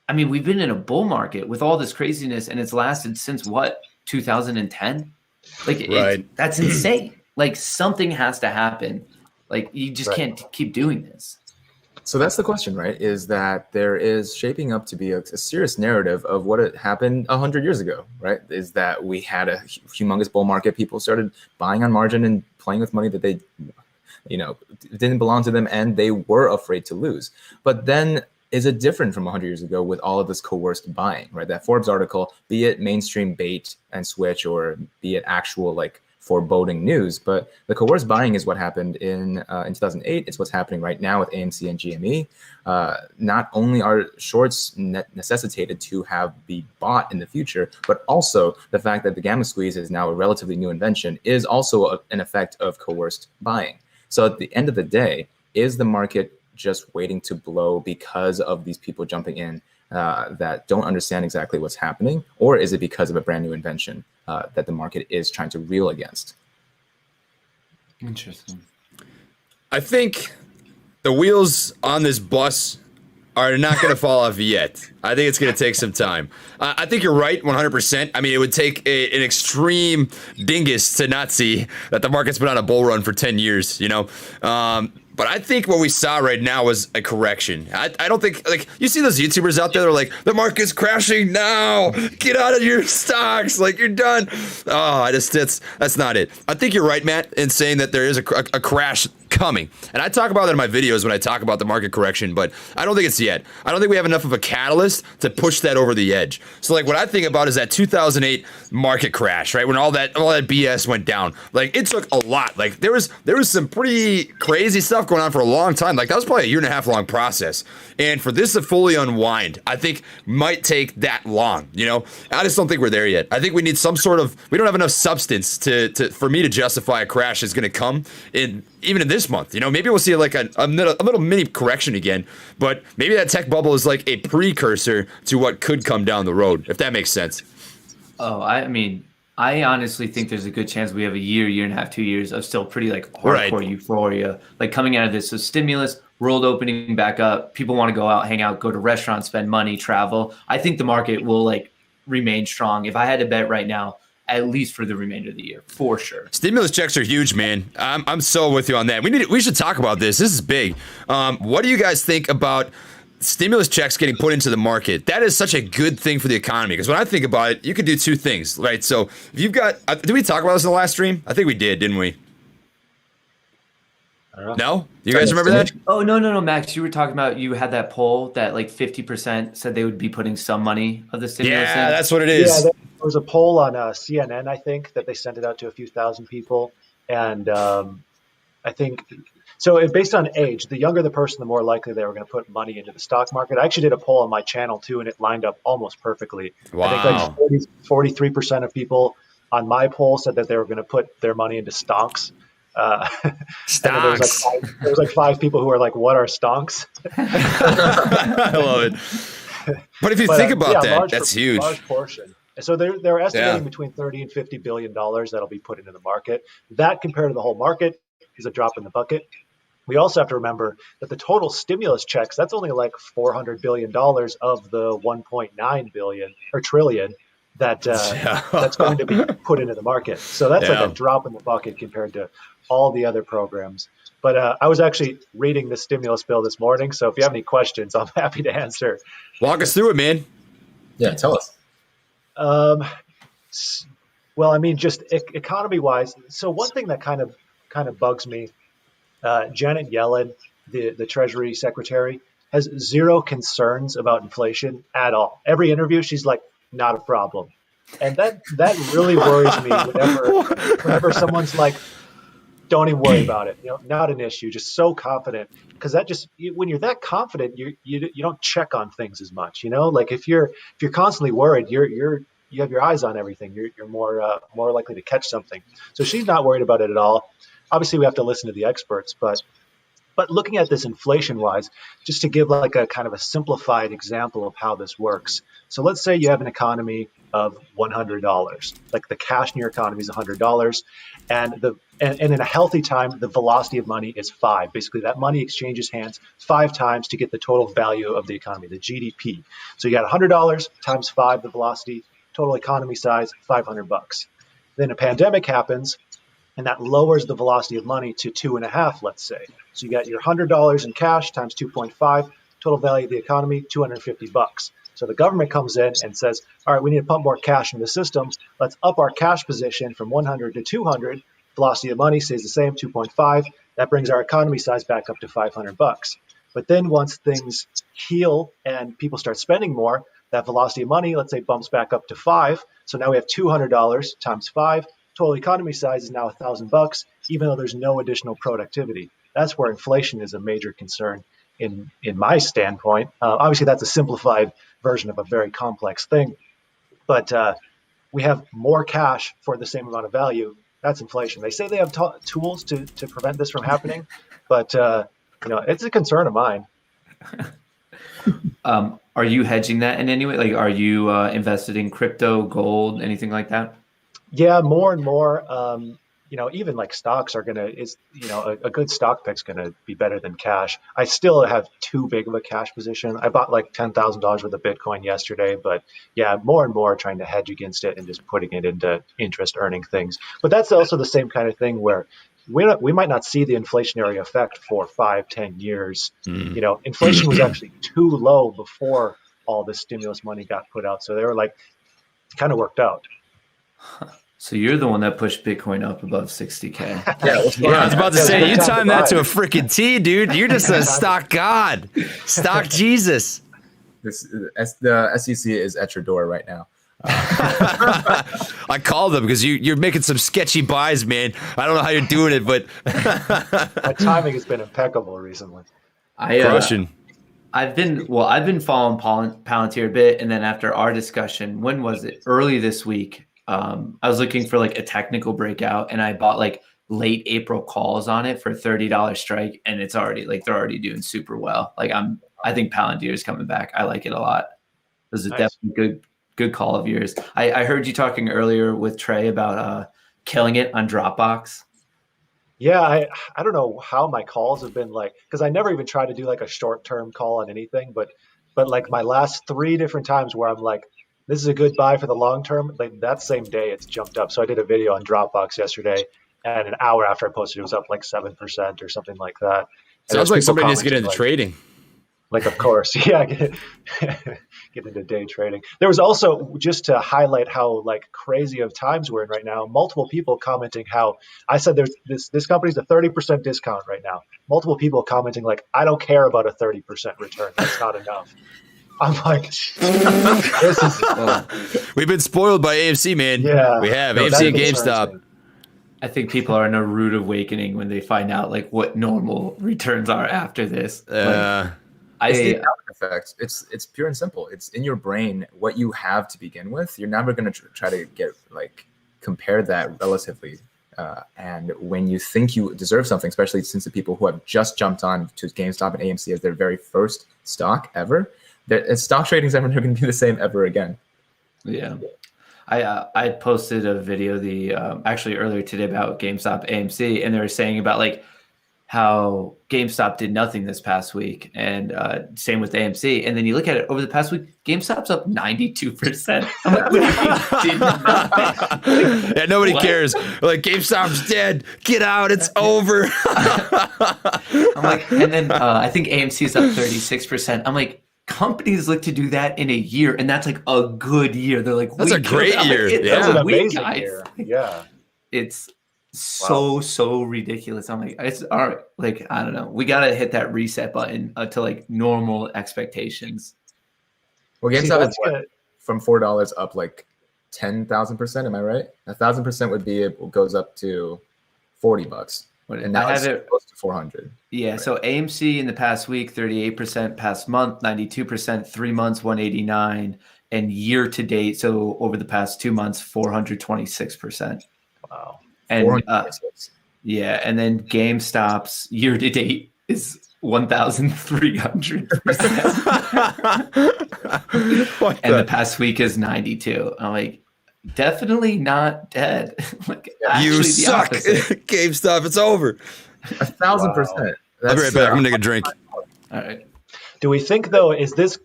I mean, we've been in a bull market with all this craziness and it's lasted since what, 2010? Like right. That's insane. Like something has to happen. Like you just can't keep doing this. So that's the question, right? Is that there is shaping up to be a serious narrative of what had happened 100 years ago, right? Is that we had a humongous bull market. People started buying on margin and playing with money that they, didn't belong to them and they were afraid to lose. But then is it different from 100 years ago with all of this coerced buying, right? That Forbes article, be it mainstream bait and switch or be it actual like foreboding news, but the coerced buying is what happened in 2008. It's what's happening right now with AMC and GME. Not only are shorts necessitated to be bought in the future, but also the fact that the gamma squeeze is now a relatively new invention is also an effect of coerced buying. So at the end of the day, is the market just waiting to blow because of these people jumping in that don't understand exactly what's happening? Or is it because of a brand new invention that the market is trying to reel against? Interesting. I think the wheels on this bus are not going to fall off yet. I think it's going to take some time. I think you're right, 100%. I mean, it would take an extreme dingus to not see that the market's been on a bull run for 10 years, you know? But I think what we saw right now was a correction. I don't think, like, you see those YouTubers out there that are like, the market's crashing now. Get out of your stocks. Like, you're done. Oh, that's not it. I think you're right, Matt, in saying that there is a crash coming. And I talk about that in my videos when I talk about the market correction, but I don't think it's yet. I don't think we have enough of a catalyst to push that over the edge. So, like, what I think about is that 2008 market crash, right? When all that BS went down. Like, it took a lot. Like, there was some pretty crazy stuff going on for a long time. Like, that was probably a 1.5 year long process. And for this to fully unwind, I think might take that long, you know? I just don't think we're there yet. I think we need some sort of, we don't have enough substance for me to justify a crash is going to come even in this month. You know, maybe we'll see like a little mini correction again, but maybe that tech bubble is like a precursor to what could come down the road, if that makes sense. Oh, I mean, I honestly think there's a good chance we have a year and a half, 2 years of still pretty like hardcore euphoria, like coming out of this. So stimulus, world opening back up, people want to go out, hang out, go to restaurants, spend money, travel. I think the market will like remain strong. If I had to bet right now, at least for the remainder of the year, for sure. Stimulus checks are huge, man. I'm so with you on that. We should talk about this. This is big. What do you guys think about stimulus checks getting put into the market? That is such a good thing for the economy, because when I think about it, you could do two things, right? So if you've got, did we talk about this in the last stream? I think we did, didn't we? No? You guys remember that? Oh, no, Max. You were talking about, you had that poll that like 50% said they would be putting some money of the stimulus in. Yeah, that's what it is. Yeah, there was a poll on CNN, I think, that they sent it out to a few thousand people. And I think, so based on age, the younger the person, the more likely they were going to put money into the stock market. I actually did a poll on my channel too, and it lined up almost perfectly. Wow. I think like 43% of people on my poll said that they were going to put their money into stonks. Stonks. There was like 5 people who were like, what are stonks? I love it. But if you think about that, that's huge. Large portion. So they're estimating between $30 and $50 billion that'll be put into the market. That compared to the whole market is a drop in the bucket. We also have to remember that the total stimulus checks, that's only like $400 billion of the 1.9 billion or trillion that that's going to be put into the market. So that's like a drop in the bucket compared to all the other programs. But I was actually reading the stimulus bill this morning. So if you have any questions, I'm happy to answer. Walk us through it, man. Yeah, tell us. Well, I mean, just economy-wise. So one thing that kind of bugs me, Janet Yellen, the Treasury Secretary, has zero concerns about inflation at all. Every interview, she's like, not a problem. And that really worries me whenever someone's like, don't even worry about it. You know, not an issue, just so confident. Because that just, when you're that confident, you don't check on things as much. You know, like if you're constantly worried, you have your eyes on everything. You're more likely to catch something. So she's not worried about it at all. Obviously, we have to listen to the experts, but looking at this inflation-wise, just to give like a kind of a simplified example of how this works. So let's say you have an economy of $100, like the cash in your economy is $100, and in a healthy time, the velocity of money is 5. Basically, that money exchanges hands 5 times to get the total value of the economy, the GDP. So you got $100 times 5, the velocity, total economy size, $500. Then a pandemic happens, and that lowers the velocity of money to 2.5, let's say. So you got your $100 in cash times 2.5, total value of the economy, $250. So the government comes in and says, all right, we need to pump more cash into the system. Let's up our cash position from 100 to 200. Velocity of money stays the same, 2.5. That brings our economy size back up to $500. But then once things heal and people start spending more, that velocity of money, let's say, bumps back up to 5. So now we have $200 times 5. Total economy size is now $1,000, even though there's no additional productivity. That's where inflation is a major concern in my standpoint. Obviously, that's a simplified version of a very complex thing, but we have more cash for the same amount of value. That's inflation. They say they have tools to prevent this from happening, but it's a concern of mine. Are you hedging that in any way? Like, are you invested in crypto, gold, anything like that? Yeah, more and more. even like stocks are a good stock pick's gonna be better than cash. I still have too big of a cash position. I bought like $10,000 worth of Bitcoin yesterday, but yeah, more and more trying to hedge against it and just putting it into interest earning things. But that's also the same kind of thing where we might not see the inflationary effect for 5-10 years. Inflation was actually too low before all this stimulus money got put out. So they were like, it kind of worked out. So you're the one that pushed Bitcoin up above 60K. Yeah, I was about to say, you timed that to a freaking T, dude. You're just a stock god, stock Jesus. The SEC is at your door right now. I called them because you're making some sketchy buys, man. I don't know how you're doing it, but my timing has been impeccable recently. Crushing. I've been following Palantir a bit, and then after our discussion, when was it? Early this week. I was looking for like a technical breakout, and I bought like late April calls on it for $30 strike, and it's already like they're already doing super well. Like I think Palantir is coming back. I like it a lot. This is definitely good call of yours. I heard you talking earlier with Trey about killing it on Dropbox. Yeah, I don't know how my calls have been like, because I never even tried to do like a short-term call on anything, but like my last 3 different times where I'm like, this is a good buy for the long term, like that same day it's jumped up. So I did a video on Dropbox yesterday, and an hour after I posted it was up like 7% or something like that. Sounds like somebody needs to get into trading. Like, of course, yeah, get into day trading. There was also, just to highlight how like crazy of times we're in right now, multiple people commenting how I said there's this company's a 30% discount right now. Multiple people commenting like, I don't care about a 30% return. That's not enough. I'm like, this is. We've been spoiled by AMC, man. Yeah, we have AMC and GameStop. I think people are in a rude awakening when they find out like what normal returns are after this. It's the endowment effect. It's pure and simple. It's in your brain what you have to begin with. You're never going to try to compare that relatively. And when you think you deserve something, especially since the people who have just jumped on to GameStop and AMC as their very first stock ever, stock trading is never going to be the same ever again. Yeah. I posted a video actually earlier today about GameStop AMC, and they were saying about like how GameStop did nothing this past week, and same with AMC. And then you look at it over the past week, GameStop's up 92%. I'm like, what did nothing? Yeah, nobody cares. Like, GameStop's dead. Get out. It's over. I'm like, and then I think AMC's up 36%. I'm like, companies look to do that in a year, and that's like a good year. They're like, that's a great year. That's an amazing year. Yeah, it's so ridiculous. I'm like, it's all right. Like, I don't know. We gotta hit that reset button to like normal expectations. Well, GameStop is from $4 up like 10,000%. Am I right? 1,000% would be it goes up to $40. And now it's close to 400. Yeah. Right. So AMC in the past week, 38%, past month, 92%, 3 months, 189, and year to date. So over the past 2 months, 426%. Wow. And yeah. And then GameStop's year to date is 1,300%. And the past week is 92. I'm like, definitely not dead. Like, you suck, GameStop. It's over. 1,000%. I'll be right back. I'm gonna take a drink. All right. Do we think though? Is this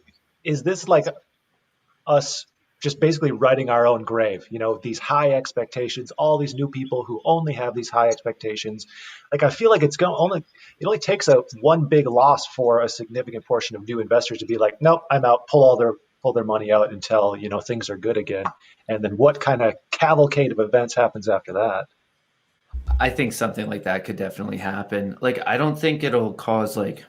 like us just basically writing our own grave? You know, these high expectations, all these new people who only have these high expectations. Like, I feel like it only takes one big loss for a significant portion of new investors to be like, nope, I'm out. Pull their money out until, you know, things are good again. And then what kind of cavalcade of events happens after that? I think something like that could definitely happen. Like, I don't think it'll cause like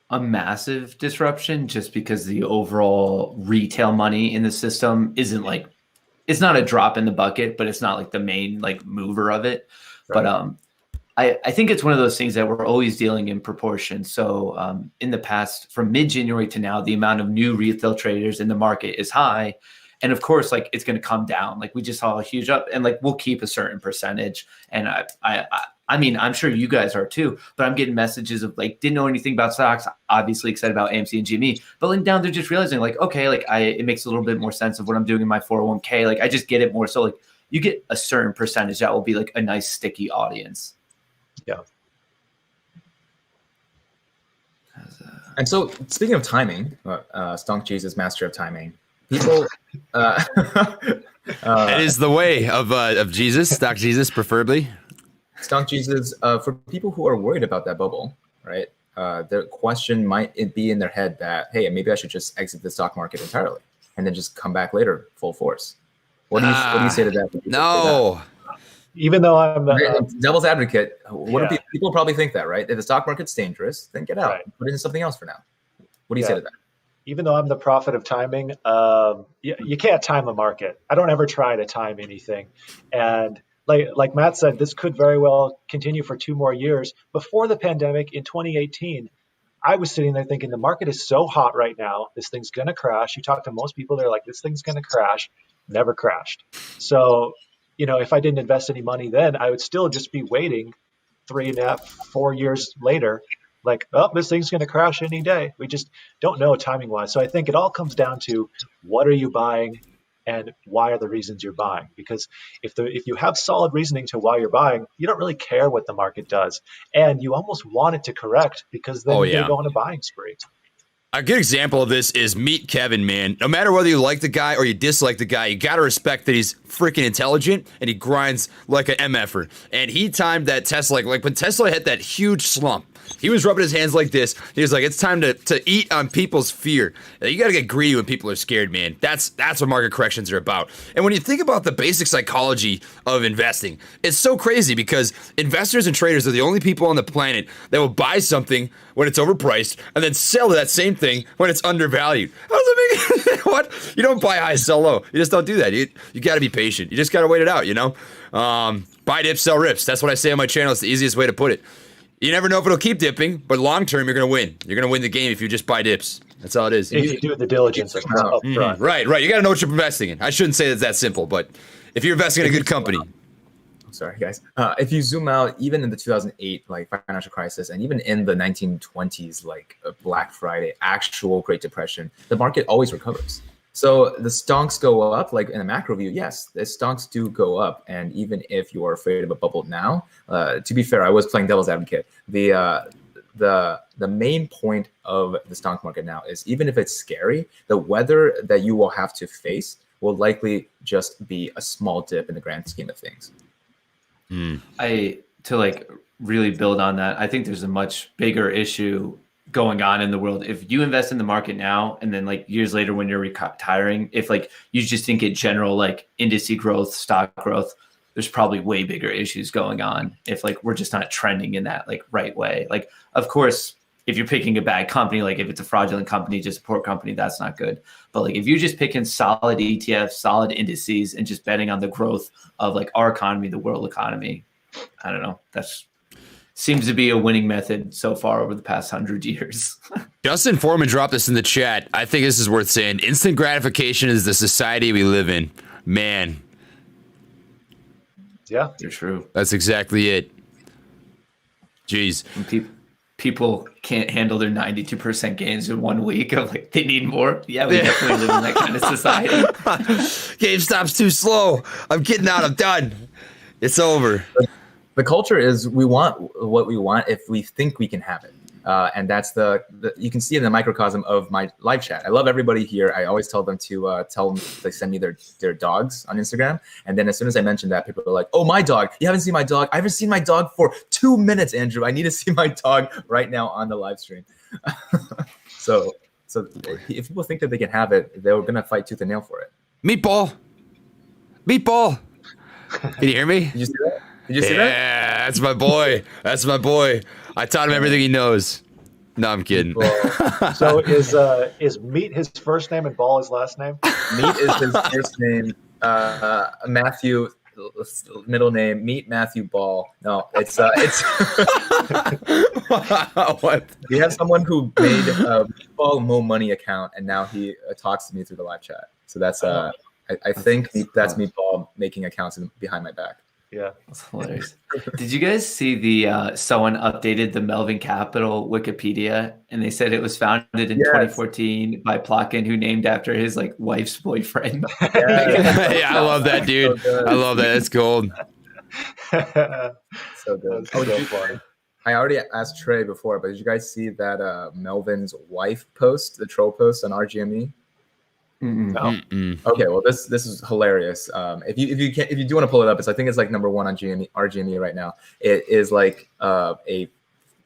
a massive disruption, just because the overall retail money in the system isn't like, it's not a drop in the bucket, but it's not like the main like mover of it. Right. But I think it's one of those things that we're always dealing in proportion. So in the past, from mid-January to now, the amount of new retail traders in the market is high. And of course, like, it's going to come down. Like, we just saw a huge up, and like, we'll keep a certain percentage. And I mean, I'm sure you guys are too, but I'm getting messages of like, didn't know anything about stocks, obviously excited about AMC and GME, but like now they're just realizing like, okay, like it makes a little bit more sense of what I'm doing in my 401k. Like, I just get it more. So like, you get a certain percentage that will be like a nice sticky audience. Yeah. And so, speaking of timing, Stonk Jesus, master of timing. People, It is the way of Jesus, Stock Jesus, preferably. Stonk Jesus. For people who are worried about that bubble, right? The question might be in their head that, hey, maybe I should just exit the stock market entirely and then just come back later full force. What do you say to that? No. Even though I'm devil's advocate, Yeah. People probably think that, right? If the stock market's dangerous, then get out. Right. Put it in something else for now. What do you say to that? even though I'm the prophet of timing, you can't time a market. I don't ever try to time anything. And like Matt said, this could very well continue for 2 more years. Before the pandemic in 2018, I was sitting there thinking the market is so hot right now. This thing's going to crash. You talk to most people, they're like, this thing's going to crash. Never crashed. So, if I didn't invest any money then, I would still just be waiting 3.5, 4 years later, like, oh, this thing's going to crash any day. We just don't know timing wise. So I think it all comes down to what are you buying and why are the reasons you're buying? Because if you have solid reasoning to why you're buying, you don't really care what the market does. And you almost want it to correct because then you're going to go on a buying spree. A good example of this is Meet Kevin, man. No matter whether you like the guy or you dislike the guy, you got to respect that he's freaking intelligent and he grinds like an MFer. And he timed that Tesla, like when Tesla hit that huge slump, he was rubbing his hands like this. He was like, it's time to eat on people's fear. You got to get greedy when people are scared, man. That's what market corrections are about. And when you think about the basic psychology of investing, it's so crazy because investors and traders are the only people on the planet that will buy something when it's overpriced and then sell that same thing when it's undervalued. How does that make what? You don't buy high, sell low. You just don't do that. You got to be patient. You just got to wait it out, Buy dips, sell rips. That's what I say on my channel. It's the easiest way to put it. You never know if it'll keep dipping, but long term, you're going to win. You're going to win the game if you just buy dips. That's all it is. If you do the diligence up front. Right. You got to know what you're investing in. I shouldn't say it's that simple, but if you're investing in a good company. Sorry, guys. If you zoom out, even in the 2008 financial crisis, and even in the 1920s, Black Friday, actual Great Depression, the market always recovers. So the stonks go up, like in a macro view, yes, the stonks do go up. And even if you are afraid of a bubble now, to be fair, I was playing devil's advocate. The main point of the stonk market now is even if it's scary, the weather that you will have to face will likely just be a small dip in the grand scheme of things. To really build on that, I think there's a much bigger issue going on in the world. If you invest in the market now and then years later when you're retiring, if you just think it general industry growth, stock growth, there's probably way bigger issues going on if we're just not trending in that right way. Of course, if you're picking a bad company, if it's a fraudulent company, just a poor company, that's not good. But if you're just picking solid ETFs, solid indices, and just betting on the growth of our economy, the world economy, I don't know. That's seems to be a winning method so far over the past 100 years. Justin Foreman dropped this in the chat. I think this is worth saying. Instant gratification is the society we live in. Man. Yeah, you're true. That's exactly it. Jeez. People can't handle their 92% gains in 1 week of they need more. Yeah, we definitely live in that kind of society. GameStop's too slow. I'm getting out. I'm done. It's over. The culture is we want what we want if we think we can have it. And that's you can see it in the microcosm of my live chat. I love everybody here. I always tell them to send me their dogs on Instagram. And then as soon as I mention that, people are like, oh, my dog. You haven't seen my dog. I haven't seen my dog for 2 minutes, Andrew. I need to see my dog right now on the live stream. So if people think that they can have it, they're going to fight tooth and nail for it. Meatball. Can you hear me? Did you see that? Did you see that? Yeah, that's my boy. I taught him everything he knows. No, I'm kidding. So is Meat his first name and Ball his last name? Meat is his first name. Matthew, middle name. Meat Matthew Ball. No, it's what? We have someone who made a Meatball Mo Money account, and now he talks to me through the live chat. So that's I think that's Meatball making accounts behind my back. Yeah. That's hilarious. Did you guys see the someone updated the Melvin Capital Wikipedia and they said it was founded in Yes. 2014 by Plotkin, who named after his like wife's boyfriend. Yeah, I love that, dude. I love that. It's gold. So good. That's so funny. I already asked Trey before, but did you guys see that Melvin's wife post, the troll post on RGME? Mm-mm. Okay, well this is hilarious. If you do want to pull it up, I think it's like number 1 on RGME right now. It is like a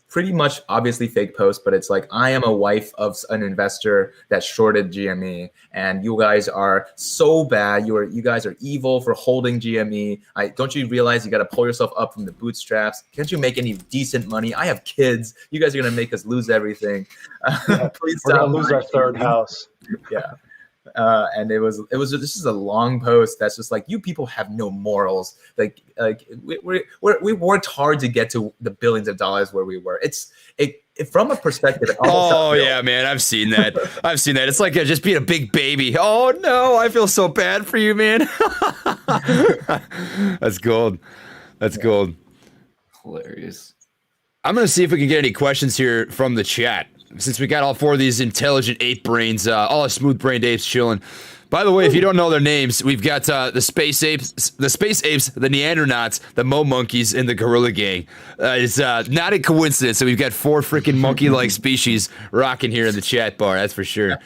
pretty much obviously fake post, but it's like, I am a wife of an investor that shorted GME, and you guys are so bad. You guys are evil for holding GME. Don't you realize you got to pull yourself up from the bootstraps? Can't you make any decent money? I have kids. You guys are gonna make us lose everything. Please We're stop. gonna lose our third house. Yeah. And it was this is a long post that's just like, you people have no morals. Like we worked hard to get to the billions of dollars where we were. From a perspective. Oh yeah, man, I've seen that. It's like just being a big baby. Oh no, I feel so bad for you, man. That's gold. That's gold. Hilarious. I'm gonna see if we can get any questions here from the chat, since we got all 4 of these intelligent ape brains, all smooth-brained apes chilling. By the way, if you don't know their names, we've got the space apes, the Neandernauts, the Mo monkeys, and the gorilla gang. It's not a coincidence that we've got 4 freaking monkey-like species rocking here in the chat bar. That's for sure.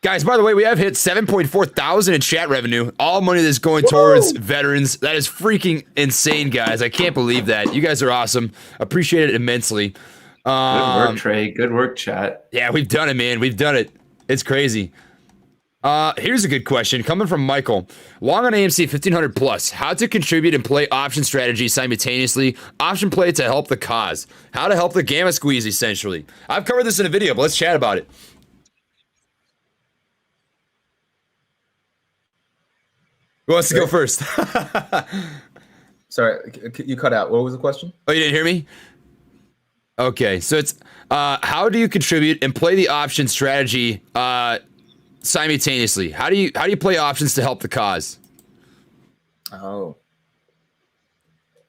Guys, by the way, we have hit 7.4 thousand in chat revenue. All money that's going towards veterans. That is freaking insane, guys. I can't believe that. You guys are awesome. Appreciate it immensely. Good work, Trey. Good work, chat. Yeah, we've done it, man. We've done it. It's crazy. Here's a good question coming from Michael. Long on AMC 1500 plus. How to contribute and play option strategy simultaneously. Option play to help the cause. How to help the gamma squeeze, essentially. I've covered this in a video, but let's chat about it. Who wants to go first? Sorry, you cut out. What was the question? Oh, you didn't hear me? Okay, so it's how do you contribute and play the option strategy simultaneously? How do you play options to help the cause? Oh.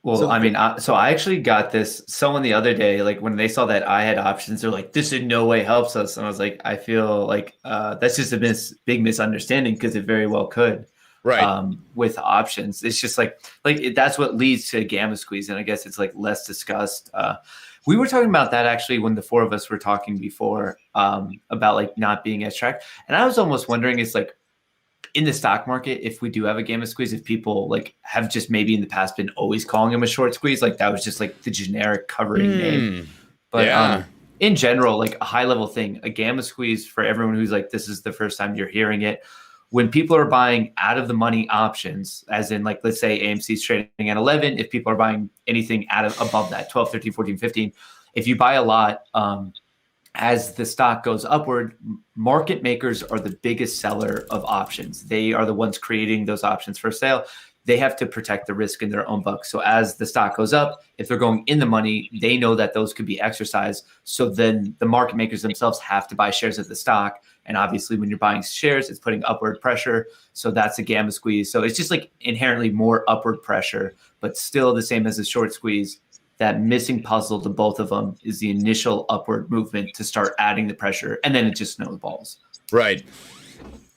Well, So- I mean, so I actually got this. Someone the other day, like when they saw that I had options, they're like, "This in no way helps us." And I was like, "I feel like that's just a big misunderstanding because it very well could." Right. With options, it's just like that's what leads to gamma squeeze, and I guess it's like less discussed. We were talking about that actually when the 4 of us were talking before about like not being as tracked, and I was almost wondering, it's like in the stock market, if we do have a gamma squeeze, if people like have just maybe in the past been always calling them a short squeeze, like that was just like the generic covering name. But yeah. In general, like a high level thing, a gamma squeeze for everyone who's like, this is the first time you're hearing it. When people are buying out of the money options, as in like, let's say AMC is trading at 11, if people are buying anything above that, 12, 13, 14, 15, if you buy a lot, as the stock goes upward, market makers are the biggest seller of options. They are the ones creating those options for sale. They have to protect the risk in their own book. So as the stock goes up, if they're going in the money, they know that those could be exercised. So then the market makers themselves have to buy shares of the stock. And obviously when you're buying shares, it's putting upward pressure. So that's a gamma squeeze. So it's just like inherently more upward pressure, but still the same as a short squeeze. That missing puzzle to both of them is the initial upward movement to start adding the pressure. And then it just snowballs. Right.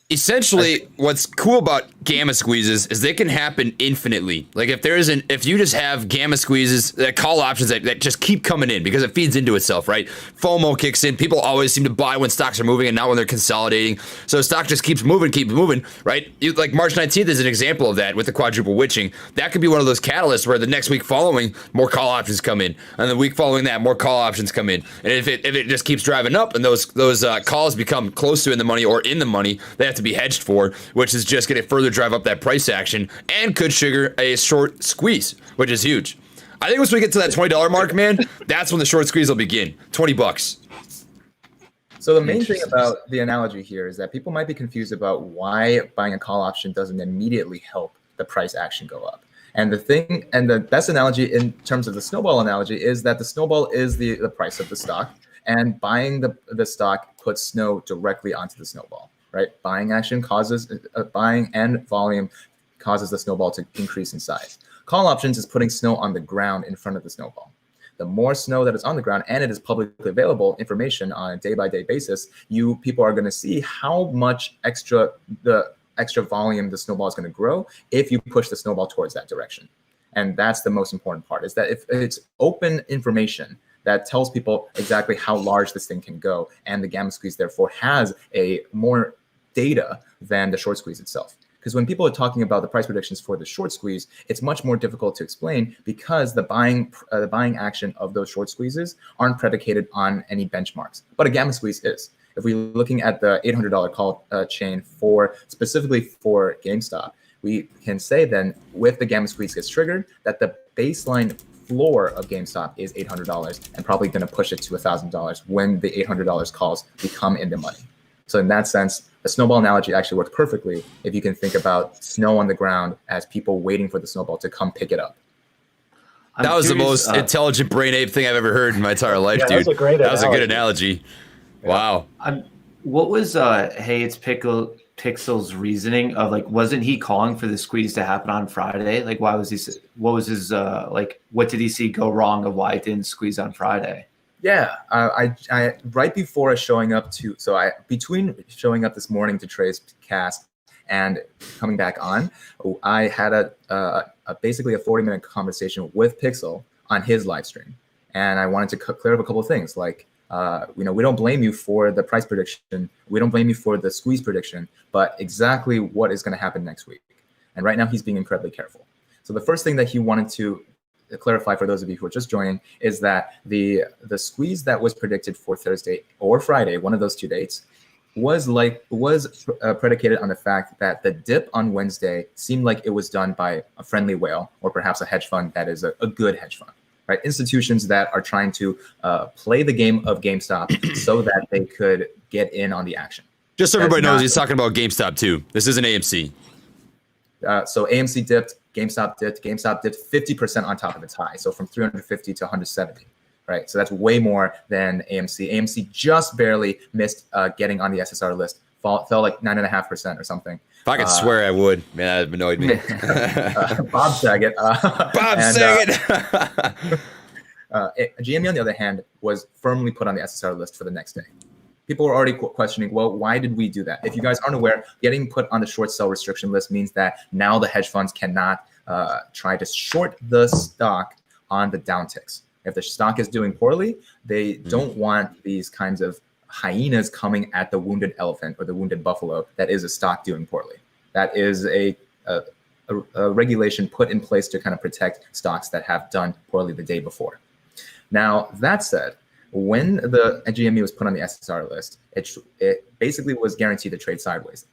Essentially, what's cool about gamma squeezes is they can happen infinitely. Like if you just have gamma squeezes, call options that just keep coming in because it feeds into itself, right? FOMO kicks in. People always seem to buy when stocks are moving and not when they're consolidating. So stock just keeps moving, right? Like March 19th is an example of that with the quadruple witching. That could be one of those catalysts where the next week following, more call options come in. And the week following that, more call options come in. And if it just keeps driving up and those calls become close to in the money or in the money, they have to be hedged for, which is just going to further drive up that price action and could trigger a short squeeze, which is huge. I think once we get to that $20 mark, man, that's when the short squeeze will begin. $20. So the main thing about the analogy here is that people might be confused about why buying a call option doesn't immediately help the price action go up. And the best analogy in terms of the snowball analogy is that the snowball is the price of the stock, and buying the stock puts snow directly onto the snowball. Right, buying action causes buying and volume causes the snowball to increase in size. Call options is putting snow on the ground in front of the snowball. The more snow that is on the ground, and it is publicly available information on a day-by-day basis, people are going to see how much extra volume the snowball is going to grow if you push the snowball towards that direction. And that's the most important part, is that if it's open information that tells people exactly how large this thing can go, and the gamma squeeze therefore has a more data than the short squeeze itself. Because when people are talking about the price predictions for the short squeeze, it's much more difficult to explain because the buying action of those short squeezes aren't predicated on any benchmarks. But a gamma squeeze is. If we're looking at the $800 call chain specifically for GameStop, we can say then with the gamma squeeze gets triggered that the baseline floor of GameStop is $800 and probably going to push it to $1,000 when the $800 calls become in the money. So in that sense, the snowball analogy actually works perfectly if you can think about snow on the ground as people waiting for the snowball to come pick it up. That was the most intelligent brain ape thing I've ever heard in my entire life, dude. That was a great That was a good analogy. Yeah. Wow. What was Hey It's Pixel's reasoning of like, wasn't he calling for the squeeze to happen on Friday? Like, what was his what did he see go wrong of why it didn't squeeze on Friday? Yeah, I right before showing up between showing up this morning to Trey's cast and coming back on, I had basically a 40-minute conversation with Pixel on his live stream, and I wanted to clear up a couple of things. Like, we don't blame you for the price prediction, we don't blame you for the squeeze prediction, but exactly what is going to happen next week. And right now, he's being incredibly careful. So the first thing that he wanted to clarify for those of you who are just joining is that the squeeze that was predicted for Thursday or Friday, one of those two dates, was predicated on the fact that the dip on Wednesday seemed like it was done by a friendly whale or perhaps a hedge fund that is a good hedge fund, right? Institutions that are trying to play the game of GameStop so that they could get in on the action. Just so everybody knows, he's talking about GameStop too. This isn't AMC. So AMC dipped, GameStop dipped 50% on top of its high. So from 350 to 170, right? So that's way more than AMC. AMC just barely missed getting on the SSR list, fell like 9.5% or something. If I could swear I would, man, that annoyed me. Bob Saget. Bob Saget. GME, on the other hand, was firmly put on the SSR list for the next day. People were already questioning, well, why did we do that? If you guys aren't aware, getting put on the short sell restriction list means that now the hedge funds cannot try to short the stock on the downticks. If the stock is doing poorly, they don't want these kinds of hyenas coming at the wounded elephant or the wounded buffalo that is a stock doing poorly. That is a regulation put in place to kind of protect stocks that have done poorly the day before. Now, that said, when the GME was put on the SSR list, it basically was guaranteed to trade sideways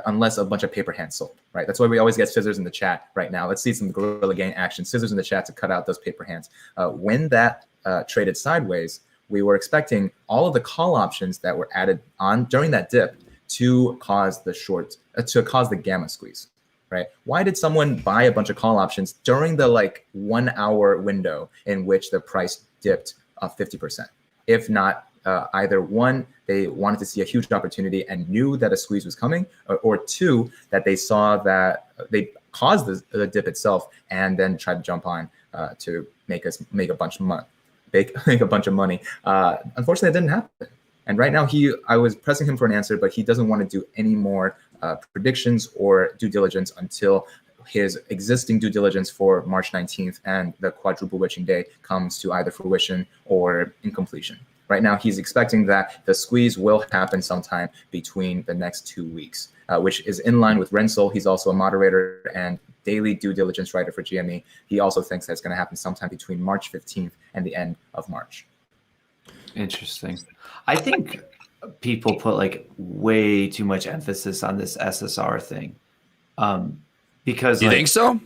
unless a bunch of paper hands sold, right? That's why we always get scissors in the chat right now. Let's see some Guerrilla Gang action. Scissors in the chat to cut out those paper hands. When that traded sideways, we were expecting all of the call options that were added on during that dip to cause the gamma squeeze, right? Why did someone buy a bunch of call options during the 1 hour window in which the price dipped 50%? If not, either one, they wanted to see a huge opportunity and knew that a squeeze was coming, or two, that they saw that they caused the dip itself and then tried to jump on to make a bunch of money. Make a bunch of money. Unfortunately, it didn't happen. And right now, I was pressing him for an answer, but he doesn't want to do any more predictions or due diligence until his existing due diligence for March 19th and the quadruple witching day comes to either fruition or incompletion. Right now, he's expecting that the squeeze will happen sometime between the next 2 weeks, which is in line with Renzel. He's also a moderator and daily due diligence writer for GME. He also thinks that it's going to happen sometime between March 15th and the end of March. Interesting. I think people put way too much emphasis on this SSR thing. Because you think so?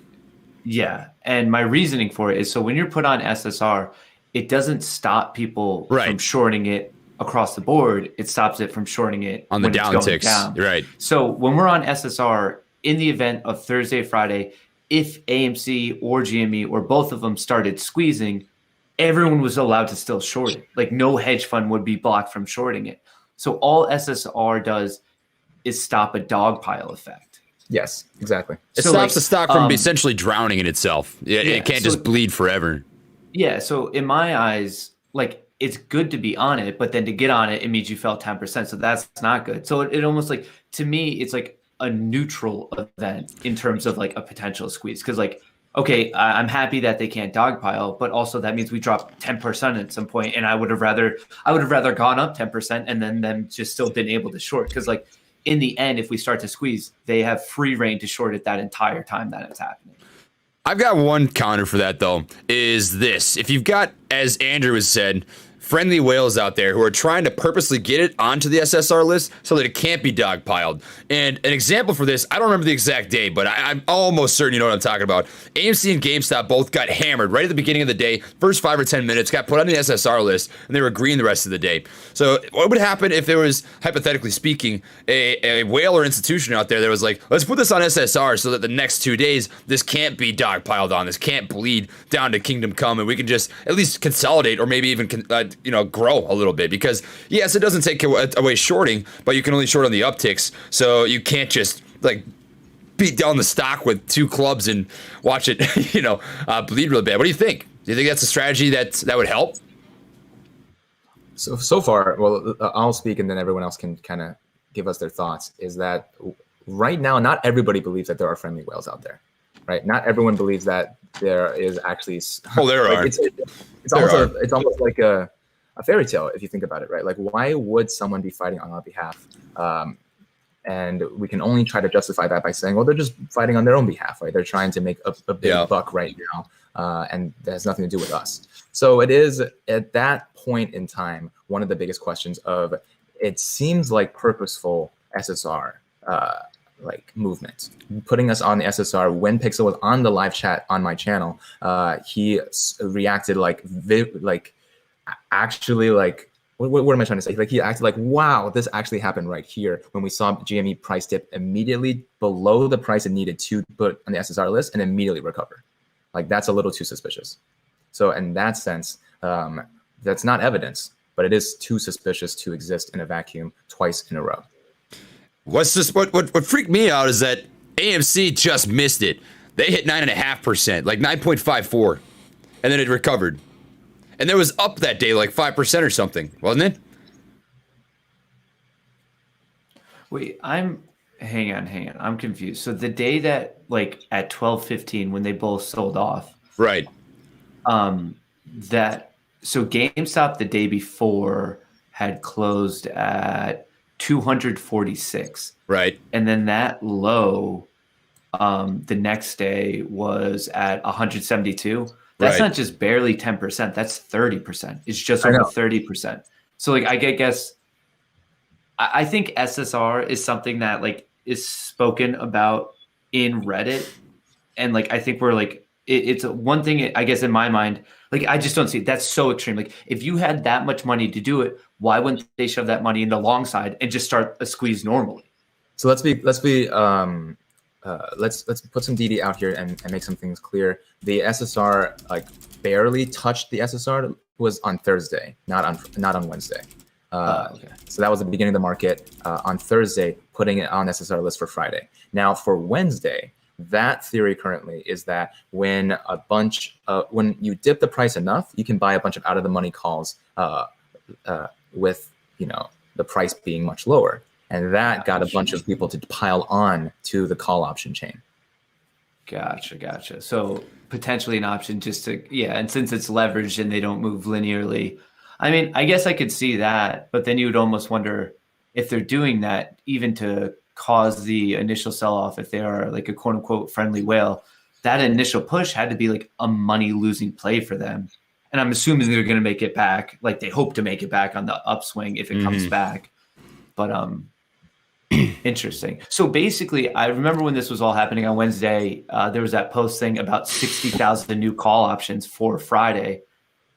Yeah. And my reasoning for it is, so when you're put on SSR, it doesn't stop people from shorting it across the board. It stops it from shorting it on the downticks. Down. Right. So when we're on SSR, in the event of Thursday, Friday, if AMC or GME or both of them started squeezing, everyone was allowed to still short it. No hedge fund would be blocked from shorting it. So all SSR does is stop a dogpile effect. Yes, exactly. It So, stops like, the stock from essentially drowning in itself. It can't so- just bleed forever. Yeah. So in my eyes, like it's good to be on it, but then to get on it, it means you fell 10%. So that's not good. So it almost like, to me, it's like a neutral event in terms of like a potential squeeze. Cause like, okay, I'm happy that they can't dogpile, but also that means we drop 10% at some point, and I would have rather gone up 10% and then them just still been able to short. Cause like in the end, if we start to squeeze, they have free reign to short it that entire time that it's happening. I've got one counter for that, though, is this. If you've got, as Andrew has said, friendly whales out there who are trying to purposely get it onto the SSR list so that it can't be dogpiled. And an example for this, I don't remember the exact day, but I'm almost certain you know what I'm talking about. AMC and GameStop both got hammered right at the beginning of the day. First 5 or 10 minutes, got put on the SSR list, and they were green the rest of the day. So what would happen if there was, hypothetically speaking, a whale or institution out there that was like, let's put this on SSR so that the next 2 days, this can't be dogpiled on, this can't bleed down to Kingdom Come, and we can just at least consolidate or maybe even grow a little bit, because yes, it doesn't take away shorting, but you can only short on the upticks, so you can't just like beat down the stock with 2 clubs and watch it bleed real bad. What do you think? Do you think that's a strategy that would help? So far, well, I'll speak and then everyone else can kind of give us their thoughts, is that right now not everybody believes that there are friendly whales out there, right? Not everyone believes that there is actually there are. It's almost like a fairy tale if you think about it, right? Like, why would someone be fighting on our behalf? And we can only try to justify that by saying, well, they're just fighting on their own behalf, right? They're trying to make a big buck right now, and that has nothing to do with us. So it is at that point in time one of the biggest questions of, it seems like purposeful SSR like movement, putting us on the SSR. When Pixel was on the live chat on my channel, he reacted actually like, what am I trying to say? Like, he acted like, wow, this actually happened right here when we saw GME price dip immediately below the price it needed to put on the SSR list and immediately recover. Like, that's a little too suspicious. So in that sense, that's not evidence, but it is too suspicious to exist in a vacuum twice in a row. What's this? What freaked me out is that AMC just missed it. They hit 9.5%, like 9.54, and then it recovered. And it was up that day like 5% or something, wasn't it? Wait, hang on. I'm confused. So the day that, like, at 12:15 when they both sold off. Right. So GameStop the day before had closed at 246. Right. And then that low the next day was at 172. That's not just barely 10%. That's 30%. It's just over 30%. So, like, I guess I think SSR is something that, like, is spoken about in Reddit. And, like, I think we're like, it's one thing, I guess, in my mind, like, I just don't see it. That's so extreme. Like, if you had that much money to do it, why wouldn't they shove that money into long side and just start a squeeze normally? So let's put some DD out here and make some things clear. The SSR, like, barely touched the SSR was on Thursday, not on Wednesday. Okay. So that was the beginning of the market on Thursday, putting it on SSR list for Friday. Now for Wednesday, that theory currently is that when you dip the price enough, you can buy a bunch of out of the money calls with the price being much lower. And that got a bunch of people to pile on to the call option chain. Gotcha. So potentially an option just to, and since it's leveraged and they don't move linearly, I mean, I guess I could see that, but then you would almost wonder if they're doing that even to cause the initial sell-off, if they are like a quote unquote friendly whale, that initial push had to be like a money losing play for them. And I'm assuming they're going to make it back. Like, they hope to make it back on the upswing if it comes back. But, interesting. So basically, I remember when this was all happening on Wednesday, there was that post thing about 60,000 new call options for Friday.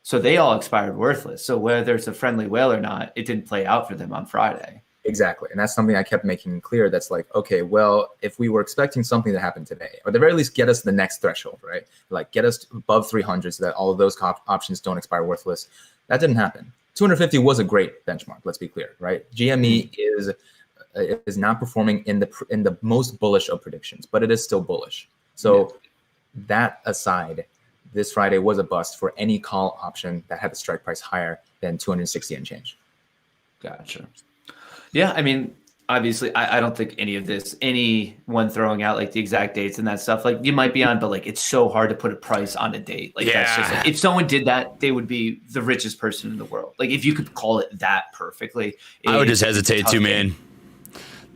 So they all expired worthless. So whether it's a friendly whale or not, it didn't play out for them on Friday. Exactly. And that's something I kept making clear. That's like, okay, well, if we were expecting something to happen today, or at the very least get us to the next threshold, right? Like, get us above 300 so that all of those options don't expire worthless. That didn't happen. 250 was a great benchmark. Let's be clear, right? GME is is not performing in the most bullish of predictions, but it is still bullish. So that aside, this Friday was a bust for any call option that had a strike price higher than 260 and change. Gotcha. Yeah, I mean, obviously, I don't think anyone throwing out like the exact dates and that stuff, like you might be on, but like it's so hard to put a price on a date. Like that's just like, if someone did that, they would be the richest person in the world. Like if you could call it that perfectly, I would just hesitate too, man.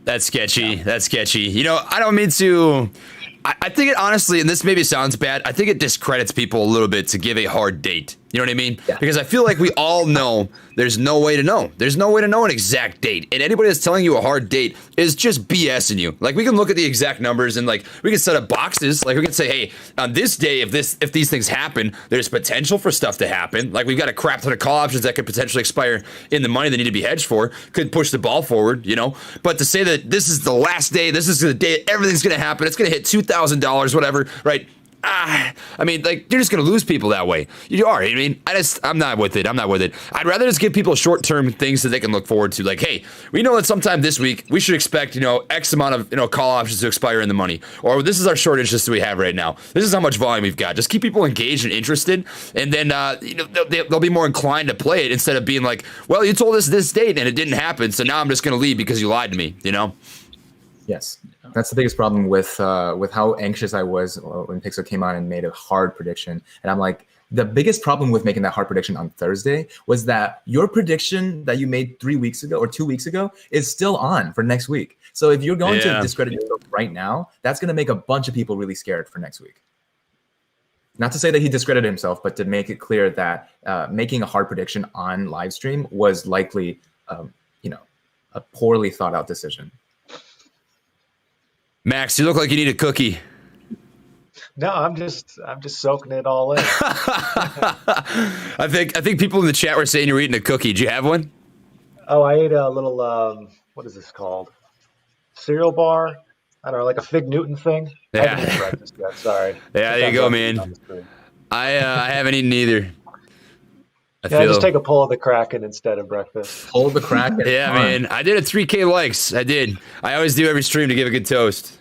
That's sketchy. Yeah. That's sketchy. You know, I don't mean to. I think it honestly, and this maybe sounds bad, I think it discredits people a little bit to give a hard date. You know what I mean? Yeah. Because I feel like we all know there's no way to know. There's no way to know an exact date. And anybody that's telling you a hard date is just BSing you. Like we can look at the exact numbers and like we can set up boxes. Like we can say, hey, on this day, if these things happen, there's potential for stuff to happen. Like we've got a crap ton of call options that could potentially expire in the money they need to be hedged for. Could push the ball forward, you know. But to say that this is the last day, this is the day everything's going to happen, it's going to hit $2,000, whatever, right? I mean, like, you're just going to lose people that way. You are. I mean, I'm not with it. I'd rather just give people short-term things that they can look forward to. Like, hey, we know that sometime this week we should expect, you know, X amount of, you know, call options to expire in the money. Or this is our short interest that we have right now. This is how much volume we've got. Just keep people engaged and interested. And then, you know, they'll be more inclined to play it instead of being like, well, you told us this date and it didn't happen. So now I'm just going to leave because you lied to me, you know? Yes. That's the biggest problem with how anxious I was when Pixel came on and made a hard prediction. And I'm like, the biggest problem with making that hard prediction on Thursday was that your prediction that you made 3 weeks ago or 2 weeks ago is still on for next week. So if you're going to discredit yourself right now, that's going to make a bunch of people really scared for next week. Not to say that he discredited himself, but to make it clear that making a hard prediction on live stream was likely, you know, a poorly thought out decision. Max, you look like you need a cookie. No, I'm just soaking it all in. I think people in the chat were saying you're eating a cookie. Did you have one? Oh, I ate a little what is this called? Cereal bar? I don't know, like a Fig Newton thing. Yeah. I haven't eaten breakfast yet, sorry. Yeah, there you go, man. I haven't eaten either. I just take a pull of the Kraken instead of breakfast. Pull the Kraken. Yeah, man. I did a 3K likes. I did. I always do every stream to give a good toast.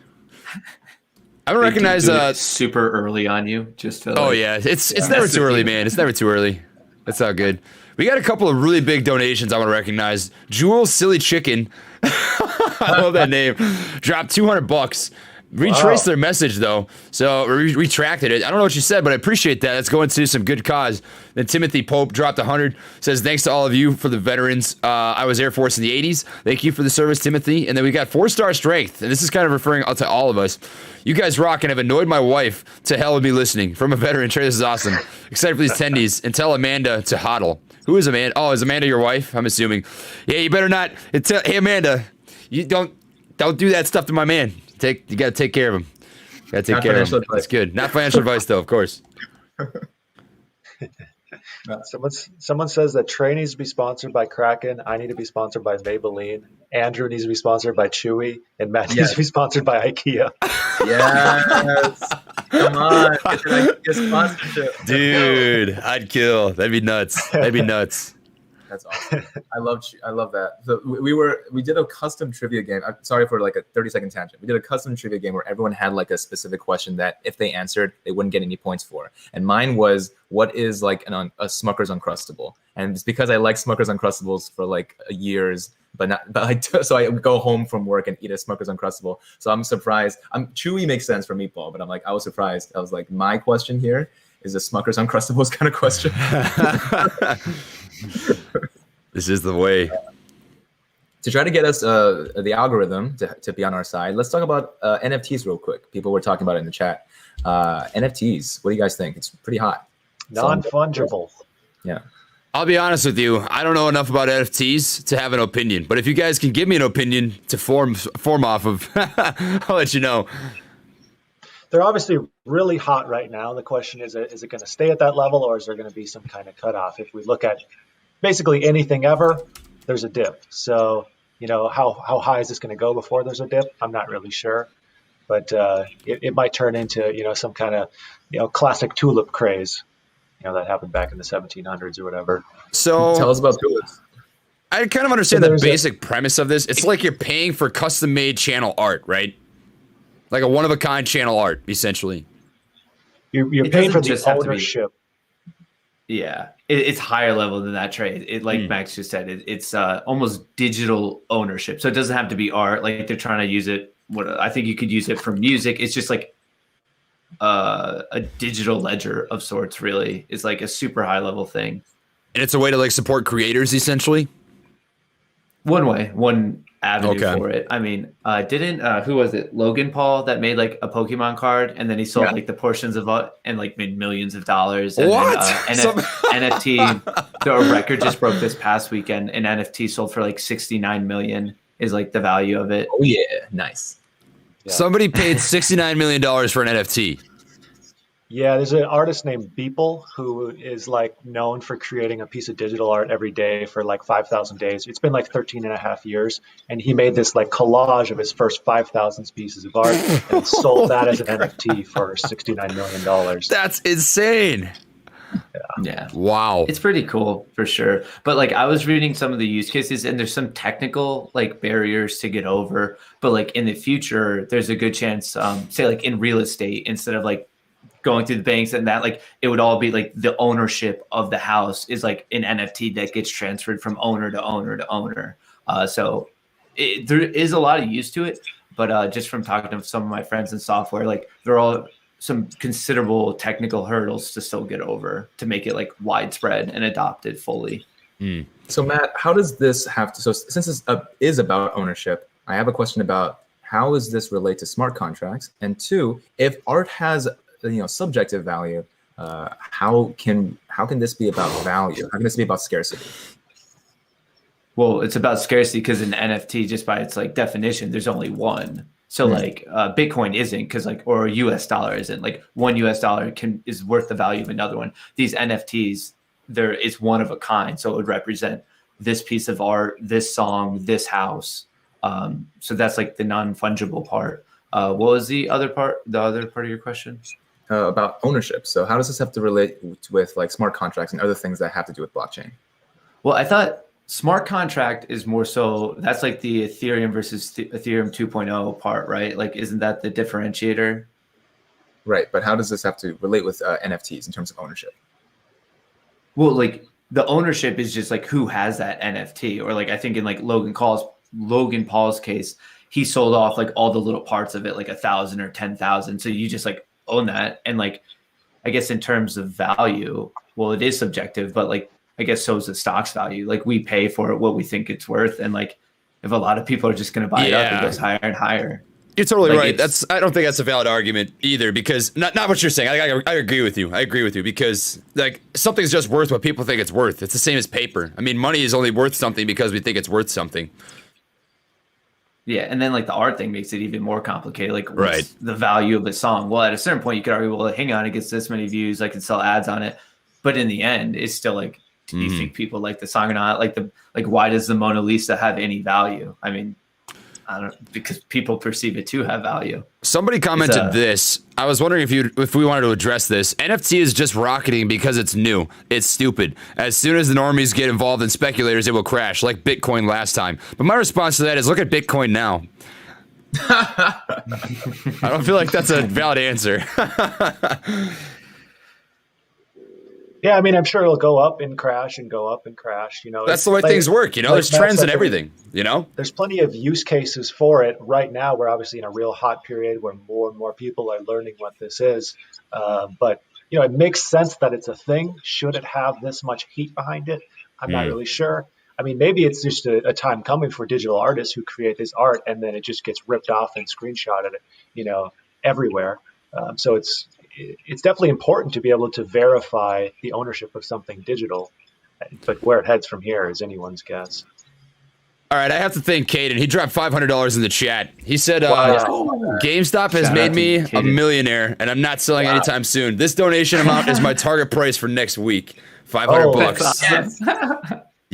I don't recognize super early on you. Just to it's never too early, man. It's never too early. That's all good. We got a couple of really big donations I want to recognize. Jewel Silly Chicken. I love that name. Dropped $200. Retraced their message though, so retracted it. I don't know what you said, but I appreciate that. It's going to some good cause. Then Timothy Pope dropped 100. Says thanks to all of you for the veterans. I was Air Force in the 80s. Thank you for the service, Timothy. And then we got 4-star strength, and this is kind of referring to all of us. You guys rock and have annoyed my wife to hell with me listening. From a veteran, Trey, this is awesome. Excited for these attendees, and tell Amanda to hodl. Who is Amanda? Oh, is Amanda your wife? I'm assuming. Yeah, you better not. Hey Amanda, you don't do that stuff to my man. You got to take care of him. Got to take care of him. That's good. Not financial advice, though, of course. Someone says that Trey needs to be sponsored by Kraken. I need to be sponsored by Maybelline. Andrew needs to be sponsored by Chewy. And Matt needs to be sponsored by IKEA. Yes. Come on. Get sponsorship. Dude, I'd kill. That'd be nuts. That's awesome. I love that. So we did a custom trivia game. I'm sorry for like a 30-second tangent. We did a custom trivia game where everyone had like a specific question that if they answered, they wouldn't get any points for. And mine was, what is like a Smucker's Uncrustable? And it's because I like Smucker's Uncrustables for like years, so I go home from work and eat a Smucker's Uncrustable. So I'm surprised. Chewy makes sense for meatball, but I'm like, I was surprised. I was like, my question here is a Smucker's Uncrustables kind of question. This is the way. To try to get us the algorithm to be on our side, let's talk about NFTs real quick. People were talking about it in the chat. NFTs, what do you guys think? It's pretty hot. Non-fungible. Yeah. I'll be honest with you. I don't know enough about NFTs to have an opinion. But if you guys can give me an opinion to form off of, I'll let you know. They're obviously really hot right now. The question is it going to stay at that level, or is there going to be some kind of cutoff? If we look at basically anything ever, there's a dip. So, you know, how high is this going to go before there's a dip? I'm not really sure. But it might turn into, you know, some kind of, you know, classic tulip craze, you know, that happened back in the 1700s or whatever. So tell us about tulips. I kind of understand So the there's basic premise of this. It's like you're paying for custom-made channel art, right? Like a one-of-a-kind channel art, essentially. You're It paying for doesn't the just have to be- ownership. Yeah, it's higher level than that trade. It like Max just said, it's almost digital ownership. So it doesn't have to be art. Like they're trying to use it. What I think you could use it for music. It's just like a digital ledger of sorts. Really, it's like a super high level thing. And it's a way to like support creators, essentially. One way, one avenue Okay. for it. I mean, didn't who was it? Logan Paul that made like a Pokemon card, and then he sold like the portions of it and like made millions of dollars. And What? Then, NFT, the record just broke this past weekend. An NFT sold for like 69 million is like the value of it. Oh yeah, nice. Yeah. Somebody paid $69 million for an NFT. Yeah, there's an artist named Beeple who is like known for creating a piece of digital art every day for like 5,000 days. It's been like 13 and a half years. And he made this like collage of his first 5,000 pieces of art and sold that as an NFT for $69 million. That's insane. Yeah. Wow. It's pretty cool for sure. But like I was reading some of the use cases and there's some technical like barriers to get over. But like in the future, there's a good chance, say like in real estate, instead of like going through the banks and that, like it would all be like the ownership of the house is like an NFT that gets transferred from owner to owner to owner. So there is a lot of use to it, but just from talking to some of my friends in software, like there are all some considerable technical hurdles to still get over to make it like widespread and adopted fully. So Matt, how does this have to? So since this is about ownership, I have a question about how does this relate to smart contracts? And two, if art has subjective value, how can this be about value? How can this be about scarcity? Well, it's about scarcity because in NFT, just by its like definition, there's only one. So like Bitcoin isn't, because like, or a US dollar isn't. Like one US dollar is worth the value of another one. These NFTs, there is one of a kind. So it would represent this piece of art, this song, this house. So that's like the non-fungible part. What was the other part of your question? About ownership. So how does this have to relate with like smart contracts and other things that have to do with blockchain? Well, I thought smart contract is more so that's like the Ethereum versus Ethereum 2.0 part, right? Like, isn't that the differentiator? Right. But how does this have to relate with NFTs in terms of ownership? Well, like the ownership is just like who has that NFT, or like I think in like Logan Paul's case, he sold off like all the little parts of it, like 1,000 or 10,000. So you just like own that. And like, I guess in terms of value, well, it is subjective, but like, I guess so is the stock's value. Like we pay for it, what we think it's worth. And like, if a lot of people are just going to buy it up, it goes higher and higher. You're totally Like, right. I don't think that's a valid argument either, because not what you're saying. I agree with you. I agree with you because like something's just worth what people think it's worth. It's the same as paper. I mean, money is only worth something because we think it's worth something. Yeah, and then like the art thing makes it even more complicated. Like, what's Right. the value of a song? Well, at a certain point, you could argue, well, hang on, it gets this many views, I can sell ads on it. But in the end, it's still like, do you think people like the song or not? Like why does the Mona Lisa have any value? I mean, I don't, because people perceive it to have value. Somebody commented this. I was wondering if we wanted to address this. NFT is just rocketing because it's new. It's stupid. As soon as the normies get involved in speculators, it will crash, like Bitcoin last time. But my response to that is look at Bitcoin now. I don't feel like that's a valid answer. Yeah, I mean, I'm sure it'll go up and crash and go up and crash. That's the way things work. There's trends in everything. There's plenty of use cases for it right now. We're obviously in a real hot period where more and more people are learning what this is. But it makes sense that it's a thing. Should it have this much heat behind it? I'm not really sure. I mean, maybe it's just a time coming for digital artists who create this art and then it just gets ripped off and screenshotted, everywhere. So it's definitely important to be able to verify the ownership of something digital, but where it heads from here is anyone's guess. All right, I have to thank Caden. He dropped $500 in the chat. He said, GameStop has made me a millionaire, and I'm not selling anytime soon. This donation amount is my target price for next week. $500 bucks. Yes.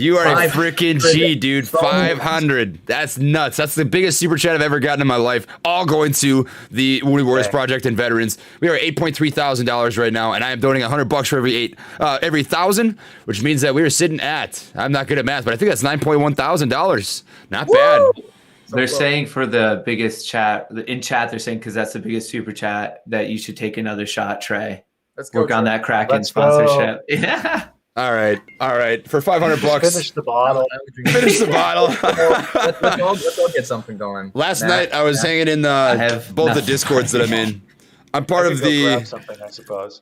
You are a 500. freaking G, dude. 500. That's nuts. That's the biggest super chat I've ever gotten in my life. All going to the Wounded Warriors Project and veterans. We are $8.3 thousand right now, and I am donating $100 for every 1,000, which means that we are sitting at, I'm not good at math, but I think that's $9.1 thousand. Not bad. They're saying for the biggest chat in chat, they're saying because that's the biggest super chat that you should take another shot, Trey. Let's go, Work on Trey. that Kraken Let's sponsorship. Yeah. All right. For $500. Finish the bottle. Finish the bottle. Let's all get something going. Last Matt, night I was hanging in have both the nothing. Discords that I'm in. I'm part I of could go grab the. something, I suppose.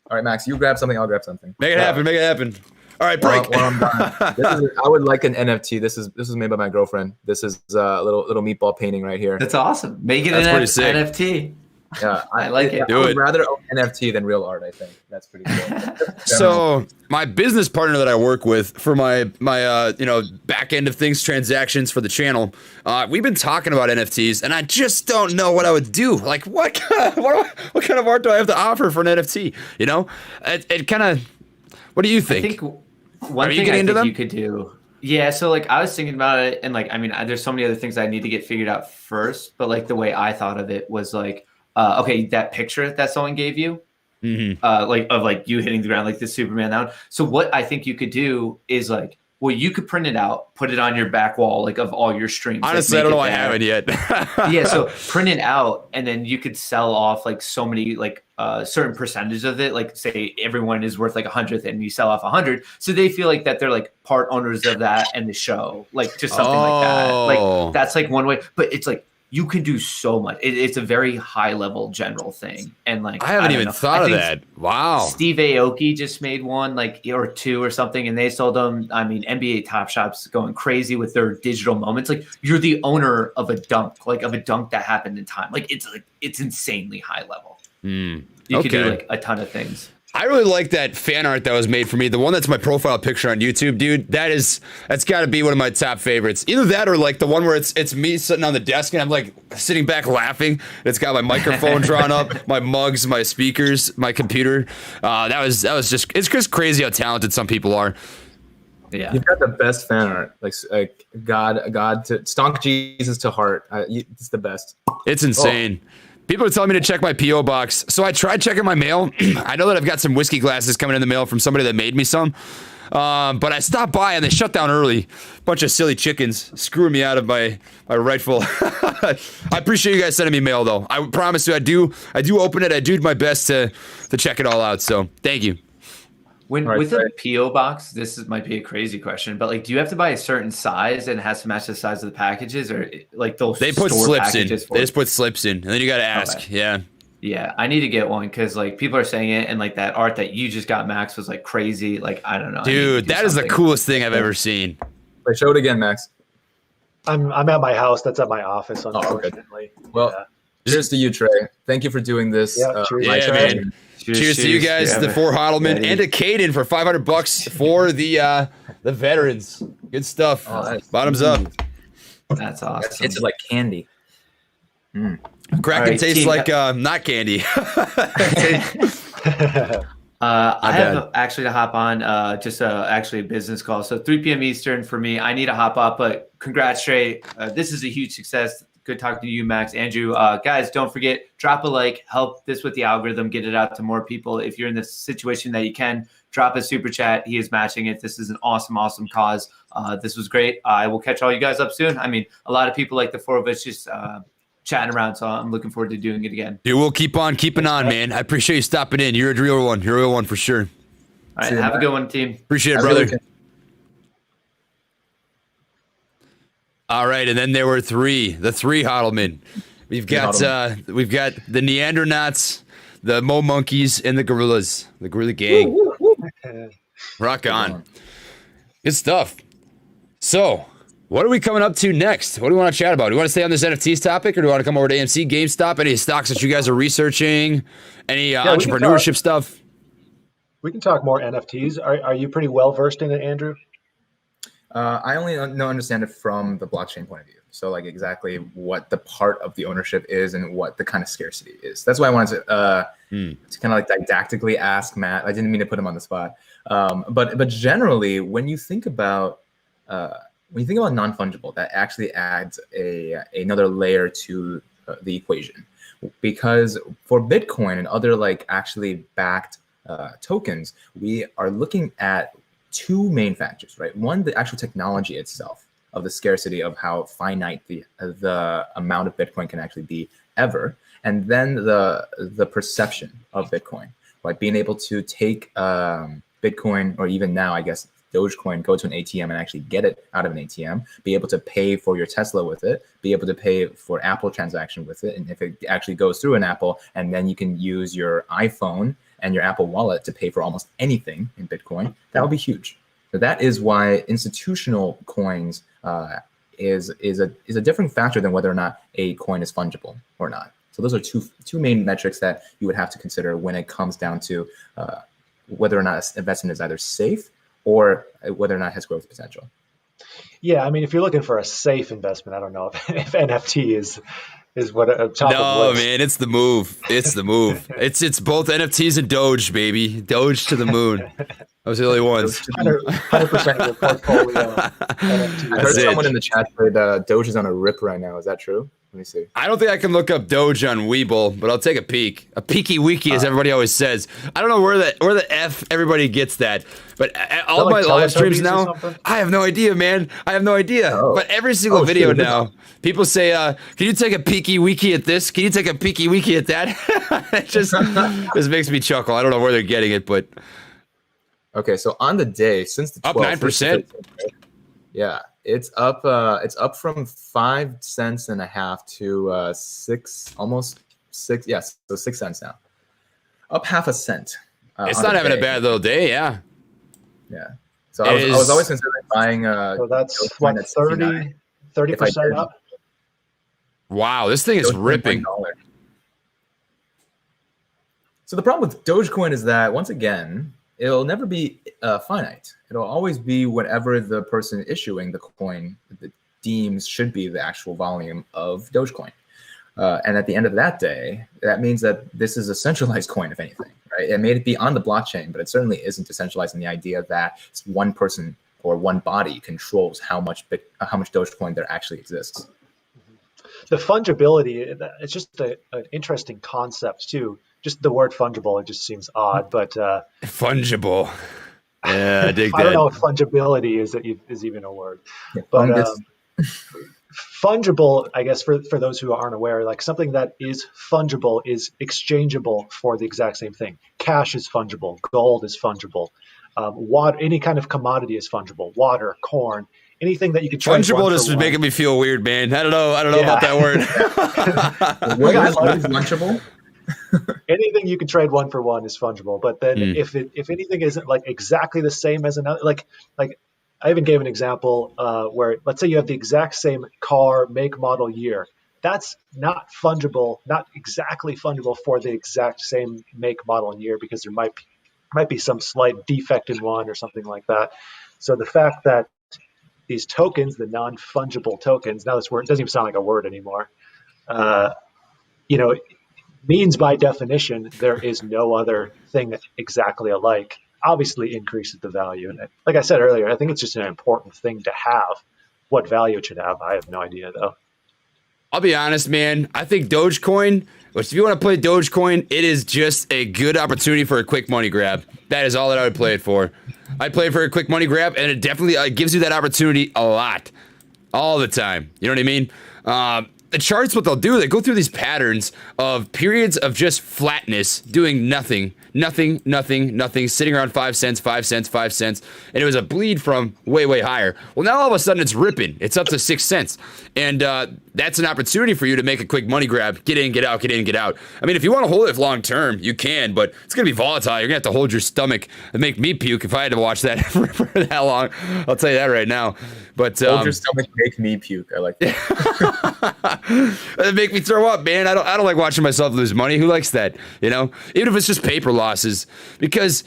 All right, Max, you grab something. I'll grab something. Make it happen. Make it happen. All right, break. While I'm done. I would like an NFT. This is made by my girlfriend. This is a little meatball painting right here. That's awesome. Make it That's an pretty sick. NFT. Yeah, I like it. Do I would it. rather own NFT than real art. I think that's pretty cool. So my business partner that I work with for my back end of things, transactions for the channel, we've been talking about NFTs, and I just don't know what I would do. Like, what kind of art do I have to offer for an NFT? You know, it kind of. What do you think? I think one Are you thing getting I into think them? you could do. Yeah, so like I was thinking about it, and like I mean, there's so many other things I need to get figured out first. But like the way I thought of it was like, okay, that picture that someone gave you, like of like you hitting the ground like the Superman down. So what I think you could do is like, well, you could print it out, put it on your back wall, like of all your streams. Honestly, like, I don't know. make I it haven't yet. yeah, so print it out, and then you could sell off like so many like certain percentage of it. Like say everyone is worth like 100th, and you sell off 100, so they feel like that they're like part owners of that and the show, like just something like that. Like that's like one way, but it's like you can do so much. It's a very high level general thing, and like I haven't don't even know. thought I of think that. Wow. Steve Aoki just made one like or two or something, and they sold them. I mean, NBA Top Shop's going crazy with their digital moments. Like you're the owner of a dunk, like of a dunk that happened in time. Like it's insanely high level. You could do okay. like a ton of things. I really like that fan art that was made for me. The one that's my profile picture on YouTube, dude. That's got to be one of my top favorites. Either that or like the one where it's me sitting on the desk and I'm like sitting back laughing. It's got my microphone drawn up, my mugs, my speakers, my computer. That was just it's just crazy how talented some people are. Yeah, You've got the best fan art, like God to stonk Jesus to heart. It's the best. It's insane. People are telling me to check my P.O. box. So I tried checking my mail. I know that I've got some whiskey glasses coming in the mail from somebody that made me some. But I stopped by and they shut down early. Bunch of silly chickens screwing me out of my rightful. I appreciate you guys sending me mail, though. I promise you, I do open it. I do my best to check it all out. So thank you. with a PO box, might be a crazy question, but like, do you have to buy a certain size and it has to match the size of the packages, or like they put slips in? They just put slips in, and then you got to ask. Okay. Yeah. Yeah, I need to get one because like people are saying it, and like that art that you just got, Max, was like crazy. Like I don't know, dude, that is the coolest thing I've ever seen. Wait, show it again, Max. I'm at my house. That's at my office, unfortunately. Okay. Well, cheers to you, Trey. Thank you for doing this. Yeah, yeah, man. Cheers to you guys, the four Hodelman, and to Caden for $500 for the veterans. Good stuff. Oh, bottoms up. That's awesome. It's just like candy. Kraken tastes like not candy. I have actually to hop on just actually a business call. So 3 p.m. Eastern for me. I need to hop up, but congrats, Trey. This is a huge success. Good talking to you, Max. Andrew, guys, don't forget, drop a like, help this with the algorithm, get it out to more people. If you're in this situation that you can, drop a super chat. He is matching it. This is an awesome, awesome cause. This was great. I will catch all you guys up soon. I mean, a lot of people like the four of us just chatting around, so I'm looking forward to doing it again. Dude, we'll keep on keeping on, man. I appreciate you stopping in. You're a real one. You're a real one for sure. All right, have a good one, team. Appreciate it, brother. All right, and then there were the three Hodelman. We've got the Neandernauts, the Mo Monkeys, and the Gorillas, the Gorilla Gang. Rock on. Good stuff. So, what are we coming up to next? What do we want to chat about? Do we want to stay on this NFTs topic, or do we want to come over to AMC, GameStop? Any stocks that you guys are researching? Any entrepreneurship stuff? We can talk more NFTs. Are you pretty well versed in it, Andrew? I only understand it from the blockchain point of view. So like exactly what the part of the ownership is and what the kind of scarcity is. That's why I wanted to kind of like didactically ask Matt. I didn't mean to put him on the spot. But generally, when you think about non-fungible, that actually adds another layer to the equation, because for Bitcoin and other like actually backed tokens, we are looking at two main factors, right? One, the actual technology itself of the scarcity of how finite the amount of Bitcoin can actually be ever, and then the perception of Bitcoin, like being able to take Bitcoin, or even now, I guess, Dogecoin, go to an ATM and actually get it out of an ATM, be able to pay for your Tesla with it, be able to pay for Apple transaction with it. And if it actually goes through an Apple, and then you can use your iPhone and your Apple wallet to pay for almost anything in Bitcoin, that would be huge. So that is why institutional coins is a different factor than whether or not a coin is fungible or not. So those are two main metrics that you would have to consider when it comes down to whether or not an investment is either safe or whether or not it has growth potential. Yeah, I mean, if you're looking for a safe investment, I don't know if NFT is what a top of No, the list. man, it's the move. It's the move. It's both NFTs and Doge, baby. Doge to the moon. Those are the only ones. 100% of your portfolio. NFT. I heard someone in the chat say that Doge is on a rip right now. Is that true? Let me see. I don't think I can look up Doge on Weeble, but I'll take a peek. A peeky wiki, as everybody always says. I don't know where the F everybody gets that. But all my live streams now, I have no idea, man. I have no idea. Oh. But every single video now, people say, can you take a peeky wiki at this? Can you take a peeky wiki at that? It just makes me chuckle. I don't know where they're getting it, but... Okay, so on the day, since the 12th, up 9%. Yeah, it's up from 5 cents and a half to 6, almost 6. Yes, so 6 cents now. Up half a cent. It's not having a bad little day, yeah. Yeah. So I was always considering buying. So that's what, 30% up. Wow, this thing is ripping. So the problem with Dogecoin is that, once again, it'll never be finite. It'll always be whatever the person issuing the coin deems should be the actual volume of Dogecoin. And at the end of that day, that means that this is a centralized coin, if anything, right? It may be on the blockchain, but it certainly isn't decentralized in the idea that one person or one body controls how much Dogecoin there actually exists. The fungibility, it's just an interesting concept too. Just the word fungible, it just seems odd, but fungible. Yeah, I dig that. I don't know if fungibility is even a word, but fungible, I guess, for those who aren't aware, like something that is fungible is exchangeable for the exact same thing. Cash is fungible, gold is fungible, water, any kind of commodity is fungible. Water, corn, anything that you can trade. Fungible just was making me feel weird, man. I don't know about that word. What is fungible? Anything you can trade one for one is fungible, but then if anything isn't like exactly the same as another, like I even gave an example where, let's say you have the exact same car, make, model, year. That's not fungible, not exactly fungible for the exact same make, model, and year, because there might be some slight defect in one or something like that. So the fact that these tokens, the non-fungible tokens, now this word doesn't even sound like a word anymore, means by definition there is no other thing exactly alike, obviously increases the value. And like I said earlier, I think it's just an important thing to have. What value it should have, I have no idea though. I'll be honest, man. I think Dogecoin, which if you want to play Dogecoin, it is just a good opportunity for a quick money grab. That is all that I would play it for. I'd play it for a quick money grab, and it definitely gives you that opportunity a lot. All the time. You know what I mean? The charts, what they'll do, they go through these patterns of periods of just flatness, doing nothing, sitting around 5 cents, 5 cents, 5 cents, and it was a bleed from way higher. Well, now all of a sudden it's ripping. It's up to 6 cents, and that's an opportunity for you to make a quick money grab, get in, get out, get in, get out. I mean, if you want to hold it long term, you can, but it's gonna be volatile. You're gonna have to hold your stomach and make me puke if I had to watch that for that long. I'll tell you that right now. But hold your stomach, make me puke. I like that. It make me throw up, man. I don't like watching myself lose money. Who likes that? You know, even if it's just paper losses. Because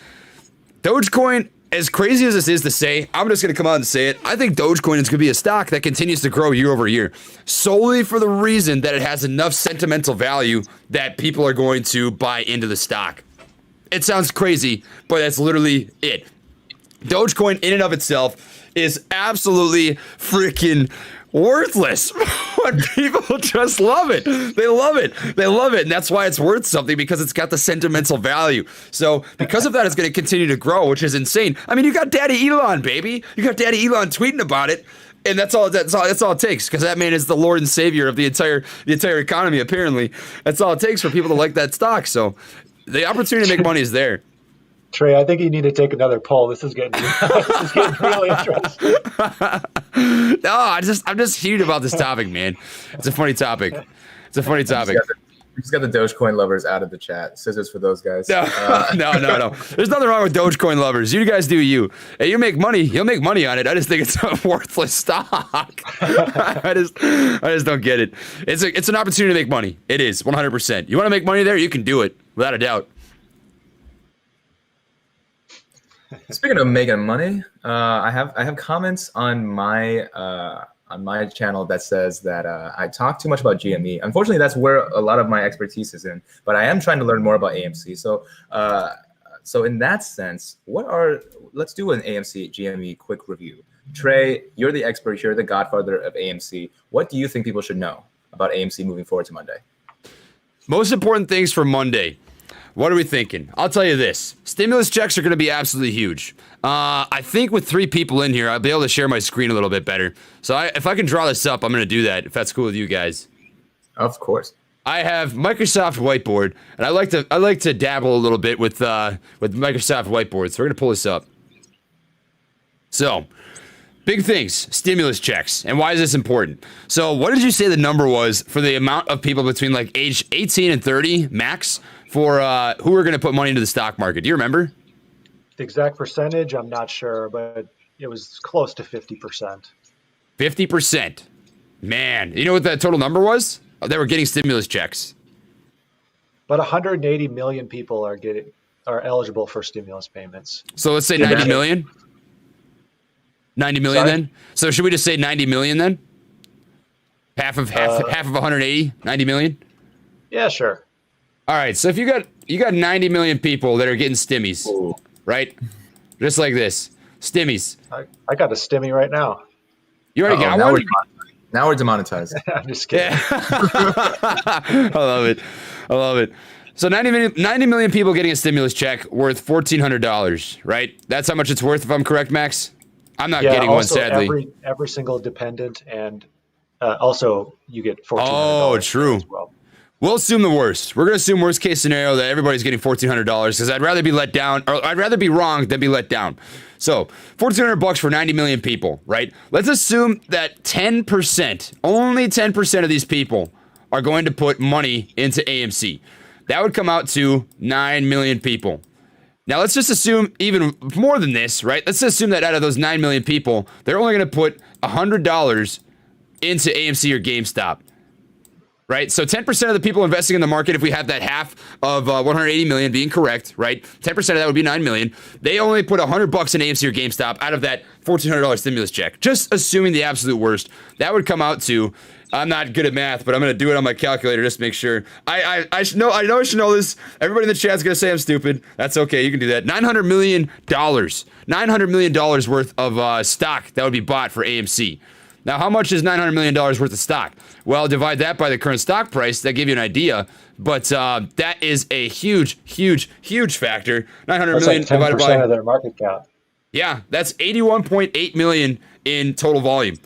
Dogecoin, as crazy as this is to say, I'm just gonna come out and say it. I think Dogecoin is gonna be a stock that continues to grow year over year, solely for the reason that it has enough sentimental value that people are going to buy into the stock. It sounds crazy, but that's literally it. Dogecoin in and of itself is absolutely freaking worthless. But people just love it. They love it. They love it. And that's why it's worth something, because it's got the sentimental value. So because of that, it's going to continue to grow, which is insane. I mean, you got Daddy Elon, baby. You got Daddy Elon tweeting about it. And that's all it takes, because that man is the Lord and Savior of the entire economy, apparently. That's all it takes for people to like that stock. So the opportunity to make money is there. Trey, I think you need to take another poll. This is getting really interesting. No, I'm just heated about this topic, man. It's a funny topic. It's a funny topic. We just got the Dogecoin lovers out of the chat. Scissors for those guys. No. There's nothing wrong with Dogecoin lovers. You guys do you. Hey, you make money. You'll make money on it. I just think it's a worthless stock. I just don't get it. It's an opportunity to make money. It is 100%. You want to make money there? You can do it without a doubt. Speaking of making money, I have comments on my channel that says that I talk too much about GME. Unfortunately, that's where a lot of my expertise is in. But I am trying to learn more about AMC. So in that sense, let's do an AMC GME quick review. Trey, you're the expert. You're the godfather of AMC. What do you think people should know about AMC moving forward to Monday? Most important things for Monday. What are we thinking? I'll tell you this. Stimulus checks are going to be absolutely huge. I think with 3 people in here, I'll be able to share my screen a little bit better. So if I can draw this up, I'm going to do that, if that's cool with you guys. Of course. I have Microsoft Whiteboard, and I like to dabble a little bit with Microsoft Whiteboard. So we're going to pull this up. So, big things, stimulus checks. And why is this important? So what did you say the number was for the amount of people between like age 18 and 30 max for who are going to put money into the stock market? Do you remember? The exact percentage, I'm not sure, but it was close to 50%. 50%. Man, you know what that total number was? They were getting stimulus checks. But 180 million people are eligible for stimulus payments. So let's say 90 million. 90 million. Sorry? Then? So should we just say 90 million then? Half of 180, 90 million? Yeah, sure. All right, so if you got 90 million people that are getting stimmies, Ooh. right? Just like this. Stimmies. I got a stimmy right now. You already got now one? Now we're demonetized. I'm just kidding. Yeah. I love it. So 90 million people getting a stimulus check worth $1,400, right? That's how much it's worth, if I'm correct, Max? I'm not getting one, sadly. Every single dependent, and also you get $1,400. Oh, true. As well. We'll assume the worst. We're going to assume worst case scenario that everybody's getting $1,400, because I'd rather be let down, or I'd rather be wrong than be let down. So $1,400 for 90 million people, right? Let's assume that 10%, only 10% of these people are going to put money into AMC. That would come out to 9 million people. Now let's just assume even more than this, right? Let's assume that out of those 9 million people, they're only going to put $100 into AMC or GameStop. Right? So 10% of the people investing in the market, if we have that half of 180 million being correct, right? 10% of that would be 9 million. They only put $100 in AMC or GameStop out of that $1,400 stimulus check. Just assuming the absolute worst, that would come out to, I'm not good at math, but I'm going to do it on my calculator just to make sure. I know I should know this. Everybody in the chat is going to say I'm stupid. That's okay. You can do that. $900 million. $900 million worth of stock that would be bought for AMC. Now, how much is $900 million worth of stock? Well, divide that by the current stock price. That give you an idea. But that is a huge, huge, huge factor. $900 million like 10% divided by of their market cap. Yeah, that's 81.8 million in total volume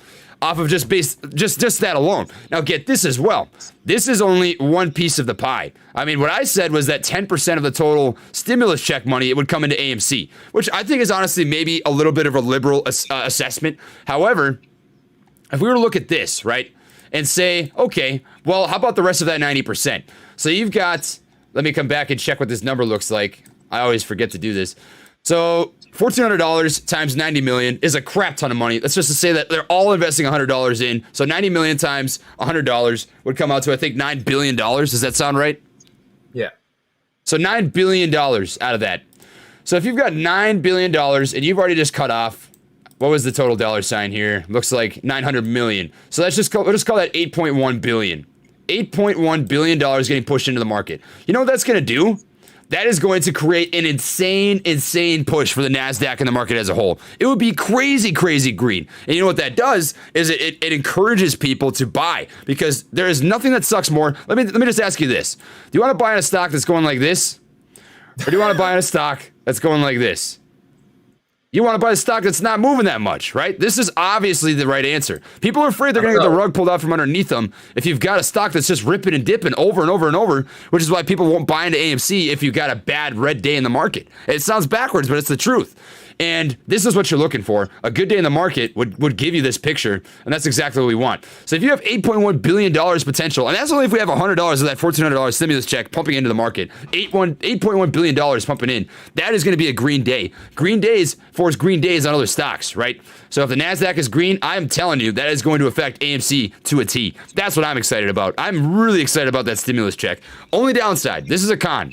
off of just that alone. Now, get this as well. This is only one piece of the pie. I mean, what I said was that 10% of the total stimulus check money, it would come into AMC, which I think is honestly maybe a little bit of a liberal assessment. However, if we were to look at this, right, and say, okay, well, how about the rest of that 90%? So you've got, let me come back and check what this number looks like. I always forget to do this. So $1,400 times 90 million is a crap ton of money. That's just to say that they're all investing $100 in. So 90 million times $100 would come out to, I think, $9 billion. Does that sound right? Yeah. So $9 billion out of that. So if you've got $9 billion and you've already just cut off, what was the total dollar sign here? Looks like 900 million. So we'll just call that 8.1 billion. $8.1 billion getting pushed into the market. You know what that's going to do? that is going to create an insane push for the NASDAQ and the market as a whole. It would be crazy green. And you know what that does is it encourages people to buy, because there is nothing that sucks more. Let me just ask you this. Do you want to buy in a stock that's going like this? Or do you want to buy in a stock that's going like this? You want to buy a stock that's not moving that much, right? This is obviously the right answer. People are afraid they're going to get the rug pulled out from underneath them if you've got a stock that's just ripping and dipping over and over and over, which is why people won't buy into AMC if you've got a bad red day in the market. It sounds backwards, but it's the truth. And this is what you're looking for. A good day in the market would give you this picture, and that's exactly what we want. So if you have $8.1 billion potential, and that's only if we have $100 of that $1,400 stimulus check pumping into the market, $8.1 billion pumping in, that is going to be a green day. Green days force green days on other stocks, right? So if the NASDAQ is green, I'm telling you, that is going to affect AMC to a T. That's what I'm excited about. I'm really excited about that stimulus check. Only downside, this is a con.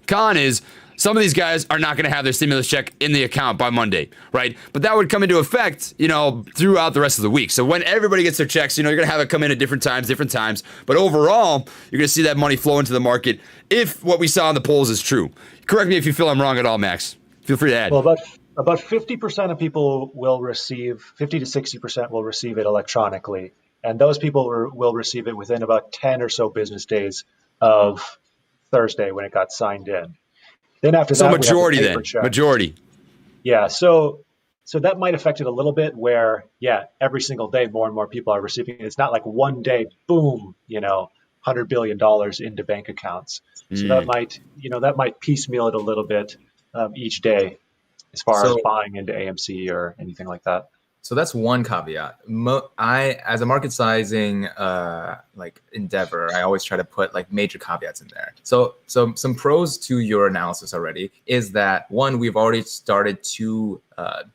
Con is, some of these guys are not going to have their stimulus check in the account by Monday, right? But that would come into effect, throughout the rest of the week. So when everybody gets their checks, you're going to have it come in at different times. But overall, you're going to see that money flow into the market if what we saw in the polls is true. Correct me if you feel I'm wrong at all, Max. Feel free to add. Well, about 50% of people will receive, 50 to 60% will receive it electronically. And those people will receive it within about 10 or so business days of Thursday when it got signed in. Then after that, majority. Yeah, so that might affect it a little bit where, every single day more and more people are receiving it. It's not like one day, boom, $100 billion into bank accounts. So that might piecemeal it a little bit each day as far as buying into AMC or anything like that. So that's one caveat. As a market sizing endeavor, I always try to put major caveats in there. So some pros to your analysis already is that, one, we've already started to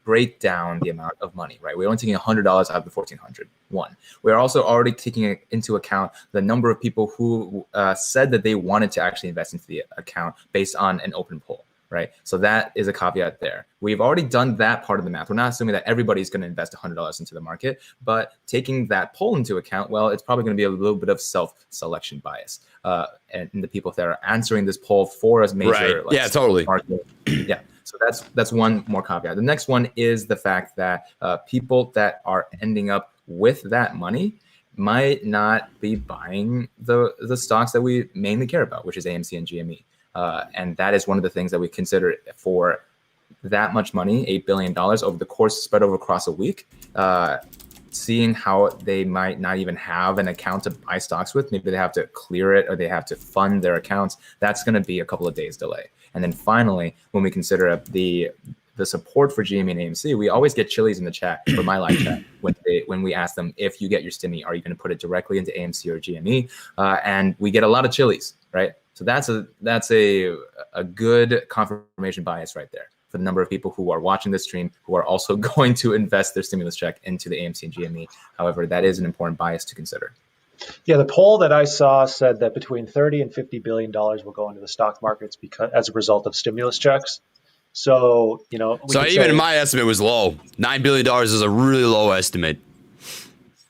break down the amount of money, right? We're only taking $100 out of the $1,400. One, we're also already taking into account the number of people who said that they wanted to actually invest into the account based on an open poll. Right. So that is a caveat there. We've already done that part of the math. We're not assuming that everybody's going to invest $100 into the market, but taking that poll into account, well, it's probably going to be a little bit of self-selection bias. And the people that are answering this poll for us major, right. Totally. Market. Yeah. So that's one more caveat. The next one is the fact that people that are ending up with that money might not be buying the stocks that we mainly care about, which is AMC and GME. And that is one of the things that we consider for that much money, $8 billion over the course spread over across a week, seeing how they might not even have an account to buy stocks with. Maybe they have to clear it or they have to fund their accounts. That's going to be a couple of days delay. And then finally, when we consider the support for GME and AMC, we always get chilies in the chat for my live chat when we ask them, if you get your stimmy, are you going to put it directly into AMC or GME? And we get a lot of chilies, right? So that's a good confirmation bias right there for the number of people who are watching this stream who are also going to invest their stimulus check into the AMC and GME. However, that is an important bias to consider. Yeah, the poll that I saw said that between $30 and $50 billion will go into the stock markets as a result of stimulus checks. So, so even in my estimate was low. $9 billion is a really low estimate.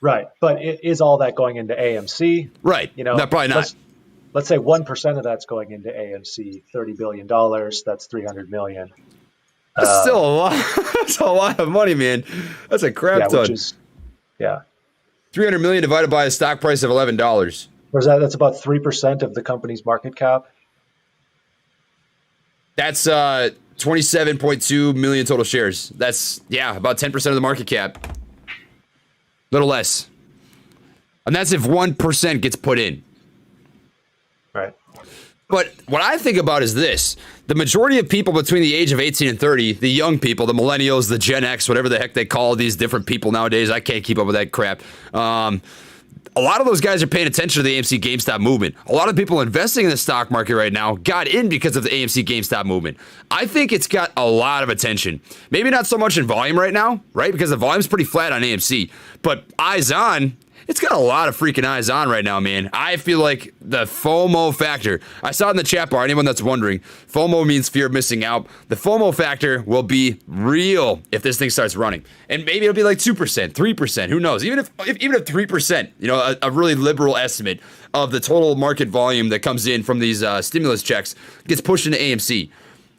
Right. But is all that going into AMC? Right. No, probably not. Let's say 1% of that's going into AMC, $30 billion. That's $300 million. That's still a lot. That's a lot of money, man. That's a crap ton. $300 million divided by a stock price of $11. That's about 3% of the company's market cap. That's 27.2 million total shares. That's about 10% of the market cap. A little less. And that's if 1% gets put in. Right. But what I think about is this. The majority of people between the age of 18 and 30, the young people, the millennials, the Gen X, whatever the heck they call these different people nowadays, I can't keep up with that crap. A lot of those guys are paying attention to the AMC GameStop movement. A lot of people investing in the stock market right now got in because of the AMC GameStop movement. I think it's got a lot of attention. Maybe not so much in volume right now, right? Because the volume's pretty flat on AMC. But eyes on, it's got a lot of freaking eyes on right now, man. I feel like the FOMO factor, I saw it in the chat bar, anyone that's wondering, FOMO means fear of missing out. The FOMO factor will be real if this thing starts running. And maybe it'll be like 2%, 3%, who knows? Even if 3%, you know, a really liberal estimate of the total market volume that comes in from these stimulus checks gets pushed into AMC.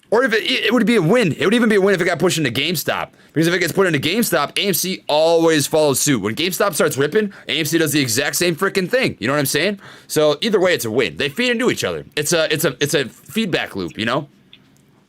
Or if it would be a win. It would even be a win if it got pushed into GameStop. Because if it gets put into GameStop, AMC always follows suit. When GameStop starts ripping, AMC does the exact same freaking thing. You know what I'm saying? So either way, it's a win. They feed into each other. It's a feedback loop, you know?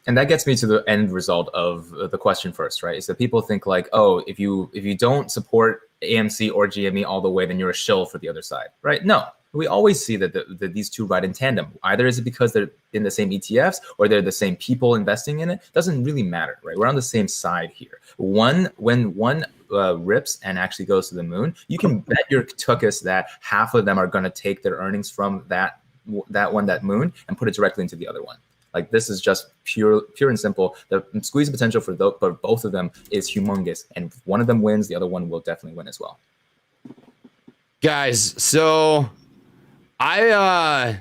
And that gets me to the end result of the question first, right? Is that people think like, oh, if you don't support AMC or GME all the way, then you're a shill for the other side, right? No. We always see that these two ride in tandem. Either is it because they're in the same ETFs or they're the same people investing in it. Doesn't really matter, right? We're on the same side here. When one rips and actually goes to the moon, you can bet your tuchus that half of them are going to take their earnings from that moon and put it directly into the other one. Like this is just pure and simple. The squeeze potential for both of them is humongous, and if one of them wins, the other one will definitely win as well. Guys, so I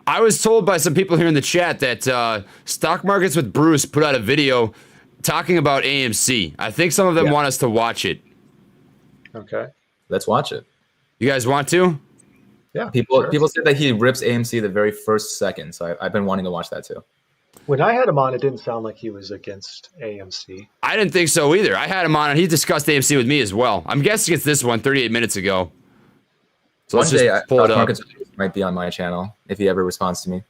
was told by some people here in the chat that Stock Markets with Bruce put out a video talking about AMC. I think some of them want us to watch it. Okay. Let's watch it. You guys want to? Yeah. People said that he rips AMC the very first second, so I've been wanting to watch that too. When I had him on, it didn't sound like he was against AMC. I didn't think so either. I had him on, and he discussed AMC with me as well. I'm guessing it's this one, 38 minutes ago. So let's just pull it up. Markets might be on my channel if he ever responds to me.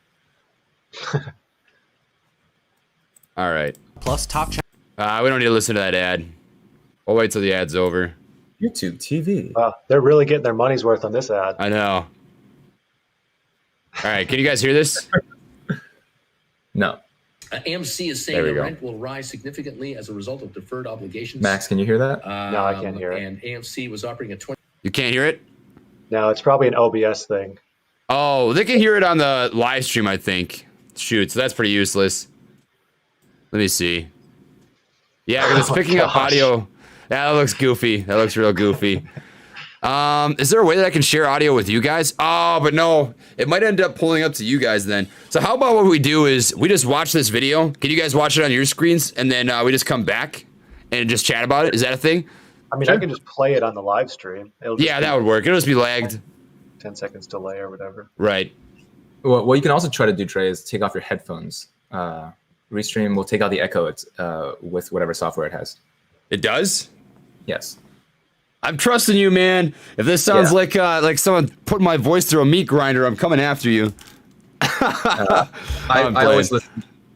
All right. Plus top channel. We don't need to listen to that ad. We'll wait till the ad's over. YouTube TV. They're really getting their money's worth on this ad. I know. All right. Can you guys hear this? No. AMC is saying the rent will rise significantly as a result of deferred obligations. Max, can you hear that? No, I can't hear it. And AMC was operating at 20. You can't hear it? No, it's probably an OBS thing. Oh, they can hear it on the live stream, I think. Shoot, so that's pretty useless. Let me see. Yeah, because it's picking up audio. Yeah, that looks goofy. That looks real goofy. Is there a way that I can share audio with you guys? Oh, but no. It might end up pulling up to you guys then. So how about what we do is we just watch this video. Can you guys watch it on your screens? And then we just come back and just chat about it? Is that a thing? I mean, I can just play it on the live stream. Yeah, that would work. It'll just be lagged. 10 seconds delay or whatever. Right. Well, what you can also try to do, Trey, is take off your headphones. Restream will take out the echo with whatever software it has. It does? Yes. I'm trusting you, man. If this sounds like someone putting my voice through a meat grinder, I'm coming after you. I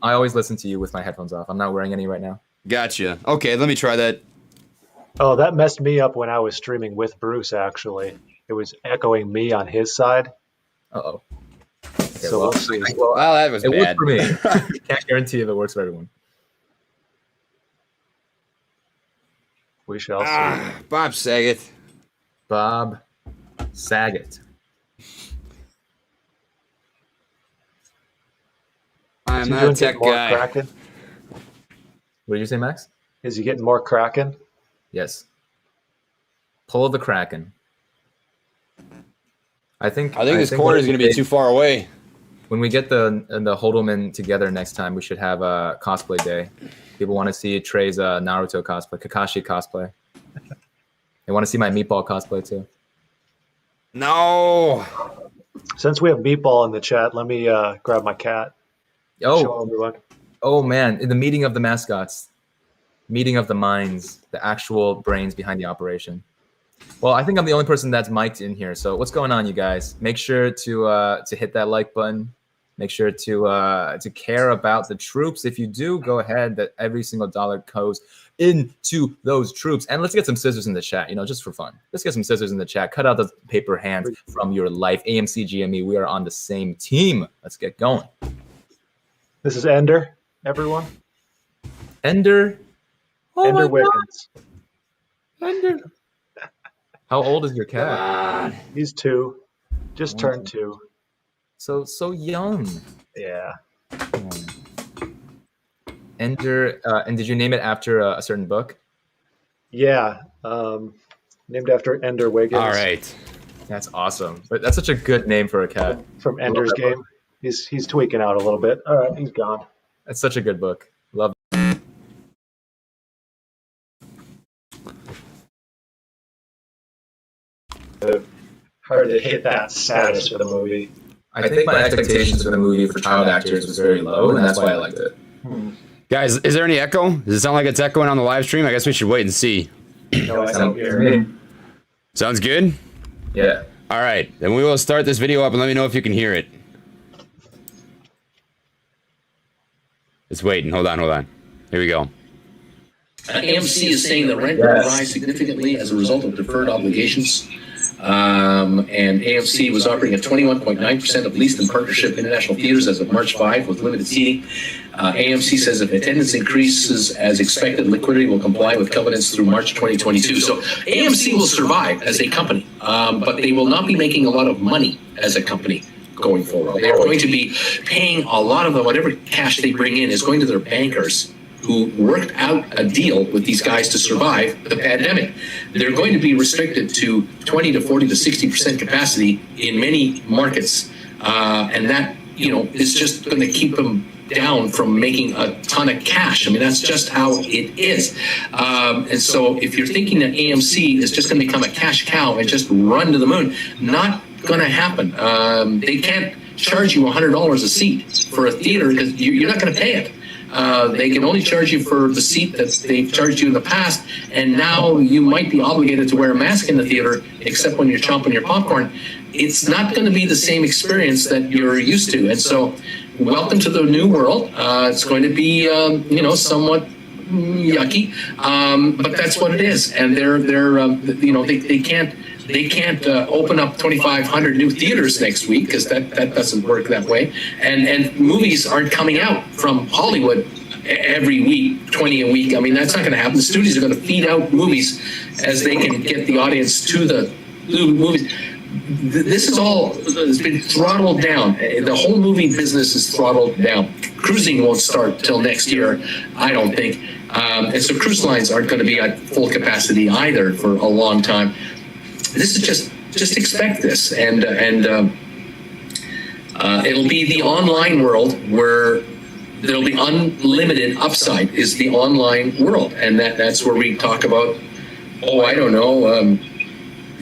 always listen to you with my headphones off. I'm not wearing any right now. Gotcha. Okay, let me try that. Oh, that messed me up when I was streaming with Bruce, actually. It was echoing me on his side. Uh-oh. Okay, So we'll see. Well, that was it bad. worked for me. Can't guarantee if it works for everyone. We shall see. Bob Saget. Bob Saget. I'm Is he not doing a tech getting more guy. Kraken? What did you say, Max? Is he getting more Kraken? Yes. Pull the Kraken. I think this corner is going to be too far away. When we get the Holdelman together next time, we should have a cosplay day. People want to see Trey's Naruto cosplay, Kakashi cosplay. They want to see my meatball cosplay too. No. Since we have Meatball in the chat, let me grab my cat. Show everyone. Oh man, in the meeting of the mascots, meeting of the minds, the actual brains behind the operation. Well, I think I'm the only person that's mic'd in here. So what's going on, you guys? Make sure to hit that like button. Make sure to care about the troops. If you do, go ahead. That every single dollar goes into those troops. And let's get some scissors in the chat, just for fun. Let's get some scissors in the chat. Cut out the paper hands from your life. AMC, GME, we are on the same team. Let's get going. This is Ender, everyone. Ender. Oh Ender my Wiggins. God. Ender. How old is your cat? He's 2. Just turned 2. So young. Yeah. Ender, and did you name it after a certain book? Yeah. Named after Ender Wiggins. All right. That's awesome. But that's such a good name for a cat. From Ender's Game. He's tweaking out a little bit. All right, he's gone. That's such a good book. Love it. Hard to hit that status for the movie. I think my expectations for the movie for child actors was very low, and that's why I liked it. Guys, is there any echo? Does it sound like it's echoing on the live stream? I guess we should wait and see. No, I don't hear. Sounds good? Yeah. All right, then we will start this video up and let me know if you can hear it. Just waiting. Hold on. Here we go. AMC is saying that rent will rise significantly as a result of deferred obligations. And AMC was operating at 21.9% of leased and partnership international theaters as of March 5 with limited seating. AMC says if attendance increases as expected, liquidity will comply with covenants through March 2022. So AMC will survive as a company, but they will not be making a lot of money as a company going forward. They're going to be paying a lot of whatever cash they bring in is going to their bankers who worked out a deal with these guys to survive the pandemic. They're going to be restricted to 20 to 40 to 60% capacity in many markets. And that, is just going to keep them down from making a ton of cash. I mean, that's just how it is. And so if you're thinking that AMC is just going to become a cash cow and just run to the moon, not going to happen. They can't charge you $100 a seat for a theater because you're not going to pay it. They can only charge you for the seat that they've charged you in the past, and now you might be obligated to wear a mask in the theater, except when you're chomping your popcorn. It's not going to be the same experience that you're used to, and so welcome to the new world. It's going to be, somewhat yucky, but that's what it is, and they can't open up 2,500 new theaters next week because that doesn't work that way. And movies aren't coming out from Hollywood every week, 20 a week. I mean, that's not going to happen. The studios are going to feed out movies as they can get the audience to the movies. This is all has been throttled down. The whole movie business is throttled down. Cruising won't start till next year, I don't think. And so cruise lines aren't going to be at full capacity either for a long time. This is just expect this, and it'll be the online world where there'll be unlimited upside. Is the online world, and that's where we talk about.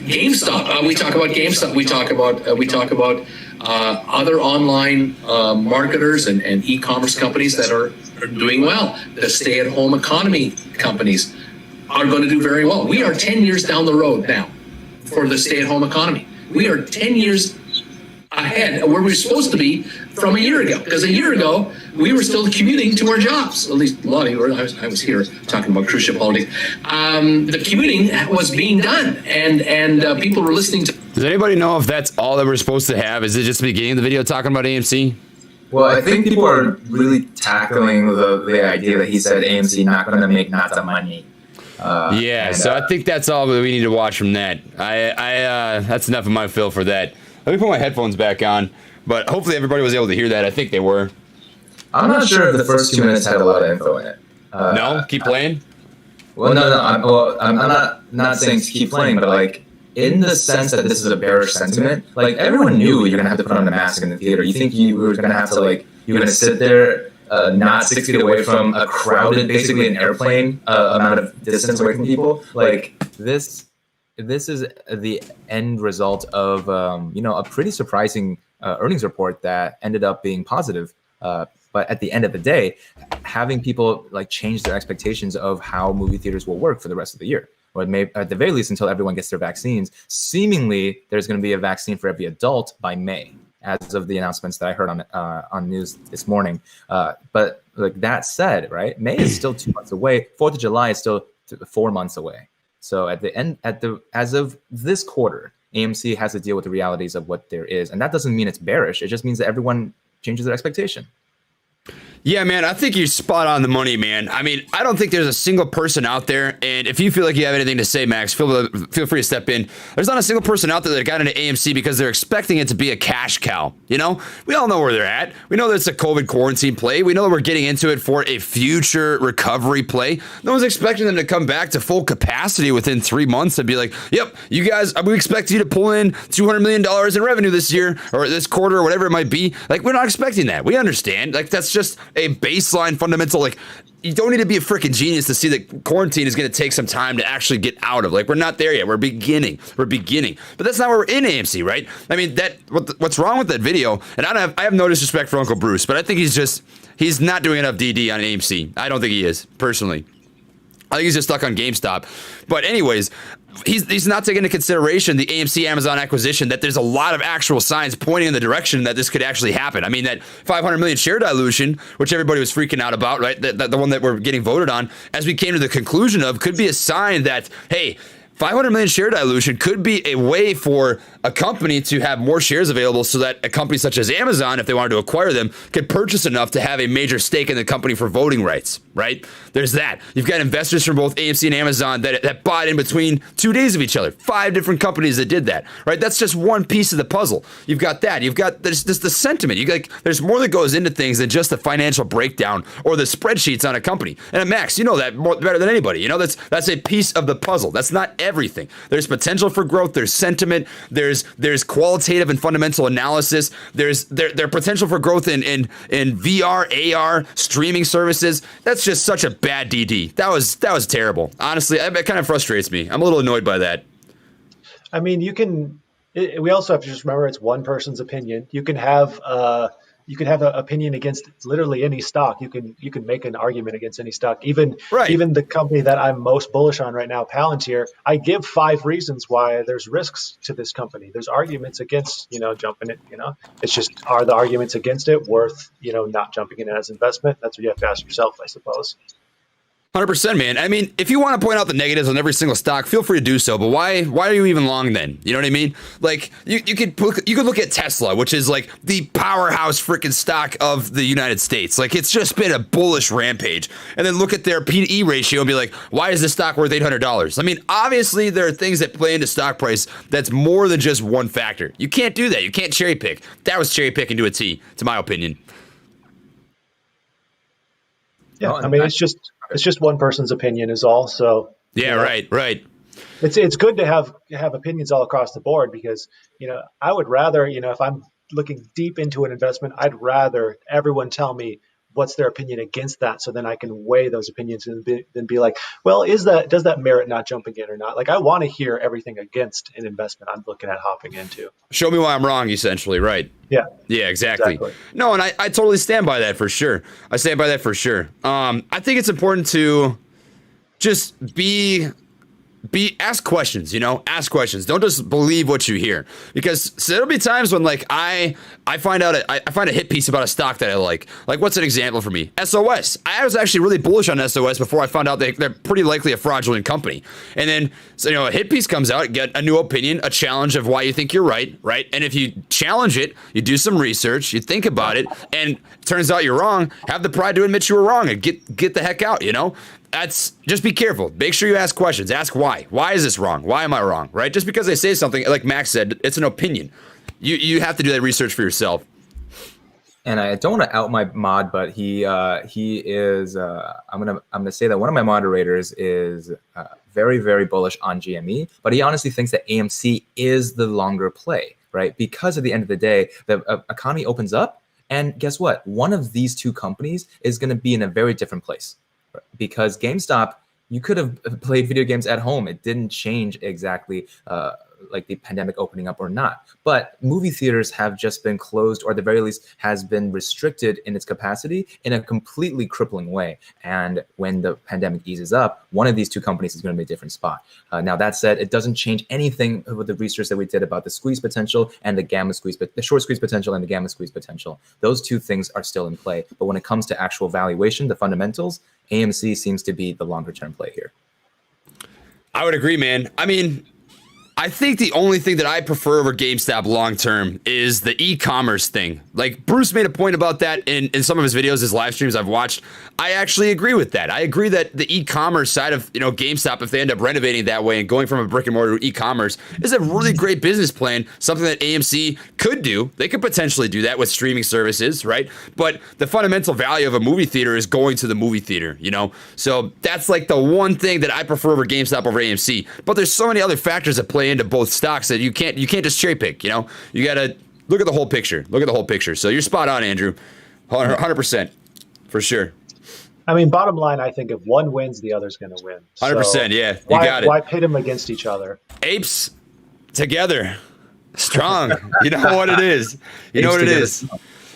GameStop. We talk about GameStop. We talk about other online marketers and e-commerce companies that are doing well. The stay-at-home economy companies are going to do very well. We are 10 years down the road now for the stay-at-home economy. We are 10 years ahead of where we're supposed to be from a year ago. Because a year ago, we were still commuting to our jobs. At least a lot of you were. I was here talking about cruise ship holidays. The commuting was being done, and people were listening to. Does anybody know if that's all that we're supposed to have? Is it just the beginning of the video talking about AMC? Well, I think people are really tackling the idea that he said AMC not going to make lots of money. So I think that's all that we need to watch from that. That's enough of my fill for that. Let me put my headphones back on, but hopefully everybody was able to hear that. I think they were. I'm not sure if the first 2 minutes had a lot of info in it. No? Keep playing? Well, no. I'm not saying to keep playing, but like in the sense that this is a bearish sentiment, like everyone knew you're going to have to put on a mask in the theater. You think you were going to have to you're going to sit there not 6 feet away from a crowded, basically an airplane amount of distance away from people. Like this is the end result of a pretty surprising earnings report that ended up being positive. But at the end of the day, having people change their expectations of how movie theaters will work for the rest of the year, or at the very least until everyone gets their vaccines. Seemingly, there's going to be a vaccine for every adult by May, as of the announcements that I heard on news this morning. But that said, right, May is still 2 months away. 4th of July is still 4 months away. So as of this quarter, AMC has to deal with the realities of what there is, and that doesn't mean it's bearish. It just means that everyone changes their expectation. Yeah, man, I think you're spot on the money, man. I mean, I don't think there's a single person out there, and if you feel like you have anything to say, Max, feel free to step in. There's not a single person out there that got into AMC because they're expecting it to be a cash cow. You know, we all know where they're at. We know that it's a COVID quarantine play. We know that we're getting into it for a future recovery play. No one's expecting them to come back to full capacity within 3 months and be like, yep, you guys, we expect you to pull in $200 million in revenue this year or this quarter or whatever it might be. Like, we're not expecting that. We understand. Like, that's just a baseline fundamental. Like, you don't need to be a freaking genius to see that quarantine is going to take some time to actually get out of. Like, we're not there yet. We're beginning. But that's not where we're in AMC, right? I mean, what's wrong with that video? And I have no disrespect for Uncle Bruce, but I think he's not doing enough DD on AMC. I don't think he is, personally. I think he's just stuck on GameStop. But anyways, he's not taking into consideration the AMC Amazon acquisition, that there's a lot of actual signs pointing in the direction that this could actually happen. I mean, that 500 million share dilution, which everybody was freaking out about, right? The one that we're getting voted on, as we came to the conclusion of, could be a sign that, hey, 500 million share dilution could be a way for a company to have more shares available so that a company such as Amazon, if they wanted to acquire them, could purchase enough to have a major stake in the company for voting rights, right? There's that. You've got investors from both AMC and Amazon that bought in between 2 days of each other. 5 different companies that did that, right? That's just one piece of the puzzle. You've got that. You've got this the sentiment. There's more that goes into things than just the financial breakdown or the spreadsheets on a company. And Max, you know that better than anybody. You know, that's a piece of the puzzle. That's not everything. There's potential for growth. There's sentiment. There's qualitative and fundamental analysis. There's potential for growth in VR, AR, streaming services. That's just such a bad DD. That was terrible. Honestly, it kind of frustrates me. I'm a little annoyed by that. I mean, we also have to just remember it's one person's opinion. You can have an opinion against literally any stock. You can make an argument against any stock. Even the company that I'm most bullish on right now, Palantir, I give 5 reasons why there's risks to this company. There's arguments against, jumping it, It's just, are the arguments against it worth, not jumping in as investment? That's what you have to ask yourself, I suppose. 100%, man. I mean, if you want to point out the negatives on every single stock, feel free to do so. But why are you even long then? You know what I mean? Like, you could look at Tesla, which is like the powerhouse freaking stock of the United States. Like, it's just been a bullish rampage. And then look at their P/E ratio and be like, why is this stock worth $800? I mean, obviously there are things that play into stock price that's more than just one factor. You can't do that. You can't cherry pick. That was cherry picking to a T, to my opinion. Yeah, I mean, it's just one person's opinion is all. So yeah, right. It's good to have opinions all across the board because I would rather if I'm looking deep into an investment, I'd rather everyone tell me what's their opinion against that, so then I can weigh those opinions and then be like, well, does that merit not jumping in or not? Like, I want to hear everything against an investment I'm looking at hopping into. Show me why I'm wrong, essentially, right? Yeah, exactly. No, and I totally stand by that for sure. I think it's important to just ask questions, ask questions. Don't just believe what you hear, because there'll be times when like I find a hit piece about a stock that I like what's an example for me? SOS. I was actually really bullish on SOS before I found out they're pretty likely a fraudulent company. And then, a hit piece comes out, get a new opinion, a challenge of why you think you're right? And if you challenge it, you do some research, you think about it, and it turns out you're wrong, have the pride to admit you were wrong and get the heck out, just be careful. Make sure you ask questions. Ask why. Why is this wrong? Why am I wrong? Right? Just because they say something, like Max said, it's an opinion. You have to do that research for yourself. And I don't want to out my mod, but he is. I'm gonna say that one of my moderators is very, very bullish on GME, but he honestly thinks that AMC is the longer play, right? Because at the end of the day, the economy opens up, and guess what? One of these two companies is going to be in a very different place. Because GameStop, you could have played video games at home. It didn't change exactly like the pandemic opening up or not. But movie theaters have just been closed, or at the very least has been restricted in its capacity in a completely crippling way. And when the pandemic eases up, one of these two companies is going to be a different spot. Now, that said, it doesn't change anything with the research that we did about the squeeze potential and the gamma squeeze, but the short squeeze potential and the gamma squeeze potential. Those two things are still in play. But when it comes to actual valuation, the fundamentals, AMC seems to be the longer term play here. I would agree, man. I mean, I think the only thing that I prefer over GameStop long term is the e-commerce thing. Like Bruce made a point about that in some of his videos, his live streams I've watched. I actually agree with that. I agree that the e-commerce side of GameStop, if they end up renovating that way and going from a brick and mortar to e-commerce, is a really great business plan. Something that AMC could do. They could potentially do that with streaming services, right? But the fundamental value of a movie theater is going to the movie theater, So that's like the one thing that I prefer over GameStop over AMC. But there's so many other factors that play into both stocks that you can't just cherry pick. You got to look at the whole picture. So you're spot on, Andrew. 100% for sure. I mean, bottom line, I think if one wins, the other's going to win. 100%. Yeah, you got it. Why pit them against each other? Apes together, strong. You know what it is. You know what it is.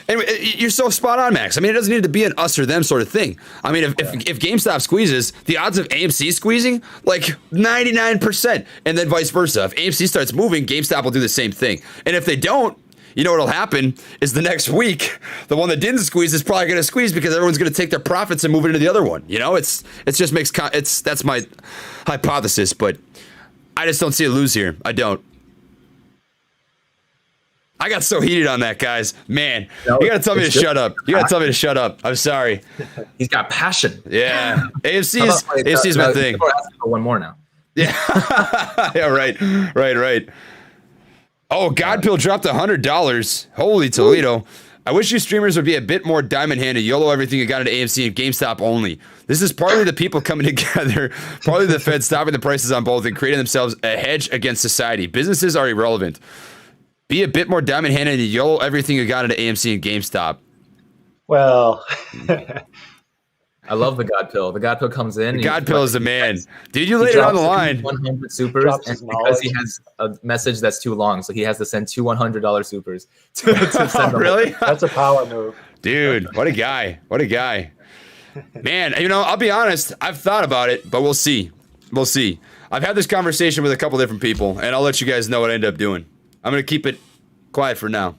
Anyway, you're so spot on, Max. I mean, it doesn't need to be an us or them sort of thing. I mean, if GameStop squeezes, the odds of AMC squeezing, like 99%, and then vice versa. If AMC starts moving, GameStop will do the same thing. And if they don't, what'll happen is the next week, the one that didn't squeeze is probably going to squeeze because everyone's going to take their profits and move it into the other one. It's just makes that's my hypothesis, but I just don't see a lose here. I don't. I got so heated on that, guys. Man, you got to tell me to shut up. You got to tell me to shut up. I'm sorry. He's got passion. Yeah. AMC is my thing. One more now. Yeah. Yeah, right. Oh, Godpill dropped $100. Holy Toledo. I wish you streamers would be a bit more diamond-handed. YOLO everything you got into AMC and GameStop only. This is partly the people coming together, partly the Fed stopping the prices on both and creating themselves a hedge against society. Businesses are irrelevant. Be a bit more diamond-handed and YOLO everything you got into AMC and GameStop. Well, I love the God Pill. The God Pill comes in. The God Pill is the man. Dude, you laid it on the line. 100 supers, and because he has a message that's too long, so he has to send two $100 supers to send them. Really? That's a power move. Dude, what a guy. Man, I'll be honest. I've thought about it, but we'll see. I've had this conversation with a couple different people, and I'll let you guys know what I end up doing. I'm going to keep it quiet for now.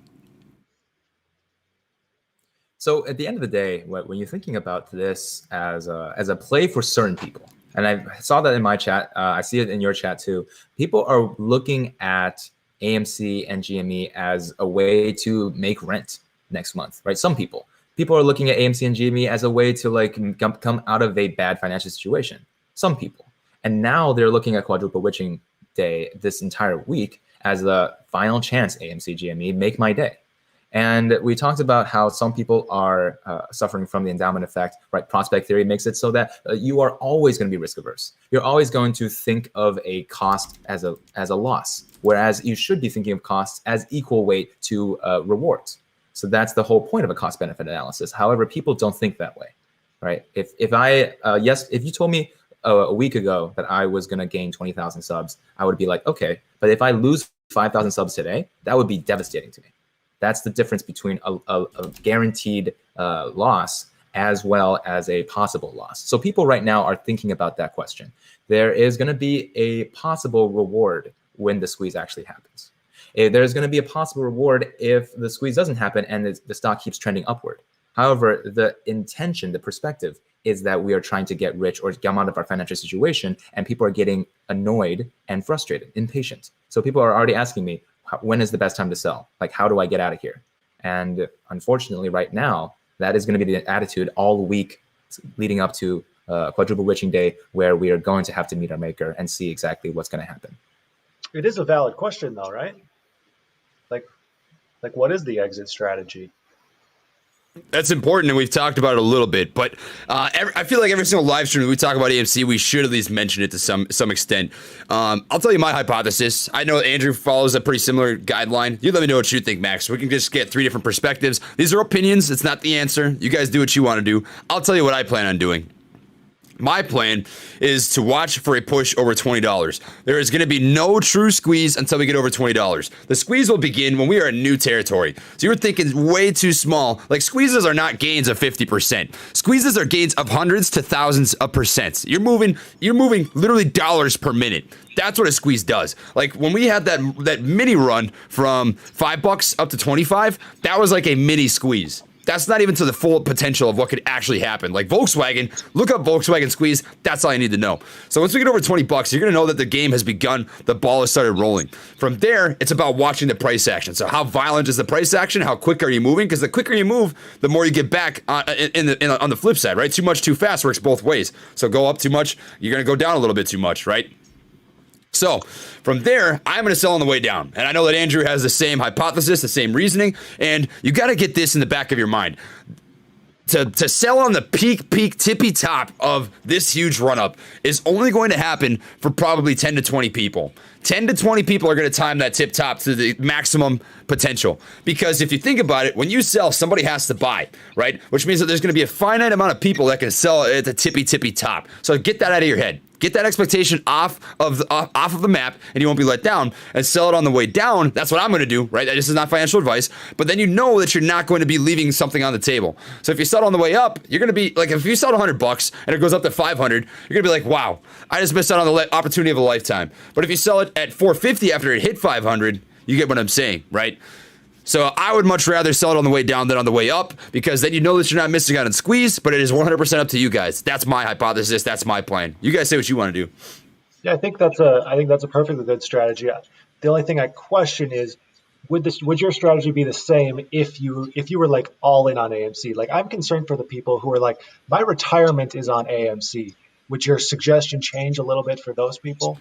So at the end of the day, when you're thinking about this as a play for certain people, and I saw that in my chat, I see it in your chat too, people are looking at AMC and GME as a way to make rent next month, right? Some people are looking at AMC and GME as a way to come out of a bad financial situation. Some people. And now they're looking at Quadruple Witching Day this entire week as the final chance, AMC, GME, make my day. And we talked about how some people are suffering from the endowment effect, right? Prospect theory makes it so that you are always going to be risk averse. You're always going to think of a cost as a loss, whereas you should be thinking of costs as equal weight to rewards. So that's the whole point of a cost benefit analysis. However, people don't think that way, right? If you told me a week ago that I was going to gain 20,000 subs, I would be like, okay, but if I lose 5,000 subs today, that would be devastating to me. That's the difference between a guaranteed loss as well as a possible loss. So people right now are thinking about that question. There is going to be a possible reward when the squeeze actually happens. There's going to be a possible reward if the squeeze doesn't happen and the stock keeps trending upward. However, the intention, the perspective is that we are trying to get rich or come out of our financial situation, and people are getting annoyed and frustrated, impatient. So people are already asking me, when is the best time to sell? Like, how do I get out of here? And unfortunately, right now, that is going to be the attitude all week leading up to Quadruple Witching Day, where we are going to have to meet our maker and see exactly what's going to happen. It is a valid question, though, right? Like, what is the exit strategy? That's important, and we've talked about it a little bit, but I feel like every single live stream we talk about AMC, we should at least mention it to some extent. I'll tell you my hypothesis. I know Andrew follows a pretty similar guideline. You let me know what you think, Max. We can just get three different perspectives. These are opinions. It's not the answer. You guys do what you want to do. I'll tell you what I plan on doing. My plan is to watch for a push over $20. There is going to be no true squeeze until we get over $20. The squeeze will begin when we are in new territory. So you're thinking way too small. Like, squeezes are not gains of 50%. Squeezes are gains of hundreds to thousands of percents. You're moving literally dollars per minute. That's what a squeeze does. Like, when we had that mini run from $5 up to 25, that was like a mini squeeze. That's not even to the full potential of what could actually happen. Like Volkswagen, look up Volkswagen squeeze. That's all you need to know. So once we get over $20, you're going to know that the game has begun. The ball has started rolling. From there, it's about watching the price action. So how violent is the price action? How quick are you moving? Because the quicker you move, the more you get back on the flip side, right? Too much, too fast works both ways. So go up too much, you're going to go down a little bit too much, right? So from there, I'm going to sell on the way down. And I know that Andrew has the same hypothesis, the same reasoning. And you got to get this in the back of your mind. To sell on the peak tippy top of this huge run up is only going to happen for probably 10 to 20 people. 10 to 20 people are going to time that tip top to the maximum potential. Because if you think about it, when you sell, somebody has to buy, right? Which means that there's going to be a finite amount of people that can sell at the tippy top. So get that out of your head. Get that expectation off of the map, and you won't be let down, and sell it on the way down. That's what I'm going to do, right? This is not financial advice, but then you know that you're not going to be leaving something on the table. So if you sell it on the way up, you're going to be like, if you sell $100 and it goes up to 500, you're going to be like, wow, I just missed out on the opportunity of a lifetime. But if you sell it at 450 after it hit 500, you get what I'm saying, right? So I would much rather sell it on the way down than on the way up, because then you know that you're not missing out on squeeze, but it is 100% up to you guys. That's my hypothesis. That's my plan. You guys say what you want to do. Yeah, I think that's a perfectly good strategy. The only thing I question is, would your strategy be the same if you were like all in on AMC? Like, I'm concerned for the people who are like, my retirement is on AMC. Would your suggestion change a little bit for those people?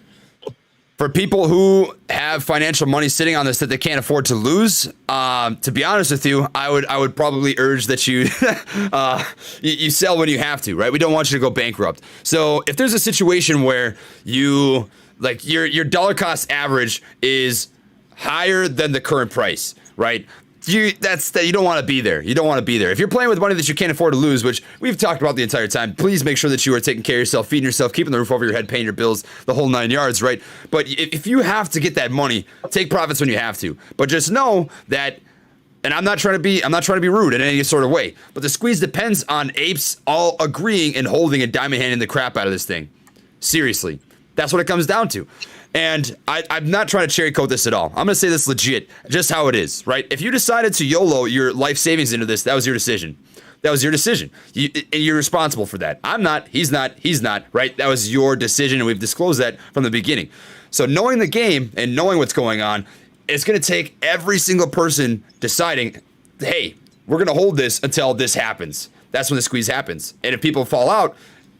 For people who have financial money sitting on this that they can't afford to lose, to be honest with you, I would probably urge that you you sell when you have to, right? We don't want you to go bankrupt. So if there's a situation where you like your dollar cost average is higher than the current price, right? You don't want to be there. You don't want to be there. If you're playing with money that you can't afford to lose, which we've talked about the entire time, please make sure that you are taking care of yourself, feeding yourself, keeping the roof over your head, paying your bills, the whole 9 yards, right? But if you have to get that money, take profits when you have to. But just know that, and I'm not trying to be rude in any sort of way, but the squeeze depends on apes all agreeing and holding and diamond handing the crap out of this thing. Seriously. That's what it comes down to. And I'm not trying to cherry coat this at all. I'm going to say this legit, just how it is, right? If you decided to YOLO your life savings into this, that was your decision. That was your decision. You're responsible for that. I'm not, he's not, right? That was your decision, and we've disclosed that from the beginning. So knowing the game and knowing what's going on, it's going to take every single person deciding, hey, we're going to hold this until this happens. That's when the squeeze happens. And if people fall out,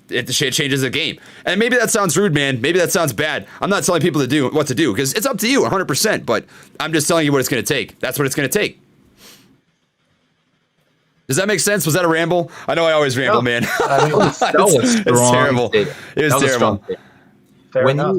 it changes the game. And maybe that sounds rude, man. Maybe that sounds bad. I'm not telling people what to do, because it's up to you 100%, but I'm just telling you what it's going to take. That's what it's going to take. Does that make sense? Was that a ramble? I know I always ramble, man. I mean, it's terrible. It was terrible. Fair enough.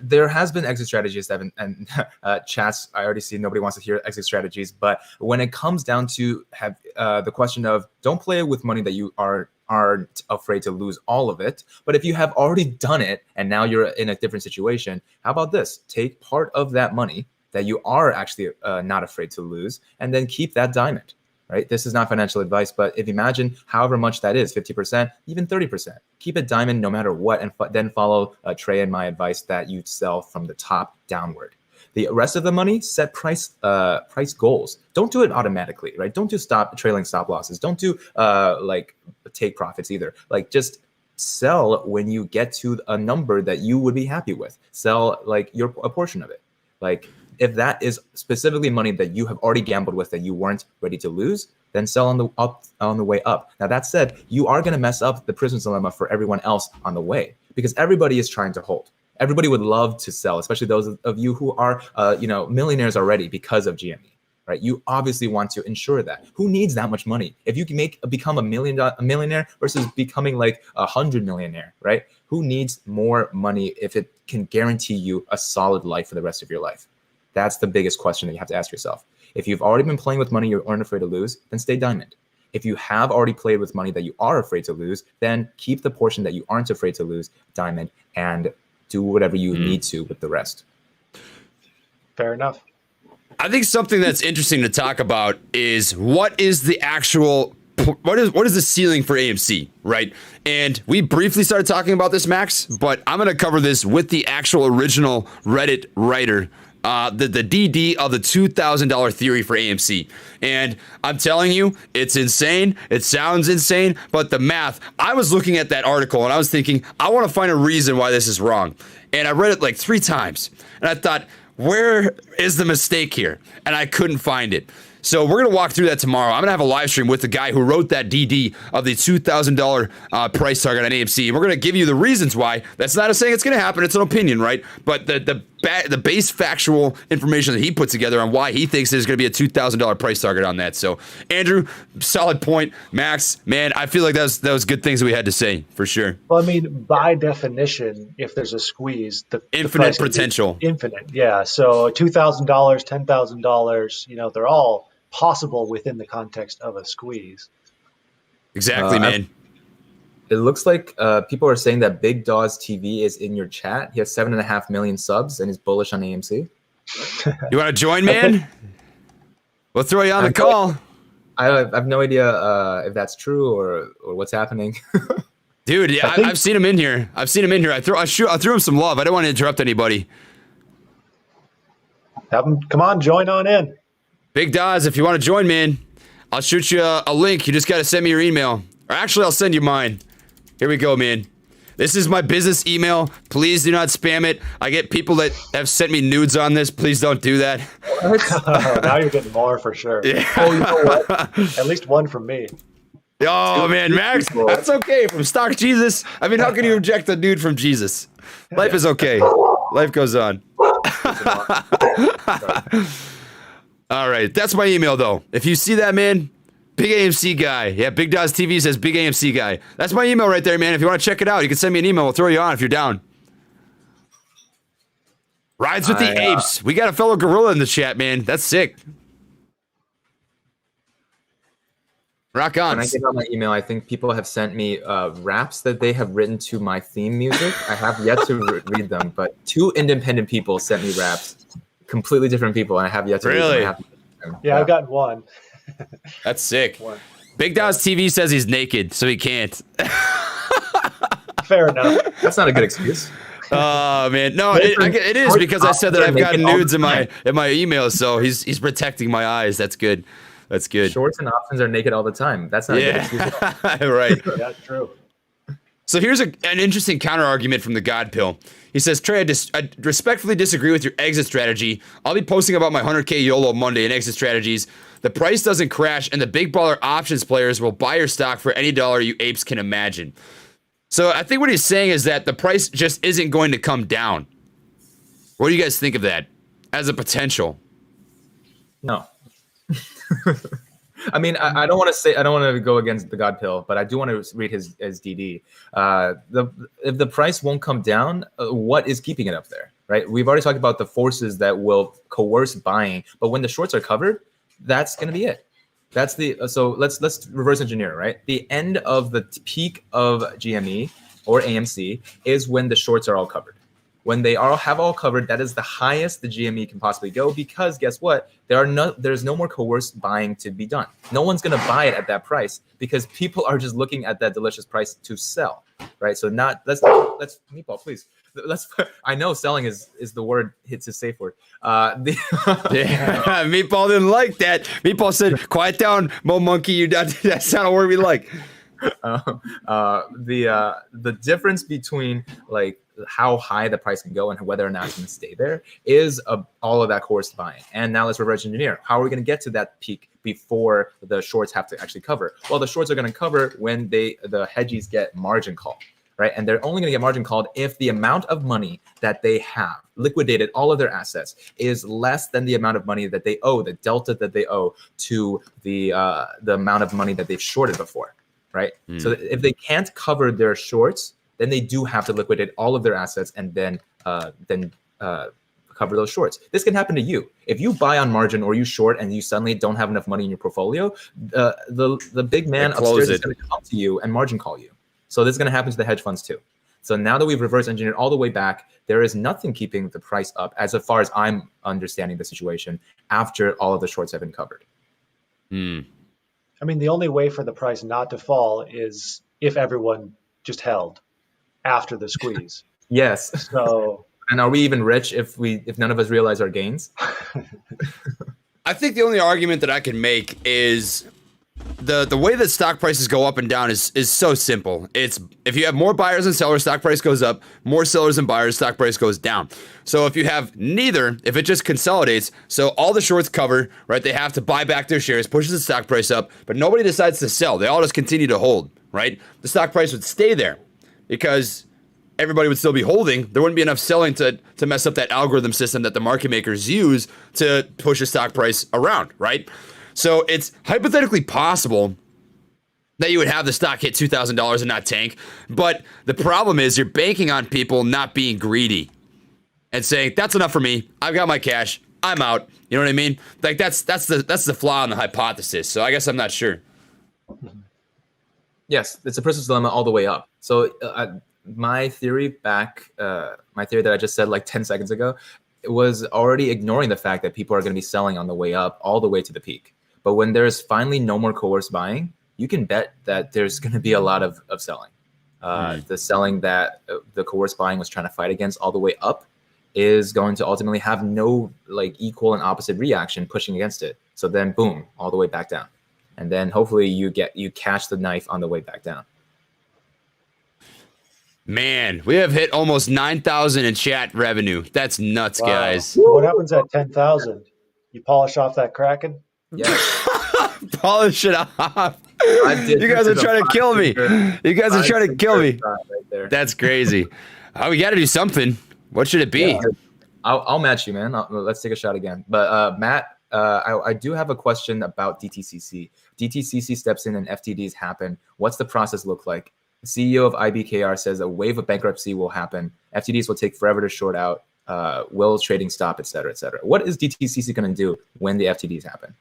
There has been exit strategies that have been, and chats, I already see nobody wants to hear exit strategies, but when it comes down to have the question of, don't play with money that you aren't afraid to lose all of it. But if you have already done it and now you're in a different situation, how about this? Take part of that money that you are actually not afraid to lose, and then keep that diamond, right? This is not financial advice, but if you imagine however much that is, 50%, even 30%, keep it diamond no matter what, and then follow Trey and my advice that you sell from the top downward. The rest of the money, set price goals. Don't do it automatically, right? Don't do trailing stop losses. Don't do take profits either. Like, just sell when you get to a number that you would be happy with. Sell like a portion of it. Like, if that is specifically money that you have already gambled with that you weren't ready to lose, then sell on the way up. Now, that said, you are going to mess up the prisoner's dilemma for everyone else on the way, because everybody is trying to hold. Everybody would love to sell, especially those of you who are, millionaires already because of GME, right? You obviously want to ensure that. Who needs that much money? If you can become a millionaire versus becoming like 100 millionaire, right? Who needs more money if it can guarantee you a solid life for the rest of your life? That's the biggest question that you have to ask yourself. If you've already been playing with money you aren't afraid to lose, then stay diamond. If you have already played with money that you are afraid to lose, then keep the portion that you aren't afraid to lose diamond, and do whatever you need to with the rest. Fair enough. I think something that's interesting to talk about is what is the ceiling for AMC, right? And we briefly started talking about this, Max, but I'm going to cover this with the actual original Reddit writer the DD of the $2,000 theory for AMC. And I'm telling you, it's insane. It sounds insane, but the math, I was looking at that article and I was thinking, I want to find a reason why this is wrong. And I read it like 3 times and I thought, where is the mistake here? And I couldn't find it. So we're going to walk through that tomorrow. I'm going to have a live stream with the guy who wrote that DD of the $2,000 price target on AMC. And we're going to give you the reasons why. That's not a saying it's going to happen. It's an opinion, right? But the base factual information that he put together on why he thinks there's going to be a $2,000 price target on that. So, Andrew, solid point. Max, man, I feel like that was good things that we had to say, for sure. Well, I mean, by definition, if there's a squeeze, the infinite potential. Infinite, yeah. So $2,000, $10,000, they're all possible within the context of a squeeze. Exactly, man. It looks like people are saying that Big Dawes TV is in your chat. He has 7.5 million subs and he's bullish on AMC. You want to join, man? We'll throw you on the call. I have no idea if that's true or what's happening. Dude, yeah, I've seen him in here. I threw him some love. I don't want to interrupt anybody. Have him come on, join on in. Big Dawes, if you want to join, man, I'll shoot you a link. You just got to send me your email. Or actually, I'll send you mine. Here we go, man. This is my business email. Please do not spam it. I get people that have sent me nudes on this. Please don't do that. Now you're getting more for sure. Yeah. Oh, you know what? At least one from me. Oh, man, Max, that's okay. From Stock Jesus. I mean, how can you reject a dude from Jesus? Life is okay. Life goes on. All right, that's my email, though. If you see that, man, Big AMC guy. Yeah, Big Dawes TV says Big AMC guy. That's my email right there, man. If you want to check it out, you can send me an email. We'll throw you on if you're down. Rides with the Apes. We got a fellow gorilla in the chat, man. That's sick. Rock on. When I get on my email, I think people have sent me raps that they have written to my theme music. I have yet to read them, but 2 independent people sent me raps. Completely different people, and I have yet to really? read them. Yeah, I've gotten one. That's sick. Big Dawes TV says he's naked, so he can't. Fair enough. That's not a good excuse. Oh man, no, it is because I said that I've gotten nudes in my email, so he's protecting my eyes. That's good. That's good. Shorts and options are naked all the time. That's not a good excuse. Right. Yeah, true. So here's an interesting counter argument from the God Pill. He says, Trey, I respectfully disagree with your exit strategy. I'll be posting about my 100K YOLO Monday and exit strategies. The price doesn't crash, and the big baller options players will buy your stock for any dollar you apes can imagine. So I think what he's saying is that the price just isn't going to come down. What do you guys think of that as a potential? No. I mean, I don't want to go against the God Pill, but I do want to read his DD. If the price won't come down, what is keeping it up there, right? We've already talked about the forces that will coerce buying, but when the shorts are covered, that's going to be it. So let's reverse engineer, right? The end of the peak of GME or AMC is when the shorts are all covered. When they have all covered, that is the highest the GME can possibly go, because guess what? There's no more coerced buying to be done. No one's going to buy it at that price because people are just looking at that delicious price to sell, right? So let's Meatball, please. I know selling is the word. It's his safe word. Meatball didn't like that. Meatball said, "Quiet down, Mo Monkey. That's not a word we like." The difference between like how high the price can go and whether or not it's going to stay there is all of that coerced buying. And now let's reverse engineer. How are we going to get to that peak before the shorts have to actually cover? Well, the shorts are going to cover when the hedgies get margin called, right? And they're only going to get margin called if the amount of money that they have liquidated all of their assets is less than the amount of money that they owe, the delta that they owe to the amount of money that they've shorted before, right? So if they can't cover their shorts, then they do have to liquidate all of their assets and then cover those shorts. This can happen to you. If you buy on margin or you short and you suddenly don't have enough money in your portfolio, the big man upstairs is going to come to you and margin call you. So this is going to happen to the hedge funds too. So now that we've reverse engineered all the way back, there is nothing keeping the price up as far as I'm understanding the situation after all of the shorts have been covered. I mean, the only way for the price not to fall is if everyone just held after the squeeze. Yes. So And are we even rich if none of us realize our gains? I think the only argument that I can make is the way that stock prices go up and down is so simple. It's if you have more buyers and sellers, stock price goes up. More sellers and buyers, stock price goes down. So if you have neither, if it just consolidates, so all the shorts cover, right? They have to buy back their shares, pushes the stock price up, but nobody decides to sell. They all just continue to hold, right? The stock price would stay there because everybody would still be holding. There wouldn't be enough selling to mess up that algorithm system that the market makers use to push a stock price around, right? So it's hypothetically possible that you would have the stock hit $2,000 and not tank. But the problem is you're banking on people not being greedy and saying, that's enough for me. I've got my cash. I'm out. You know what I mean? Like that's the flaw in the hypothesis. So I guess I'm not sure. Yes, it's a prisoner's dilemma all the way up. So my theory that I just said like 10 seconds ago, it was already ignoring the fact that people are going to be selling on the way up all the way to the peak. But when there's finally no more coerced buying, you can bet that there's going to be a lot of selling. The selling that the coerced buying was trying to fight against all the way up is going to ultimately have no like equal and opposite reaction pushing against it. So then boom, all the way back down. And then hopefully you catch the knife on the way back down. Man, we have hit almost 9,000 in chat revenue. That's nuts, guys. What happens at 10,000? You polish off that Kraken? Yeah. Polish it off. You guys are trying to kill me. You guys are trying to kill me. Right. That's crazy. We got to do something. What should it be? Yeah. I'll match you, man. Let's take a shot again. But Matt, I do have a question about DTCC. DTCC steps in and FTDs happen. What's the process look like? The CEO of IBKR says a wave of bankruptcy will happen. FTDs will take forever to short out. Will trading stop, et cetera, et cetera. What is DTCC going to do when the FTDs happen?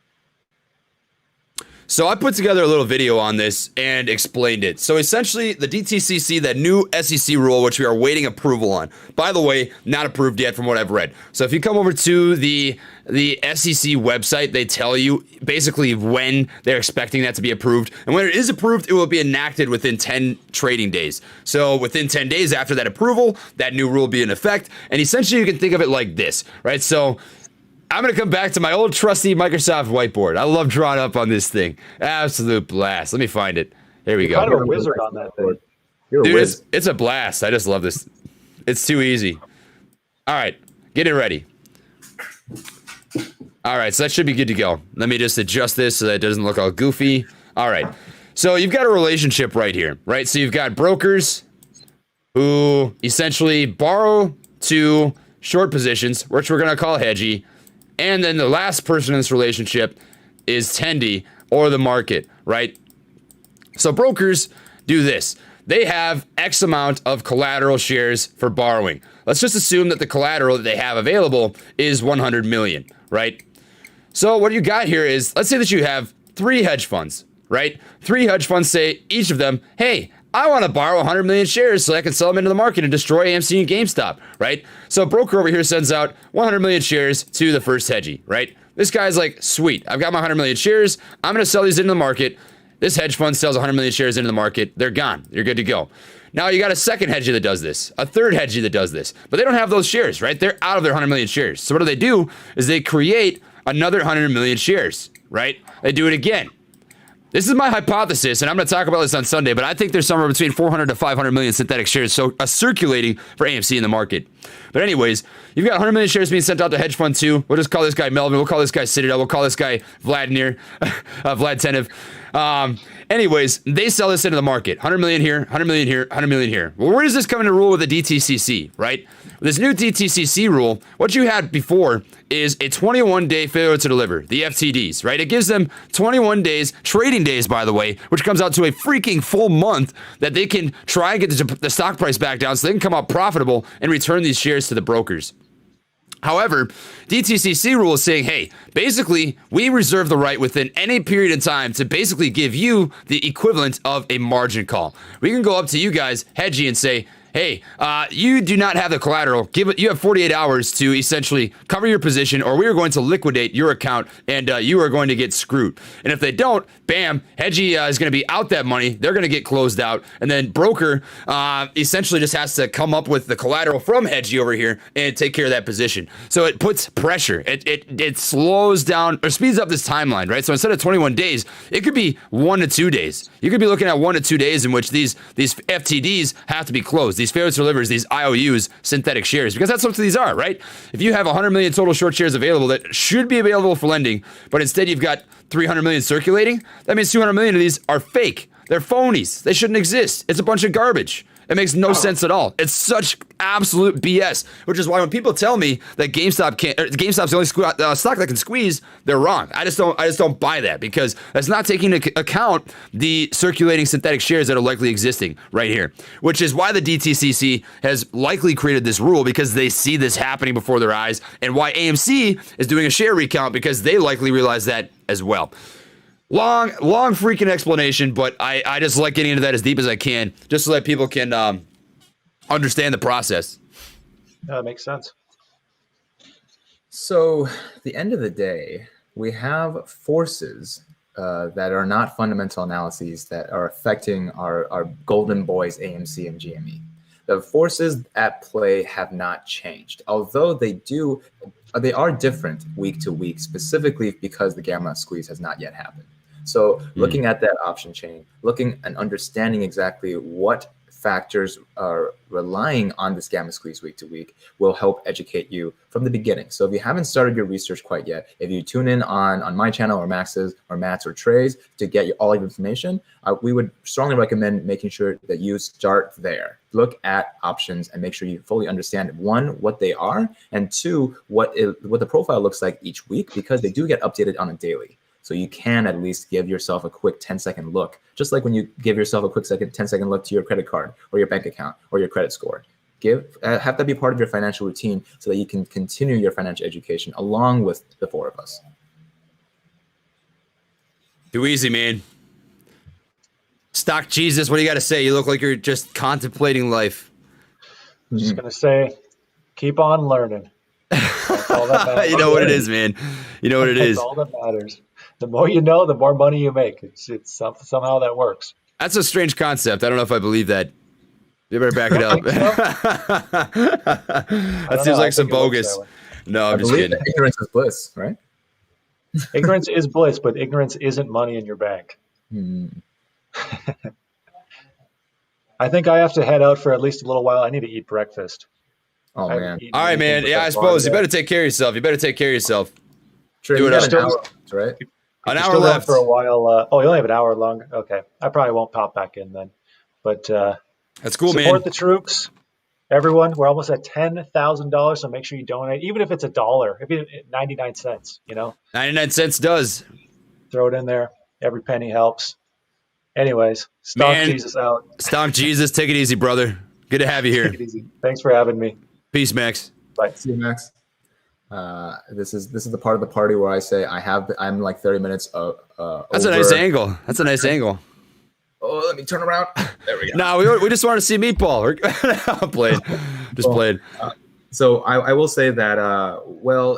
So I put together a little video on this and explained it. So essentially, the DTCC, that new SEC rule, which we are waiting approval on. By the way, not approved yet from what I've read. So if you come over to the SEC website, they tell you basically when they're expecting that to be approved. And when it is approved, it will be enacted within 10 trading days. So within 10 days after that approval, that new rule will be in effect. And essentially, you can think of it like this, right? So I'm going to come back to my old trusty Microsoft whiteboard. I love drawing up on this thing. Absolute blast. Let me find it. There we go. Kind of a wizard on that thing. Dude, it's a blast. I just love this. It's too easy. All right. Get it ready. All right. So that should be good to go. Let me just adjust this so that it doesn't look all goofy. All right. So you've got a relationship right here, right? So you've got brokers who essentially borrow to short positions, which we're going to call hedgy. And then the last person in this relationship is tendy, or the market, right? So brokers do this. They have X amount of collateral shares for borrowing. Let's just assume that the collateral that they have available is 100 million, right? So what you got here is, let's say that you have 3 hedge funds, right? 3 hedge funds say, each of them, hey, I want to borrow 100 million shares so I can sell them into the market and destroy AMC and GameStop, right? So a broker over here sends out 100 million shares to the first hedgy, right? This guy's like, sweet, I've got my 100 million shares. I'm going to sell these into the market. This hedge fund sells 100 million shares into the market. They're gone. You're good to go. Now you got a second hedgy that does this, a third hedgy that does this, but they don't have those shares, right? They're out of their 100 million shares. So what do? Is they create another 100 million shares, right? They do it again. This is my hypothesis, and I'm going to talk about this on Sunday, but I think there's somewhere between 400 to 500 million synthetic shares circulating for AMC in the market. But anyways, you've got 100 million shares being sent out to hedge fund 2. We'll just call this guy Melvin. We'll call this guy Citadel. We'll call this guy Vladimir, Vlad Tenev. Anyways, they sell this into the market. 100 million here, 100 million here, 100 million here. Well, where does this come into rule with the DTCC, right? This new DTCC rule, what you had before is a 21-day failure to deliver, the FTDs, right? It gives them 21 days, trading days, by the way, which comes out to a freaking full month that they can try and get the stock price back down so they can come out profitable and return these shares to the brokers. However, DTCC rule is saying, hey, basically, we reserve the right within any period of time to basically give you the equivalent of a margin call. We can go up to you guys, hedgy, and say, hey, you do not have the collateral. You have 48 hours to essentially cover your position, or we are going to liquidate your account, and you are going to get screwed. And if they don't, bam, Hedgie is going to be out that money. They're going to get closed out, and then broker essentially just has to come up with the collateral from Hedgie over here and take care of that position. So it puts pressure. It slows down or speeds up this timeline, right? So instead of 21 days, it could be 1 to 2 days. You could be looking at 1 to 2 days in which these FTDs have to be closed. These failure to delivers, these IOUs, synthetic shares, because that's what these are, right? If you have 100 million total short shares available that should be available for lending, but instead you've got 300 million circulating, that means 200 million of these are fake. They're phonies. They shouldn't exist. It's a bunch of garbage. It makes no sense at all. It's such absolute BS, which is why when people tell me that GameStop's the only stock that can squeeze, they're wrong. I just don't buy that, because that's not taking into account the circulating synthetic shares that are likely existing right here, which is why the DTCC has likely created this rule, because they see this happening before their eyes, and why AMC is doing a share recount, because they likely realize that as well. Long freaking explanation, but I just like getting into that as deep as I can, just so that people can understand the process. That makes sense. So, at the end of the day, we have forces that are not fundamental analyses that are affecting our golden boys, AMC and GME. The forces at play have not changed, although they are different week to week, specifically because the gamma squeeze has not yet happened. So looking at that option chain, looking and understanding exactly what factors are relying on this gamma squeeze week to week will help educate you from the beginning. So if you haven't started your research quite yet, if you tune in on my channel or Max's or Matt's or Trey's to get all your information, we would strongly recommend making sure that you start there. Look at options and make sure you fully understand, one, what they are, and two, what the profile looks like each week, because they do get updated on a daily. So you can at least give yourself a quick 10-second look, just like when you give yourself a quick 10-second look to your credit card or your bank account or your credit score. Have that be part of your financial routine so that you can continue your financial education along with the four of us. Too easy, man. Stock Jesus, what do you got to say? You look like you're just contemplating life. I'm just going to say, keep on learning. That's all that matters. You know what it is, man. You know what it is. That's all that matters. The more you know, the more money you make. It's somehow that works. That's a strange concept. I don't know if I believe that. You better back it up. That seems like some bogus. No, I'm just kidding. Ignorance is bliss, right? Ignorance is bliss, but ignorance isn't money in your bank. I think I have to head out for at least a little while. I need to eat breakfast. Oh, man. All right, man. Yeah, I suppose you better take care of yourself. Sure, do it an hour, right? An hour left for a while. You only have an hour long. Okay, I probably won't pop back in then. But that's cool, man. Support the troops, everyone. We're almost at $10,000, so make sure you donate, even if it's $1, if it's 99 cents. 99 cents does. Throw it in there. Every penny helps. Anyways, stomp Jesus out. Stomp Jesus. Take it easy, brother. Good to have you here. Take it easy. Thanks for having me. Peace, Max. Bye. See you, Max. This is the part of the party where I say I'm like 30 minutes That's a nice angle. That's a nice angle. Oh, let me turn around. There we go. No, we just want to see Meatball. I'm playing. Just playing. So I will say that,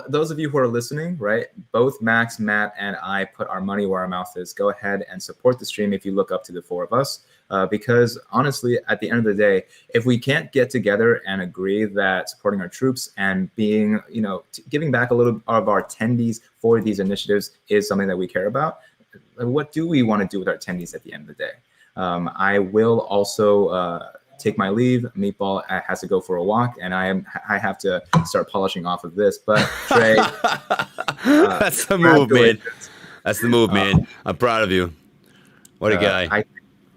those of you who are listening, right, both Max, Matt, and I put our money where our mouth is. Go ahead and support the stream if you look up to the four of us. Because honestly, at the end of the day, if we can't get together and agree that supporting our troops and being, giving back a little of our attendees for these initiatives is something that we care about, what do we want to do with our attendees at the end of the day? I will also take my leave. Meatball has to go for a walk, and I have to start polishing off of this. But Trey, that's the move, man. That's the move, man. I'm proud of you. What a guy.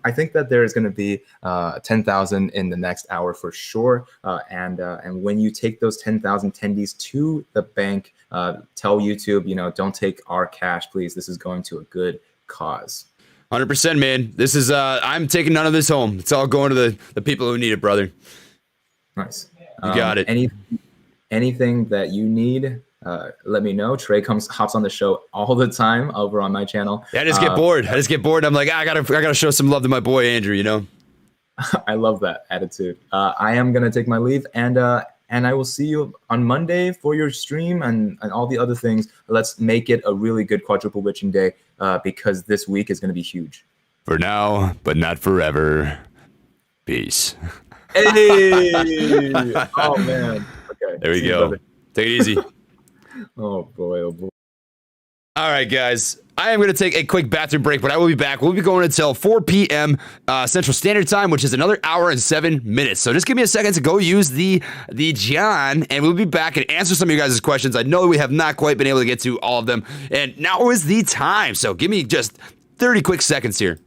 I think that there is going to be 10,000 in the next hour for sure. And when you take those 10,000 attendees to the bank, tell YouTube, don't take our cash, please. This is going to a good cause. 100%, man. This is I'm taking none of this home. It's all going to the people who need it, brother. Nice. You got it. Anything that you need, let me know. Trey hops on the show all the time over on my channel. Yeah, I just get bored. I'm like, I gotta show some love to my boy Andrew. I love that attitude. I am gonna take my leave, and I will see you on Monday for your stream and all the other things. Let's make it a really good quadruple witching day, because this week is gonna be huge. For now, but not forever. Peace. Hey! Oh man. Okay. There we See you, go. brother. Take it easy. Oh boy. Oh boy. All right, guys. I am going to take a quick bathroom break, but I will be back. We'll be going until 4 p.m. Central Standard Time, which is another hour and 7 minutes. So just give me a second to go use the John, and we'll be back and answer some of your guys' questions. I know we have not quite been able to get to all of them, and now is the time. So give me just 30 quick seconds here.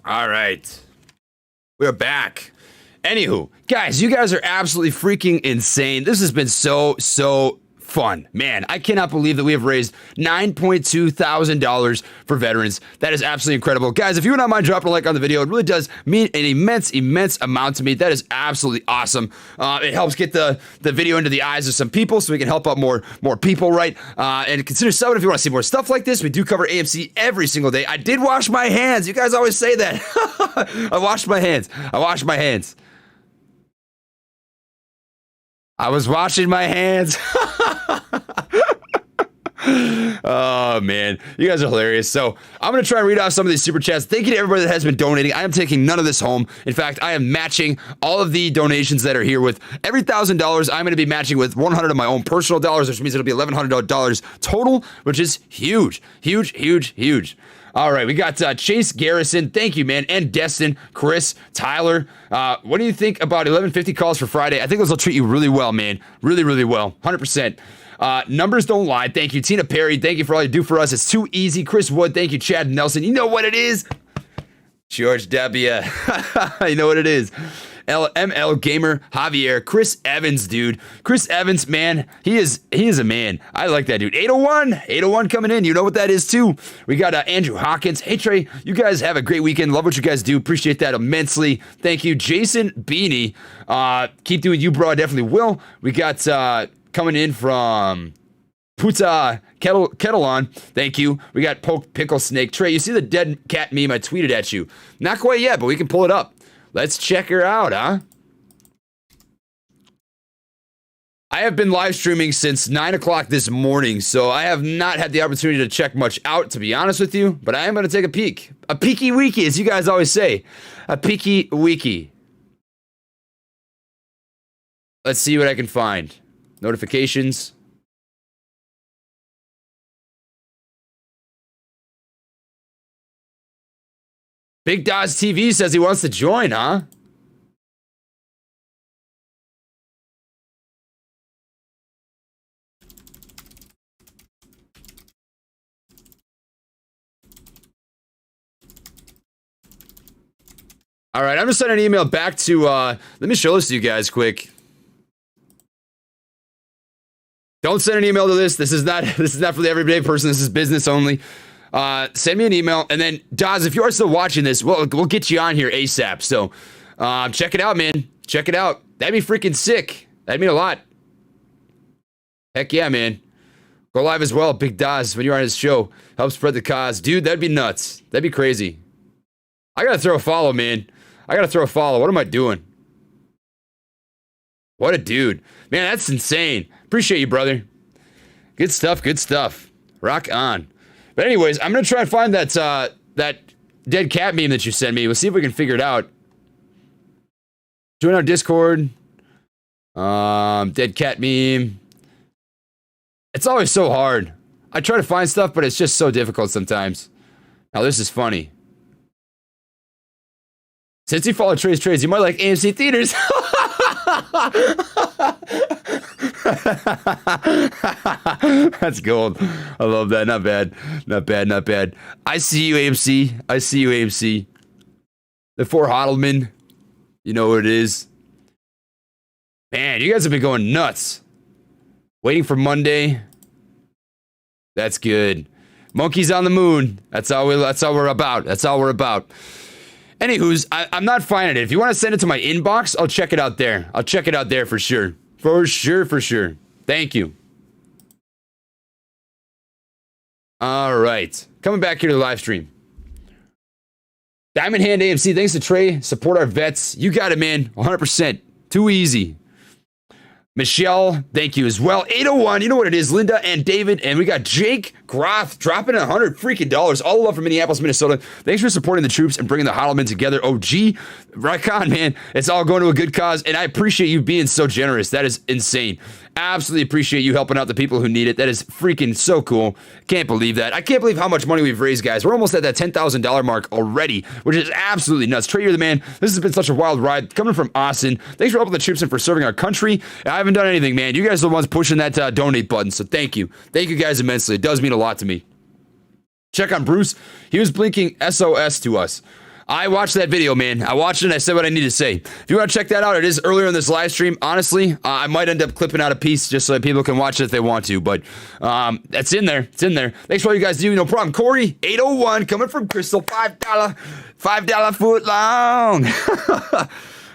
All right. We're back. Anywho, guys, you guys are absolutely freaking insane. This has been so fun. Man, I cannot believe that we have raised $9.2 thousand for veterans. That is absolutely incredible. Guys, if you would not mind dropping a like on the video, it really does mean an immense amount to me. That is absolutely awesome. It helps get the video into the eyes of some people so we can help out more people, right? And consider subbing if you want to see more stuff like this. We do cover AMC every single day. I did wash my hands. You guys always say that. I washed my hands. I was washing my hands. Oh, man. You guys are hilarious. So I'm going to try and read off some of these super chats. Thank you to everybody that has been donating. I am taking none of this home. In fact, I am matching all of the donations that are here with every $1,000. I'm going to be matching with 100 of my own personal dollars, which means it'll be $1,100 total, which is huge. All right, we got Chase Garrison. Thank you, man. And Destin, Chris, Tyler. What do you think about 1150 calls for Friday? I think those will treat you really well, man. Really well. 100%. Numbers don't lie. Thank you. Tina Perry, thank you for all you do for us. It's too easy. Chris Wood, thank you. Chad Nelson, you know what it is. George W. You know what it is. ML Gamer, Javier, Chris Evans, dude. Chris Evans, man, he is a man. I like that dude. 801 coming in. You know what that is too. We got Andrew Hawkins. Hey Trey, you guys have a great weekend. Love what you guys do. Appreciate that immensely. Thank you, Jason Beanie. Keep doing you, bro. I definitely will. We got coming in from Puta Kettleon. Thank you. We got Poke Pickle Snake. Trey, you see the dead cat meme I tweeted at you? Not quite yet, but we can pull it up. Let's check her out, huh? I have been live streaming since 9 o'clock this morning, so I have not had the opportunity to check much out, to be honest with you, but I am going to take a peek. A peeky weeky, as you guys always say. A peeky weeky. Let's see what I can find. Notifications. Big Daz TV says he wants to join, huh? All right, I'm gonna send an email back to, let me show this to you guys quick. Don't send an email to this. This is not for the everyday person. This is business only. Send me an email, and then Daz, if you are still watching this, we'll get you on here ASAP. So, check it out, man. Check it out. That'd be freaking sick. That'd mean a lot. Heck yeah, man. Go live as well, Big Daz, when you're on his show. Help spread the cause, dude. That'd be nuts. That'd be crazy. I gotta throw a follow, man. What am I doing? What a dude, man. That's insane. Appreciate you, brother. Good stuff. Rock on. But anyways, I'm gonna try and find that dead cat meme that you sent me. We'll see if we can figure it out. Join our Discord. Dead cat meme. It's always so hard. I try to find stuff, but it's just so difficult sometimes. Now, this is funny. Since you follow Trey's trades, you might like AMC Theaters. That's gold. I love that. Not bad. Not bad. Not bad. I see you, AMC. I see you, AMC. The four Hodelman. You know what it is. Man, you guys have been going nuts. Waiting for Monday. That's good. Monkeys on the moon. That's all we're about. That's all we're about. Anywho's, I'm not finding it. If you want to send it to my inbox, I'll check it out there. I'll check it out there for sure. For sure, for sure. Thank you. All right. Coming back here to the live stream. Diamond Hand AMC, thanks to Trey. Support our vets. You got it, man. 100%. Too easy. Michelle, thank you as well. 801, you know what it is. Linda and David, and we got Jake Groth dropping $100 freaking dollars. All the love from Minneapolis, Minnesota. Thanks for supporting the troops and bringing the Hodelman together. OG, right on, man. It's all going to a good cause, and I appreciate you being so generous. That is insane. Absolutely appreciate you helping out the people who need it. That is freaking so cool. Can't believe that. I can't believe how much money we've raised, guys. We're almost at that $10,000 mark already, which is absolutely nuts. Trey, you're the man. This has been such a wild ride. Coming from Austin. Thanks for helping the troops and for serving our country. I haven't done anything, man. You guys are the ones pushing that donate button, so thank you. Thank you guys immensely. It does mean a lot to me. Check on Bruce. He was blinking SOS to us. I watched that video, man. I watched it and I said what I need to say. If you want to check that out, it is earlier in this live stream. Honestly, I might end up clipping out a piece just so that people can watch it if they want to. But that's in there. It's in there. Thanks for all you guys do. No problem. Corey, 801, coming from Crystal, $5 foot long.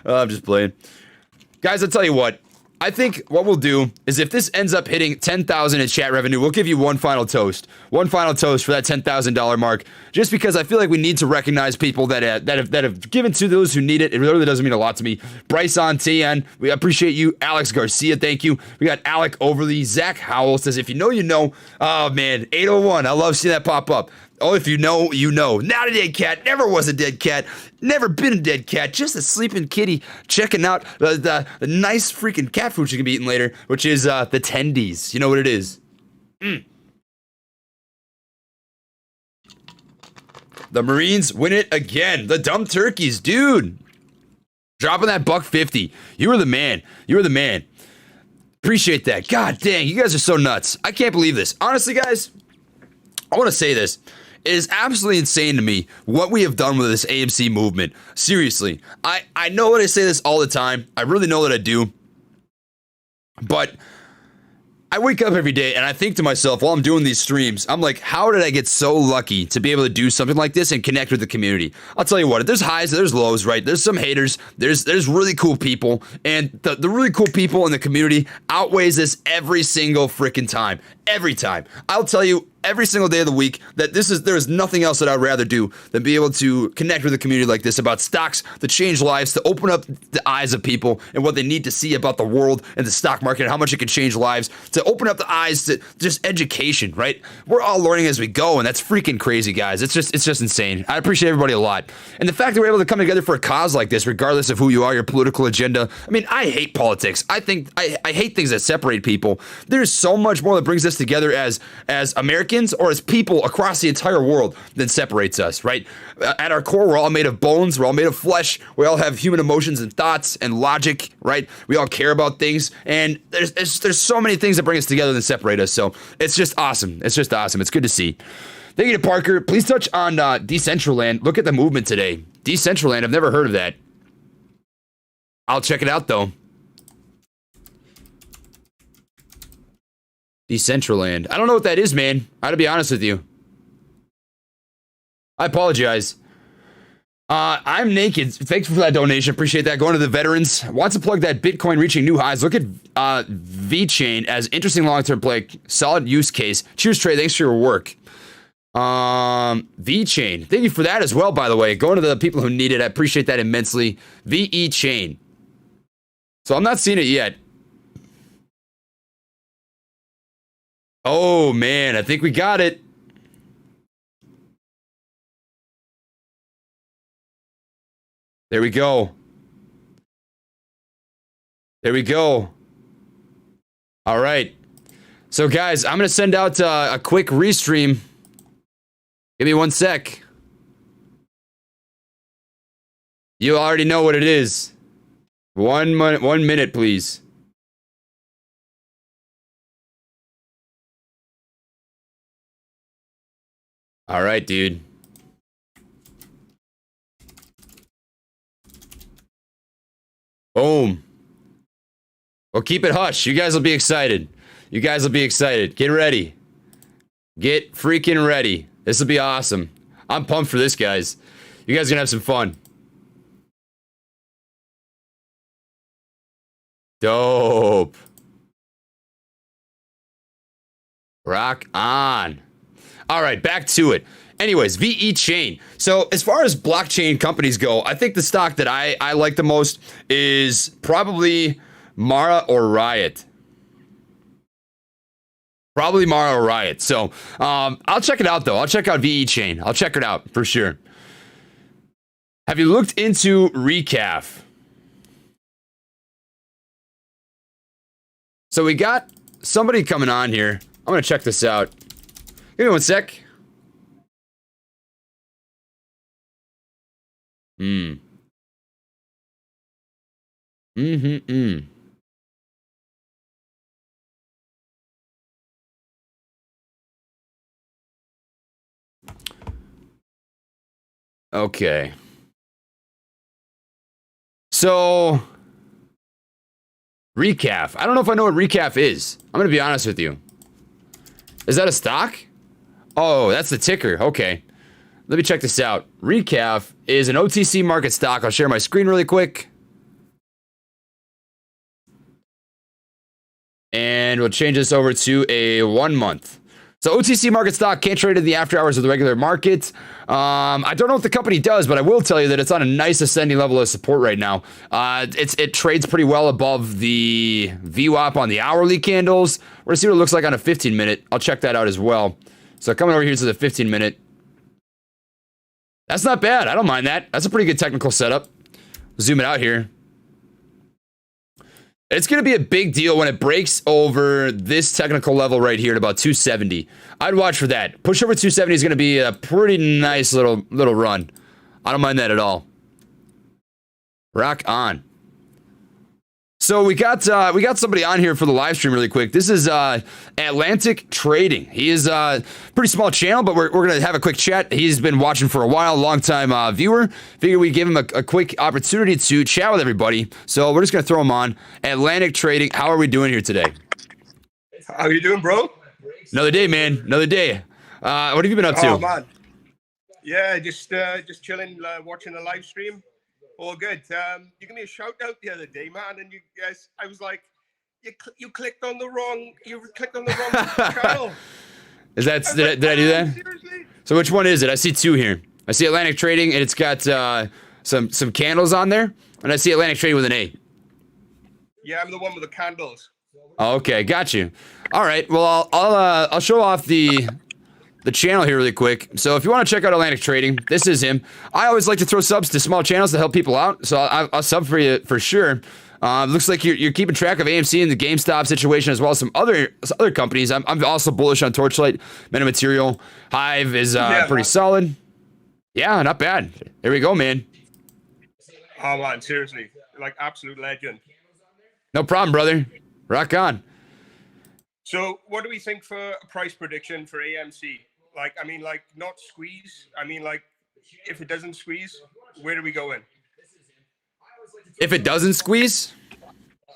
I'm just playing. Guys, I'll tell you what. I think what we'll do is if this ends up hitting 10,000 in chat revenue, we'll give you one final toast. One final toast for that $10,000 mark. Just because I feel like we need to recognize people that have given to those who need it. It really doesn't mean a lot to me. Bryson TN, we appreciate you. Alex Garcia, thank you. We got Alec Overly. Zach Howell says, if you know, you know. Oh, man, 801. I love seeing that pop up. Oh, if you know, you know. Not a dead cat. Never was a dead cat. Never been a dead cat. Just a sleeping kitty checking out the nice freaking cat food you can be eating later, which is the tendies. You know what it is. The Marines win it again. The dumb turkeys, dude. Dropping that $150. You were the man. You were the man. Appreciate that. God dang, you guys are so nuts. I can't believe this. Honestly, guys, I want to say this. It is absolutely insane to me what we have done with this AMC movement. Seriously. I know that I say this all the time. I really know that I do. But I wake up every day and I think to myself while I'm doing these streams, I'm like, how did I get so lucky to be able to do something like this and connect with the community? I'll tell you what, there's highs, there's lows, right? There's some haters, there's really cool people, and the really cool people in the community outweighs this every single freaking time. Every time. I'll tell you every single day of the week that there is nothing else that I'd rather do than be able to connect with a community like this about stocks, to change lives, to open up the eyes of people and what they need to see about the world and the stock market and how much it can change lives, to open up the eyes to just education, right? We're all learning as we go, and that's freaking crazy, guys. It's just insane. I appreciate everybody a lot. And the fact that we're able to come together for a cause like this, regardless of who you are, your political agenda. I mean, I hate politics. I hate things that separate people. There's so much more that brings us together as Americans or as people across the entire world than separates us, right? At our core, we're all made of bones. We're all made of flesh. We all have human emotions and thoughts and logic, right? We all care about things. And there's so many things that bring us together than separate us. So it's just awesome. It's just awesome. It's good to see. Thank you to Parker. Please touch on Decentraland. Look at the movement today. Decentraland, I've never heard of that. I'll check it out, though. Decentraland. I don't know what that is, man. I gotta be honest with you. I apologize. I'm naked. Thanks for that donation. Appreciate that. Going to the veterans. Wants to plug that Bitcoin reaching new highs. Look at VeChain as interesting long-term play. Solid use case. Cheers, Trey. Thanks for your work. VeChain. Thank you for that as well, by the way. Going to the people who need it. I appreciate that immensely. VeChain. So I'm not seeing it yet. Oh, man, I think we got it. There we go. There we go. All right. So guys, I'm gonna send out a quick restream. Give me 1 sec. You already know what it is. 1 minute, please. All right, dude. Boom. Well, keep it hush. You guys will be excited. You guys will be excited. Get ready. Get freaking ready. This will be awesome. I'm pumped for this, guys. You guys are gonna have some fun. Dope. Rock on. All right, back to it. Anyways, VE Chain. So as far as blockchain companies go, I think the stock that I like the most is probably Mara or Riot. Probably Mara or Riot. So I'll check it out, though. I'll check out VE Chain. I'll check it out for sure. Have you looked into Recaf? So we got somebody coming on here. I'm going to check this out. Give me 1 sec. Okay. So, Recaf. I don't know if I know what Recaf is. I'm going to be honest with you. Is that a stock? Oh, that's the ticker. Okay. Let me check this out. Recaf is an OTC market stock. I'll share my screen really quick. And we'll change this over to a 1 month. So OTC market stock can't trade in the after hours of the regular market. I don't know what the company does, but I will tell you that it's on a nice ascending level of support right now. It trades pretty well above the VWAP on the hourly candles. We're gonna see what it looks like on a 15-minute. I'll check that out as well. So coming over here to the 15-minute. That's not bad. I don't mind that. That's a pretty good technical setup. Zoom it out here. It's going to be a big deal when it breaks over this technical level right here at about 270. I'd watch for that. Push over 270 is going to be a pretty nice little run. I don't mind that at all. Rock on. So we got somebody on here for the live stream really quick. This is Atlantic Trading. He is a pretty small channel, but we're going to have a quick chat. He's been watching for a while, long-time viewer. Figure we give him a quick opportunity to chat with everybody. So we're just going to throw him on. Atlantic Trading, how are we doing here today? How you doing, bro? Another day, man. Another day. What have you been up to? Oh, man. Yeah, just chilling, watching the live stream. All good. You gave me a shout out the other day, man, and you guys, I was like, you clicked on the wrong channel. Is that did I do that? Seriously? So which one is it? I see two here. I see Atlantic Trading, and it's got some candles on there, and I see Atlantic Trading with an A. Yeah, I'm the one with the candles. Oh, okay, got you. All right. Well, I'll show off the channel here really quick. So if you want to check out Atlantic Trading, this is him. I always like to throw subs to small channels to help people out, so I'll sub for you for sure. Looks like you're keeping track of AMC and the GameStop situation as well as some other companies. I'm also bullish on Torchlight, Metamaterial. Hive is pretty solid. Yeah, not bad. There we go, man. Oh man, seriously, like absolute legend. No problem, brother. Rock on. So what do we think for a price prediction for AMC? Like, I mean, like not squeeze. I mean, like if it doesn't squeeze, where do we go in? If it doesn't squeeze?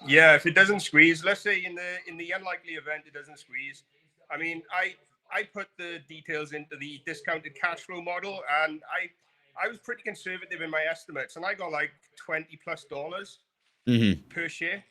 Yeah, if it doesn't squeeze, let's say in the unlikely event it doesn't squeeze. I mean, I put the details into the discounted cash flow model, and I was pretty conservative in my estimates, and I got like $20+ per share.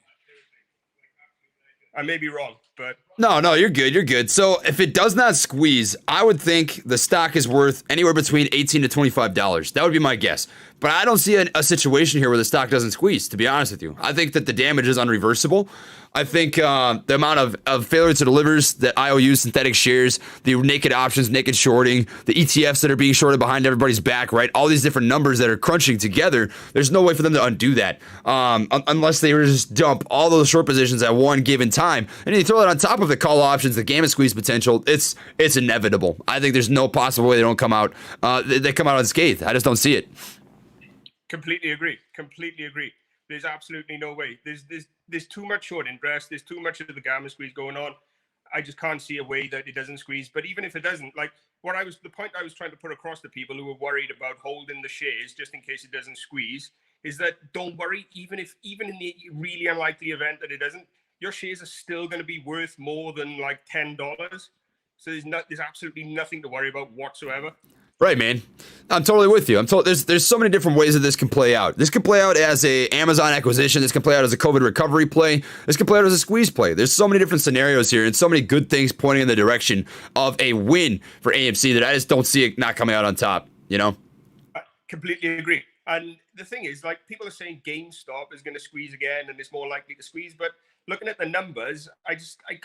I may be wrong, but No, you're good. You're good. So if it does not squeeze, I would think the stock is worth anywhere between $18 to $25. That would be my guess. But I don't see a situation here where the stock doesn't squeeze, to be honest with you. I think that the damage is unreversible. I think the amount of failure to delivers that IOU synthetic shares, the naked options, naked shorting, the ETFs that are being shorted behind everybody's back, right? All these different numbers that are crunching together, there's no way for them to undo that unless they just dump all those short positions at one given time. And you throw that on top of the call options, the gamma squeeze potential, it's inevitable. I think there's no possible way they don't come out. They come out unscathed. I just don't see it. Completely agree. There's absolutely no way. There's too much short interest. There's too much of the gamma squeeze going on. I just can't see a way that it doesn't squeeze. But even if it doesn't, like the point I was trying to put across to people who were worried about holding the shares just in case it doesn't squeeze is that don't worry. Even in the really unlikely event that it doesn't, your shares are still going to be worth more than like $10. So there's absolutely nothing to worry about whatsoever. Right, man. I'm totally with you. There's so many different ways that this can play out. This can play out as a Amazon acquisition. This can play out as a COVID recovery play. This can play out as a squeeze play. There's so many different scenarios here and so many good things pointing in the direction of a win for AMC that I just don't see it not coming out on top, you know? I completely agree. And the thing is, like, people are saying GameStop is going to squeeze again and it's more likely to squeeze. But looking at the numbers, I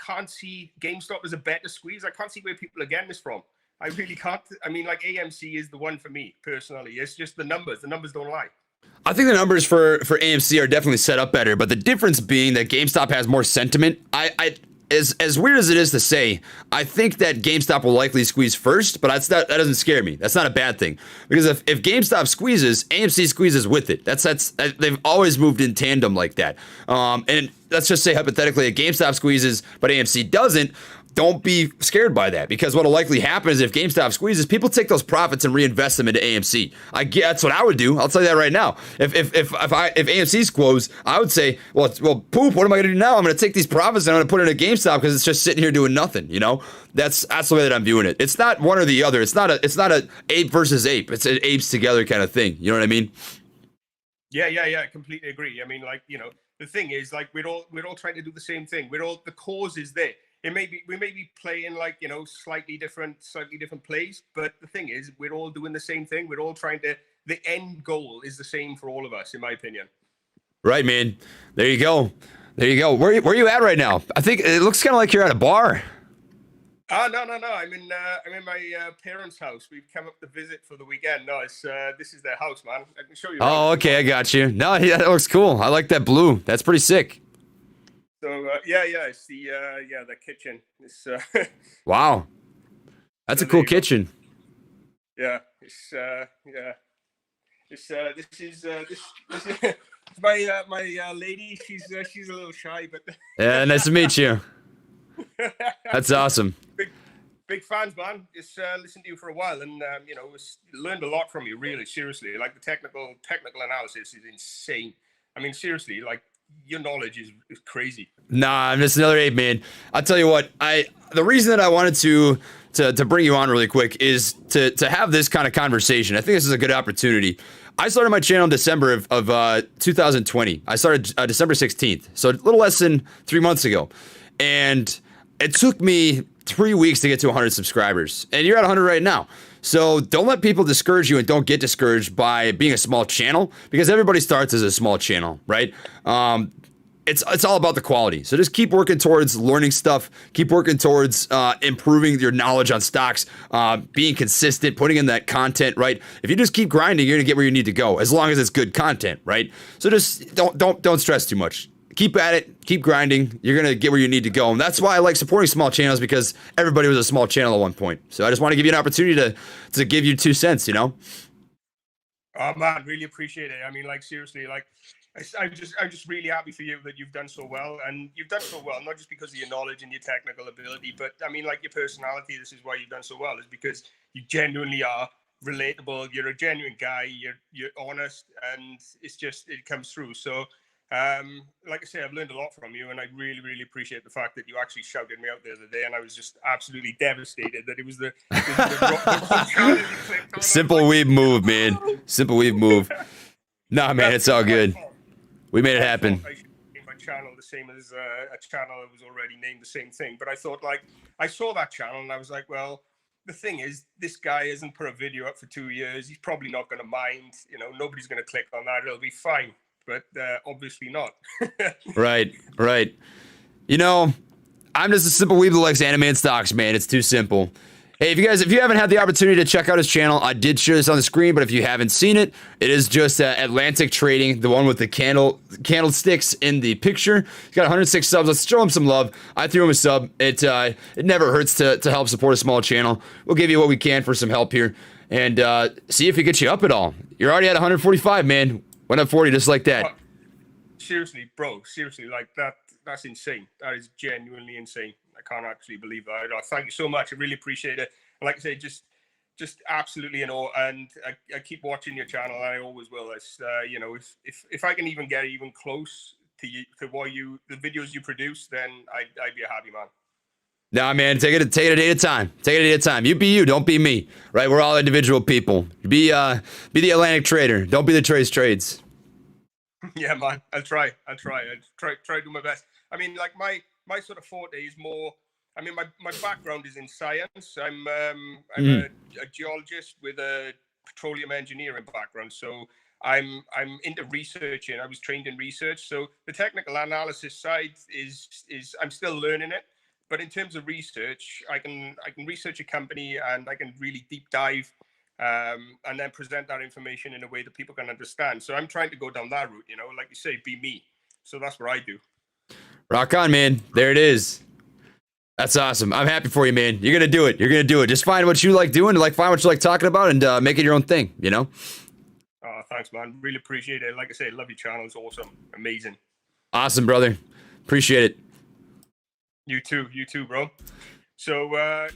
can't see GameStop as a better squeeze. I can't see where people are getting this from. I really can't. I mean, like, AMC is the one for me personally. It's just the numbers. The numbers don't lie. I think the numbers for AMC are definitely set up better, but the difference being that GameStop has more sentiment. As weird as it is to say, I think that GameStop will likely squeeze first, but that doesn't scare me. That's not a bad thing, because if GameStop squeezes, AMC squeezes with it. They've always moved in tandem like that. And let's just say hypothetically, that GameStop squeezes, but AMC doesn't. Don't be scared by that, because what'll likely happen is if GameStop squeezes, people take those profits and reinvest them into AMC. That's what I would do. I'll tell you that right now. If AMC squeeze, I would say, well, poop. What am I going to do now? I'm going to take these profits and I'm going to put it in a GameStop because it's just sitting here doing nothing. You know, that's the way that I'm viewing it. It's not one or the other. It's not a ape versus ape. It's an apes together kind of thing. You know what I mean? Yeah. I completely agree. I mean, like, you know, the thing is, like, we're all trying to do the same thing. The cause is there. We may be playing, like, you know, slightly different plays, but the thing is, we're all doing the same thing. We're all the end goal is the same for all of us, in my opinion. Right, man. There you go. Where are you at right now? I think it looks kind of like you're at a bar. No. I'm in my parents' house. We've come up to visit for the weekend. No, this is their house, man. I can show you. Oh, okay, I got you. No, yeah, that looks cool. I like that blue. That's pretty sick. So it's the kitchen. It's wow, that's a cool kitchen. Yeah, this is my lady. She's a little shy, but yeah, nice to meet you. That's awesome. Big fans, man. Just listened to you for a while, and you know, learned a lot from you. Really, seriously, like the technical analysis is insane. I mean, seriously, like, your knowledge is crazy. Nah, I'm just another ape, man. I'll tell you what, the reason that I wanted to bring you on really quick is to have this kind of conversation. I think this is a good opportunity. I started my channel in December of 2020. I started December 16th, so a little less than 3 months ago. And it took me 3 weeks to get to 100 subscribers. And you're at 100 right now. So don't let people discourage you, and don't get discouraged by being a small channel, because everybody starts as a small channel, right? It's all about the quality. So just keep working towards learning stuff. Keep working towards improving your knowledge on stocks, being consistent, putting in that content, right? If you just keep grinding, you're gonna get where you need to go, as long as it's good content, right? So just don't stress too much. Keep at it, keep grinding. You're going to get where you need to go. And that's why I like supporting small channels, because everybody was a small channel at one point. So I just want to give you an opportunity to give you 2 cents, you know? Oh, man, really appreciate it. I mean, like, seriously, like, I'm just really happy for you that you've done so well. And you've done so well, not just because of your knowledge and your technical ability, but I mean, like, your personality. This is why you've done so well, is because you genuinely are relatable. You're a genuine guy. You're honest, and it comes through. So, like I say, I've learned a lot from you, and I really, really appreciate the fact that you actually shouted me out the other day, and I was just absolutely devastated that it was the wrong channel you clicked on. Simple weeb move, man. Simple weeb move. Nah, man, it's all good. We made it happen. I should name my channel the same as a channel that was already named the same thing, but I thought, like, I saw that channel and I was like, well, the thing is, this guy hasn't put a video up for 2 years. He's probably not going to mind. Nobody's going to click on that. It'll be fine. But obviously not. Right. I'm just a simple weeb that likes anime and stocks, man. It's too simple. Hey, if you haven't had the opportunity to check out his channel, I did share this on the screen, but if you haven't seen it, it is just Atlantic Trading, the one with the candlesticks in the picture. He's got 106 subs. Let's show him some love. I threw him a sub. It never hurts to help support a small channel. We'll give you what we can for some help here, and see if we get you up at all. You're already at 145, man. Went up 40 just like that. Seriously, bro. Seriously, like that. That's insane. That is genuinely insane. I can't actually believe that. Thank you so much. I really appreciate it. And like I say, just absolutely in awe. And I keep watching your channel. And I always will. It's if I can even get even close to the videos you produce, then I'd be a happy man. Nah, man, take it a day at a time. Take it a day at a time. You be you, don't be me. Right? We're all individual people. Be the Atlantic Trader. Don't be the trades. Yeah, man. I'll try. I try to do my best. I mean, like my sort of forte is more. I mean, my background is in science. I'm a geologist with a petroleum engineering background. So I'm into researching. I was trained in research. So the technical analysis side is I'm still learning it. But in terms of research, I can research a company and I can really deep dive. And then present that information in a way that people can understand. So I'm trying to go down that route, like you say, be me. So that's what I do. Rock on, man. There it is. That's awesome. I'm happy for you, man. You're going to do it. Just find what you like doing, find what you like talking about, and make it your own thing, Oh, thanks, man. Really appreciate it. Like I say, love your channel. It's awesome. Amazing. Awesome, brother. Appreciate it. You too, bro. So,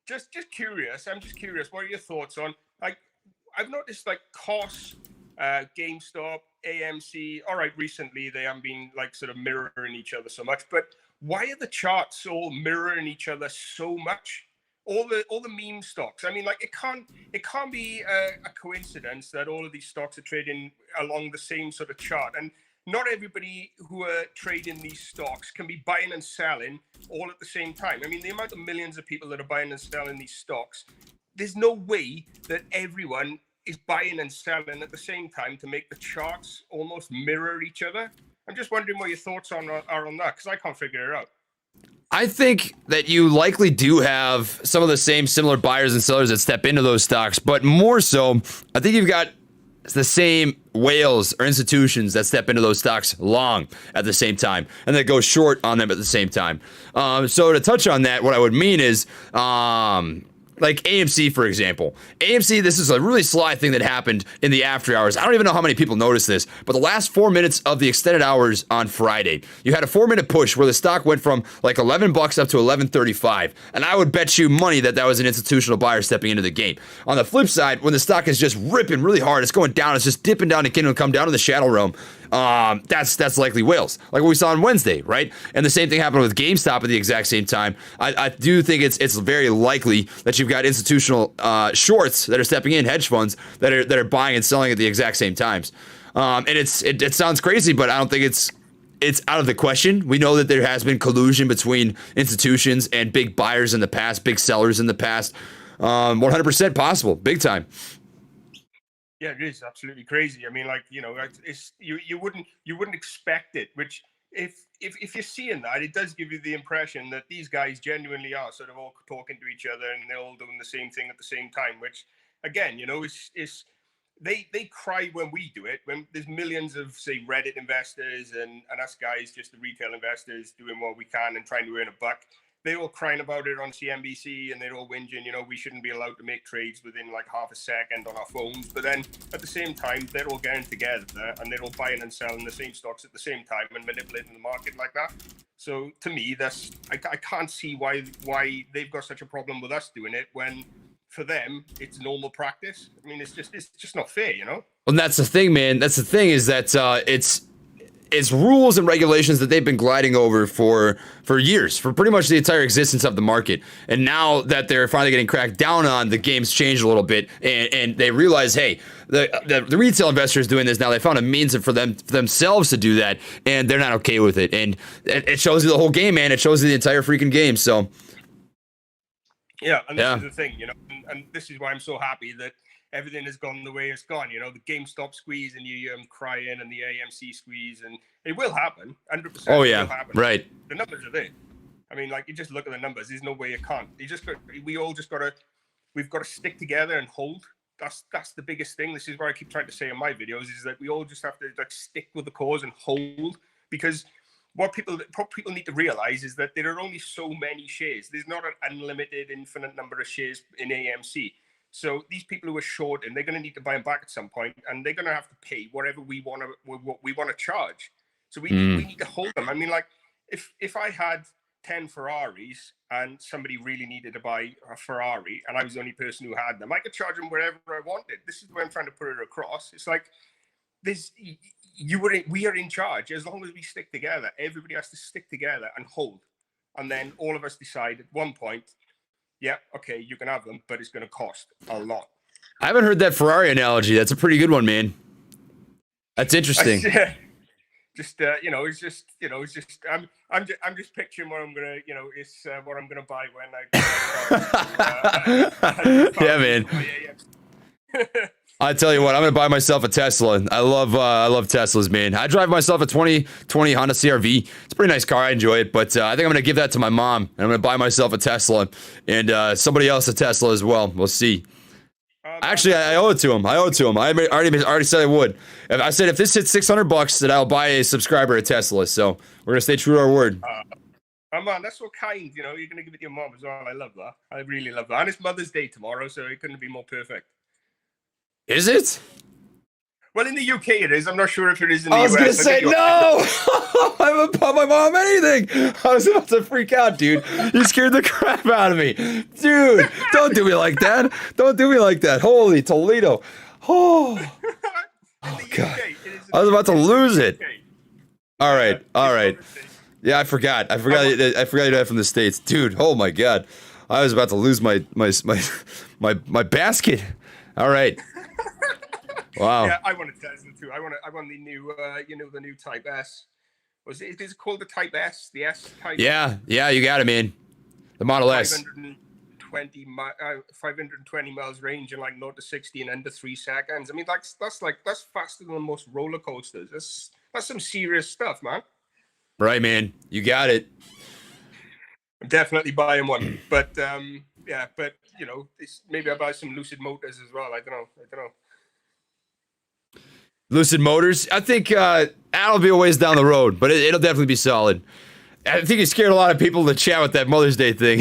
just curious. I'm just curious. What are your thoughts on, I've noticed COS, GameStop, AMC. All right, recently they haven't been sort of mirroring each other so much. But why are the charts all mirroring each other so much? All the meme stocks. I mean, it can't be a coincidence that all of these stocks are trading along the same sort of chart. And not everybody who are trading these stocks can be buying and selling all at the same time. I mean, the amount of millions of people that are buying and selling these stocks, there's no way that everyone is buying and selling at the same time to make the charts almost mirror each other. I'm just wondering what your thoughts are on that, because I can't figure it out. I think that you likely do have some of the same similar buyers and sellers that step into those stocks, but more so, I think you've got the same whales or institutions that step into those stocks long at the same time and that go short on them at the same time. So to touch on that, what I would mean is, like AMC, for example. AMC, this is a really sly thing that happened in the after hours. I don't even know how many people noticed this, but the last 4 minutes of the extended hours on Friday, you had a 4-minute push where the stock went from $11 up to $11.35. And I would bet you money that was an institutional buyer stepping into the game. On the flip side, when the stock is just ripping really hard, it's going down, it's just dipping down and come down to the shadow realm. That's likely whales, like what we saw on Wednesday, right? And the same thing happened with GameStop at the exact same time. I do think it's very likely that you've got institutional shorts that are stepping in, hedge funds that are buying and selling at the exact same times. And it sounds crazy, but I don't think it's out of the question. We know that there has been collusion between institutions and big buyers in the past, big sellers in the past. 100% possible, big time. Yeah, it is absolutely crazy. I mean, it's you wouldn't expect it. Which, if you're seeing that, it does give you the impression that these guys genuinely are sort of all talking to each other and they're all doing the same thing at the same time. Which, again, it's they cry when we do it. When there's millions of, say, Reddit investors and us guys, just the retail investors, doing what we can and trying to earn a buck. They're all crying about it on CNBC and they're all whinging, we shouldn't be allowed to make trades within half a second on our phones. But then at the same time, they're all getting together and they're all buying and selling the same stocks at the same time and manipulating the market like that. So to me, I can't see why they've got such a problem with us doing it when for them it's normal practice. I mean, it's just not fair, Well, that's the thing, man. That's the thing is that it's rules and regulations that they've been gliding over for years, for pretty much the entire existence of the market. And now that they're finally getting cracked down on, the game's changed a little bit, and they realize, hey, the retail investors doing this now. They found a means for themselves to do that, and they're not okay with it. And it shows you the whole game, man. It shows you the entire freaking game. So Yeah, and this Yeah. is the thing, you know, and this is why I'm so happy that everything has gone the way it's gone. You know, the GameStop squeeze and you crying and the AMC squeeze, and it will happen, 100%. Oh It yeah, will happen. right. The numbers are there. I mean, like, you just look at the numbers. There's no way it can't. We've got to stick together and hold. That's the biggest thing. This is what I keep trying to say in my videos, is that we all just have to like stick with the cause and hold, because what people need to realize is that there are only so many shares. There's not an unlimited, infinite number of shares in AMC. So these people who are short, and they're going to need to buy them back at some point, and they're going to have to pay whatever we want to charge. So we need to hold them. I mean, like, if I had 10 Ferraris and somebody really needed to buy a Ferrari and I was the only person who had them, I could charge them wherever I wanted. This is the way I'm trying to put it across. It's like we are in charge. As long as we stick together, everybody has to stick together and hold. And then all of us decide at one point, yeah, okay, you can have them, but it's going to cost a lot. I haven't heard that Ferrari analogy. That's a pretty good one, man. That's interesting. Just it's just I'm just picturing what I'm gonna what I'm gonna buy when I yeah, man. I tell you what, I'm gonna buy myself a Tesla. I love Teslas, man. I drive myself a 2020 Honda CR-V. It's a pretty nice car. I enjoy it, but I think I'm gonna give that to my mom, and I'm gonna buy myself a Tesla, and somebody else a Tesla as well. We'll see. Actually, I owe it to him. I already said I would. I said if this hits $600, that I'll buy a subscriber a Tesla. So we're gonna stay true to our word. Man, that's so kind. You know, you're gonna give it to your mom as well. I love that. I really love that. And it's Mother's Day tomorrow, so it couldn't be more perfect. Is it? Well, in the UK it is. I'm not sure if it is in the US. I was gonna say no. I haven't bought my mom anything. I was about to freak out, dude. You scared the crap out of me, dude. Don't do me like that. Don't do me like that. Holy Toledo. Oh God. I was about to lose it. All right. Yeah, I forgot. I forgot you're not from the States, dude. Oh my God. I was about to lose my basket. All right. Wow. Yeah, I want a Tesla too. I want the new, the new Type S. Is it called the Type S? The S Type. Yeah, you got it, man. The Model S. 520 miles range in like 0 to 60 in under 3 seconds. I mean, that's faster than most roller coasters. That's some serious stuff, man. Right, man. You got it. I'm definitely buying one, but maybe I buy some Lucid Motors as well. I don't know. Lucid Motors. I think that'll be a ways down the road, but it'll definitely be solid. I think it scared a lot of people to chat with that Mother's Day thing.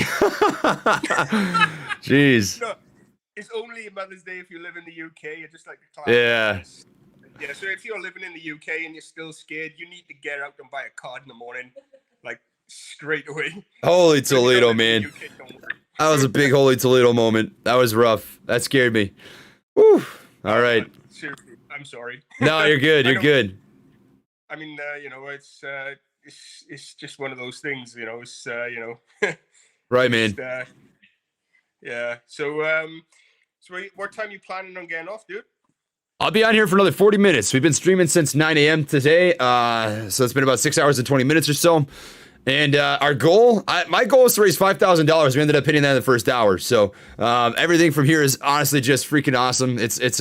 Jeez. No, it's only Mother's Day if you live in the UK. You're just like the class. Yeah. Yeah. So if you're living in the UK and you're still scared, you need to get out and buy a card in the morning, like straight away. Holy Toledo, man. That was a big Holy Toledo moment. That was rough. That scared me. Whew. All right. Seriously. I'm sorry. No, you're good. You're good. I mean, it's just one of those things, It's right, man. Yeah. So what time are you planning on getting off, dude? I'll be on here for another 40 minutes. We've been streaming since 9 a.m. today, so it's been about 6 hours and 20 minutes or so. And our goal, my goal is to raise $5,000. We ended up hitting that in the first hour. So everything from here is honestly just freaking awesome. It's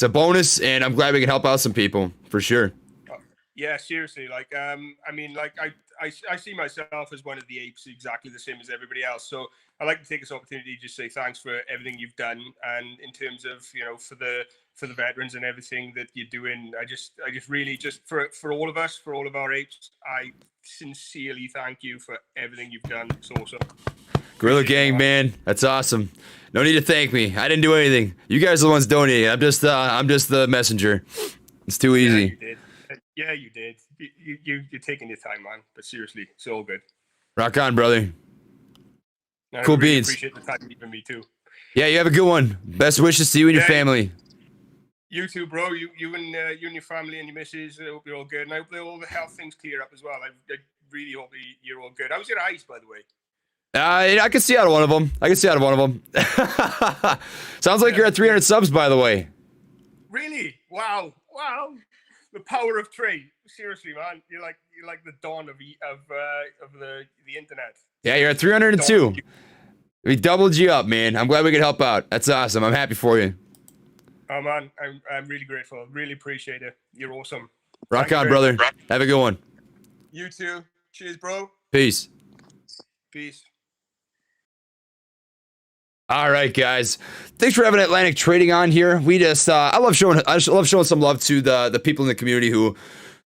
a bonus, and I'm glad we can help out some people for sure. Yeah, seriously. Like, I see myself as one of the apes, exactly the same as everybody else. So I'd like to take this opportunity to just say thanks for everything you've done, and in terms of for the veterans and everything that you're doing. I just really just for all of us, for all of our apes, I sincerely thank you for everything you've done. It's awesome. Gorilla Gang, man, that's awesome. No need to thank me. I didn't do anything. You guys are the ones donating. I'm just the messenger. It's too easy. Yeah, you did. You're taking your time, man. But seriously, it's all good. Rock on, brother. Cool really beans. Appreciate the time you've given me too. Yeah, you have a good one. Best wishes to you and your family. You too, bro. You and your family and your missus. I hope you're all good, and I hope all the health things clear up as well. I really hope you're all good. How's your eyes, by the way? I can see out of one of them. Sounds like you're at 300 subs, by the way. Really? Wow. The power of trade. Seriously, man. You're like the dawn of the internet. Yeah, you're at 302. We doubled you up, man. I'm glad we could help out. That's awesome. I'm happy for you. Oh man, I'm really grateful. Really appreciate it. You're awesome. Rock on, brother. Have a good one. You too. Cheers, bro. Peace. Peace. All right, guys. Thanks for having Atlantic Trading on here. We just I love showing some love to the people in the community who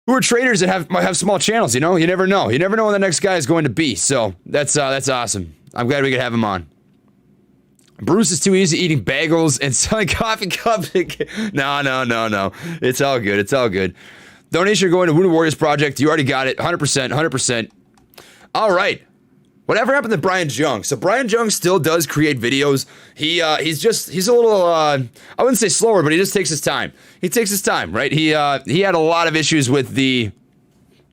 are traders that might have small channels. You know, you never know. You never know when the next guy is going to be. So that's awesome. I'm glad we could have him on. Bruce is too easy eating bagels and selling coffee cups. No. It's all good. It's all good. Donation going to Wounded Warriors Project. You already got it. 100%. All right. Whatever happened to Brian Jung? So Brian Jung still does create videos. He's a little I wouldn't say slower, but he just takes his time. He takes his time, right? He had a lot of issues with the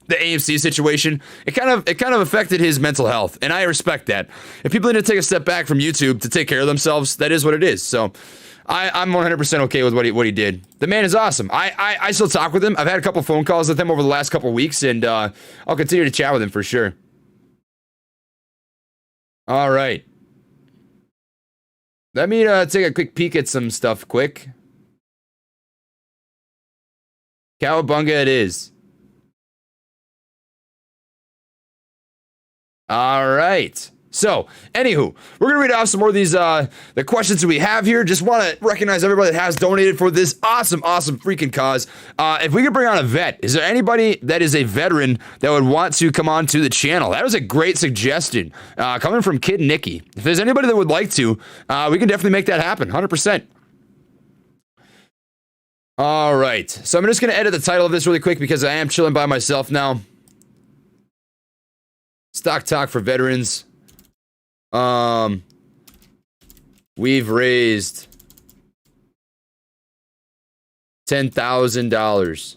AMC situation. It kind of affected his mental health, and I respect that. If people need to take a step back from YouTube to take care of themselves, that is what it is. So I'm 100% okay with what he did. The man is awesome. I still talk with him. I've had a couple phone calls with him over the last couple weeks, and I'll continue to chat with him for sure. All right. Let me take a quick peek at some stuff quick. Cowabunga it is. All right. So, anywho, we're going to read off some more of these, the questions that we have here. Just want to recognize everybody that has donated for this awesome freaking cause. If we could bring on a vet, is there anybody that is a veteran that would want to come on to the channel? That was a great suggestion, coming from Kid Nicky. If there's anybody that would like to, we can definitely make that happen, 100%. All right. So I'm just going to edit the title of this really quick because I am chilling by myself now. Stock talk for veterans. We've raised $10,000.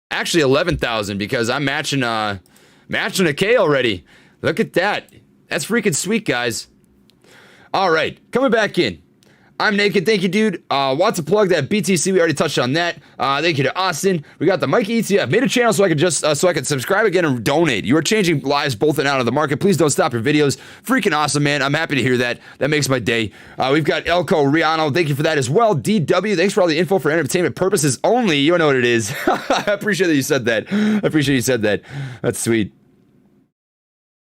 Actually, $11,000 because I'm matching a K already. Look at that. That's freaking sweet, guys. All right, coming back in. I'm naked. Thank you, dude. Want to plug that BTC? We already touched on that. Thank you to Austin. We got the Mikey ETF. Made a channel so I could subscribe again and donate. You are changing lives both in and out of the market. Please don't stop your videos. Freaking awesome, man. I'm happy to hear that. That makes my day. We've got Elko Riano. Thank you for that as well. DW. Thanks for all the info for entertainment purposes only. You know what it is. I appreciate that you said that. I appreciate you said that. That's sweet.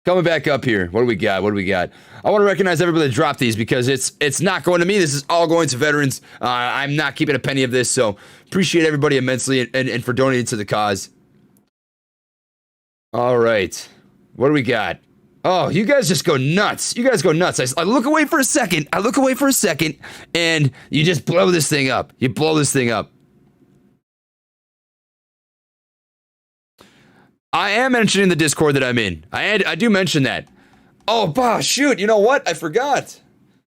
Coming back up here. What do we got? I want to recognize everybody that dropped these because it's not going to me. This is all going to veterans. I'm not keeping a penny of this, so appreciate everybody immensely and for donating to the cause. All right. What do we got? Oh, you guys just go nuts. You guys go nuts. I look away for a second. And you just blow this thing up. You blow this thing up. I am mentioning the Discord that I'm in. I do mention that. Oh, bah, shoot. You know what? I forgot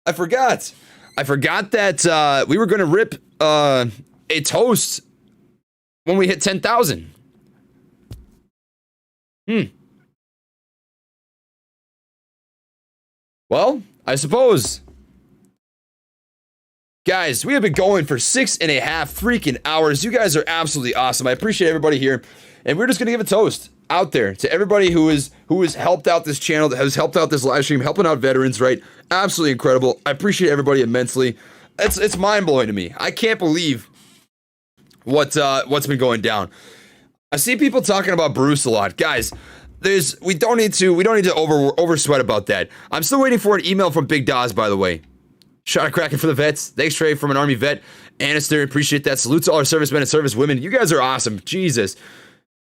that we were going to rip a toast when we hit 10,000. Well, I suppose. Guys, we have been going for 6.5 freaking hours. You guys are absolutely awesome. I appreciate everybody here. And we're just going to give a toast out there to everybody who has helped out this channel, that has helped out this live stream, helping out veterans, right? Absolutely incredible. I appreciate everybody immensely. It's mind-blowing to me. I can't believe what's been going down. I see people talking about Bruce a lot. Guys, we don't need to over sweat about that. I'm still waiting for an email from Big Daz, by the way. Shot a cracking for the vets. Thanks, Trey, from an Army vet. Annister, appreciate that. Salute to all our servicemen and servicewomen. You guys are awesome. Jesus.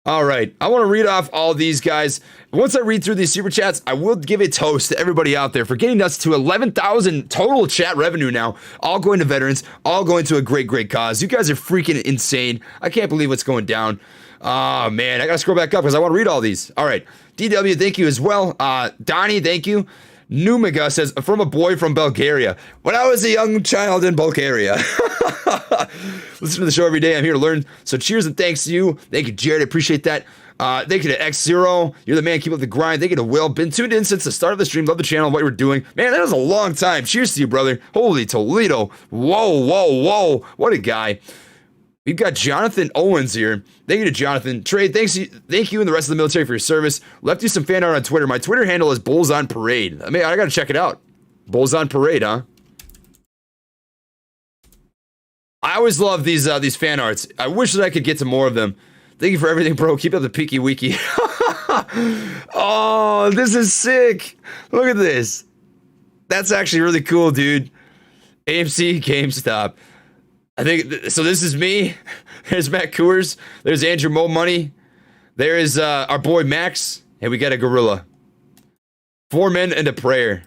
All right, I want to read off all these guys. Once I read through these super chats, I will give a toast to everybody out there for getting us to 11,000 total chat revenue now, all going to veterans, all going to a great cause. You guys are freaking insane. I can't believe what's going down. Oh, man, I got to scroll back up because I want to read all these. All right, DW, thank you as well. Donnie, thank you. Numiga says, from a boy from Bulgaria. When I was a young child in Bulgaria. Listen to the show every day. I'm here to learn. So cheers and thanks to you. Thank you, Jared. I appreciate that. Thank you to X0. You're the man. Keep up the grind. Thank you to Will. Been tuned in since the start of the stream. Love the channel, what you were doing. Man, that was a long time. Cheers to you, brother. Holy Toledo. Whoa. What a guy. We've got Jonathan Owens here. Thank you to Jonathan. Trey, thank you and the rest of the military for your service. Left you some fan art on Twitter. My Twitter handle is Bulls on Parade. I mean, I got to check it out. Bulls on Parade, huh? I always love these fan arts. I wish that I could get to more of them. Thank you for everything, bro. Keep up the peaky wiki. Oh, this is sick. Look at this. That's actually really cool, dude. AMC, GameStop. I think, so this is me. There's Matt Coors. There's Andrew Mo Money. There is our boy Max. And we got a gorilla. 4 men and a prayer.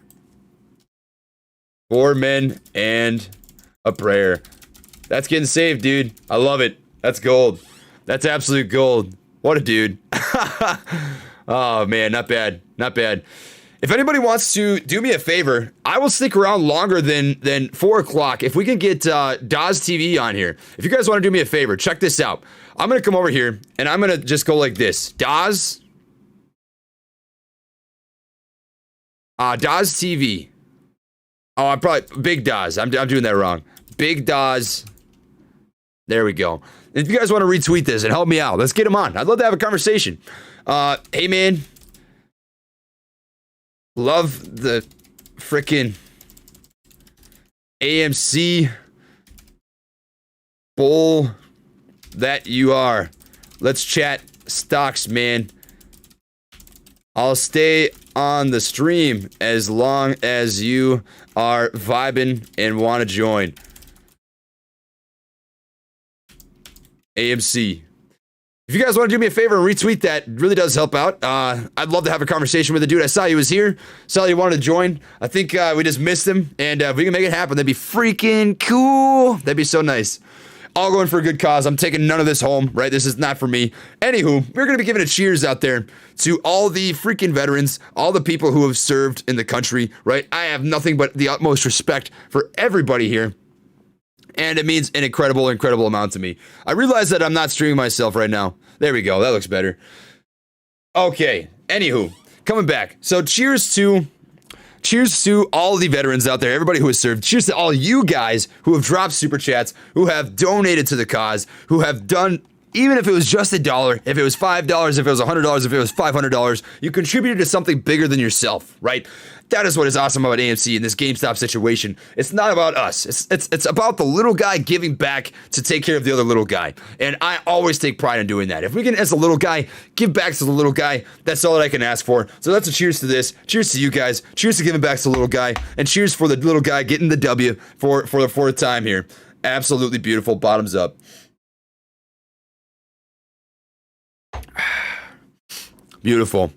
4 men and a prayer. That's getting saved, dude. I love it. That's gold. That's absolute gold. What a dude. Oh, man. Not bad. Not bad. If anybody wants to do me a favor, I will stick around longer than 4 o'clock. If we can get Daz TV on here. If you guys want to do me a favor, check this out. I'm going to come over here, and I'm going to just go like this. Daz TV. Oh, I'm probably... Big Daz. I'm doing that wrong. Big Daz. There we go. If you guys want to retweet this and help me out, let's get him on. I'd love to have a conversation. Hey, man. Love the frickin' AMC bull that you are. Let's chat stocks, man. I'll stay on the stream as long as you are vibing and want to join. AMC. If you guys want to do me a favor and retweet that, it really does help out. I'd love to have a conversation with the dude. I saw he was here. Saw he wanted to join. I think we just missed him. And if we can make it happen, that'd be freaking cool. That'd be so nice. All going for a good cause. I'm taking none of this home, right? This is not for me. Anywho, we're going to be giving a cheers out there to all the freaking veterans, all the people who have served in the country, right? I have nothing but the utmost respect for everybody here. And it means an incredible, incredible amount to me. I realize that I'm not streaming myself right now. There we go. That looks better. Okay. Anywho, coming back. So cheers to all the veterans out there, everybody who has served. Cheers to all you guys who have dropped super chats, who have donated to the cause, who have done, even if it was just $1, if it was $5, if it was $100, if it was $500, you contributed to something bigger than yourself, right? That is what is awesome about AMC in this GameStop situation. It's not about us. It's about the little guy giving back to take care of the other little guy. And I always take pride in doing that. If we can, as a little guy, give back to the little guy, that's all that I can ask for. So that's a cheers to this. Cheers to you guys. Cheers to giving back to the little guy. And cheers for the little guy getting the W for the 4th time here. Absolutely beautiful. Bottoms up. Beautiful.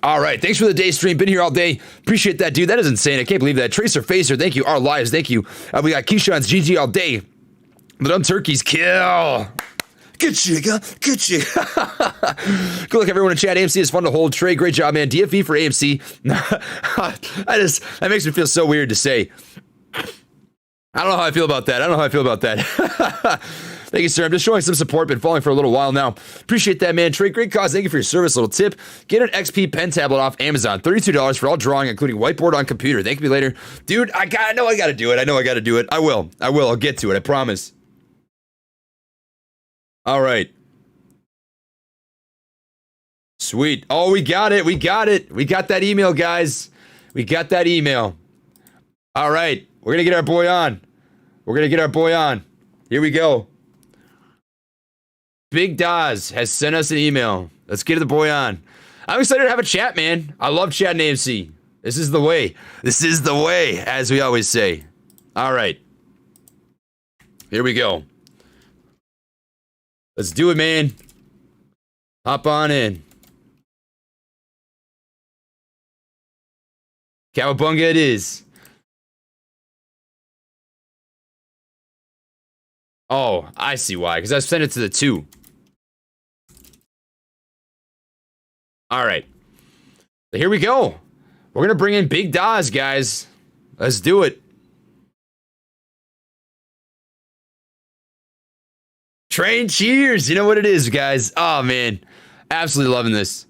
All right. Thanks for the day stream. Been here all day. Appreciate that, dude. That is insane. I can't believe that. Tracer Facer, thank you. Our Lives, thank you. We got Keyshawn's GG all day. The Dumb Turkeys, kill. Good shit, good shit. Good luck, everyone in chat. AMC is fun to hold. Trey, great job, man. DFE for AMC. That makes me feel so weird to say. I don't know how I feel about that. Thank you, sir. I'm just showing some support. Been following for a little while now. Appreciate that, man. Trey, great cause. Thank you for your service. Little tip. Get an XP pen tablet off Amazon. $32 for all drawing, including whiteboard on computer. Thank you later. Dude, I know I got to do it. I will. I'll get to it. I promise. All right. Sweet. Oh, we got it. We got that email, guys. We got that email. All right. We're going to get our boy on. Here we go. Big Daz has sent us an email. Let's get the boy on. I'm excited to have a chat, man. I love chatting AMC. This is the way. As we always say. All right. Here we go. Let's do it, man. Hop on in. Cowabunga it is. Oh, I see why. Because I sent it to the 2. All right. So here we go. We're going to bring in Big Daz, guys. Let's do it. Train cheers. You know what it is, guys. Oh, man. Absolutely loving this.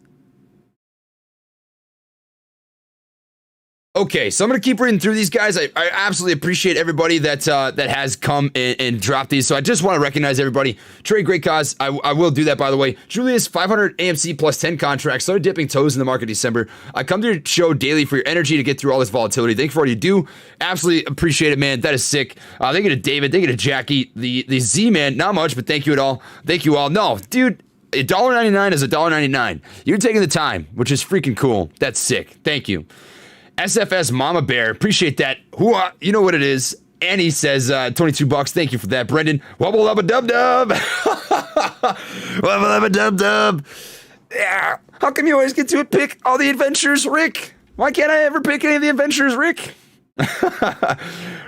Okay, so I'm gonna keep reading through these guys. I absolutely appreciate everybody that has come and dropped these. So I just want to recognize everybody. Trey, great cause. I will do that, by the way. Julius, 500 AMC plus 10 contracts. Started dipping toes in the market in December. I come to your show daily for your energy to get through all this volatility. Thank you for all you do. Absolutely appreciate it, man. That is sick. Thank you to David. Thank you to Jackie. The Z man. Not much, but thank you at all. Thank you all. No, dude. $1.99 is $1.99. You're taking the time, which is freaking cool. That's sick. Thank you. SFS Mama Bear, appreciate that. You know what it is. Annie says $22. Thank you for that, Brendan. Wubble up a dub dub. Wubble up a dub dub. Yeah. How come you always get to pick all the adventures, Rick? Why can't I ever pick any of the adventures, Rick?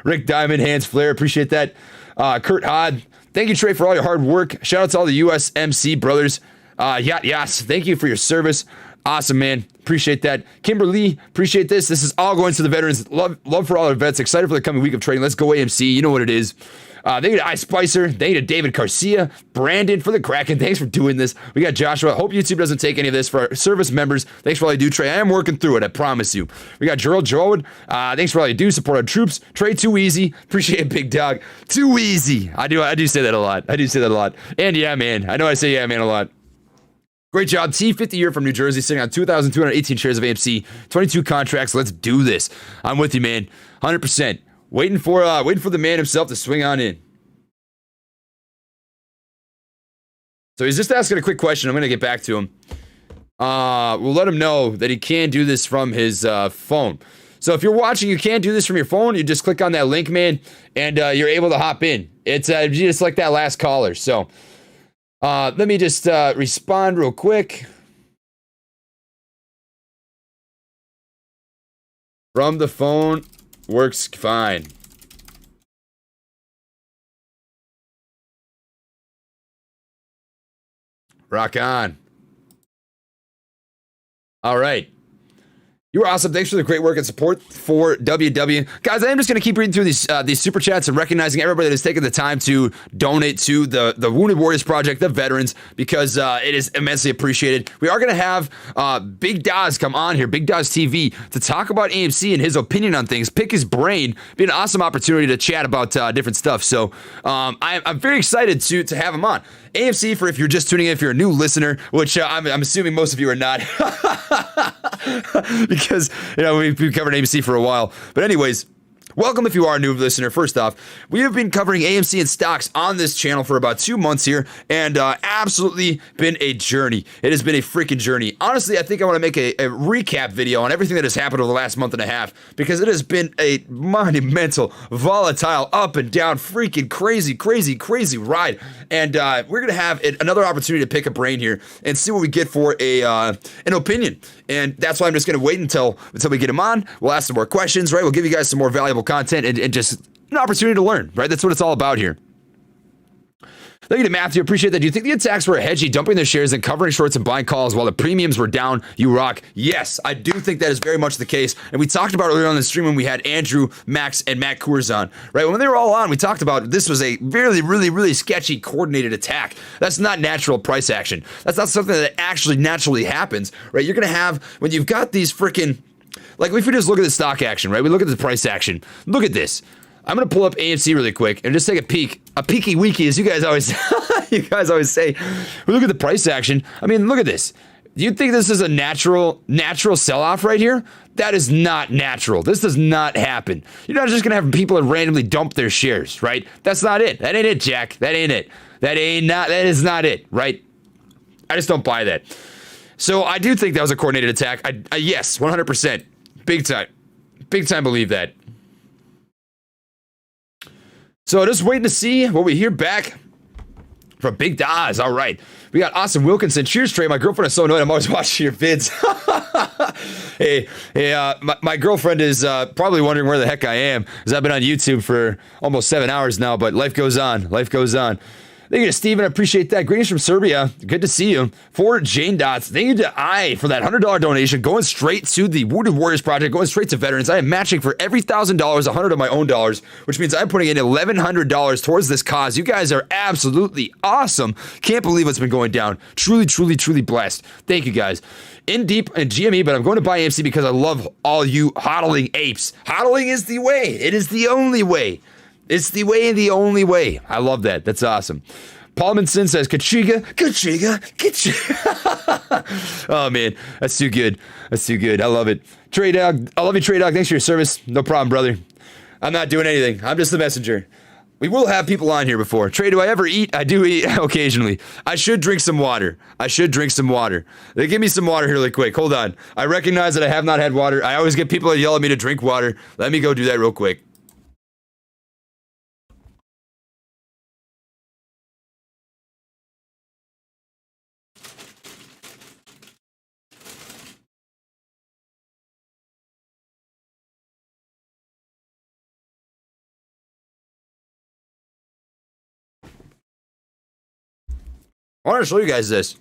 Rick Diamond, Hands Flare, appreciate that. Kurt Hod, thank you, Trey, for all your hard work. Shout out to all the USMC brothers. Yas, thank you for your service. Awesome, man. Appreciate that. Kimberly, appreciate this. This is all going to the veterans. Love for all our vets. Excited for the coming week of trading. Let's go AMC. You know what it is. Thank you to iSpicer. Thank you to David Garcia. Brandon for the Kraken. Thanks for doing this. We got Joshua. Hope YouTube doesn't take any of this for our service members. Thanks for all you do, Trey. I am working through it. I promise you. We got Gerald Jowood. Thanks for all you do. Support our troops. Trey, too easy. Appreciate it, big dog. Too easy. I do say that a lot. And yeah, man. I know I say yeah, man, a lot. Great job. T50 year from New Jersey, sitting on 2,218 shares of AMC, 22 contracts. Let's do this. I'm with you, man. 100%. Waiting for the man himself to swing on in. So he's just asking a quick question. I'm going to get back to him. We'll let him know that he can do this from his phone. So if you're watching, you can't do this from your phone. You just click on that link, man, and you're able to hop in. It's just like that last caller. So let me just respond real quick. From the phone works fine. Rock on. All right. You are awesome. Thanks for the great work and support for WW. Guys, I am just going to keep reading through these super chats and recognizing everybody that has taken the time to donate to the Wounded Warriors Project, the veterans, because it is immensely appreciated. We are going to have Big Daz come on here, Big Daz TV, to talk about AMC and his opinion on things, pick his brain. Be an awesome opportunity to chat about different stuff. So I'm very excited to have him on. AMC, for if you're just tuning in, if you're a new listener, which I'm assuming most of you are not, because we've covered AMC for a while. But anyways, welcome if you are a new listener. First off, we have been covering AMC and stocks on this channel for about 2 months here, and absolutely been a journey. It has been a freaking journey. Honestly, I think I want to make a recap video on everything that has happened over the last month and a half, because it has been a monumental, volatile, up and down, freaking crazy ride. And we're gonna have another opportunity to pick a brain here and see what we get for an opinion. And that's why I'm just gonna wait until we get him on. We'll ask some more questions, right? We'll give you guys some more valuable content and just an opportunity to learn, right? That's what it's all about here. Thank you to Matthew. Appreciate that. Do you think the attacks were hedgy, dumping their shares and covering shorts and buying calls while the premiums were down? You rock. Yes, I do think that is very much the case. And we talked about earlier on the stream when we had Andrew, Max, and Matt Coors on, right? When they were all on, we talked about this was a really sketchy coordinated attack. That's not natural price action. That's not something that actually naturally happens, right? You're going to have, when you've got these freaking, like if we just look at the stock action, right? We look at the price action. Look at this. I'm going to pull up AMC really quick and just take a peeky weeky, as you guys always say. We look at the price action. I mean, look at this. Do you think this is a natural sell-off right here? That is not natural. This does not happen. You're not just going to have people that randomly dump their shares, right? That's not it. That ain't it, Jack. That ain't it. That is not it, right? I just don't buy that. So I do think that was a coordinated attack. Yes, 100%. Big time believe that. So just waiting to see what we hear back from Big Daz. All right. We got Austin Wilkinson. Cheers, Trey. My girlfriend is so annoyed. I'm always watching your vids. Hey, my girlfriend is probably wondering where the heck I am, because I've been on YouTube for almost 7 hours now, but life goes on. Thank you to Steven. I appreciate that. Greetings from Serbia. Good to see you. For Jane Dots, thank you to I for that $100 donation going straight to the Wounded Warriors Project, going straight to veterans. I am matching for every $1,000, $100 of my own dollars, which means I'm putting in $1,100 towards this cause. You guys are absolutely awesome. Can't believe what's been going down. Truly, truly, truly blessed. Thank you guys. In deep and GME, but I'm going to buy AMC because I love all you hodling apes. Hodling is the way. It is the only way. It's the way and the only way. I love that. That's awesome. Paul Manson says, Kachiga. Oh, man. That's too good. That's too good. I love it. Trey Dog. I love you, Trey Dog. Thanks for your service. No problem, brother. I'm not doing anything. I'm just the messenger. We will have people on here before. Trey, do I ever eat? I do eat occasionally. I should drink some water. Give me some water here really quick. Hold on. I recognize that I have not had water. I always get people that yell at me to drink water. Let me go do that real quick. I want to show you guys this.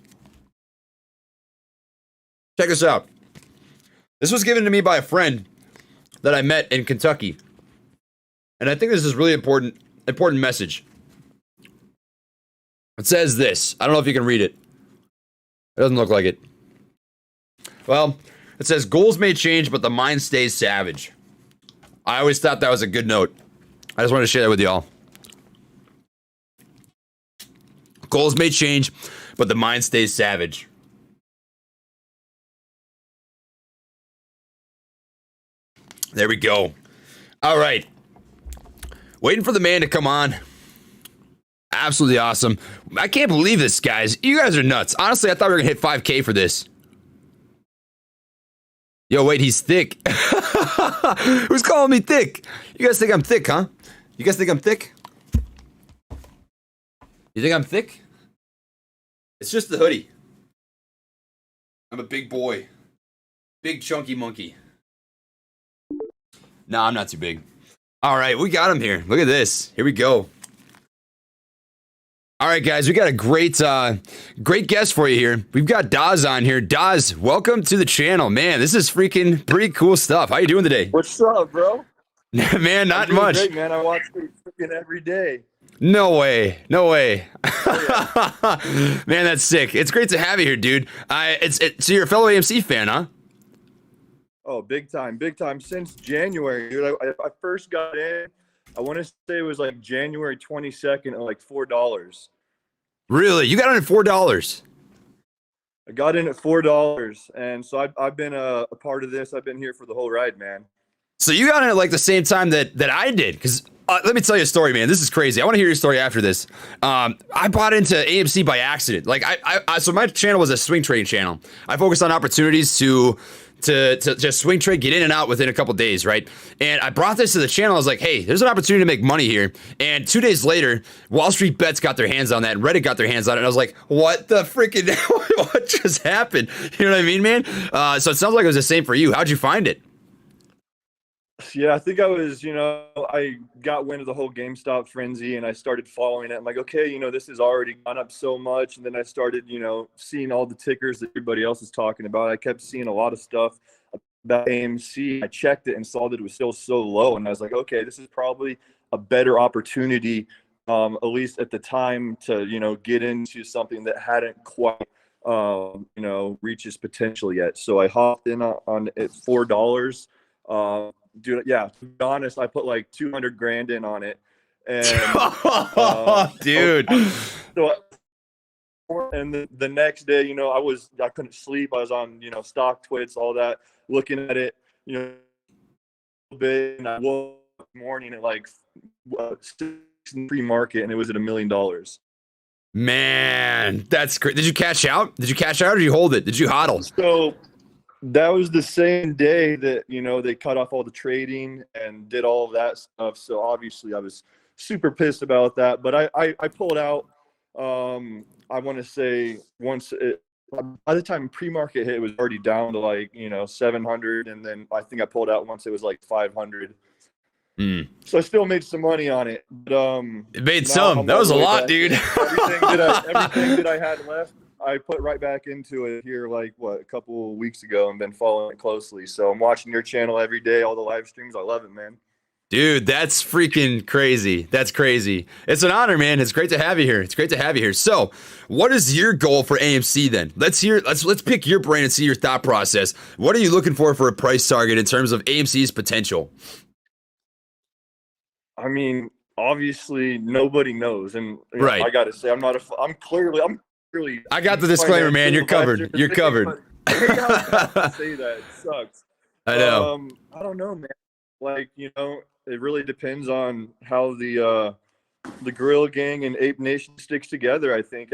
Check this out. This was given to me by a friend that I met in Kentucky. And I think this is really important message. It says this. I don't know if you can read it. It doesn't look like it. Well, it says, goals may change, but the mind stays savage. I always thought that was a good note. I just wanted to share that with y'all. Goals may change, but the mind stays savage. There we go. All right. Waiting for the man to come on. Absolutely awesome. I can't believe this, guys. You guys are nuts. Honestly, I thought we were going to hit 5K for this. Yo, wait, he's thick. Who's calling me thick? You guys think I'm thick, huh? You guys think I'm thick? You think I'm thick? It's just the hoodie. I'm a big boy. Big chunky monkey. No, I'm not too big. All right, we got him here. Look at this. Here we go. All right, guys, we got a great guest for you here. We've got Daz on here. Daz, welcome to the channel. Man, this is freaking pretty cool stuff. How you doing today? What's up, bro? Man, not much. Great, man. I watch it freaking every day. No way. Oh, yeah. Man, that's sick. It's great to have you here, dude. So you're a fellow AMC fan, huh? Oh, big time since January, dude. I first got in. I want to say it was like January 22nd at like $4. Really? You got in at $4? I got in at $4, and so I've been a part of this. I've been here for the whole ride, man. So you got in at like the same time that I did, because let me tell you a story, man. This is crazy. I want to hear your story after this. I bought into AMC by accident. Like so my channel was a swing trading channel. I focused on opportunities to just swing trade, get in and out within a couple days, right? And I brought this to the channel. I was like, hey, there's an opportunity to make money here. And 2 days later, Wall Street Bets got their hands on that, and Reddit got their hands on it. And I was like, what the freaking, what just happened? You know what I mean, man? So it sounds like it was the same for you. How'd you find it? Yeah, I think I was, I got wind of the whole GameStop frenzy, and I started following it. I'm like, okay, this has already gone up so much. And then I started, seeing all the tickers that everybody else is talking about. I kept seeing a lot of stuff about AMC. I checked it and saw that it was still so low. And I was like, okay, this is probably a better opportunity, at least at the time, to, get into something that hadn't quite, reached its potential yet. So I hopped in on at $4. Dude, yeah, to be honest, I put like 200 grand in on it. And dude. So and the next day, I couldn't sleep. I was on, stock twits, all that, looking at it, a bit, and I woke up in the morning at like 6 in pre-market, and it was at $1 million. Man, that's great. Did you cash out? Or did you hold it? Did you hodl? So that was the same day that, they cut off all the trading and did all of that stuff. So obviously I was super pissed about that, but I pulled out, I want to say by the time pre-market hit, it was already down to like, 700. And then I think I pulled out once it was like 500. So I still made some money on it. But, It made now some. I'm That all was the a way lot, back dude. in. Everything that I had left, I put right back into it here, like a couple of weeks ago, and been following it closely. So I'm watching your channel every day, all the live streams. I love it, man. Dude, that's freaking crazy. That's crazy. It's an honor, man. It's great to have you here. It's great to have you here. So, what is your goal for AMC then? Let's pick your brain and see your thought process. What are you looking for a price target in terms of AMC's potential? I mean, obviously nobody knows, and Right. I got to say, I'm clearly. I got the disclaimer, man. You're covered. You're covered. I hate how I have to say that. It sucks. I know. I don't know, man. Like, it really depends on how the Gorilla Gang and Ape Nation sticks together. I think,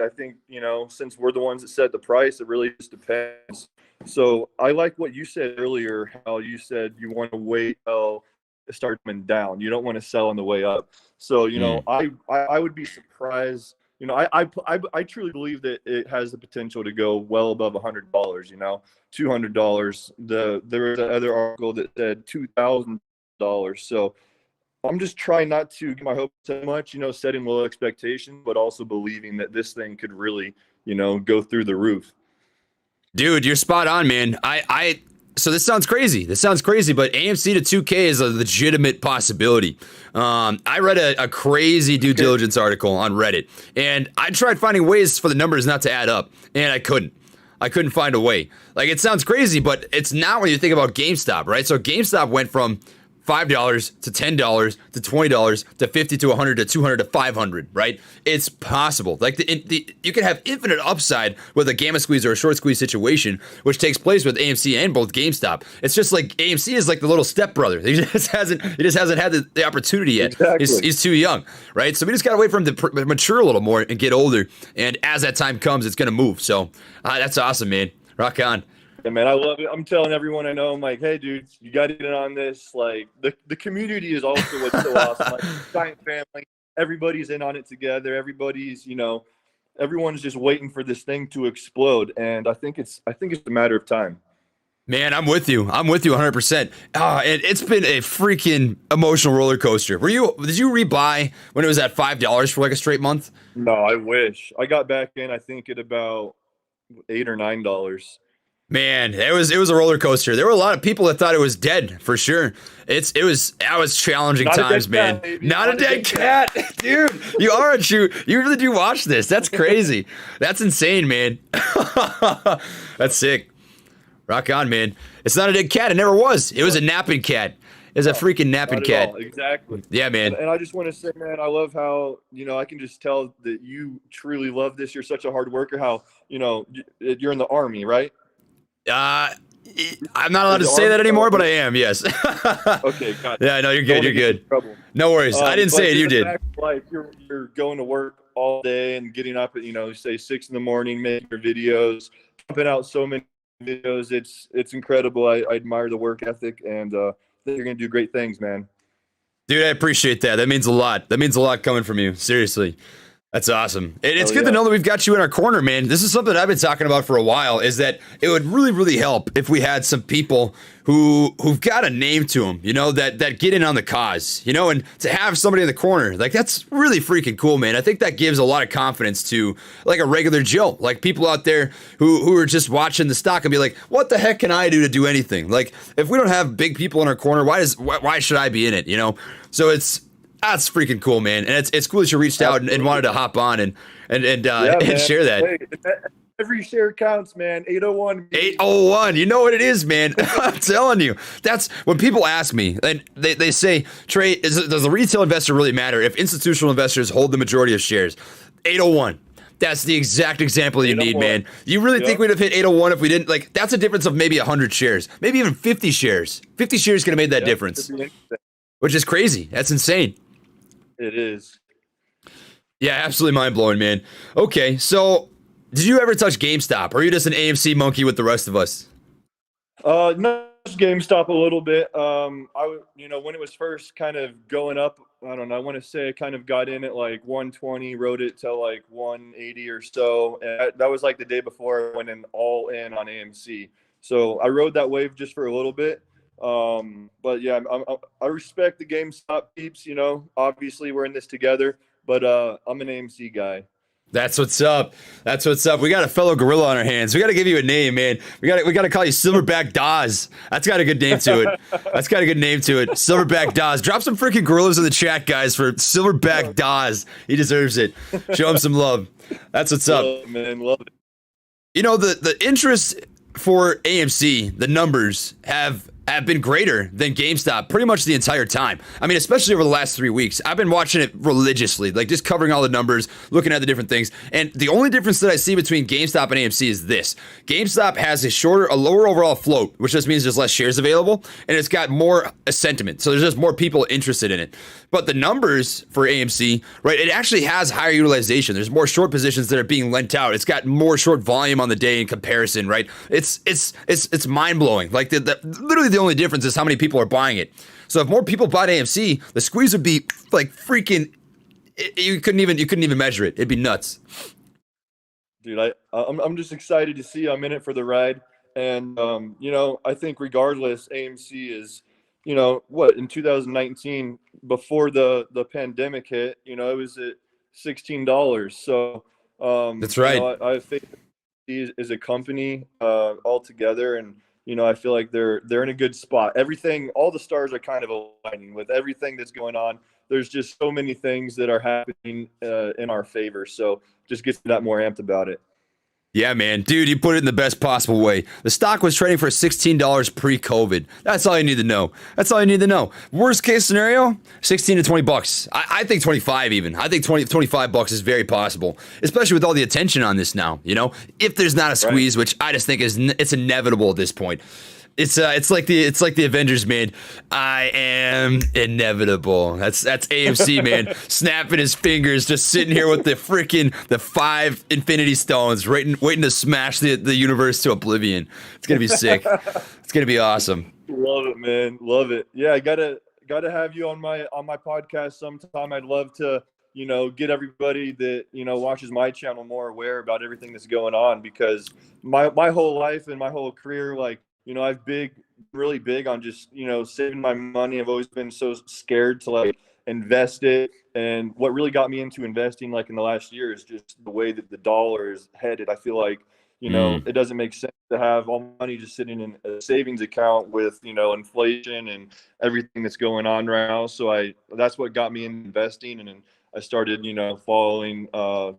since we're the ones that set the price, it really just depends. So I like what you said earlier, how you said you want to wait till it starts coming down. You don't want to sell on the way up. So, I would be surprised. I truly believe that it has the potential to go well above $100, $200. There was another article that said $2,000. So I'm just trying not to get my hopes so much, setting low expectations, but also believing that this thing could really, go through the roof. Dude, you're spot on, man. So this sounds crazy. But AMC to 2K is a legitimate possibility. I read a crazy due diligence article on Reddit, and I tried finding ways for the numbers not to add up, and I couldn't. I couldn't find a way. Like, it sounds crazy, but it's not when you think about GameStop, right? So GameStop went from $5 to $10 to $20 to $50 to $100 to $200 to $500, right? It's possible. Like, you can have infinite upside with a gamma squeeze or a short squeeze situation, which takes place with AMC and both GameStop. It's just like AMC is like the little stepbrother. He just hasn't had the opportunity yet. Exactly. He's too young, right? So we just gotta wait for him to mature a little more and get older. And as that time comes, it's gonna move. So that's awesome, man. Rock on. Yeah, man, I love it. I'm telling everyone I know, I'm like, hey, dude, you got to get in on this. Like, the community is also what's so awesome. Like, giant family, everybody's in on it together. Everybody's, everyone's just waiting for this thing to explode. And I think it's a matter of time. Man, I'm with you 100%. And it's been a freaking emotional roller coaster. Did you rebuy when it was at $5 for like a straight month? No, I wish. I got back in, I think, at about $8 or $9. Man, it was a roller coaster. There were a lot of people that thought it was dead for sure. That was challenging times, man. Not a dead cat, dude. You really do watch this. That's crazy. That's insane, man. That's sick. Rock on, man. It's not a dead cat. It never was. It was a napping cat. It was a freaking napping cat. Exactly. Yeah, man. And I just want to say, man, I love how, I can just tell that you truly love this. You're such a hard worker. How, you're in the Army, right? I'm not allowed to say that anymore, but I am. Yes. Okay, got it. Yeah, no, you're good. You're good. No worries. I didn't say it. You did. Like, you're going to work all day and getting up at say 6 a.m, making your videos, pumping out so many videos. It's incredible. I admire the work ethic, and I think you're gonna do great things, man. Dude, I appreciate that. That means a lot. That means a lot coming from you. Seriously. That's awesome. And it's good to know that we've got you in our corner, man. This is something I've been talking about for a while, is that it would really, really help if we had some people who've got a name to them, that get in on the cause, and to have somebody in the corner, like, that's really freaking cool, man. I think that gives a lot of confidence to, like, a regular Joe, like people out there who are just watching the stock and be like, what the heck can I do to do anything? Like, if we don't have big people in our corner, why should I be in it, So that's freaking cool, man. And it's cool that you reached out and wanted to hop on and share that. Hey, every share counts, man. 801. 801. You know what it is, man. I'm telling you. That's when people ask me, and they say, Trey, does the retail investor really matter if institutional investors hold the majority of shares? 801. That's the exact example you need, man. You really think we'd have hit 801 if we didn't? Like, that's a difference of maybe 100 shares, maybe even 50 shares. 50 shares could have made that difference, which is crazy. That's insane. It is. Yeah, absolutely mind-blowing, man. Okay, so did you ever touch GameStop, or are you just an AMC monkey with the rest of us? No, just GameStop a little bit. When it was first kind of going up, I don't know, I want to say I kind of got in at like 120, rode it to like 180 or so. And that was like the day before I went all in on AMC. So I rode that wave just for a little bit. But yeah, I respect the GameStop peeps. You know, obviously we're in this together, but I'm an AMC guy. That's what's up. That's what's up. We got a fellow gorilla on our hands. We got to give you a name, man. We got to call you Silverback Dawes. That's got a good name to it. That's got a good name to it. Silverback Dawes. Drop some freaking gorillas in the chat, guys, for Silverback Dawes. He deserves it. Show him some love. That's what's up. Love it, man, love it. You know, the interest for AMC, the numbers have been greater than GameStop pretty much the entire time. I mean, especially over the last 3 weeks. I've been watching it religiously, like just covering all the numbers, looking at the different things. And the only difference that I see between GameStop and AMC is this. GameStop has a lower overall float, which just means there's less shares available, and it's got more sentiment. So there's just more people interested in it. But the numbers for AMC, right, it actually has higher utilization. There's more short positions that are being lent out. It's got more short volume on the day in comparison, right? It's mind-blowing. Like literally the only difference is how many people are buying it. So if more people bought AMC, the squeeze would be like freaking you couldn't even measure it. It'd be nuts. Dude, I'm just excited to see. I'm in it for the ride. And you know, I think regardless, AMC is, you know, what, in 2019, before the pandemic hit, you know, it was at $16. So that's right. You know, I think is a company altogether, and you know, I feel like they're in a good spot. Everything, all the stars are kind of aligning with everything that's going on. There's just so many things that are happening in our favor. So just gets that more amped about it. Yeah, man. Dude, you put it in the best possible way. The stock was trading for $16 pre-COVID. That's all you need to know. That's all you need to know. Worst case scenario, 16 to 20 bucks. I think 25 even. I think 25 bucks is very possible, especially with all the attention on this now, you know? If there's not a squeeze, which I just think it's inevitable at this point. It's like the Avengers, man. I am inevitable. That's AMC, man. Snapping his fingers, just sitting here with the 5 Infinity Stones, waiting to smash the universe to oblivion. It's gonna be sick. It's gonna be awesome. Love it, man. Love it. Yeah, I gotta have you on my podcast sometime. I'd love to, you know, get everybody that, you know, watches my channel more aware about everything that's going on, because my whole life and my whole career, like, you know, really big on just, you know, saving my money. I've always been so scared to like invest it. And what really got me into investing like in the last year is just the way that the dollar is headed. I feel like, you know, it doesn't make sense to have all money just sitting in a savings account with, you know, inflation and everything that's going on right now. So that's what got me into investing. And then I started, you know, following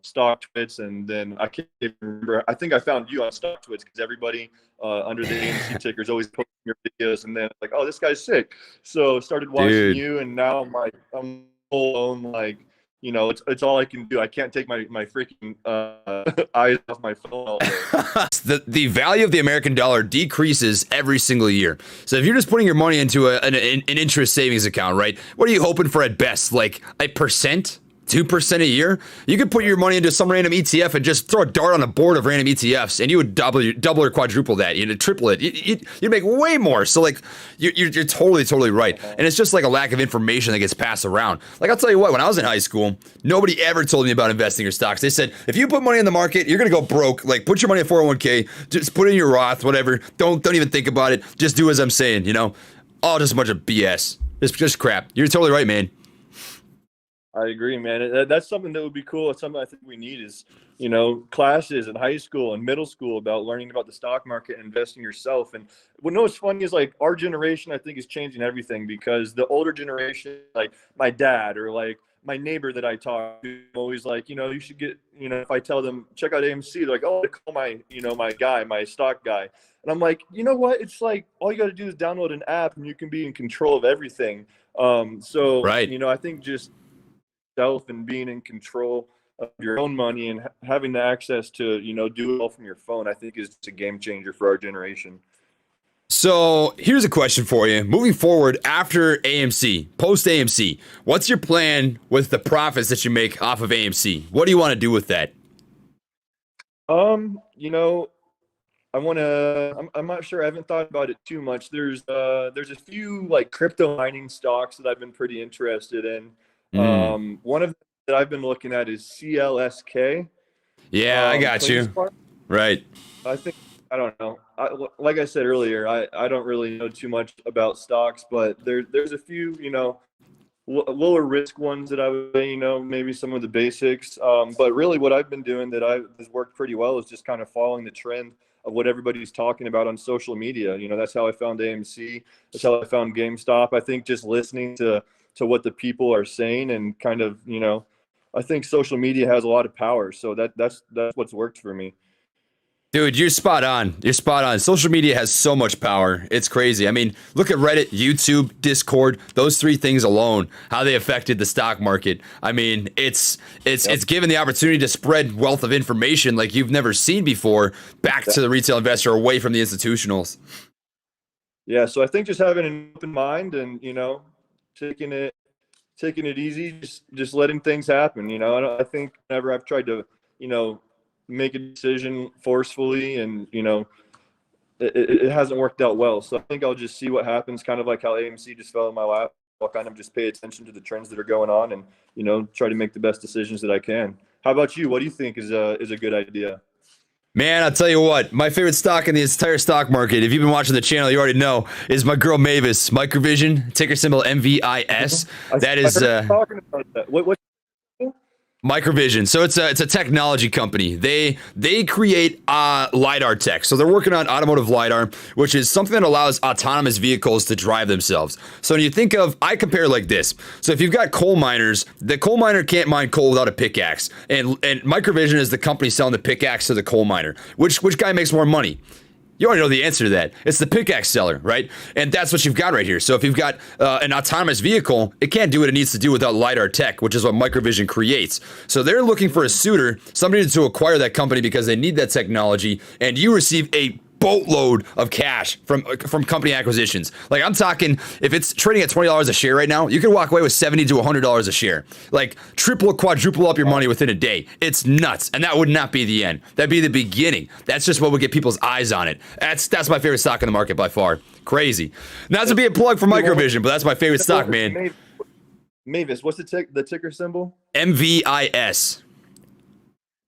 stock twits, and then I can't even remember. I think I found you on stock twits because everybody under the AMC ticker is always posting your videos, and then like, oh, this guy's sick. So started watching you, and now I'm full on, like, you know, it's all I can do. I can't take my freaking eyes off my phone all day. The value of the American dollar decreases every single year. So if you're just putting your money into an interest savings account, right? What are you hoping for at best? Like a percent? 2% a year? You could put your money into some random ETF and just throw a dart on a board of random ETFs, and you would double or quadruple that. You'd triple it. You'd make way more. So like, you're totally right. And it's just like a lack of information that gets passed around. Like, I'll tell you what, when I was in high school, nobody ever told me about investing or stocks. They said, if you put money in the market, you're gonna go broke. Like, put your money in 401k, just put it in your Roth, whatever. Don't even think about it. Just do as I'm saying, you know? All just a bunch of BS. It's just crap. You're totally right, man. I agree, man. That's something that would be cool. It's something I think we need is, you know, classes in high school and middle school about learning about the stock market and investing yourself. And what what's funny is like our generation, I think, is changing everything, because the older generation, like my dad or like my neighbor that I talk to, always like, you know, you should get, you know, if I tell them check out AMC, they're like, oh, call my, you know, my stock guy. And I'm like, you know what? It's like all you got to do is download an app and you can be in control of everything. So, right. You know, I think just self and being in control of your own money and having the access to, you know, do it all from your phone, I think is just a game changer for our generation. So here's a question for you. Moving forward after AMC, post AMC, what's your plan with the profits that you make off of AMC? What do you want to do with that? You know, I'm not sure. I haven't thought about it too much. There's a few like crypto mining stocks that I've been pretty interested in. One of them that I've been looking at is CLSK. Yeah, I got you. Right. I think I don't know. Like I said earlier, I don't really know too much about stocks, but there's a few, lower risk ones that I would say, maybe some of the basics. But really what I've been doing that has worked pretty well is just kind of following the trend of what everybody's talking about on social media. That's how I found AMC. That's how I found GameStop. I think just listening to what the people are saying and kind of, I think social media has a lot of power. So that's what's worked for me. Dude, you're spot on. You're spot on. Social media has so much power. It's crazy. I mean, look at Reddit, YouTube, Discord, those three things alone, how they affected the stock market. I mean, it's given the opportunity to spread wealth of information like you've never seen before back to the retail investor away from the institutionals. Yeah, so I think just having an open mind and, taking it easy, just letting things happen. I think whenever I've tried to, make a decision forcefully and, it hasn't worked out well. So I think I'll just see what happens, kind of like how AMC just fell in my lap. I'll kind of just pay attention to the trends that are going on and, try to make the best decisions that I can. How about you? What do you think is a good idea? Man, I'll tell you what, my favorite stock in the entire stock market, if you've been watching the channel, you already know, is my girl Mavis, Microvision, ticker symbol MVIS. That is talking about that. What Microvision. So it's a technology company. They create LiDAR tech. So they're working on automotive LiDAR, which is something that allows autonomous vehicles to drive themselves. So when you think of, I compare like this. So if you've got coal miners, the coal miner can't mine coal without a pickaxe. And Microvision is the company selling the pickaxe to the coal miner. Which guy makes more money? You already know the answer to that. It's the pickaxe seller, right? And that's what you've got right here. So if you've got an autonomous vehicle, it can't do what it needs to do without LiDAR tech, which is what Microvision creates. So they're looking for a suitor, somebody to acquire that company because they need that technology, and you receive a boatload of cash from company acquisitions. Like I'm talking, if it's trading at $20 a share right now, you can walk away with $70 to $100 a share. Like triple, quadruple up your money within a day. It's nuts. And that would not be the end. That'd be the beginning. That's just what would get people's eyes on it. That's my favorite stock in the market by far. Crazy. Not to be a plug for Microvision, but that's my favorite stock, man. Mavis, what's the ticker symbol? MVIS.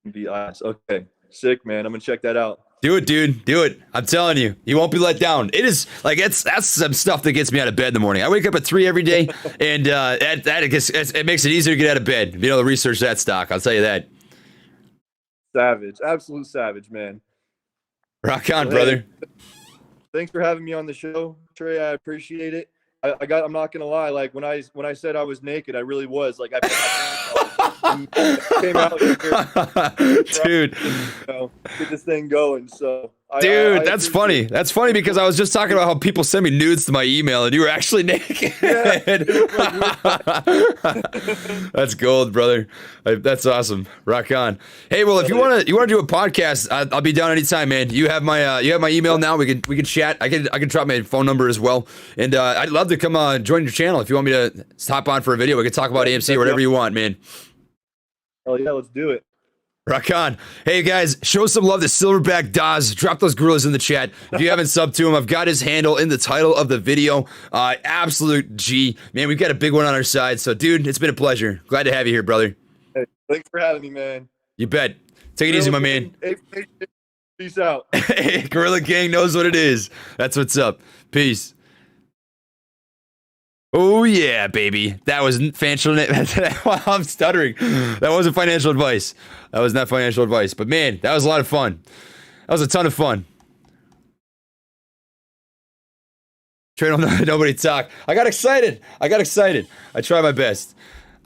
MVIS. Okay. Sick, man. I'm gonna check that out. Do it, dude. Do it. I'm telling you, you won't be let down. It is like that's some stuff that gets me out of bed in the morning. I wake up at 3 every day, and it makes it easier to get out of bed. Be able to research that stock. I'll tell you that. Savage, absolute savage, man. Rock on, brother. Thanks for having me on the show, Trey. I appreciate it. I'm not gonna lie. Like when I said I was naked, I really was. Like I put my pants on. Came out here, dude. Get this thing going. So, dude, that's funny. That's funny because I was just talking about how people send me nudes to my email, and you were actually naked. Yeah. That's gold, brother. That's awesome. Rock on. Hey, well, if you wanna do a podcast, I'll be down anytime, man. You have my email now. We can chat. I can drop my phone number as well, and I'd love to come join your channel if you want me to hop on for a video. We can talk about AMC or whatever you want, man. Oh yeah, let's do it. Rock on. Hey guys, show some love to Silverback Dawes. Drop those gorillas in the chat. If you haven't subbed to him, I've got his handle in the title of the video. Absolute G. Man, we've got a big one on our side. So dude, it's been a pleasure. Glad to have you here, brother. Hey, thanks for having me, man. You bet. Take it easy, my man. Peace out. Gorilla Gang knows what it is. That's what's up. Peace. Oh yeah, baby. That was financial. I'm stuttering. That wasn't financial advice. That was not financial advice. But man, that was a lot of fun. That was a ton of fun. Nobody talk. I got excited. I tried my best.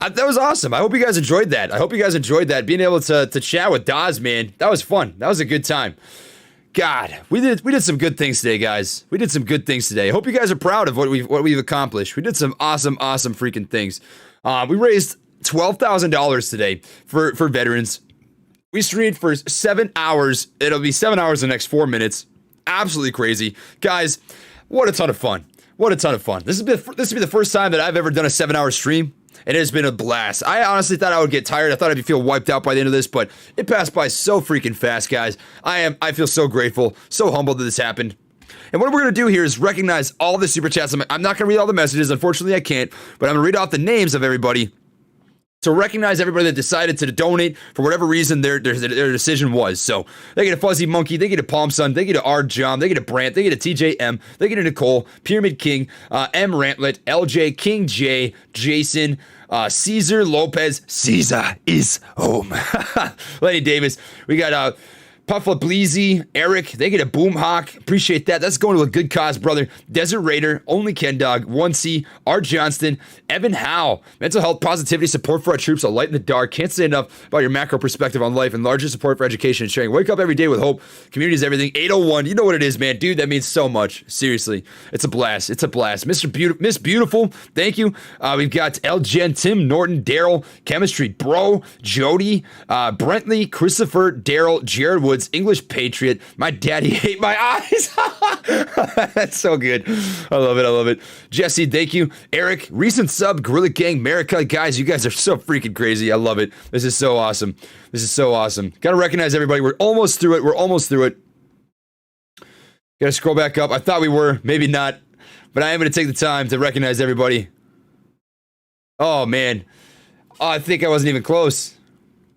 That was awesome. I hope you guys enjoyed that. Being able to chat with Dawes, man. That was fun. That was a good time. God, we did some good things today, guys. We did some good things today. I hope you guys are proud of what we've accomplished. We did some awesome freaking things. We raised $12,000 today for veterans. We streamed for 7 hours. It'll be 7 hours in the next 4 minutes. Absolutely crazy, guys. What a ton of fun. This will be the first time that I've ever done a 7-hour stream. And it has been a blast. I honestly thought I would get tired. I thought I'd feel wiped out by the end of this, but it passed by so freaking fast, guys. I feel so grateful, so humbled that this happened. And what we're going to do here is recognize all the super chats. I'm not going to read all the messages. Unfortunately, I can't, but I'm going to read off the names of everybody to recognize everybody that decided to donate for whatever reason their decision was. So they get a Fuzzy Monkey, they get a Palm Sun, they get a R John, they get a Brant, they get a TJM, they get a Nicole, Pyramid King, M Rantlet, LJ, King J, Jason, Caesar Lopez. Caesar is home. Lenny Davis. We got Puffla Bleezy, Eric, they get a Boomhawk. Appreciate that. That's going to a good cause, brother. Desert Raider, Only Ken Dog, 1C, R. Johnston, Evan Howe. Mental health, positivity, support for our troops, a light in the dark. Can't say enough about your macro perspective on life and larger support for education and sharing. Wake up every day with hope. Community is everything. 801, you know what it is, man. Dude, that means so much. Seriously. It's a blast. It's a blast. Miss Beautiful, thank you. We've got Elgen, Tim Norton, Daryl, Chemistry, Bro, Jody, Brentley, Christopher, Daryl, Jared Wood, English Patriot, my daddy hate my eyes. That's so good. I love it. I love it. Jesse, thank you. Eric, recent sub, Gorilla Gang, America. Guys, you guys are so freaking crazy. I love it. This is so awesome. This is so awesome. Gotta recognize everybody. We're almost through it. We're almost through it. Gotta scroll back up. I thought we were, maybe not, but I am gonna take the time to recognize everybody. Oh, man. Oh, I think I wasn't even close.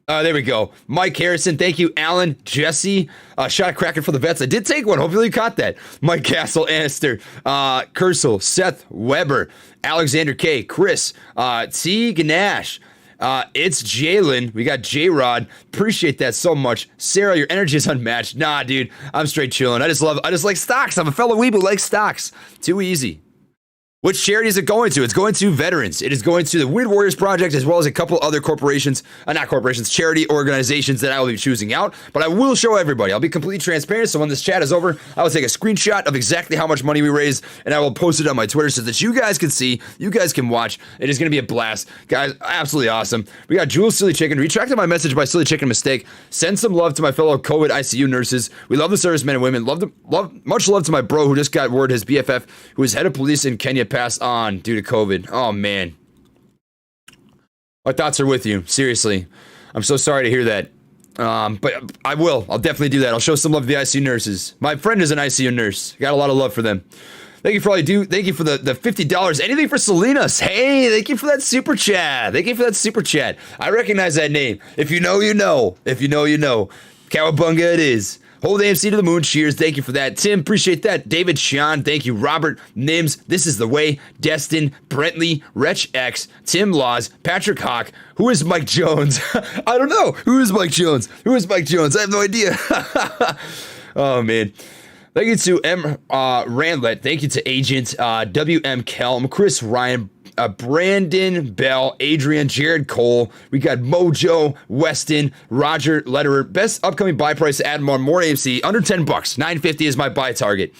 There we go. Mike Harrison, thank you. Alan, Jesse, shot a cracker for the vets. I did take one. Hopefully you caught that. Mike Castle, Anster, Kersel, Seth Weber, Alexander K, Chris, T. Ganache. It's Jalen. We got J-Rod. Appreciate that so much. Sarah, your energy is unmatched. Nah, dude. I'm straight chilling. I just like stocks. I'm a fellow weeb who likes stocks. Too easy. Which charity is it going to? It's going to veterans. It is going to the Weird Warriors Project, as well as a couple other corporations, not corporations, charity organizations that I will be choosing out. But I will show everybody. I'll be completely transparent. So when this chat is over, I will take a screenshot of exactly how much money we raised, and I will post it on my Twitter so that you guys can see, you guys can watch. It is going to be a blast. Guys, absolutely awesome. We got Jules Silly Chicken. Retracted my message by Silly Chicken mistake. Send some love to my fellow COVID ICU nurses. We love the servicemen and women. Much love to my bro who just got word his BFF, who is head of police in Kenya, passed on due to COVID. Oh, man. My thoughts are with you. Seriously. I'm so sorry to hear that. But I will. I'll definitely do that. I'll show some love to the ICU nurses. My friend is an ICU nurse. Got a lot of love for them. Thank you for all you do. Thank you for the $50. Anything for Salinas. Hey, thank you for that super chat. Thank you for that super chat. I recognize that name. If you know, you know. If you know, you know. Cowabunga it is. Hold AMC to the moon. Cheers. Thank you for that. Tim, appreciate that. David Sean, thank you. Robert, Nims, This is the Way, Destin, Brentley, Wretch X, Tim Laws, Patrick Hawk. Who is Mike Jones? I don't know. Who is Mike Jones? Who is Mike Jones? I have no idea. Oh, man. Thank you to M. Randlet. Thank you to Agent W.M. Kelm, Chris Ryan, Brandon Bell, Adrian, Jared Cole. We got Mojo, Weston, Roger Lederer. Best upcoming buy price to add more AMC. Under $10. $9.50 is my buy target.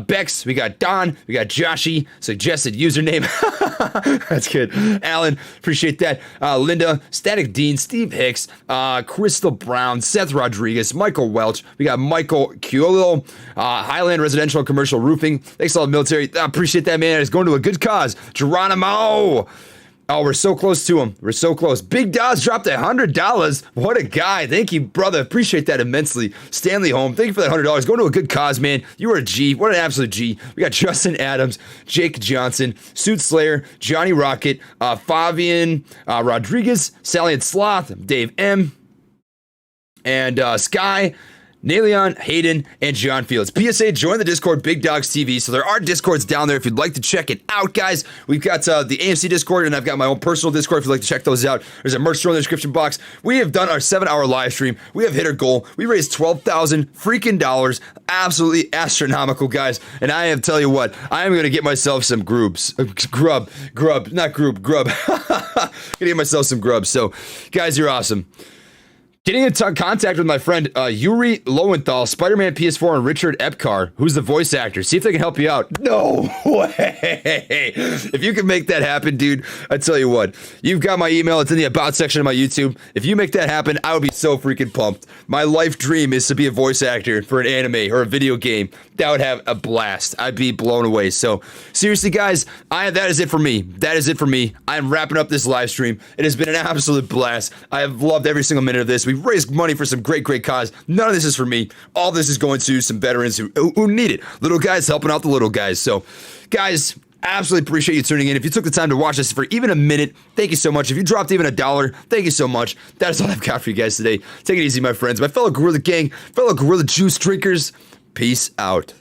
Bex, we got Don, we got Joshy, suggested username. That's good. Alan, appreciate that. Linda, Static Dean, Steve Hicks, Crystal Brown, Seth Rodriguez, Michael Welch. We got Michael Ciolo, Highland Residential and Commercial Roofing. Thanks all the military. Appreciate that, man. It's going to a good cause. Geronimo. Oh, we're so close to him. We're so close. Big Dawes dropped $100. What a guy. Thank you, brother. Appreciate that immensely. Stanley Holm, thank you for that $100. Going to a good cause, man. You are a G. What an absolute G. We got Justin Adams, Jake Johnson, Suit Slayer, Johnny Rocket, Fabian Rodriguez, Sally and Sloth, Dave M, and Sky, Naleon, Hayden, and John Fields. PSA, join the Discord, Big Dogs TV. So there are Discords down there if you'd like to check it out, guys. We've got the AMC Discord, and I've got my own personal Discord if you'd like to check those out. There's a merch store in the description box. We have done our 7-hour live stream. We have hit our goal. We raised $12,000 freaking dollars. Absolutely astronomical, guys. And I am tell you what, I am going to get myself some grub. Gonna get myself some grub. So, guys, you're awesome. Getting in contact with my friend Yuri Lowenthal, Spider-Man PS4, and Richard Epcar, who's the voice actor. See if they can help you out. No way! If you can make that happen, dude, I tell you what. You've got my email. It's in the About section of my YouTube. If you make that happen, I would be so freaking pumped. My life dream is to be a voice actor for an anime or a video game. That would have a blast. I'd be blown away. So, seriously, guys, that is it for me. That is it for me. I'm wrapping up this live stream. It has been an absolute blast. I have loved every single minute of this. We've raised money for some great cause. None of this is for me. All this is going to some veterans who need it. Little guys helping out the little guys. So, guys, Absolutely appreciate you tuning in. If you took the time to watch this for even a minute, thank you so much. If you dropped even $1, thank you so much. That is all I've got for you guys today. Take it easy, my friends. My fellow Gorilla Gang, fellow Gorilla Juice drinkers, peace out.